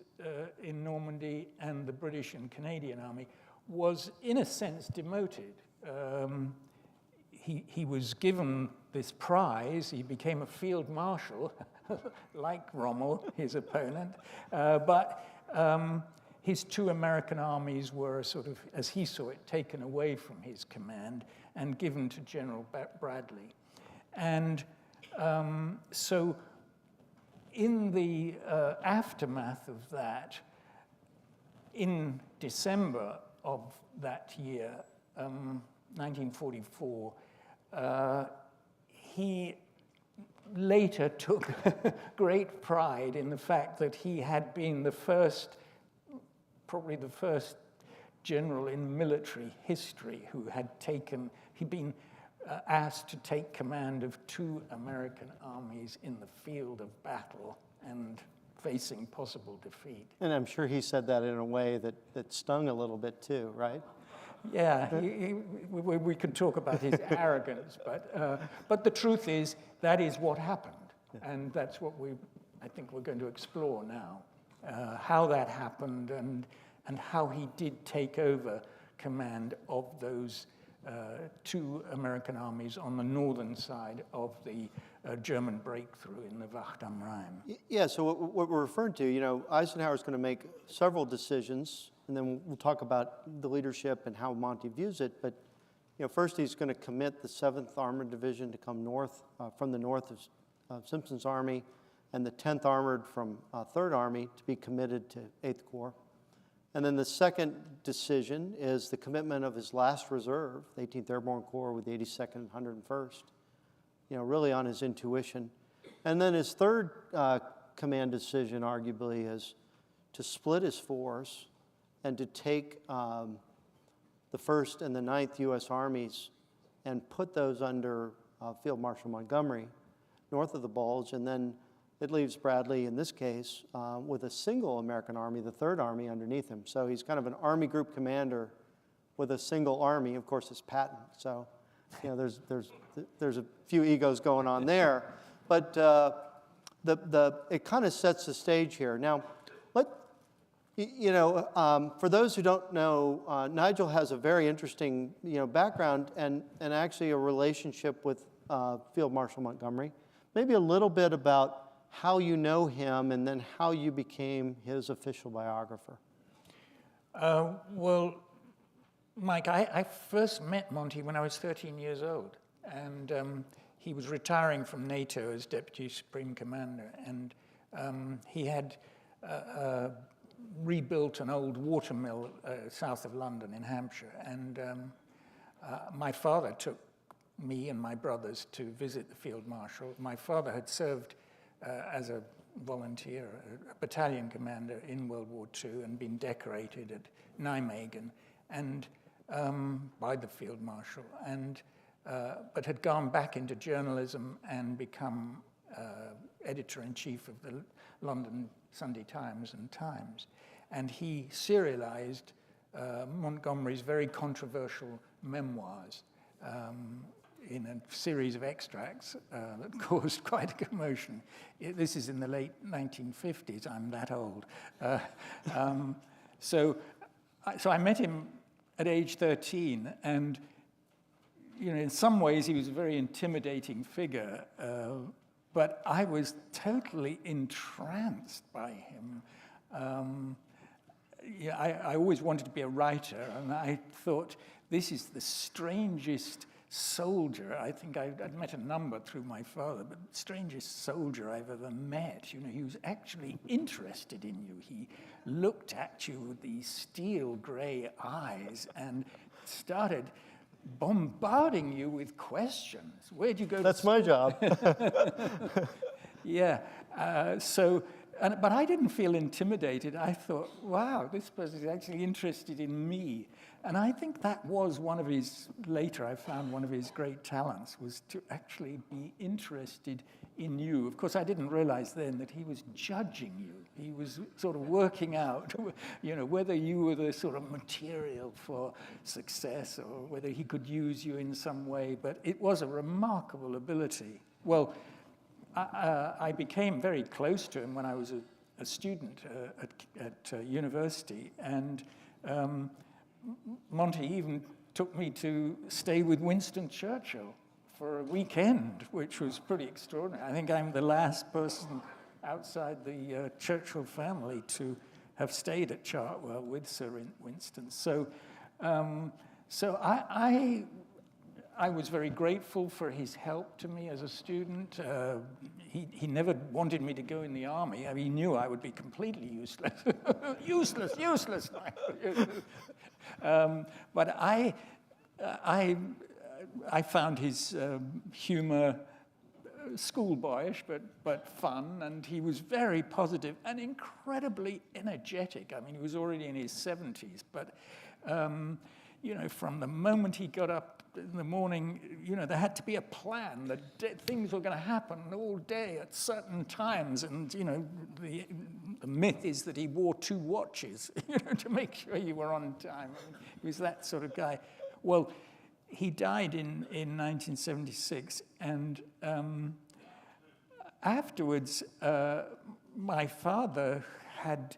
in Normandy and the British and Canadian army, was in a sense demoted. He was given this prize. He became a field marshal, like Rommel, his opponent, but his two American armies were sort of, as he saw it, taken away from his command and given to General Bradley. And so in the aftermath of that, in December of that year, 1944, he later took great pride in the fact that he had been the first, probably the first general in military history who had he'd been asked to take command of two American armies in the field of battle and facing possible defeat. And I'm sure he said that in a way that stung a little bit too, right? Yeah, we can talk about his arrogance, but the truth is that is what happened, and that's what I think we're going to explore now, how that happened and how he did take over command of those two American armies on the northern side of the German breakthrough in the Wacht am Rhein. Yeah, so what we're referring to, you know, Eisenhower's going to make several decisions, and then we'll talk about the leadership and how Monty views it. But, you know, first he's going to commit the 7th Armored Division to come north, from the north of Simpson's Army, and the 10th Armored from 3rd Army to be committed to 8th Corps. And then the second decision is the commitment of his last reserve, the 18th Airborne Corps with the 82nd and 101st, you know, really on his intuition. And then his third command decision, arguably, is to split his force and to take the 1st and the 9th U.S. Armies and put those under Field Marshal Montgomery north of the Bulge, and then it leaves Bradley, in this case, with a single American Army, the 3rd Army, underneath him. So he's kind of an Army group commander with a single army. Of course, it's Patton. So, you know, there's a few egos going on there. But it kind of sets the stage here. Now, for those who don't know, Nigel has a very interesting, you know, background and actually a relationship with Field Marshal Montgomery. Maybe a little bit about how you know him and then how you became his official biographer. Well, Mike, I first met Monty when I was 13 years old, and he was retiring from NATO as Deputy Supreme Commander, and he had rebuilt an old water mill south of London in Hampshire, and my father took me and my brothers to visit the Field Marshal. My father had served as a volunteer, a battalion commander in World War II, and been decorated at Nijmegen and by the Field Marshal, and but had gone back into journalism and become editor-in-chief of the London Sunday Times and Times. And he serialized Montgomery's very controversial memoirs in a series of extracts that caused quite a commotion. This is in the late 1950s. I'm that old. So I met him at age 13, and you know, in some ways he was a very intimidating figure, but I was totally entranced by him. Yeah, I always wanted to be a writer, and I thought, this is the strangest soldier. I think I'd met a number through my father, but strangest soldier I've ever met. You know, he was actually interested in you. He looked at you with these steel gray eyes and started bombarding you with questions. Where'd you go? That's my job. Yeah. But I didn't feel intimidated. I thought, wow, this person is actually interested in me. And I think that was one of his, later I found one of his great talents, was to actually be interested in you. Of course, I didn't realize then that he was judging you. He was sort of working out, you know, whether you were the sort of material for success or whether he could use you in some way. But it was a remarkable ability. Well, I became very close to him when I was a student at university, and Monty even took me to stay with Winston Churchill for a weekend, which was pretty extraordinary. I think I'm the last person outside the Churchill family to have stayed at Chartwell with Sir Winston. So I was very grateful for his help to me as a student. He never wanted me to go in the army. I mean, he knew I would be completely useless. useless. But I found his humor schoolboyish, but fun, and he was very positive and incredibly energetic. I mean, he was already in his 70s, but you know, from the moment he got up in the morning, you know, there had to be a plan that things were going to happen all day at certain times. And, you know, the myth is that he wore 2 watches, you know, to make sure you were on time. I mean, he was that sort of guy. Well, he died in 1976, and afterwards, my father had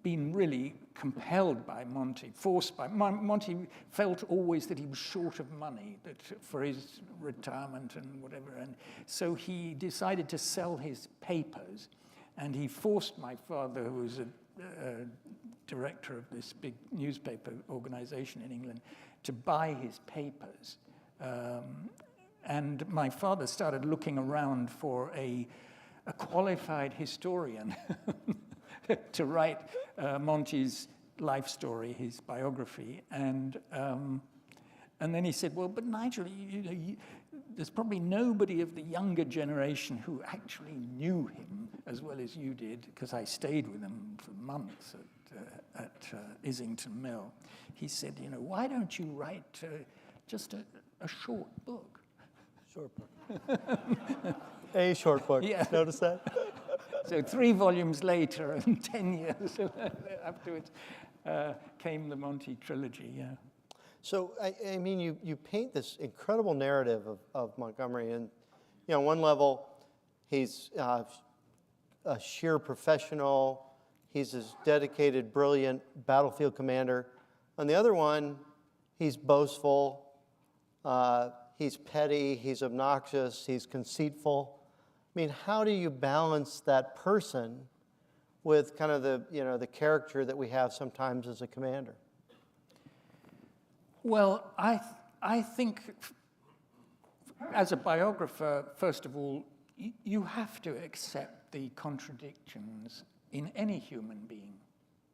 been really compelled by Monty, forced by Monty felt always that he was short of money for his retirement and whatever, and so he decided to sell his papers, and he forced my father, who was a director of this big newspaper organization in England, to buy his papers. And my father started looking around for a qualified historian to write Monty's life story, his biography. And then he said, well, but Nigel, there's probably nobody of the younger generation who actually knew him as well as you did, because I stayed with him for months at Islington Mill. He said, why don't you write just a short book? Short book. A short book. Yeah. Notice that? So 3 volumes later and 10 years afterwards came the Monty trilogy, yeah. So, I mean, you paint this incredible narrative of Montgomery, and, on one level, he's a sheer professional, he's this dedicated, brilliant battlefield commander. On the other one, he's boastful, he's petty, he's obnoxious, he's conceitful. I mean, how do you balance that person with kind of the character that we have sometimes as a commander? Well, I think as a biographer, first of all, you have to accept the contradictions in any human being.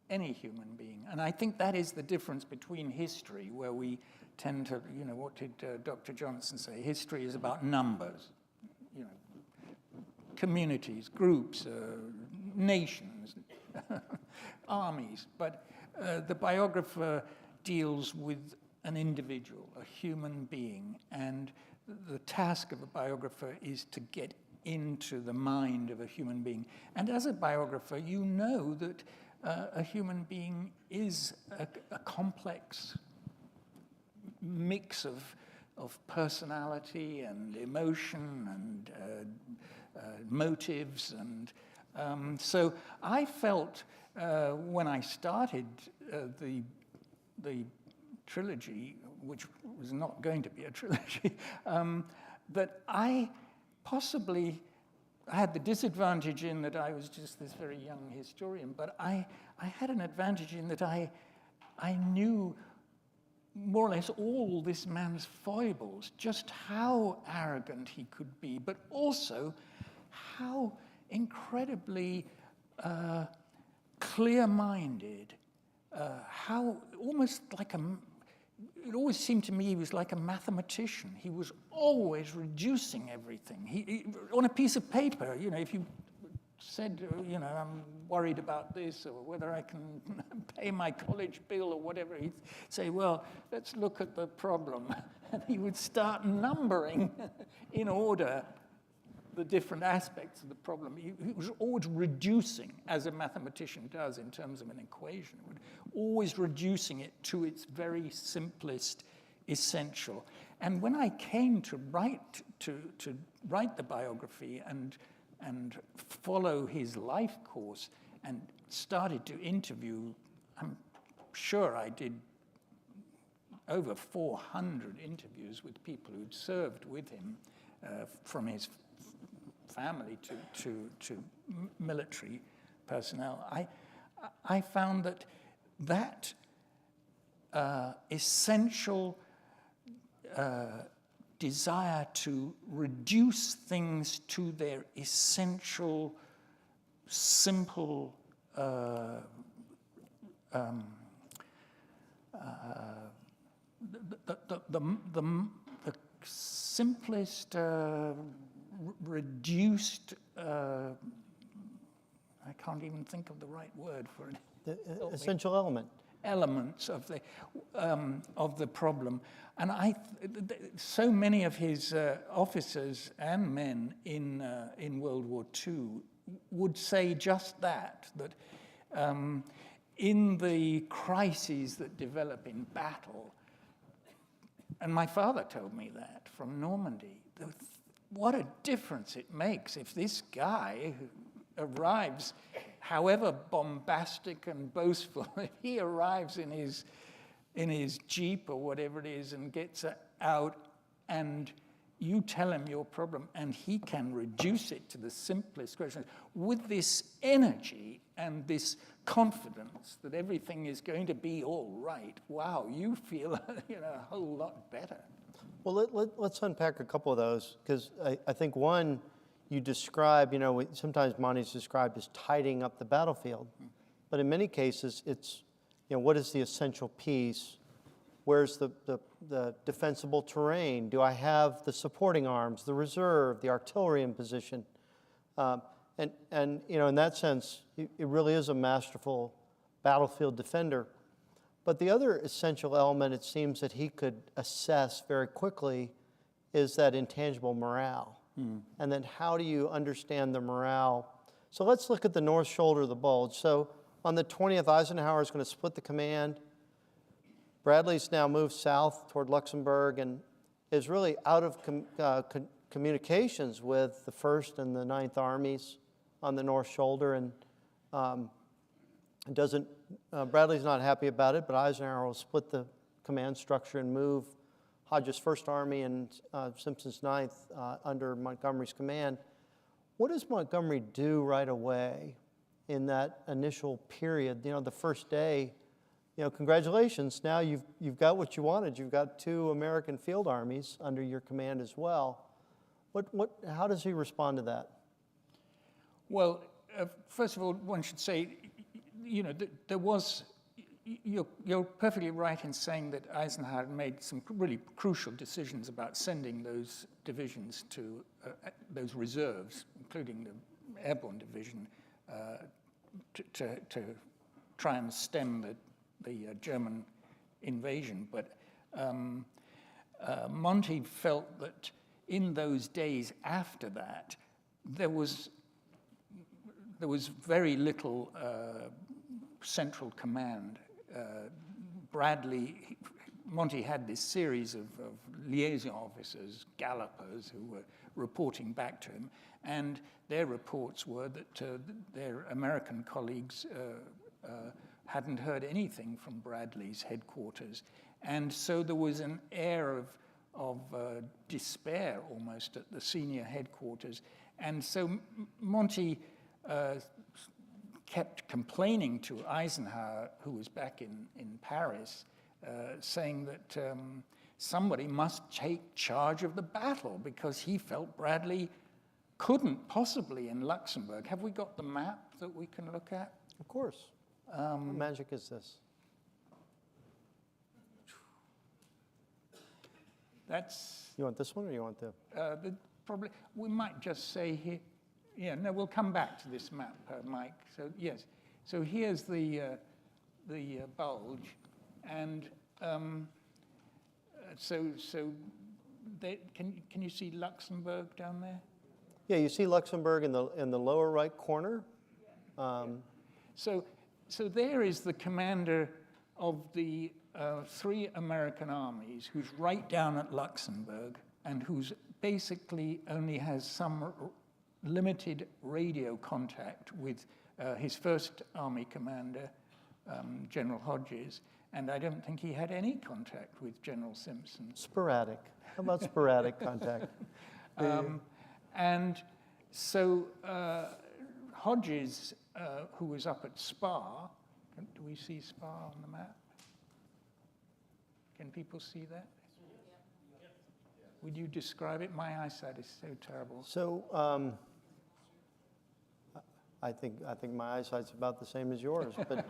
And I think that is the difference between history, where we tend to, what did Dr. Johnson say? History is about numbers, communities, groups, nations, armies. But the biographer deals with an individual, a human being, and the task of a biographer is to get into the mind of a human being. And as a biographer, you know that a human being is a complex mix of personality and emotion and motives. And so I felt when I started the trilogy, which was not going to be a trilogy, that I possibly had the disadvantage in that I was just this very young historian, but I had an advantage in that I knew more or less all this man's foibles, just how arrogant he could be, but also how incredibly clear-minded, how almost like it always seemed to me he was like a mathematician. He was always reducing everything. He on a piece of paper, if you said, I'm worried about this, or whether I can pay my college bill or whatever, he'd say, well, let's look at the problem. And he would start numbering in order the different aspects of the problem. He was always reducing, as a mathematician does in terms of an equation, always reducing it to its very simplest essential. And when I came to write the biography and follow his life course and started to interview, I'm sure I did over 400 interviews with people who'd served with him, from his family to military personnel. I found that essential desire to reduce things to their essential, simple the simplest, reduced, I can't even think of the right word for it. The essential element. Elements of the problem. And so many of his officers and men in World War II would say just that in the crises that develop in battle, and my father told me that from Normandy, what a difference it makes if this guy who arrives however bombastic and boastful, if he arrives in his Jeep or whatever it is and gets out and you tell him your problem and he can reduce it to the simplest question with this energy and this confidence that everything is going to be all right. Wow, you feel a whole lot better. Well, let's unpack a couple of those, because I think one, you describe, sometimes Monty's described as tidying up the battlefield. But in many cases, it's, what is the essential piece? Where's the defensible terrain? Do I have the supporting arms, the reserve, the artillery in position? And in that sense, it really is a masterful battlefield defender. But the other essential element, it seems, that he could assess very quickly is that intangible morale. And then how do you understand the morale? So let's look at the north shoulder of the bulge. So on the 20th, Eisenhower is going to split the command. Bradley's now moved south toward Luxembourg and is really out of communications with the 1st and the 9th Armies on the north shoulder, and Bradley's not happy about it, but Eisenhower will split the command structure and move Hodges' 1st Army and Simpson's 9th under Montgomery's command. What does Montgomery do right away in that initial period? The first day, congratulations, now you've got what you wanted. You've got 2 American field armies under your command as well. How does he respond to that? Well, first of all, one should say, there was, you're perfectly right in saying that Eisenhower made some really crucial decisions about sending those divisions to, those reserves, including the airborne division, to try and stem the German invasion. But Monty felt that in those days after that, there was very little central command. Monty had this series of liaison officers, gallopers, who were reporting back to him, and their reports were that their American colleagues hadn't heard anything from Bradley's headquarters. And so there was an air of despair almost at the senior headquarters. And so Monty kept complaining to Eisenhower, who was back in Paris, saying that somebody must take charge of the battle because he felt Bradley couldn't possibly in Luxembourg. Have we got the map that we can look at? Of course. What magic is this? That's... You want this one or you want the... probably, we might just say here... Yeah, no, we'll come back to this map, Mike. So yes, so here's the bulge, and can you see Luxembourg down there? Yeah, you see Luxembourg in the lower right corner. So there is the commander of the 3 American armies, who's right down at Luxembourg, and who's basically only has some limited radio contact with his 1st Army commander, General Hodges, and I don't think he had any contact with General Simpson. Sporadic. How about sporadic contact? And so Hodges, who was up at Spa, do we see Spa on the map? Can people see that? Would you describe it? My eyesight is so terrible. So I think my eyesight's about the same as yours. But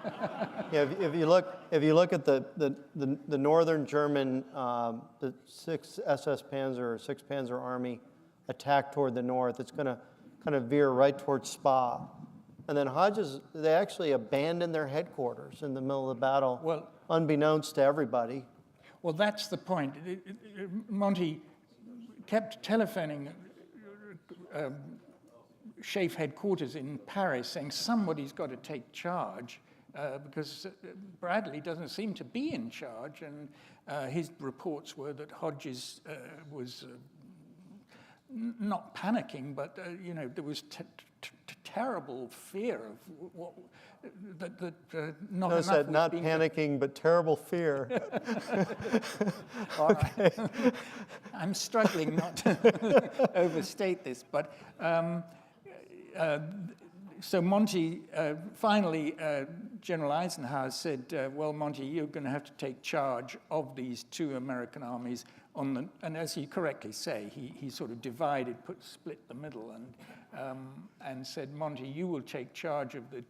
yeah, if you look at the northern German, the 6th SS Panzer or 6th Panzer Army attack toward the north, it's going to kind of veer right towards Spa. And then Hodges, they actually abandoned their headquarters in the middle of the battle, well, unbeknownst to everybody. Well, that's the point. Monty kept telephoning Schaeff headquarters in Paris saying somebody's got to take charge because Bradley doesn't seem to be in charge, and his reports were that Hodges was not panicking, but there was terrible fear of what, that not Notice enough that, was not being panicking, but terrible fear. All right. I'm struggling not to overstate this, but so Monty, finally, General Eisenhower said, well, Monty, you're going to have to take charge of these two American armies and as you correctly say, he sort of split the middle and said, Monty, you will take charge of the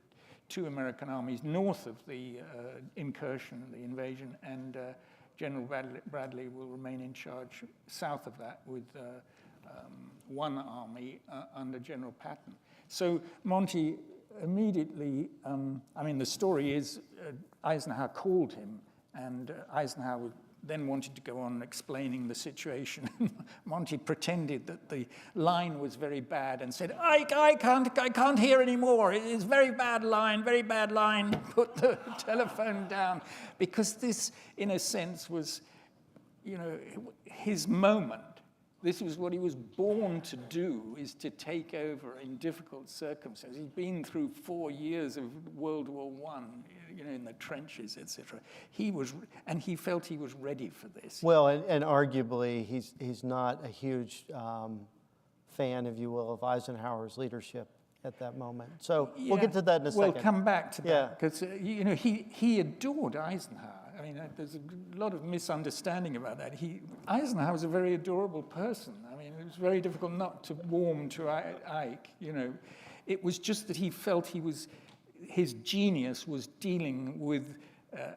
two American armies north of the incursion, the invasion, and General Bradley will remain in charge south of that with one army under General Patton. So Monty immediately, the story is Eisenhower called him, and Eisenhower then wanted to go on explaining the situation. Monty pretended that the line was very bad and said, I can't hear anymore. It is very bad line, put the telephone down. Because this, in a sense, was, his moment. This was what he was born to do, is to take over in difficult circumstances. He'd been through 4 years of World War I, in the trenches, etc. He felt he was ready for this. Well, and arguably, he's not a huge fan, if you will, of Eisenhower's leadership at that moment. So we'll get to that in a second. We'll come back to that, because he adored Eisenhower. There's a lot of misunderstanding about that. Eisenhower was a very adorable person. It was very difficult not to warm to Ike. It was just that he felt his genius was dealing with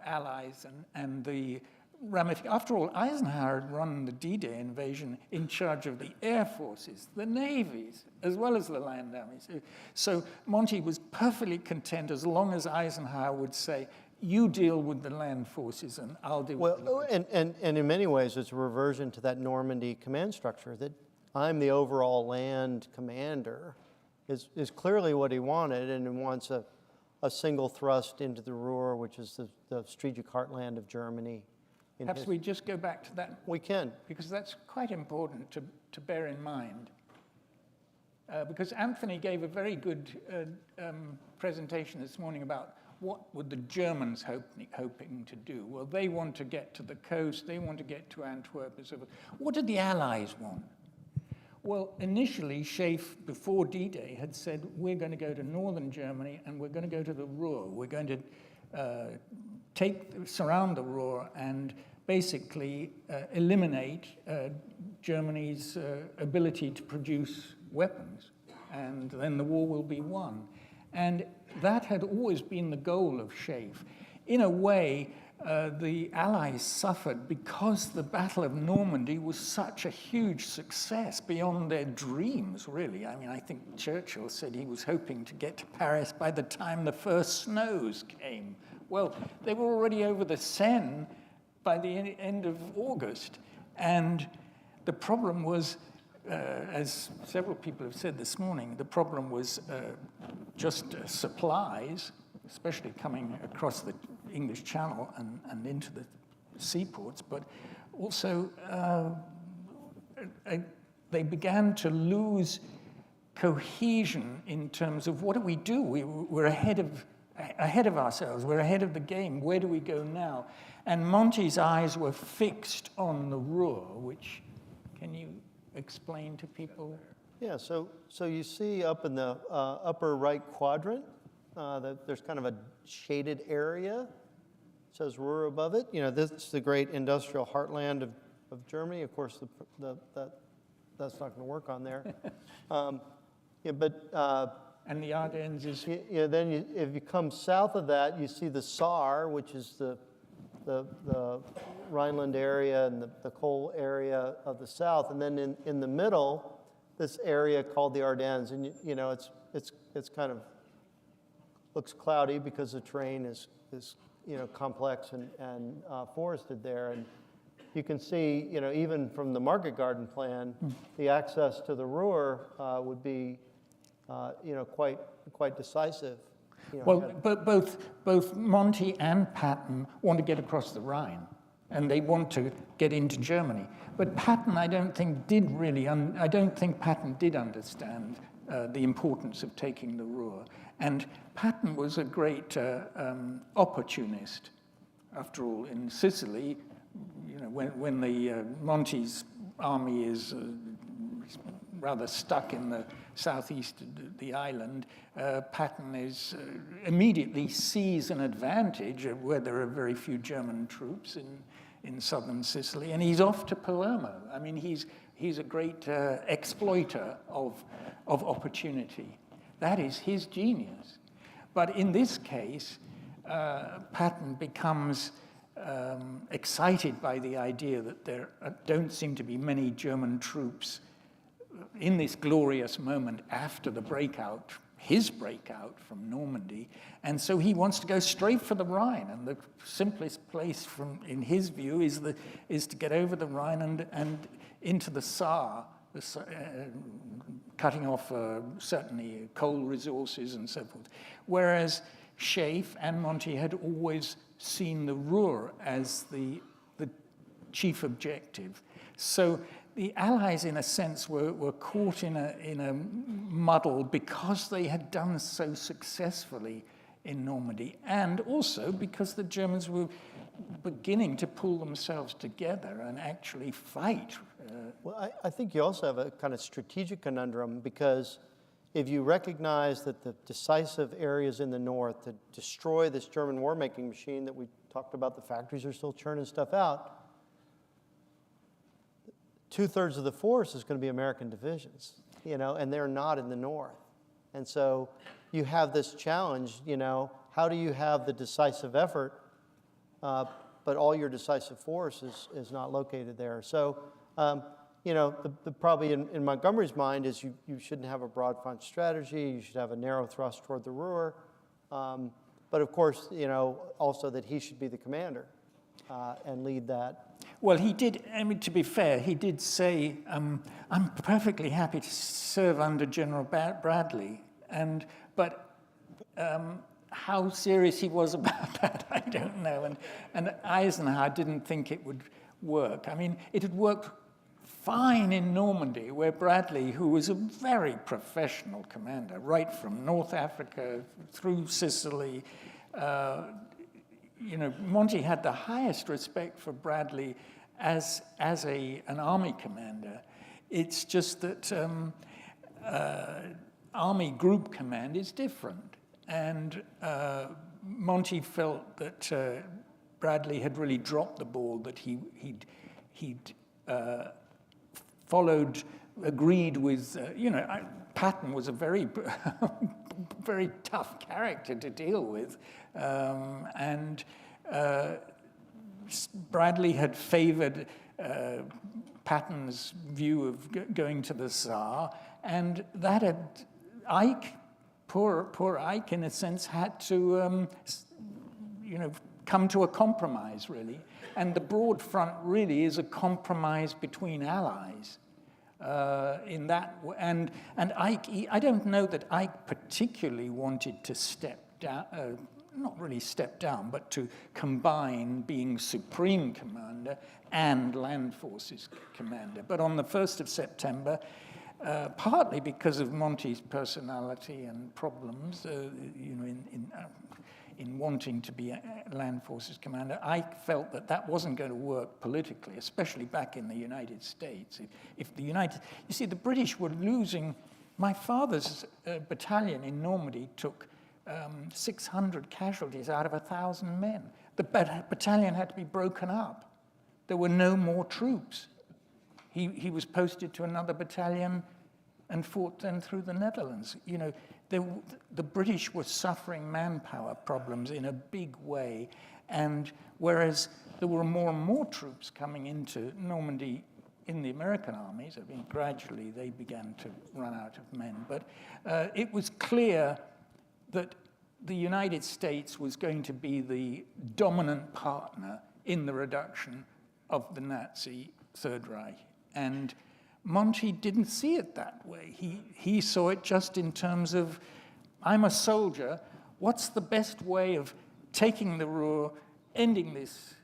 allies and the ramifications. After all, Eisenhower had run the D-Day invasion in charge of the air forces, the navies, as well as the land armies. So Monty was perfectly content as long as Eisenhower would say, you deal with the land forces and I'll deal with the land. And in many ways, it's a reversion to that Normandy command structure, that I'm the overall land commander is clearly what he wanted, and he wants a single thrust into the Ruhr, which is the strategic heartland of Germany. Perhaps we just go back to that. We can. Because that's quite important to bear in mind. Because Anthony gave a very good presentation this morning about what were the Germans hoping to do? Well, they want to get to the coast, they want to get to Antwerp and so forth. What did the Allies want? Well, initially, Schaeff, before D-Day, had said, we're going to go to northern Germany and we're going to go to the Ruhr. We're going to surround the Ruhr and basically eliminate Germany's ability to produce weapons. And then the war will be won. And that had always been the goal of Schaeff. In a way, the Allies suffered because the Battle of Normandy was such a huge success beyond their dreams, really. I think Churchill said he was hoping to get to Paris by the time the first snows came. Well, they were already over the Seine by the end of August. And the problem was, as several people have said this morning, the problem was just supplies, especially coming across the English Channel and into the seaports, but also they began to lose cohesion in terms of what do we do? We're ahead of ourselves, we're ahead of the game, where do we go now? And Monty's eyes were fixed on the Ruhr, which, can you explain to people? Yeah, so you see up in the upper right quadrant, that there's kind of a shaded area. It says Ruhr above it. This is the great industrial heartland of Germany. Of course, that's not going to work on there. And the Ardennes is... Then if you come south of that, you see the Saar, which is the Rhineland area and the coal area of the south. And then in the middle, this area called the Ardennes. And, it's kind of looks cloudy because the terrain is complex and forested there. And you can see, even from the Market Garden plan, the access to the Ruhr would be, quite decisive. But both Monty and Patton want to get across the Rhine, and they want to get into Germany. But Patton, I don't think Patton did understand the importance of taking the Ruhr. And Patton was a great opportunist. After all, in Sicily, when the Monty's army is rather stuck in the southeast of the island, Patton immediately sees an advantage where there are very few German troops in southern Sicily, and he's off to Palermo. I mean, he's a great exploiter of opportunity. That is his genius. But in this case, Patton becomes excited by the idea that there don't seem to be many German troops in this glorious moment after the breakout, his breakout from Normandy, and so he wants to go straight for the Rhine, and the simplest place in his view is to get over the Rhine and into the Saar, cutting off certainly coal resources and so forth. Whereas Schaeff and Monty had always seen the Ruhr as the chief objective. So the Allies, in a sense, were caught in a muddle because they had done so successfully in Normandy, and also because the Germans were beginning to pull themselves together and actually fight. Well, I think you also have a kind of strategic conundrum, because if you recognize that the decisive areas in the north to destroy this German war-making machine that we talked about, the factories are still churning stuff out, 2/3 of the force is going to be American divisions, and they're not in the north. And so you have this challenge, how do you have the decisive effort, but all your decisive force is not located there? So, the probably in Montgomery's mind is you shouldn't have a broad front strategy, you should have a narrow thrust toward the Ruhr, but of course, also that he should be the commander and lead that. Well, he did, I mean, to be fair, he did say, I'm perfectly happy to serve under General Bradley, but how serious he was about that, I don't know, and Eisenhower didn't think it would work. I mean, it had worked fine in Normandy, where Bradley, who was a very professional commander, right from North Africa through Sicily, Monty had the highest respect for Bradley as an army commander. It's just that army group command is different, and Monty felt that Bradley had really dropped the ball, that he'd agreed with, Patton was a very, very tough character to deal with, and Bradley had favored Patton's view of going to the Saar, and that had, poor Ike, in a sense, had to, come to a compromise, really. And the broad front really is a compromise between allies. In that, and Ike, I don't know that Ike particularly wanted to step down, not really step down, but to combine being Supreme Commander and Land Forces Commander. But on the 1st of September, partly because of Monty's personality and problems, in wanting to be a Land Forces Commander, I felt that wasn't going to work politically, especially back in the United States. You see, the British were losing. My father's battalion in Normandy took 600 casualties out of 1,000 men. The battalion had to be broken up. There were no more troops. He was posted to another battalion and fought then through the Netherlands. The British were suffering manpower problems in a big way, and whereas there were more and more troops coming into Normandy in the American armies, I mean, gradually they began to run out of men, but it was clear that the United States was going to be the dominant partner in the reduction of the Nazi Third Reich, and Monty didn't see it that way. He saw it just in terms of, I'm a soldier, what's the best way of taking the Ruhr, ending this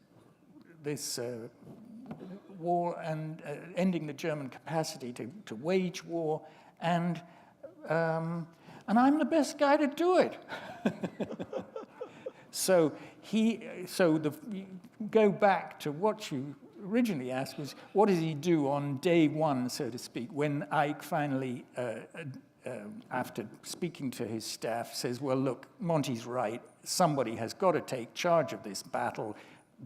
war and ending the German capacity to wage war, and and I'm the best guy to do it. So go back to what you originally asked was, what does he do on day one, so to speak, when Ike finally, after speaking to his staff, says, well, look, Monty's right. Somebody has got to take charge of this battle.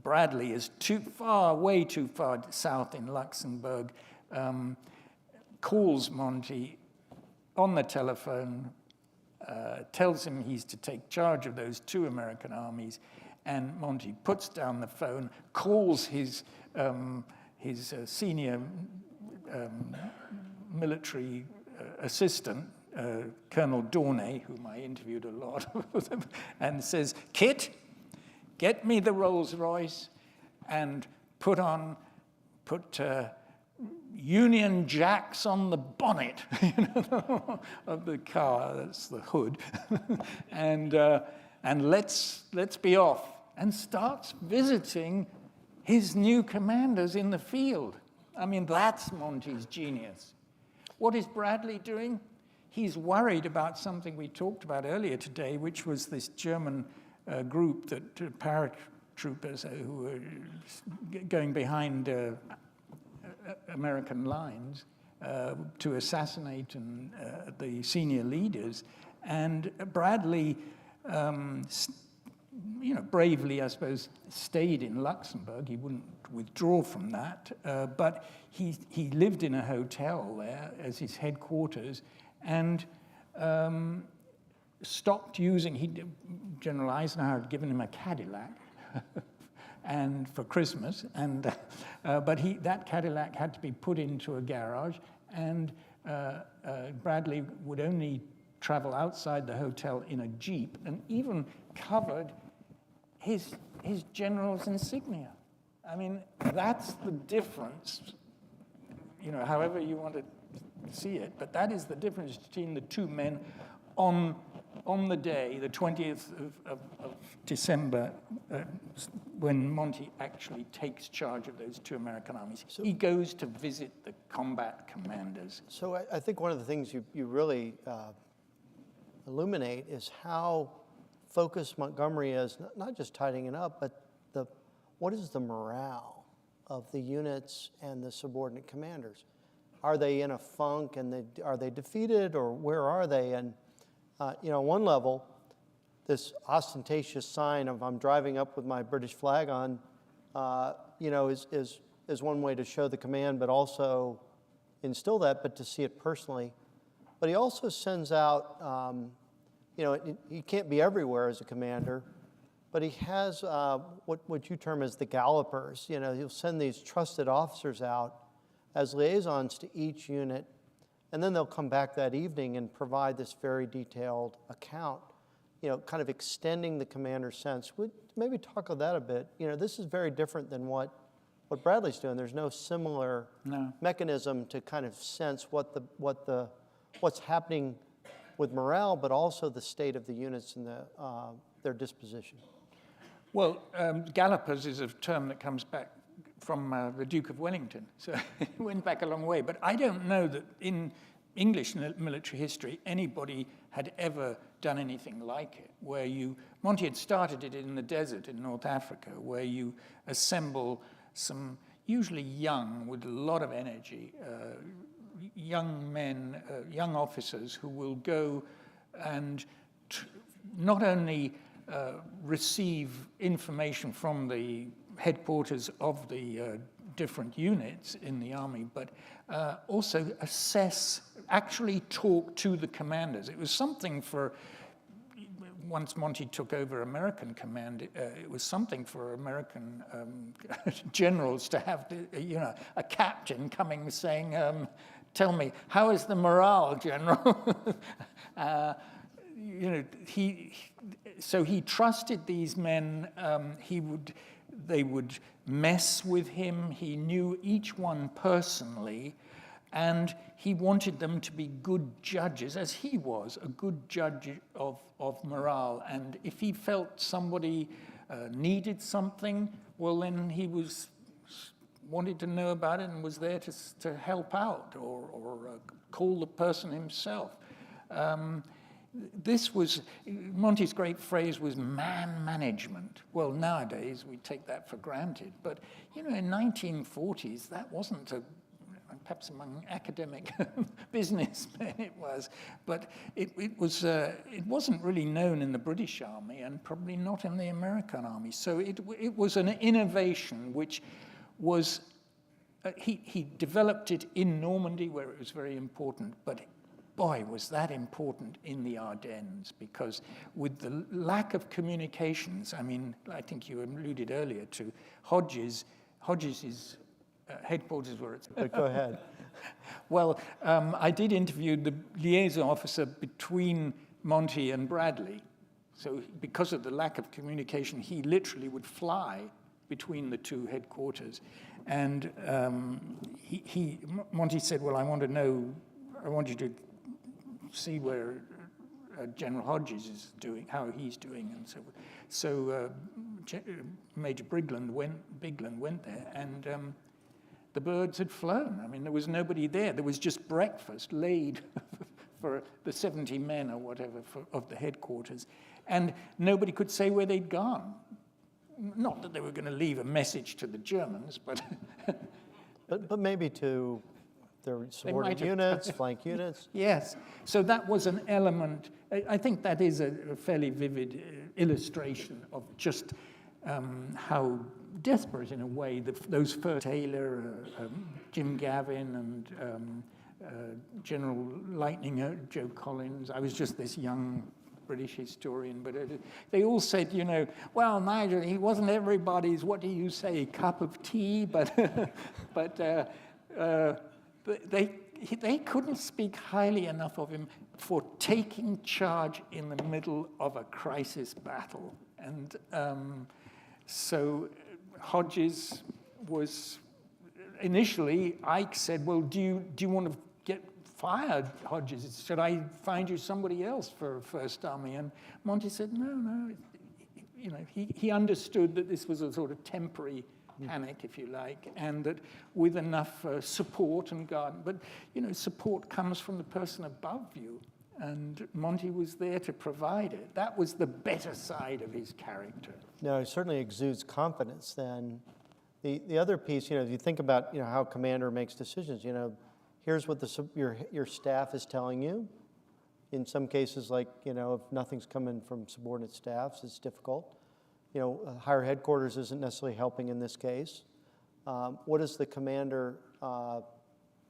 Bradley is too far, way too far south in Luxembourg, calls Monty on the telephone, tells him he's to take charge of those 2 American armies, and Monty puts down the phone, calls his senior military assistant, Colonel Dornay, whom I interviewed a lot, and says, Kit, get me the Rolls Royce and put Union Jacks on the bonnet of the car, that's the hood, and let's be off, and starts visiting his new commanders in the field. I mean, that's Monty's genius. What is Bradley doing? He's worried about something we talked about earlier today, which was this German group, that paratroopers who were going behind American lines to assassinate the senior leaders. And Bradley, bravely, I suppose, stayed in Luxembourg. He wouldn't withdraw from that, but he lived in a hotel there as his headquarters, and stopped using. General Eisenhower had given him a Cadillac, and for Christmas, and but that Cadillac had to be put into a garage, and Bradley would only travel outside the hotel in a Jeep, and even covered his general's insignia. I mean, that's the difference, however you want to see it, but that is the difference between the 2 men on the day, the 20th of December, when Monty actually takes charge of those 2 American armies. So he goes to visit the combat commanders. So I think one of the things you really illuminate is how focused Montgomery is, not just tidying it up, but what is the morale of the units and the subordinate commanders? Are they in a funk, and are they defeated, or where are they? And on one level, this ostentatious sign of I'm driving up with my British flag on, is one way to show the command, but also instill that, but to see it personally. But he also sends out, he can't be everywhere as a commander, but he has what you term as the gallopers. He'll send these trusted officers out as liaisons to each unit, and then they'll come back that evening and provide this very detailed account, kind of extending the commander's sense. Would maybe talk of that a bit. This is very different than what Bradley's doing. There's no similar mechanism to kind of sense what's happening with morale, but also the state of the units and their disposition. Well, gallopers is a term that comes back from the Duke of Wellington, so it went back a long way. But I don't know that in English military history anybody had ever done anything like it, where Monty had started it in the desert in North Africa, where you assemble some usually young, with a lot of energy, young men, young officers who will go and not only receive information from the headquarters of the different units in the army, but also assess, actually talk to the commanders. It was something for, once Monty took over American command, it was something for American generals to have, a captain coming saying, tell me, how is the morale, General? So he trusted these men. They would mess with him. He knew each one personally, and he wanted them to be good judges, as he was a good judge of morale. And if he felt somebody needed something, well, then he wanted to know about it and was there to help out or call the person himself. This was, Monty's great phrase was man management. Well, nowadays we take that for granted, but in 1940s that wasn't perhaps among academic businessmen it was, but it wasn't really known in the British Army and probably not in the American Army. So it was an innovation which was, he developed it in Normandy where it was very important, but boy, was that important in the Ardennes, because with the lack of communications, I mean, I think you alluded earlier to Hodges' headquarters were at... Go ahead. Well, I did interview the liaison officer between Monty and Bradley. So because of the lack of communication, he literally would fly between the two headquarters. And Monty said, well, I want you to see where General Hodges is doing, how he's doing, and so Major Bigland went there, and the birds had flown. I mean, there was nobody there. There was just breakfast laid for the 70 men or whatever of the headquarters, and nobody could say where they'd gone. Not that they were going to leave a message to the Germans, but but maybe to their subordinate units, flank units. Yes. So that was an element. I think that is a fairly vivid illustration of just how desperate, in a way, those first Taylor, Jim Gavin, and General Lightning, Joe Collins. I was just this young British historian, but they all said, well, Nigel, he wasn't everybody's, what do you say, cup of tea, but they couldn't speak highly enough of him for taking charge in the middle of a crisis battle. And so Hodges was, initially, Ike said, well, do you want to get fired, Hodges? Should I find you somebody else for First Army? And Monty said, no. He understood that this was a sort of temporary panic, if you like, and that with enough support and guidance, but support comes from the person above you, and Monty was there to provide it. That was the better side of his character. No, it certainly exudes confidence. Then the other piece, if you think about how commander makes decisions, here's what your staff is telling you. In some cases, like if nothing's coming from subordinate staffs, it's difficult. Higher headquarters isn't necessarily helping in this case. What does the commander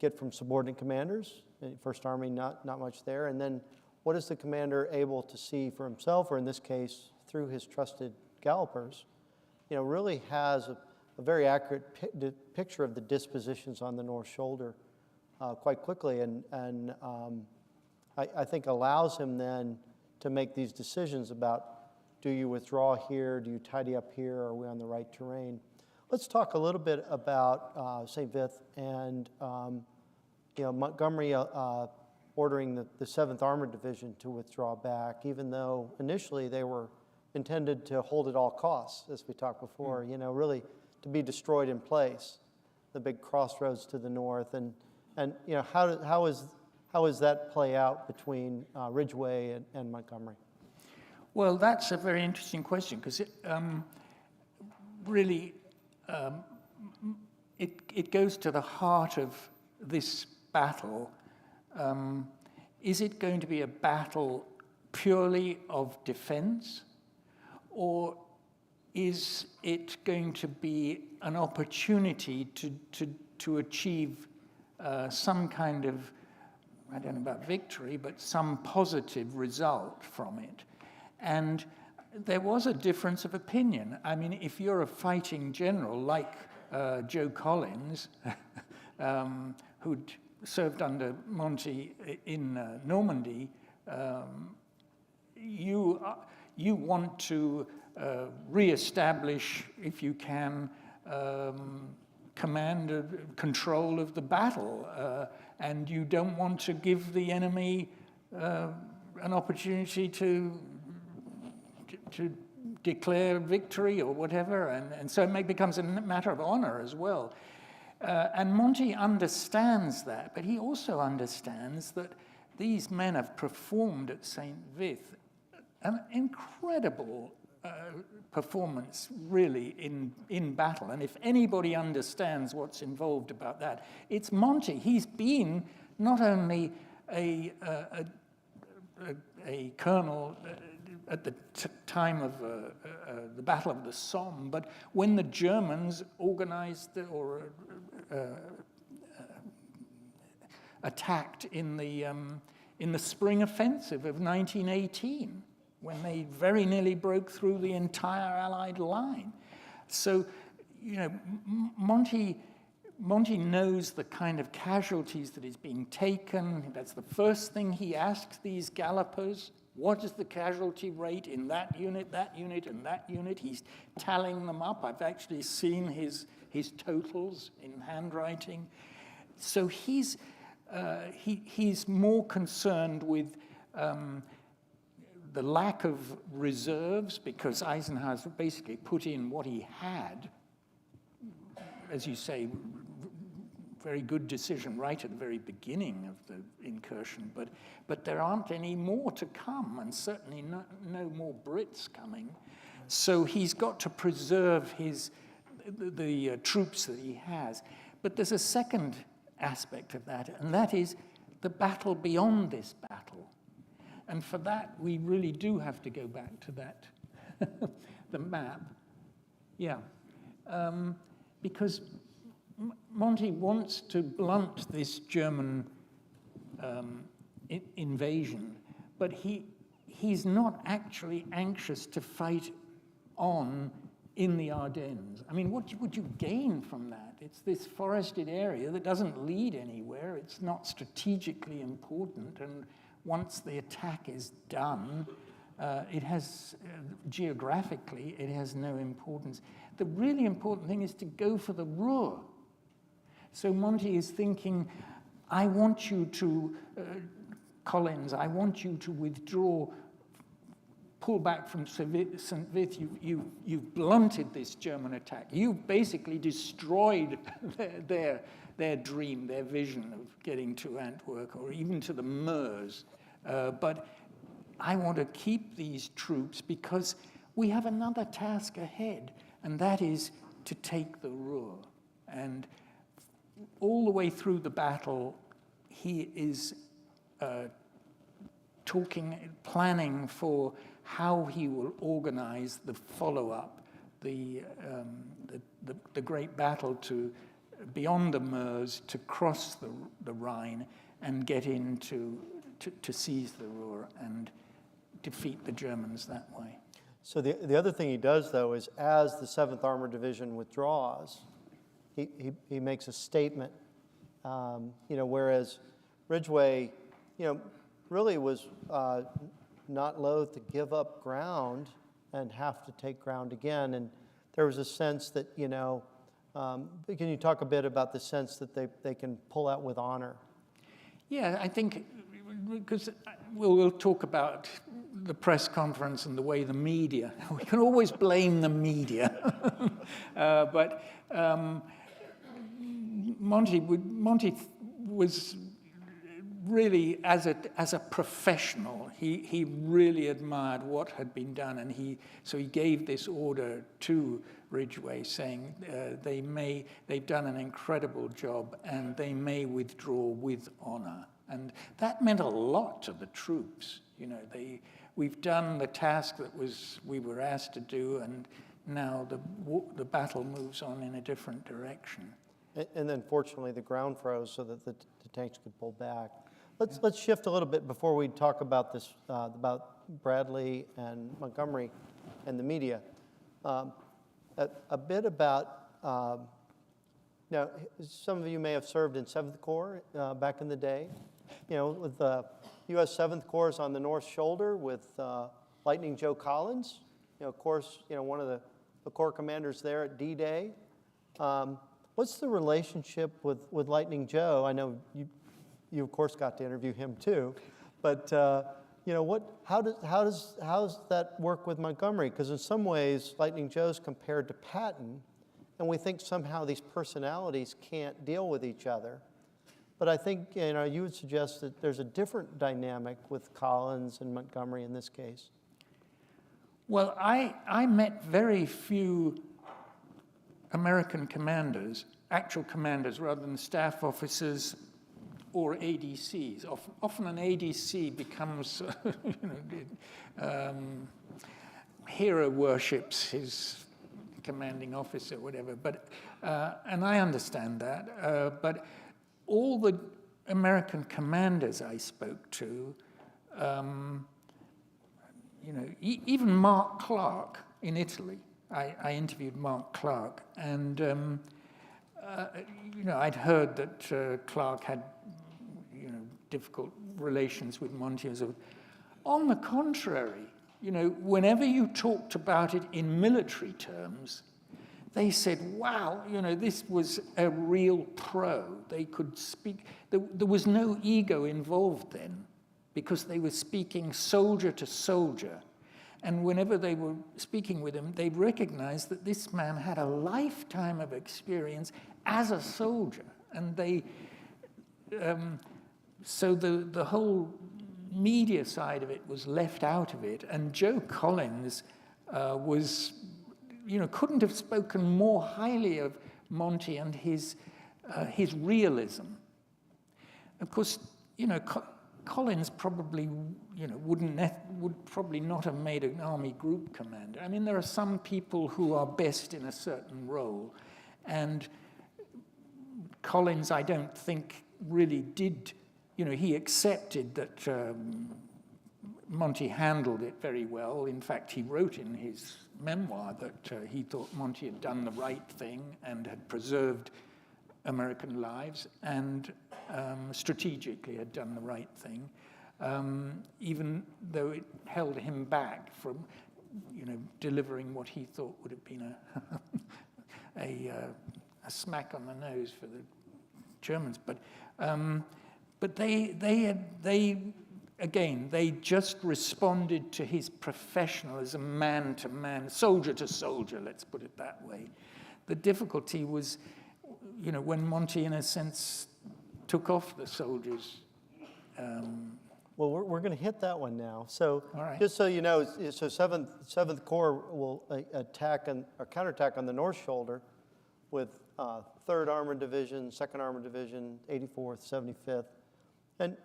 get from subordinate commanders? First Army, not much there. And then what is the commander able to see for himself, or in this case, through his trusted gallopers? Really has a very accurate picture of the dispositions on the North Shoulder quite quickly, and I think allows him then to make these decisions about, do you withdraw here? Do you tidy up here? Are we on the right terrain? Let's talk a little bit about St. Vith and Montgomery ordering the 7th Armored Division to withdraw back, even though initially they were intended to hold at all costs, as we talked before, really to be destroyed in place, the big crossroads to the north. And how does that play out between Ridgeway and Montgomery? Well, that's a very interesting question, because it goes to the heart of this battle. Is it going to be a battle purely of defense, or is it going to be an opportunity to achieve some kind of, I don't know about victory, but some positive result from it? And there was a difference of opinion. I mean, if you're a fighting general like Joe Collins, who'd served under Monty in Normandy, you want to reestablish, if you can, control of the battle, and you don't want to give the enemy an opportunity to declare victory or whatever, and so it becomes a matter of honor as well. And Monty understands that, but he also understands that these men have performed at St. Vith an incredible performance, really, in battle. And if anybody understands what's involved about that, it's Monty. He's been not only a colonel at the time of the Battle of the Somme, but when the Germans organized or attacked in the spring offensive of 1918, when they very nearly broke through the entire Allied line. So, you know, Monty knows the kind of casualties that is being taken. That's the first thing he asks these gallopers. What is the casualty rate in that unit, and that unit? He's tallying them up. I've actually seen his totals in handwriting. So he's more concerned with the lack of reserves, because Eisenhower's basically put in what he had. As you say, very good decision right at the very beginning of the incursion, but there aren't any more to come, and certainly no more Brits coming. So he's got to preserve the troops that he has. But there's a second aspect of that, and that is the battle beyond this battle. And for that, we really do have to go back to that, the map. Yeah. Because Monty wants to blunt this German invasion, but he's not actually anxious to fight on in the Ardennes. I mean, what would you gain from that? It's this forested area that doesn't lead anywhere. It's not strategically important, and once the attack is done, it has, geographically, it has no importance. The really important thing is to go for the Ruhr. So Monty is thinking, I want you to, Collins, I want you to withdraw, pull back from St. Vith. You've blunted this German attack. You've basically destroyed their dream, their vision of getting to Antwerp or even to the Meuse. But I want to keep these troops because we have another task ahead, and that is to take the Ruhr. And all the way through the battle, he is planning for how he will organize the follow-up, the great battle to beyond the Meuse, to cross the Rhine and get into to seize the Ruhr and defeat the Germans that way. So the other thing he does, though, is as the 7th Armored Division withdraws, he makes a statement, whereas Ridgway, really was not loath to give up ground and have to take ground again. And there was a sense that, can you talk a bit about the sense that they can pull out with honor? Yeah, I think, because we'll talk about the press conference and the way the media, we can always blame the media, but Monty was really, as a professional, he really admired what had been done, and so he gave this order to Ridgway saying they've done an incredible job and they may withdraw with honor. And that meant a lot to the troops. We've done the task that we were asked to do, and now the battle moves on in a different direction. And then, fortunately, the ground froze so that the tanks could pull back. Let's shift a little bit before we talk about this, about Bradley and Montgomery and the media. A bit about, now, some of you may have served in 7th Corps back in the day. With the U.S. 7th Corps on the North Shoulder with Lightning Joe Collins, of course, one of the Corps commanders there at D-Day. What's the relationship with Lightning Joe? I know you of course got to interview him too, but how does that work with Montgomery? Because in some ways, Lightning Joe's compared to Patton, and we think somehow these personalities can't deal with each other. But I think you would suggest that there's a different dynamic with Collins and Montgomery in this case. Well, I met very few American commanders, actual commanders rather than staff officers or ADCs. Often an ADC becomes, hero worships his commanding officer, whatever. But and I understand that. But all the American commanders I spoke to, even Mark Clark in Italy. I interviewed Mark Clark, and I'd heard that Clark had difficult relations with Monty. On the contrary, whenever you talked about it in military terms, they said, wow, this was a real pro. They could speak. There was no ego involved then, because they were speaking soldier to soldier. And whenever they were speaking with him, they recognized that this man had a lifetime of experience as a soldier. And they, so the whole media side of it was left out of it. And Joe Collins was, couldn't have spoken more highly of Monty and his realism. Of course, Collins probably, would probably not have made an army group commander. I mean, there are some people who are best in a certain role, and Collins, I don't think, really did. He accepted that Monty handled it very well. In fact, he wrote in his memoir that he thought Monty had done the right thing and had preserved American lives, and strategically had done the right thing, even though it held him back from, delivering what he thought would have been a smack on the nose for the Germans. But they just responded to his professionalism, man to man, soldier to soldier. Let's put it that way. The difficulty was, when Monty, in a sense, took off the soldiers. Well, we're going to hit that one now. So, right. Just so you know, so 7th Corps will attack or counterattack on the North Shoulder with 3rd Armored Division, 2nd Armored Division, 84th, 75th, and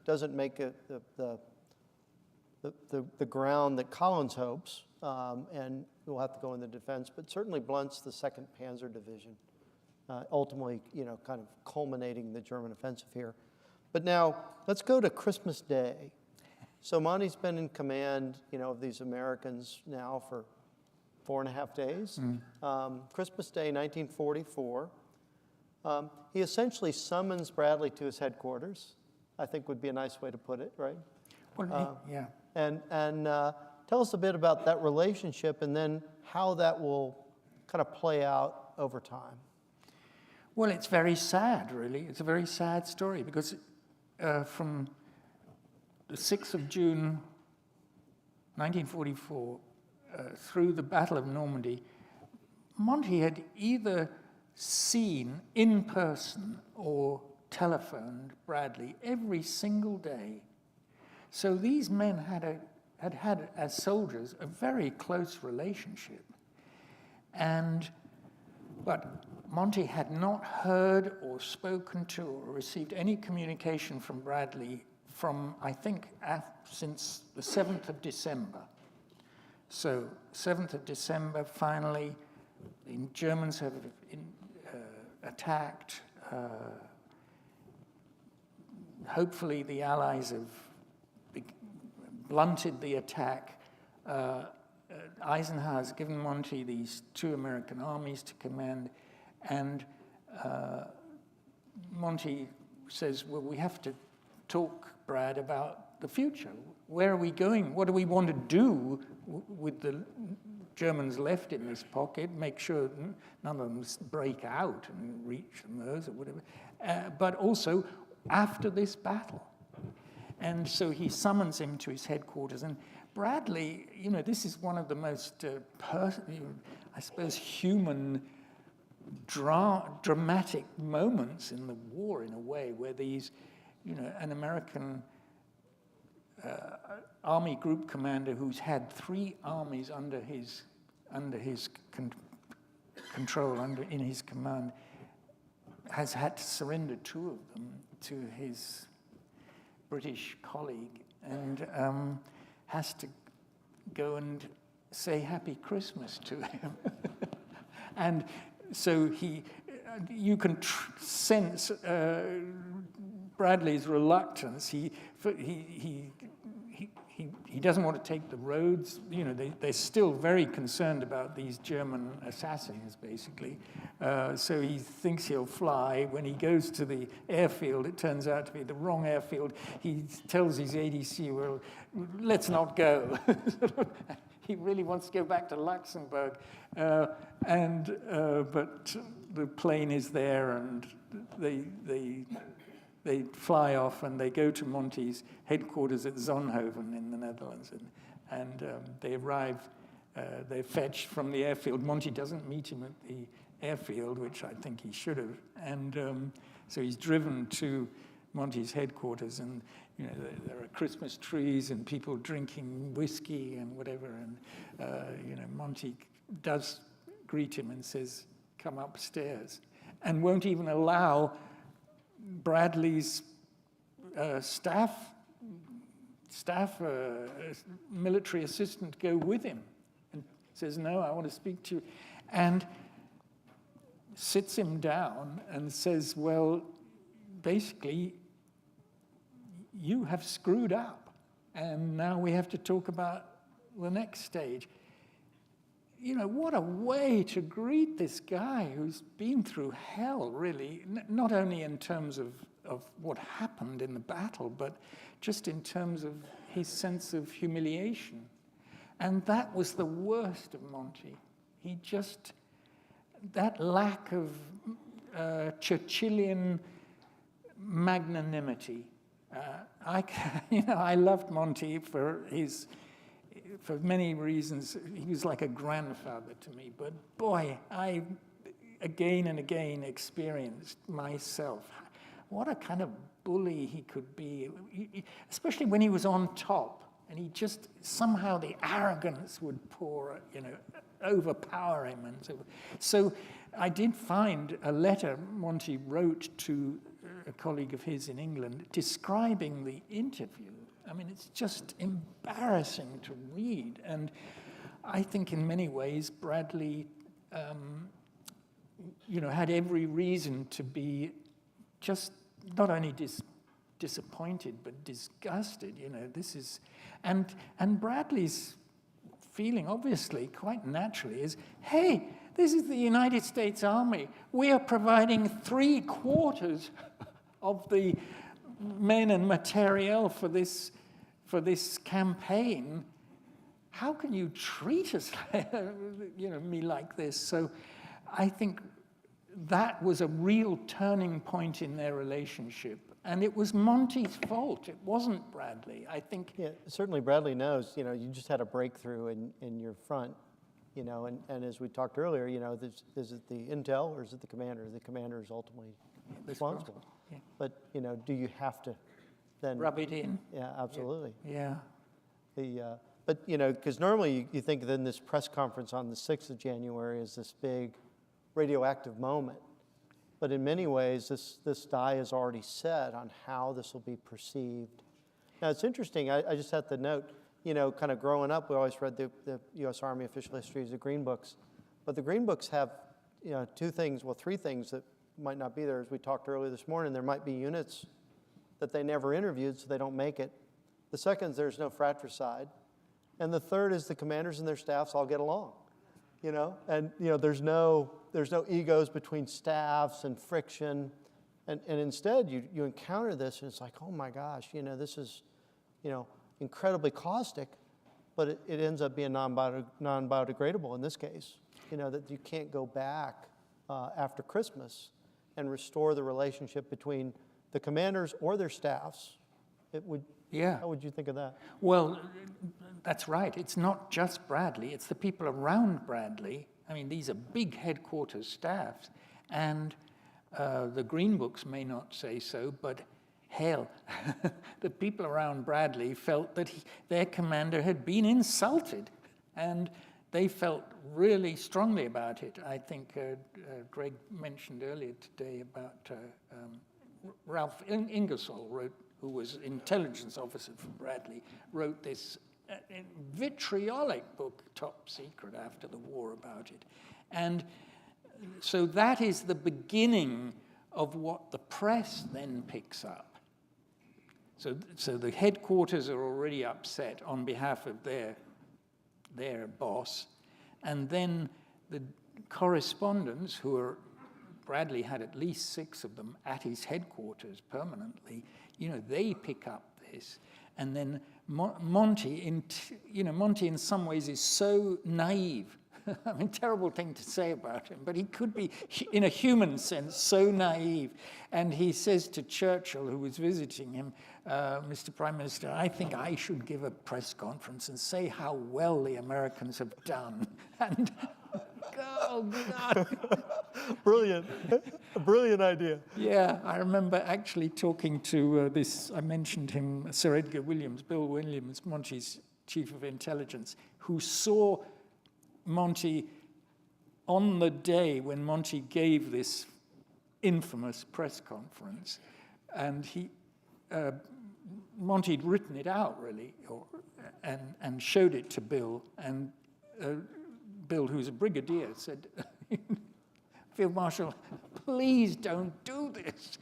doesn't make the ground that Collins hopes, and will have to go in the defense, but certainly blunts the 2nd Panzer Division. Ultimately, kind of culminating the German offensive here. But now, let's go to Christmas Day. So Monty's been in command, of these Americans now for 4.5 days. Christmas Day, 1944. He essentially summons Bradley to his headquarters, I think would be a nice way to put it, right? Well, yeah. And tell us a bit about that relationship and then how that will kind of play out over time. Well, it's very sad, really. It's a very sad story because from the 6th of June, 1944, through the Battle of Normandy, Monty had either seen in person or telephoned Bradley every single day. So these men had, as soldiers, a very close relationship. But Monty had not heard or spoken to or received any communication from Bradley from, I think, since the 7th of December. So 7th of December, finally, the Germans have attacked. Hopefully the Allies have blunted the attack. Eisenhower's given Monty these 2 American armies to command, and Monty says, well, we have to talk, Brad, about the future. Where are we going? What do we want to do with the Germans left in this pocket? Make sure none of them break out and reach the Meuse or whatever. But also after this battle. And so he summons him to his headquarters. And Bradley, this is one of the most, I suppose, human dramatic moments in the war, in a way, where these, an American army group commander who's had 3 armies under his control, in his command, has had to surrender 2 of them to his British colleague, and has to go and say Happy Christmas to him. And so you can sense Bradley's reluctance. He doesn't want to take the roads. They're still very concerned about these German assassins, basically. So he thinks he'll fly. When he goes to the airfield, it turns out to be the wrong airfield. He tells his ADC, well, let's not go. He really wants to go back to Luxembourg. But the plane is there, and they fly off, and they go to Monty's headquarters at Zonhoven in the Netherlands. And they arrive, they're fetched from the airfield. Monty doesn't meet him at the airfield, which I think he should have. And so he's driven to Monty's headquarters, and there are Christmas trees and people drinking whiskey and whatever. And Monty does greet him and says, "Come upstairs," and won't even allow Bradley's staff military assistant go with him, and says, "No, I want to speak to you," and sits him down and says, "Well, basically, you have screwed up, and now we have to talk about the next stage." What a way to greet this guy who's been through hell, really, not only in terms of what happened in the battle, but just in terms of his sense of humiliation. And that was the worst of Monty. That lack of Churchillian magnanimity. I loved Monty for many reasons. He was like a grandfather to me. But boy, I again and again experienced myself what a kind of bully he could be, especially when he was on top. And he just, somehow the arrogance would overpower him. And so I did find a letter Monty wrote to a colleague of his in England describing the interview. I mean, it's just embarrassing to read. And I think in many ways, Bradley, had every reason to be just not only disappointed, but disgusted. And Bradley's feeling, obviously, quite naturally, is, hey, this is the United States Army. We are providing 3/4 of the men and materiel for this campaign. How can you treat us, me like this? So I think that was a real turning point in their relationship. And it was Monty's fault. It wasn't Bradley. I think. Yeah, certainly Bradley knows, you just had a breakthrough in your front, and as we talked earlier, is it the intel or is it the commander? The commander is ultimately responsible. Yeah. But, do you have to then rub it in? Yeah, absolutely. Yeah. But, because normally you think then this press conference on the 6th of January is this big radioactive moment. But in many ways, this die is already set on how this will be perceived. Now, it's interesting. I just had to note, kind of growing up, we always read the U.S. Army official histories, the Green Books. But the Green Books have, three things that might not be there. As we talked earlier this morning, there might be units that they never interviewed, so they don't make it. The second is there's no fratricide. And the third is the commanders and their staffs all get along. And there's no egos between staffs and friction, and instead you encounter this, and it's like, oh my gosh, this is, incredibly caustic, but it ends up being non-biodegradable in this case. That you can't go back after Christmas and restore the relationship between the commanders or their staffs. Yeah. How would you think of that? Well, that's right. It's not just Bradley. It's the people around Bradley I mean, these are big headquarters staffs, and the Green Books may not say so, but hell, the people around Bradley felt that their commander had been insulted, and they felt really strongly about it. I think Greg mentioned earlier today about Ralph Ingersoll wrote, who was intelligence officer for Bradley, wrote this vitriolic book, Top Secret, after the war about it. And so that is the beginning of what the press then picks up. So the headquarters are already upset on behalf of their boss, and then the correspondents, who are, Bradley had at least 6 of them at his headquarters permanently, they pick up this. And then Monty in some ways is so naive. I mean, terrible thing to say about him, but he could be, in a human sense, so naive. And he says to Churchill, who was visiting him, Mr. Prime Minister, I think I should give a press conference and say how well the Americans have done. And, oh, God. Brilliant. A brilliant idea. Yeah, I remember actually talking to I mentioned him, Sir Edgar Williams, Bill Williams, Monty's chief of intelligence, who saw Monty on the day when Monty gave this infamous press conference, and Monty'd written it out really, and showed it to Bill, and Bill, who's a brigadier, said, Field Marshal, please don't do this.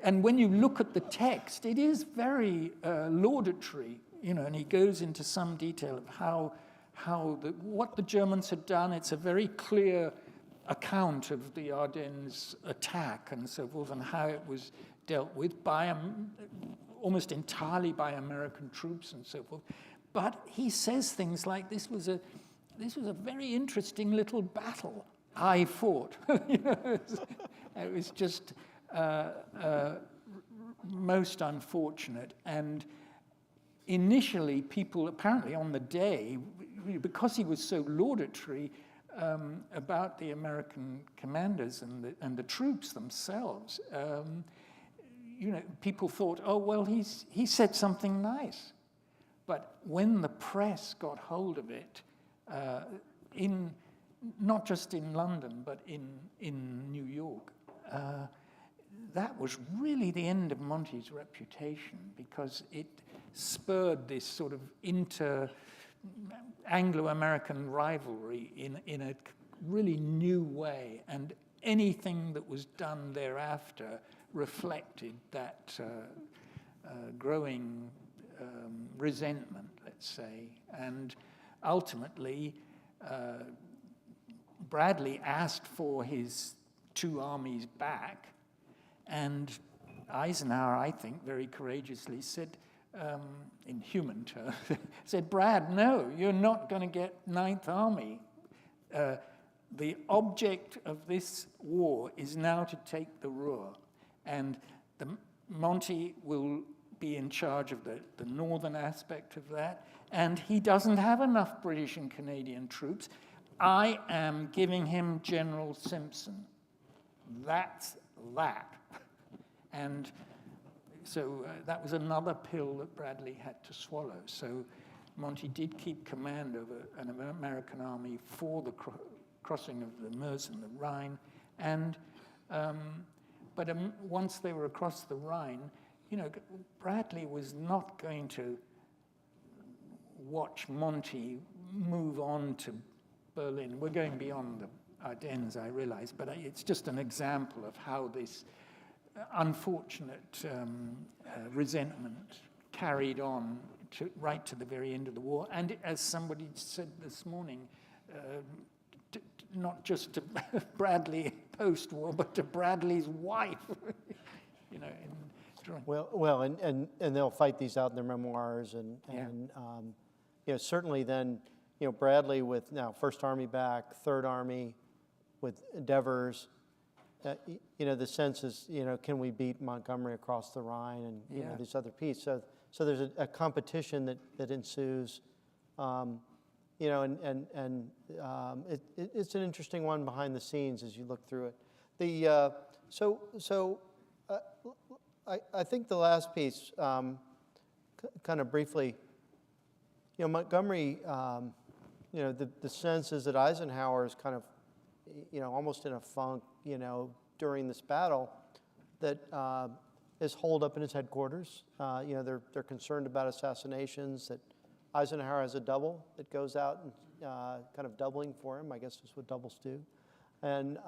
And when you look at the text, it is very laudatory, and he goes into some detail of what the Germans had done. It's a very clear account of the Ardennes attack and so forth, and how it was dealt with by almost entirely by American troops and so forth. But he says things like, this was a very interesting little battle I fought. It was just most unfortunate. And initially, people apparently on the day, because he was so laudatory about the American commanders and the troops themselves, people thought, oh, well, he said something nice. But when the press got hold of it, not just in London, but in New York, that was really the end of Monty's reputation, because it spurred this sort of Anglo-American rivalry in a really new way, and anything that was done thereafter reflected that growing resentment, let's say. And ultimately, Bradley asked for his 2 armies back, and Eisenhower, I think, very courageously said, in human terms, said, Brad, no, you're not going to get 9th Army. The object of this war is now to take the Ruhr, and Monty will be in charge of the northern aspect of that, and he doesn't have enough British and Canadian troops. I am giving him General Simpson. That's that. And so that was another pill that Bradley had to swallow. So Monty did keep command of an American army for the crossing of the Meuse and the Rhine. And but once they were across the Rhine, Bradley was not going to watch Monty move on to Berlin. We're going beyond the Ardennes, I realize, but it's just an example of how this unfortunate resentment carried on right to the very end of the war. And as somebody said this morning, not just to Bradley post-war, but to Bradley's wife. Well, and they'll fight these out in their memoirs, and certainly then, Bradley with now First Army back, Third Army with Devers. The sense is, can we beat Montgomery across the Rhine, and these other pieces. So there's a competition that ensues. It's an interesting one behind the scenes as you look through it. I think the last piece, kind of briefly, Montgomery, the sense is that Eisenhower is kind of, almost in a funk, during this battle that is holed up in his headquarters. They're concerned about assassinations, that Eisenhower has a double that goes out and kind of doubling for him. I guess that's what doubles do. And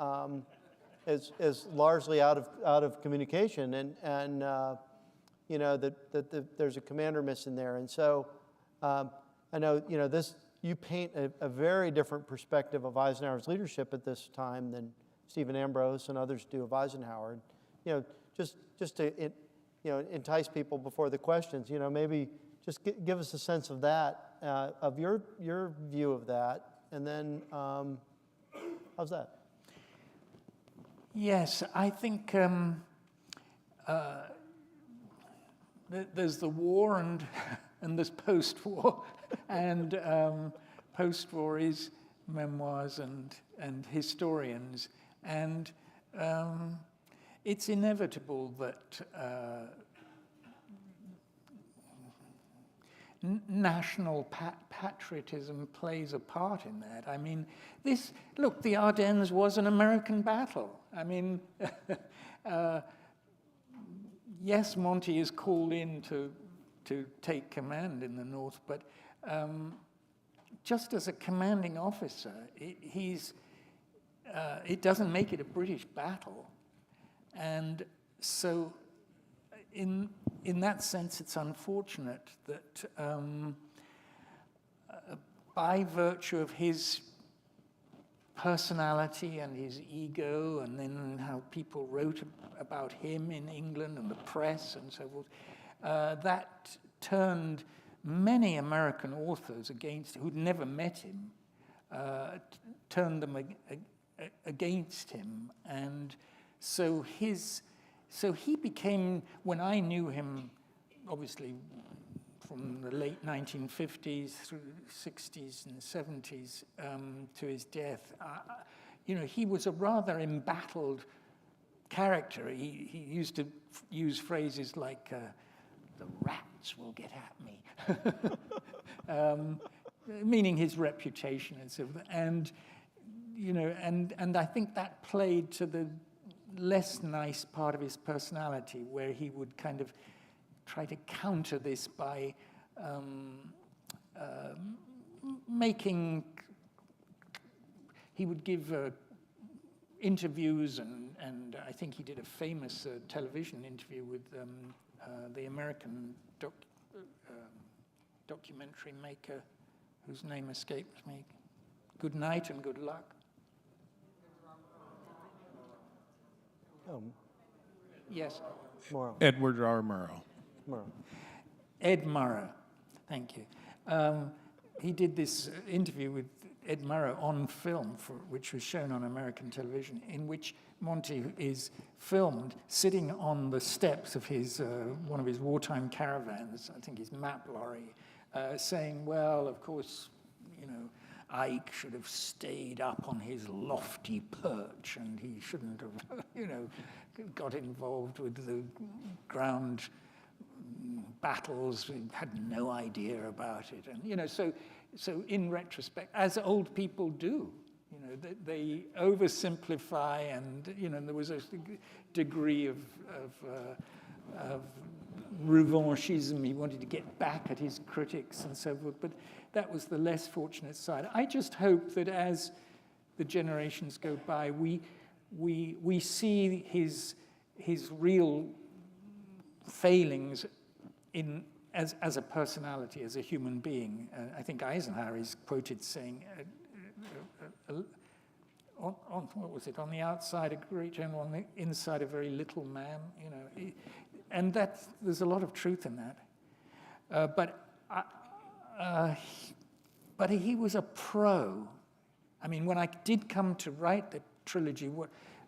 is largely out of communication, and that there's a commander missing there. And so I know this, you paint a very different perspective of Eisenhower's leadership at this time than Stephen Ambrose and others do of Eisenhower. Just to entice people before the questions, maybe just give us a sense of that, of your view of that, and then how's that? Yes, I think there's the war and there's post-war, and post-war is memoirs and historians, and it's inevitable that national patriotism plays a part in that. I mean, look, the Ardennes was an American battle. I mean, yes, Monty is called in to take command in the north, but just as a commanding officer, it doesn't make it a British battle. And so in that sense, it's unfortunate that by virtue of his personality and his ego, and then how people wrote about him in England and the press and so forth, that turned many American authors who'd never met him, turned them against him. And so he became, when I knew him, obviously from the late 1950s through the 60s and 70s to his death, he was a rather embattled character. He used to use phrases like, the rats will get at me, meaning his reputation and so forth. And I think that played to the less nice part of his personality, where he would kind of try to counter this by he would give interviews, and I think he did a famous television interview with the American documentary maker, whose name escapes me. Good night and good luck. Yes. Morrow. Edward R. Murrow. Ed Murrow, thank you. He did this interview with Ed Murrow on film, which was shown on American television, in which Monty is filmed sitting on the steps of one of his wartime caravans, I think his map lorry, saying, well, of course, Ike should have stayed up on his lofty perch, and he shouldn't have, got involved with the ground battles. He had no idea about it, and so in retrospect, as old people do, they oversimplify, and there was a degree of revanchism. He wanted to get back at his critics and so forth, but that was the less fortunate side. I just hope that as the generations go by, we see his real failings as a personality, as a human being. I think Eisenhower is quoted saying, what was it? On the outside, a great general; on the inside, a very little man. And there's a lot of truth in that. But he was a pro. I mean, when I did come to write the trilogy,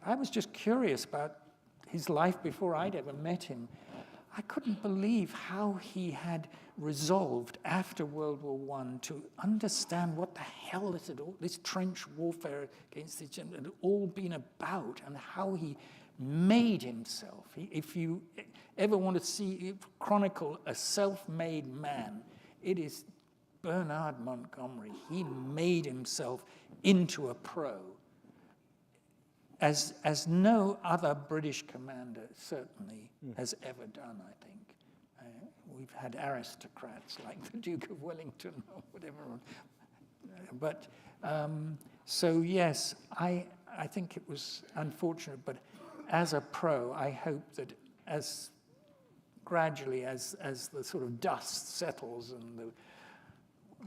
I was just curious about his life before I'd ever met him. I couldn't believe how he had resolved after World War I to understand what the hell this trench warfare against the Germans had all been about, and how he made himself. If you ever want to chronicle a self-made man, it is Bernard Montgomery. He made himself into a pro, as no other British commander certainly has ever done, I think. We've had aristocrats like the Duke of Wellington or whatever. But, so yes, I think it was unfortunate, but as a pro, I hope that as gradually as the sort of dust settles and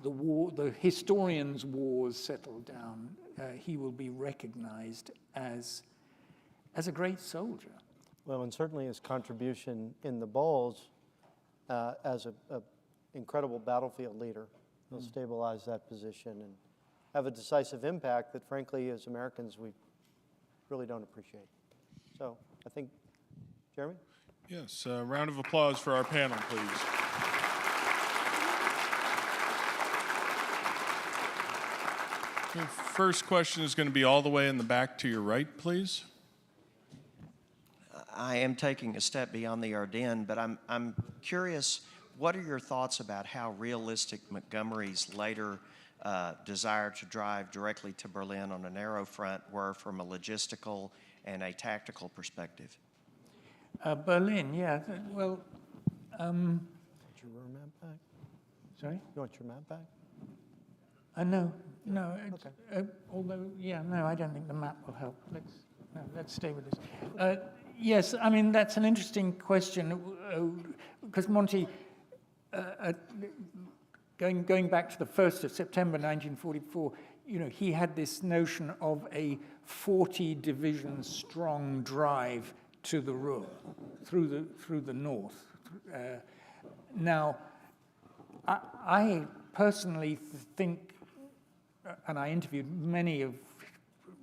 the historians' wars settle down, he will be recognized as a great soldier. Well, and certainly his contribution in the Bulge as an incredible battlefield leader. He'll stabilize that position and have a decisive impact that, frankly, as Americans, we really don't appreciate. So I think, Jeremy? Yes, a round of applause for our panel, please. The first question is going to be all the way in the back to your right, please. I am taking a step beyond the Ardennes, but I'm curious, what are your thoughts about how realistic Montgomery's later desire to drive directly to Berlin on a narrow front were from a logistical and a tactical perspective? Berlin, yeah. Well, your map back? Sorry? You want your map back? No. Although, yeah, no, I don't think the map will help. Let's stay with this. Yes, I mean, that's an interesting question, because Monty, going back to the 1st of September 1944, he had this notion of a 40-division strong drive to the Ruhr, through the north. Now, I personally think, and I interviewed many of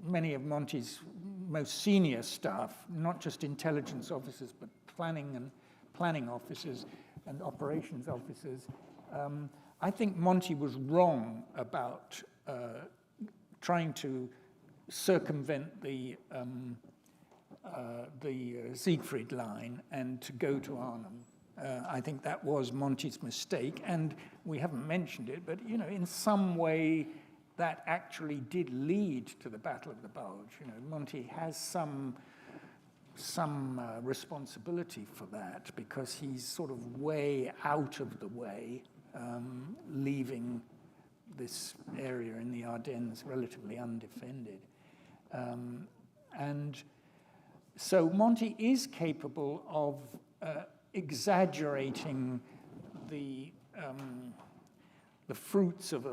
Monty's most senior staff, not just intelligence officers, but planning officers and operations officers. I think Monty was wrong about trying to circumvent the Siegfried line and to go to Arnhem. I think that was Monty's mistake, and we haven't mentioned it, but in some way that actually did lead to the Battle of the Bulge. Monty has some responsibility for that, because he's sort of way out of the way, leaving this area in the Ardennes relatively undefended. And so Monty is capable of exaggerating the fruits of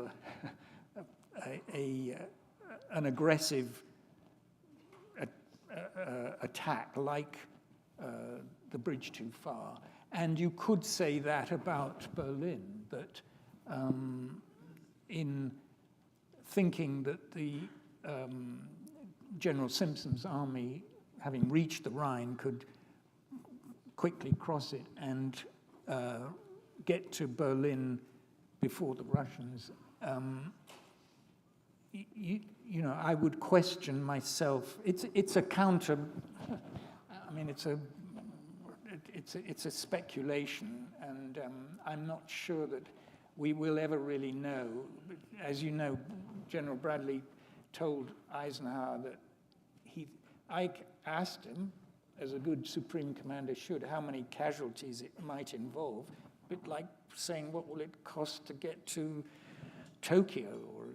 an aggressive attack like the bridge too far. And you could say that about Berlin, that in thinking that the General Simpson's army, having reached the Rhine, could quickly cross it and get to Berlin before the Russians. I would question myself. It's a counter. I mean, it's a speculation, and I'm not sure that we will ever really know. As you know, General Bradley told Eisenhower that I asked him, as a good Supreme Commander should, how many casualties it might involve. A bit like saying, what will it cost to get to Tokyo, or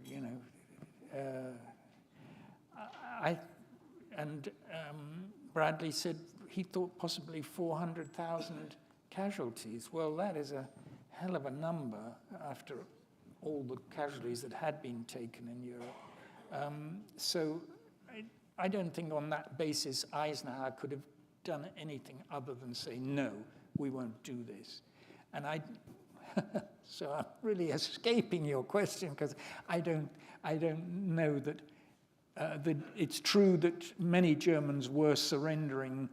Bradley said he thought possibly 400,000 casualties. Well, that is a hell of a number after all the casualties that had been taken in Europe. So I don't think on that basis Eisenhower could have done anything other than say, no, we won't do this. And so I'm really escaping your question, because I don't know that it's true that many Germans were surrendering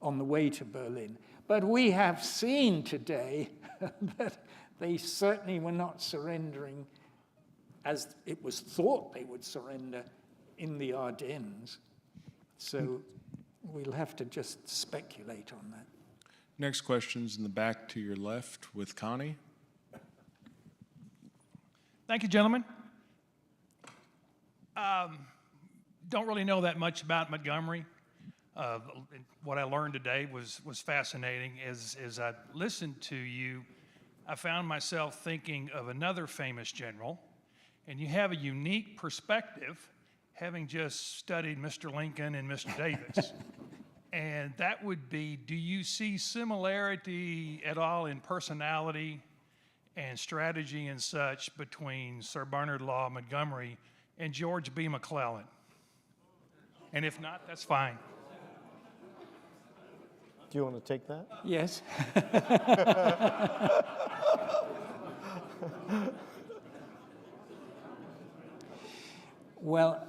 on the way to Berlin, But we have seen today that they certainly were not surrendering as it was thought they would surrender in the Ardennes. So we'll have to just speculate on that. Next question's in the back to your left with Connie. Thank you, gentlemen. Don't really know that much about Montgomery. What I learned today was fascinating. As I listened to you, I found myself thinking of another famous general, and you have a unique perspective, having just studied Mr. Lincoln and Mr. Davis. And that would be, do you see similarity at all in personality and strategy and such between Sir Bernard Law Montgomery and George B. McClellan? And if not, that's fine. Do you want to take that? Yes. Well,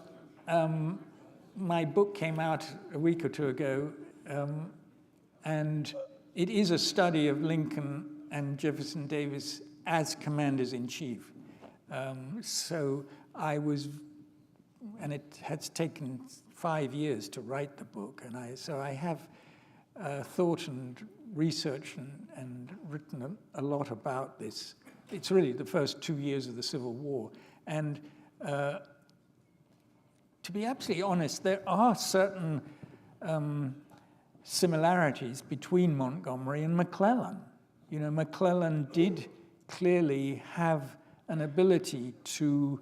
my book came out a week or two ago, and it is a study of Lincoln and Jefferson Davis as commanders-in-chief. So I was, and it has taken 5 years to write the book, and so I have thought and researched and written a lot about this. It's really the first 2 years of the Civil War. And to be absolutely honest, there are certain similarities between Montgomery and McClellan. You know, McClellan did clearly have an ability to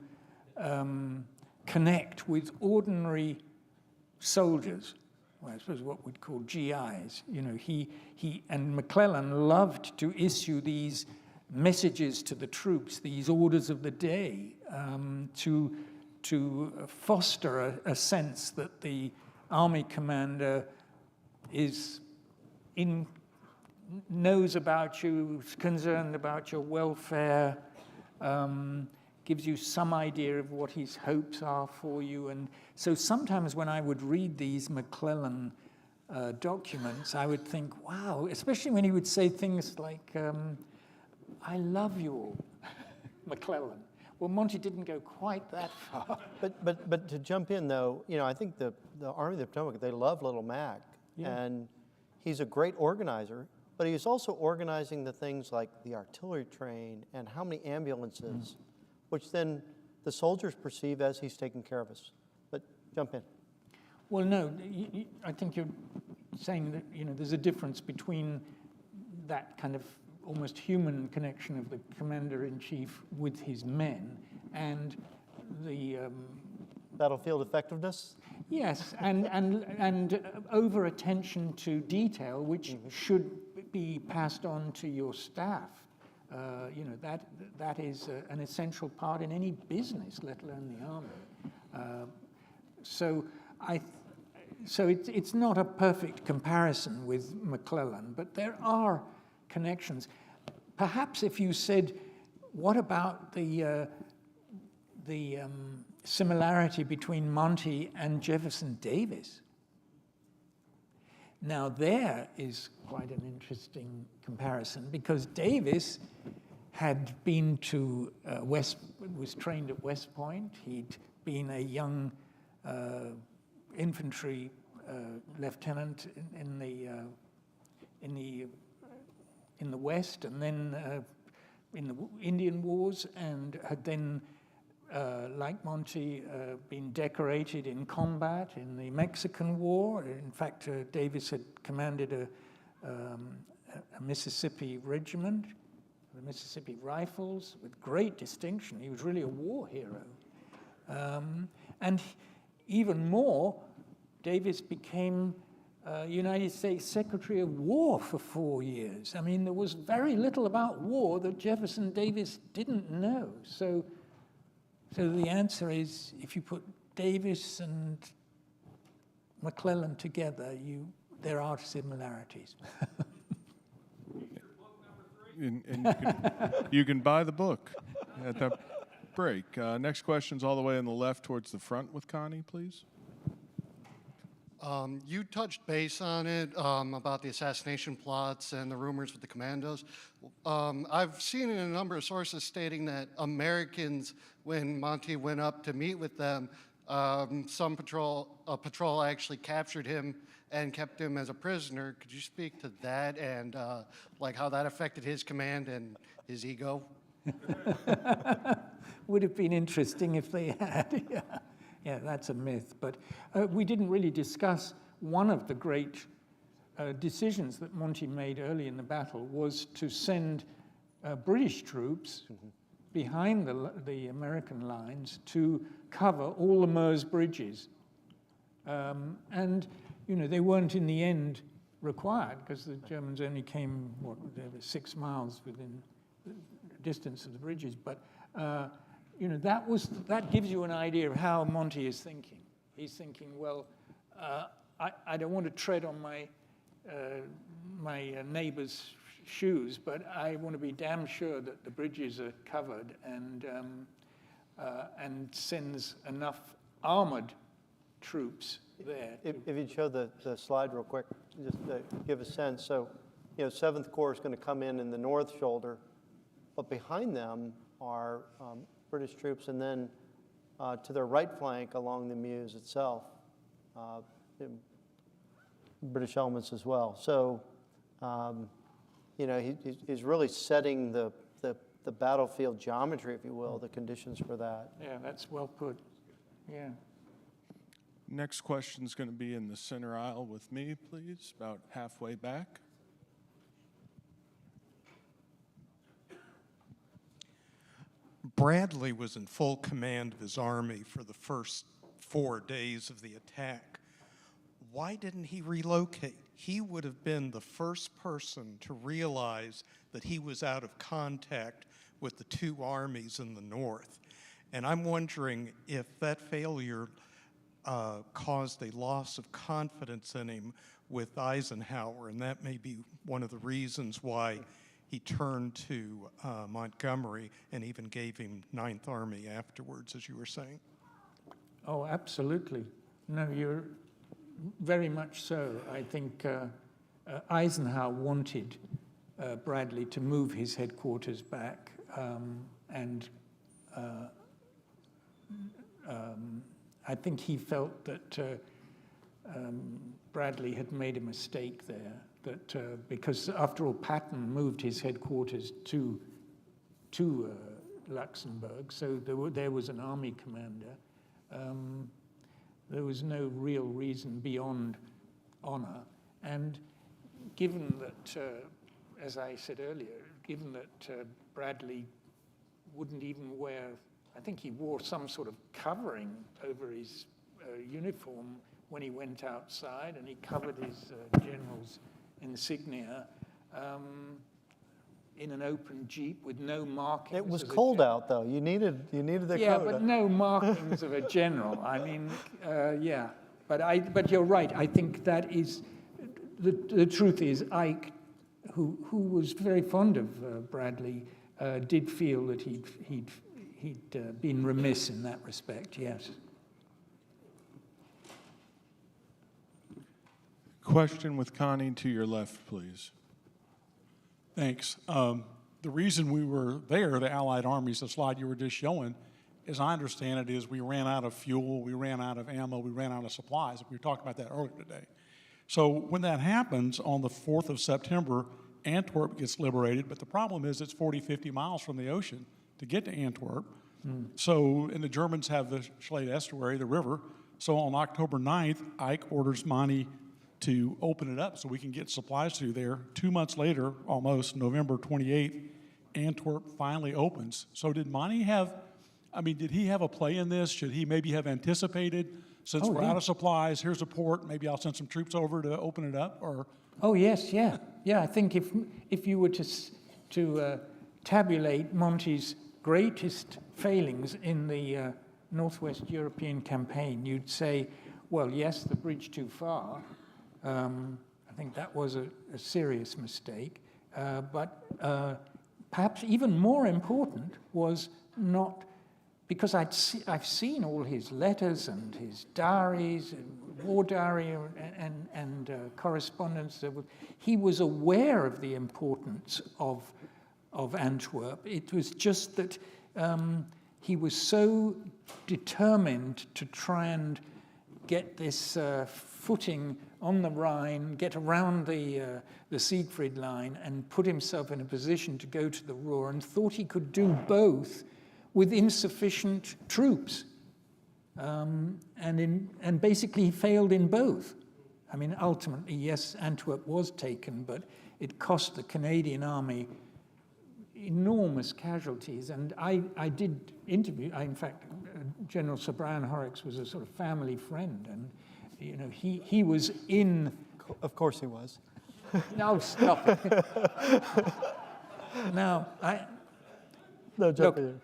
connect with ordinary soldiers, well, I suppose what we'd call GIs. You know, and McClellan loved to issue these messages to the troops, these orders of the day, to foster a sense that the army commander knows about you, is concerned about your welfare, gives you some idea of what his hopes are for you. And so sometimes when I would read these McClellan documents, I would think, wow, especially when he would say things like, I love you all, McClellan. Well, Monty didn't go quite that far. But to jump in, though, you know, I think the Army of the Potomac, they love Little Mac. Yeah. And he's a great organizer, but he's also organizing the things like the artillery train and how many ambulances, which then the soldiers perceive as he's taking care of us. But jump in. Well, no, I think you're saying that, you know, there's a difference between that kind of almost human connection of the commander-in-chief with his men and the battlefield effectiveness. Yes, and over attention to detail, which should be passed on to your staff. You know, that is an essential part in any business, let alone the army. So it's not a perfect comparison with McClellan, but there are connections. Perhaps if you said, what about the similarity between Monty and Jefferson Davis? Now there is quite an interesting comparison, because Davis had been to was trained at West Point. He'd been a young infantry lieutenant in the West, and then in the Indian Wars, and had then, like Monty, been decorated in combat in the Mexican War. In fact, Davis had commanded a Mississippi regiment, the Mississippi Rifles, with great distinction. He was really a war hero. And even more, Davis became United States Secretary of War for 4 years. I mean, there was very little about war that Jefferson Davis didn't know. So the answer is, if you put Davis and McClellan together, there are similarities. And you can buy the book at that break. Next question's all the way on the left towards the front with Connie, please. You touched base on it about the assassination plots and the rumors with the commandos. I've seen in a number of sources stating that Americans, when Monty went up to meet with them, a patrol actually captured him and kept him as a prisoner. Could you speak to that and like how that affected his command and his ego? Would have been interesting if they had. Yeah, that's a myth. But we didn't really discuss one of the great decisions that Monty made early in the battle was to send British troops behind the American lines to cover all the Meuse bridges. And, you know, they weren't in the end required because the Germans only came, they were 6 miles within the distance of the bridges. But, you know, that gives you an idea of how Monty is thinking. He's thinking, well, I don't want to tread on my neighbor's shoes, but I want to be damn sure that the bridges are covered and sends enough armored troops there. If you'd show the slide real quick, just to give a sense. So, you know, 7th Corps is going to come in the north shoulder, but behind them are British troops, and then to their right flank along the Meuse itself, British elements as well. So, you know, he's really setting the battlefield geometry, if you will, the conditions for that. Yeah, that's well put. Yeah. Next question is going to be in the center aisle with me, please, about halfway back. Bradley was in full command of his army for the first 4 days of the attack. Why didn't he relocate? He would have been the first person to realize that he was out of contact with the two armies in the north. And I'm wondering if that failure caused a loss of confidence in him with Eisenhower, and that may be one of the reasons why he turned to Montgomery and even gave him 9th Army afterwards, as you were saying. Oh, absolutely. No, you're very much so. I think Eisenhower wanted Bradley to move his headquarters back, and I think he felt that Bradley had made a mistake there. That because after all, Patton moved his headquarters to Luxembourg, so there was an army commander. There was no real reason beyond honor, and given that, as I said earlier, given that Bradley wouldn't even wear, I think he wore some sort of covering over his uniform when he went outside, and he covered his general's insignia in an open Jeep with no markings. It was cold out, though. You needed the coat. Yeah, but no markings of a general. I mean, yeah. But you're right. I think that is the truth. Is Ike, who was very fond of Bradley, did feel that he'd been remiss in that respect. Yes. Question with Connie to your left, please. Thanks. The reason we were there, the Allied armies, the slide you were just showing, as I understand it, is we ran out of fuel, we ran out of ammo, we ran out of supplies. We were talking about that earlier today. So when that happens on the 4th of September, Antwerp gets liberated, but the problem is it's 40, 50 miles from the ocean to get to Antwerp. So, and the Germans have the Schlade Estuary, the river. So on October 9th, Ike orders Monty to open it up so we can get supplies through there. 2 months later, almost, November 28th, Antwerp finally opens. So did Monty have, did he have a play in this? Should he maybe have anticipated, since we're out of supplies, here's a port, maybe I'll send some troops over to open it up? Or? Oh, yes, yeah. Yeah, I think if you were to tabulate Monty's greatest failings in the Northwest European campaign, you'd say, well, yes, the bridge too far. I think that was a serious mistake. But perhaps even more important was not because I've seen all his letters and his diaries, war diary and correspondence. He was aware of the importance of Antwerp. It was just that he was so determined to try and get this footing on the Rhine, get around the Siegfried Line, and put himself in a position to go to the Ruhr, and thought he could do both with insufficient troops. And basically he failed in both. I mean, ultimately, yes, Antwerp was taken, but it cost the Canadian army enormous casualties. And I did interview, in fact, General Sir Brian Horrocks was a sort of family friend, and you know, he was in... Of course he was. No, stop it. Now, No, jump look, in.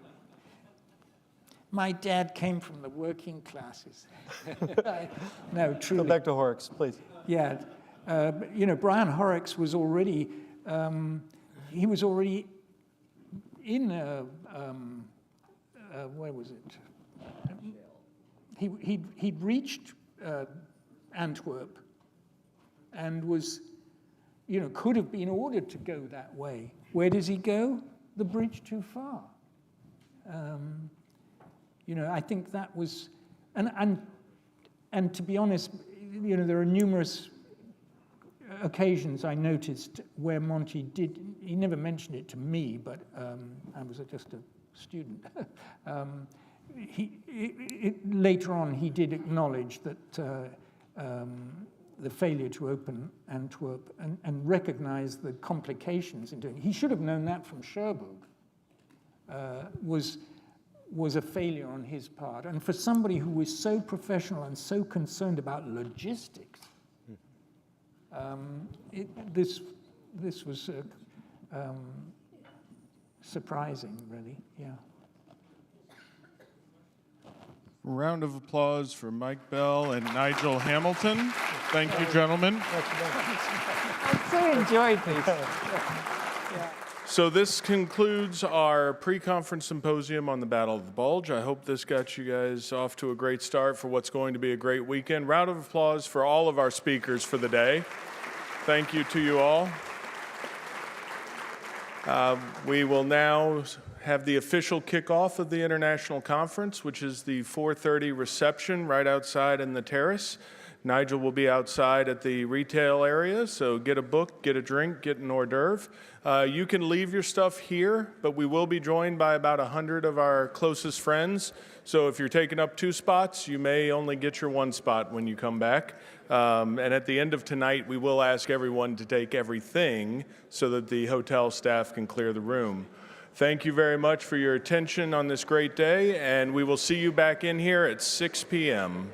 my dad came from the working classes. No, truly. Go back to Horrocks, please. Yeah, you know, Brian Horrocks was already, he was already in, where was it? He'd reached Antwerp and was, you know, could have been ordered to go that way. Where does he go? The bridge too far. You know, I think that was, and to be honest, you know, there are numerous occasions I noticed where Monty did, he never mentioned it to me, but I was just a student. Later on, he did acknowledge that the failure to open Antwerp and recognize the complications in doing it. He should have known that from Cherbourg, was a failure on his part. And for somebody who was so professional and so concerned about logistics, this was surprising, really, yeah. Round of applause for Mike Bell and Nigel Hamilton. Thank you, gentlemen. I so enjoyed this. So this concludes our pre-conference symposium on the Battle of the Bulge. I hope this got you guys off to a great start for what's going to be a great weekend. Round of applause for all of our speakers for the day. Thank you to you all. We will now have the official kickoff of the International Conference, which is the 4:30 reception right outside in the terrace. Nigel will be outside at the retail area, so get a book, get a drink, get an hors d'oeuvre. You can leave your stuff here, but we will be joined by about 100 of our closest friends. So if you're taking up 2 spots, you may only get your 1 spot when you come back. And at the end of tonight, we will ask everyone to take everything so that the hotel staff can clear the room. Thank you very much for your attention on this great day, and we will see you back in here at 6 p.m.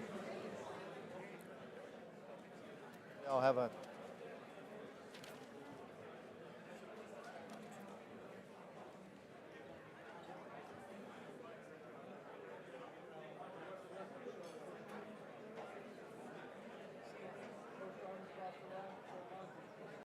I'll have a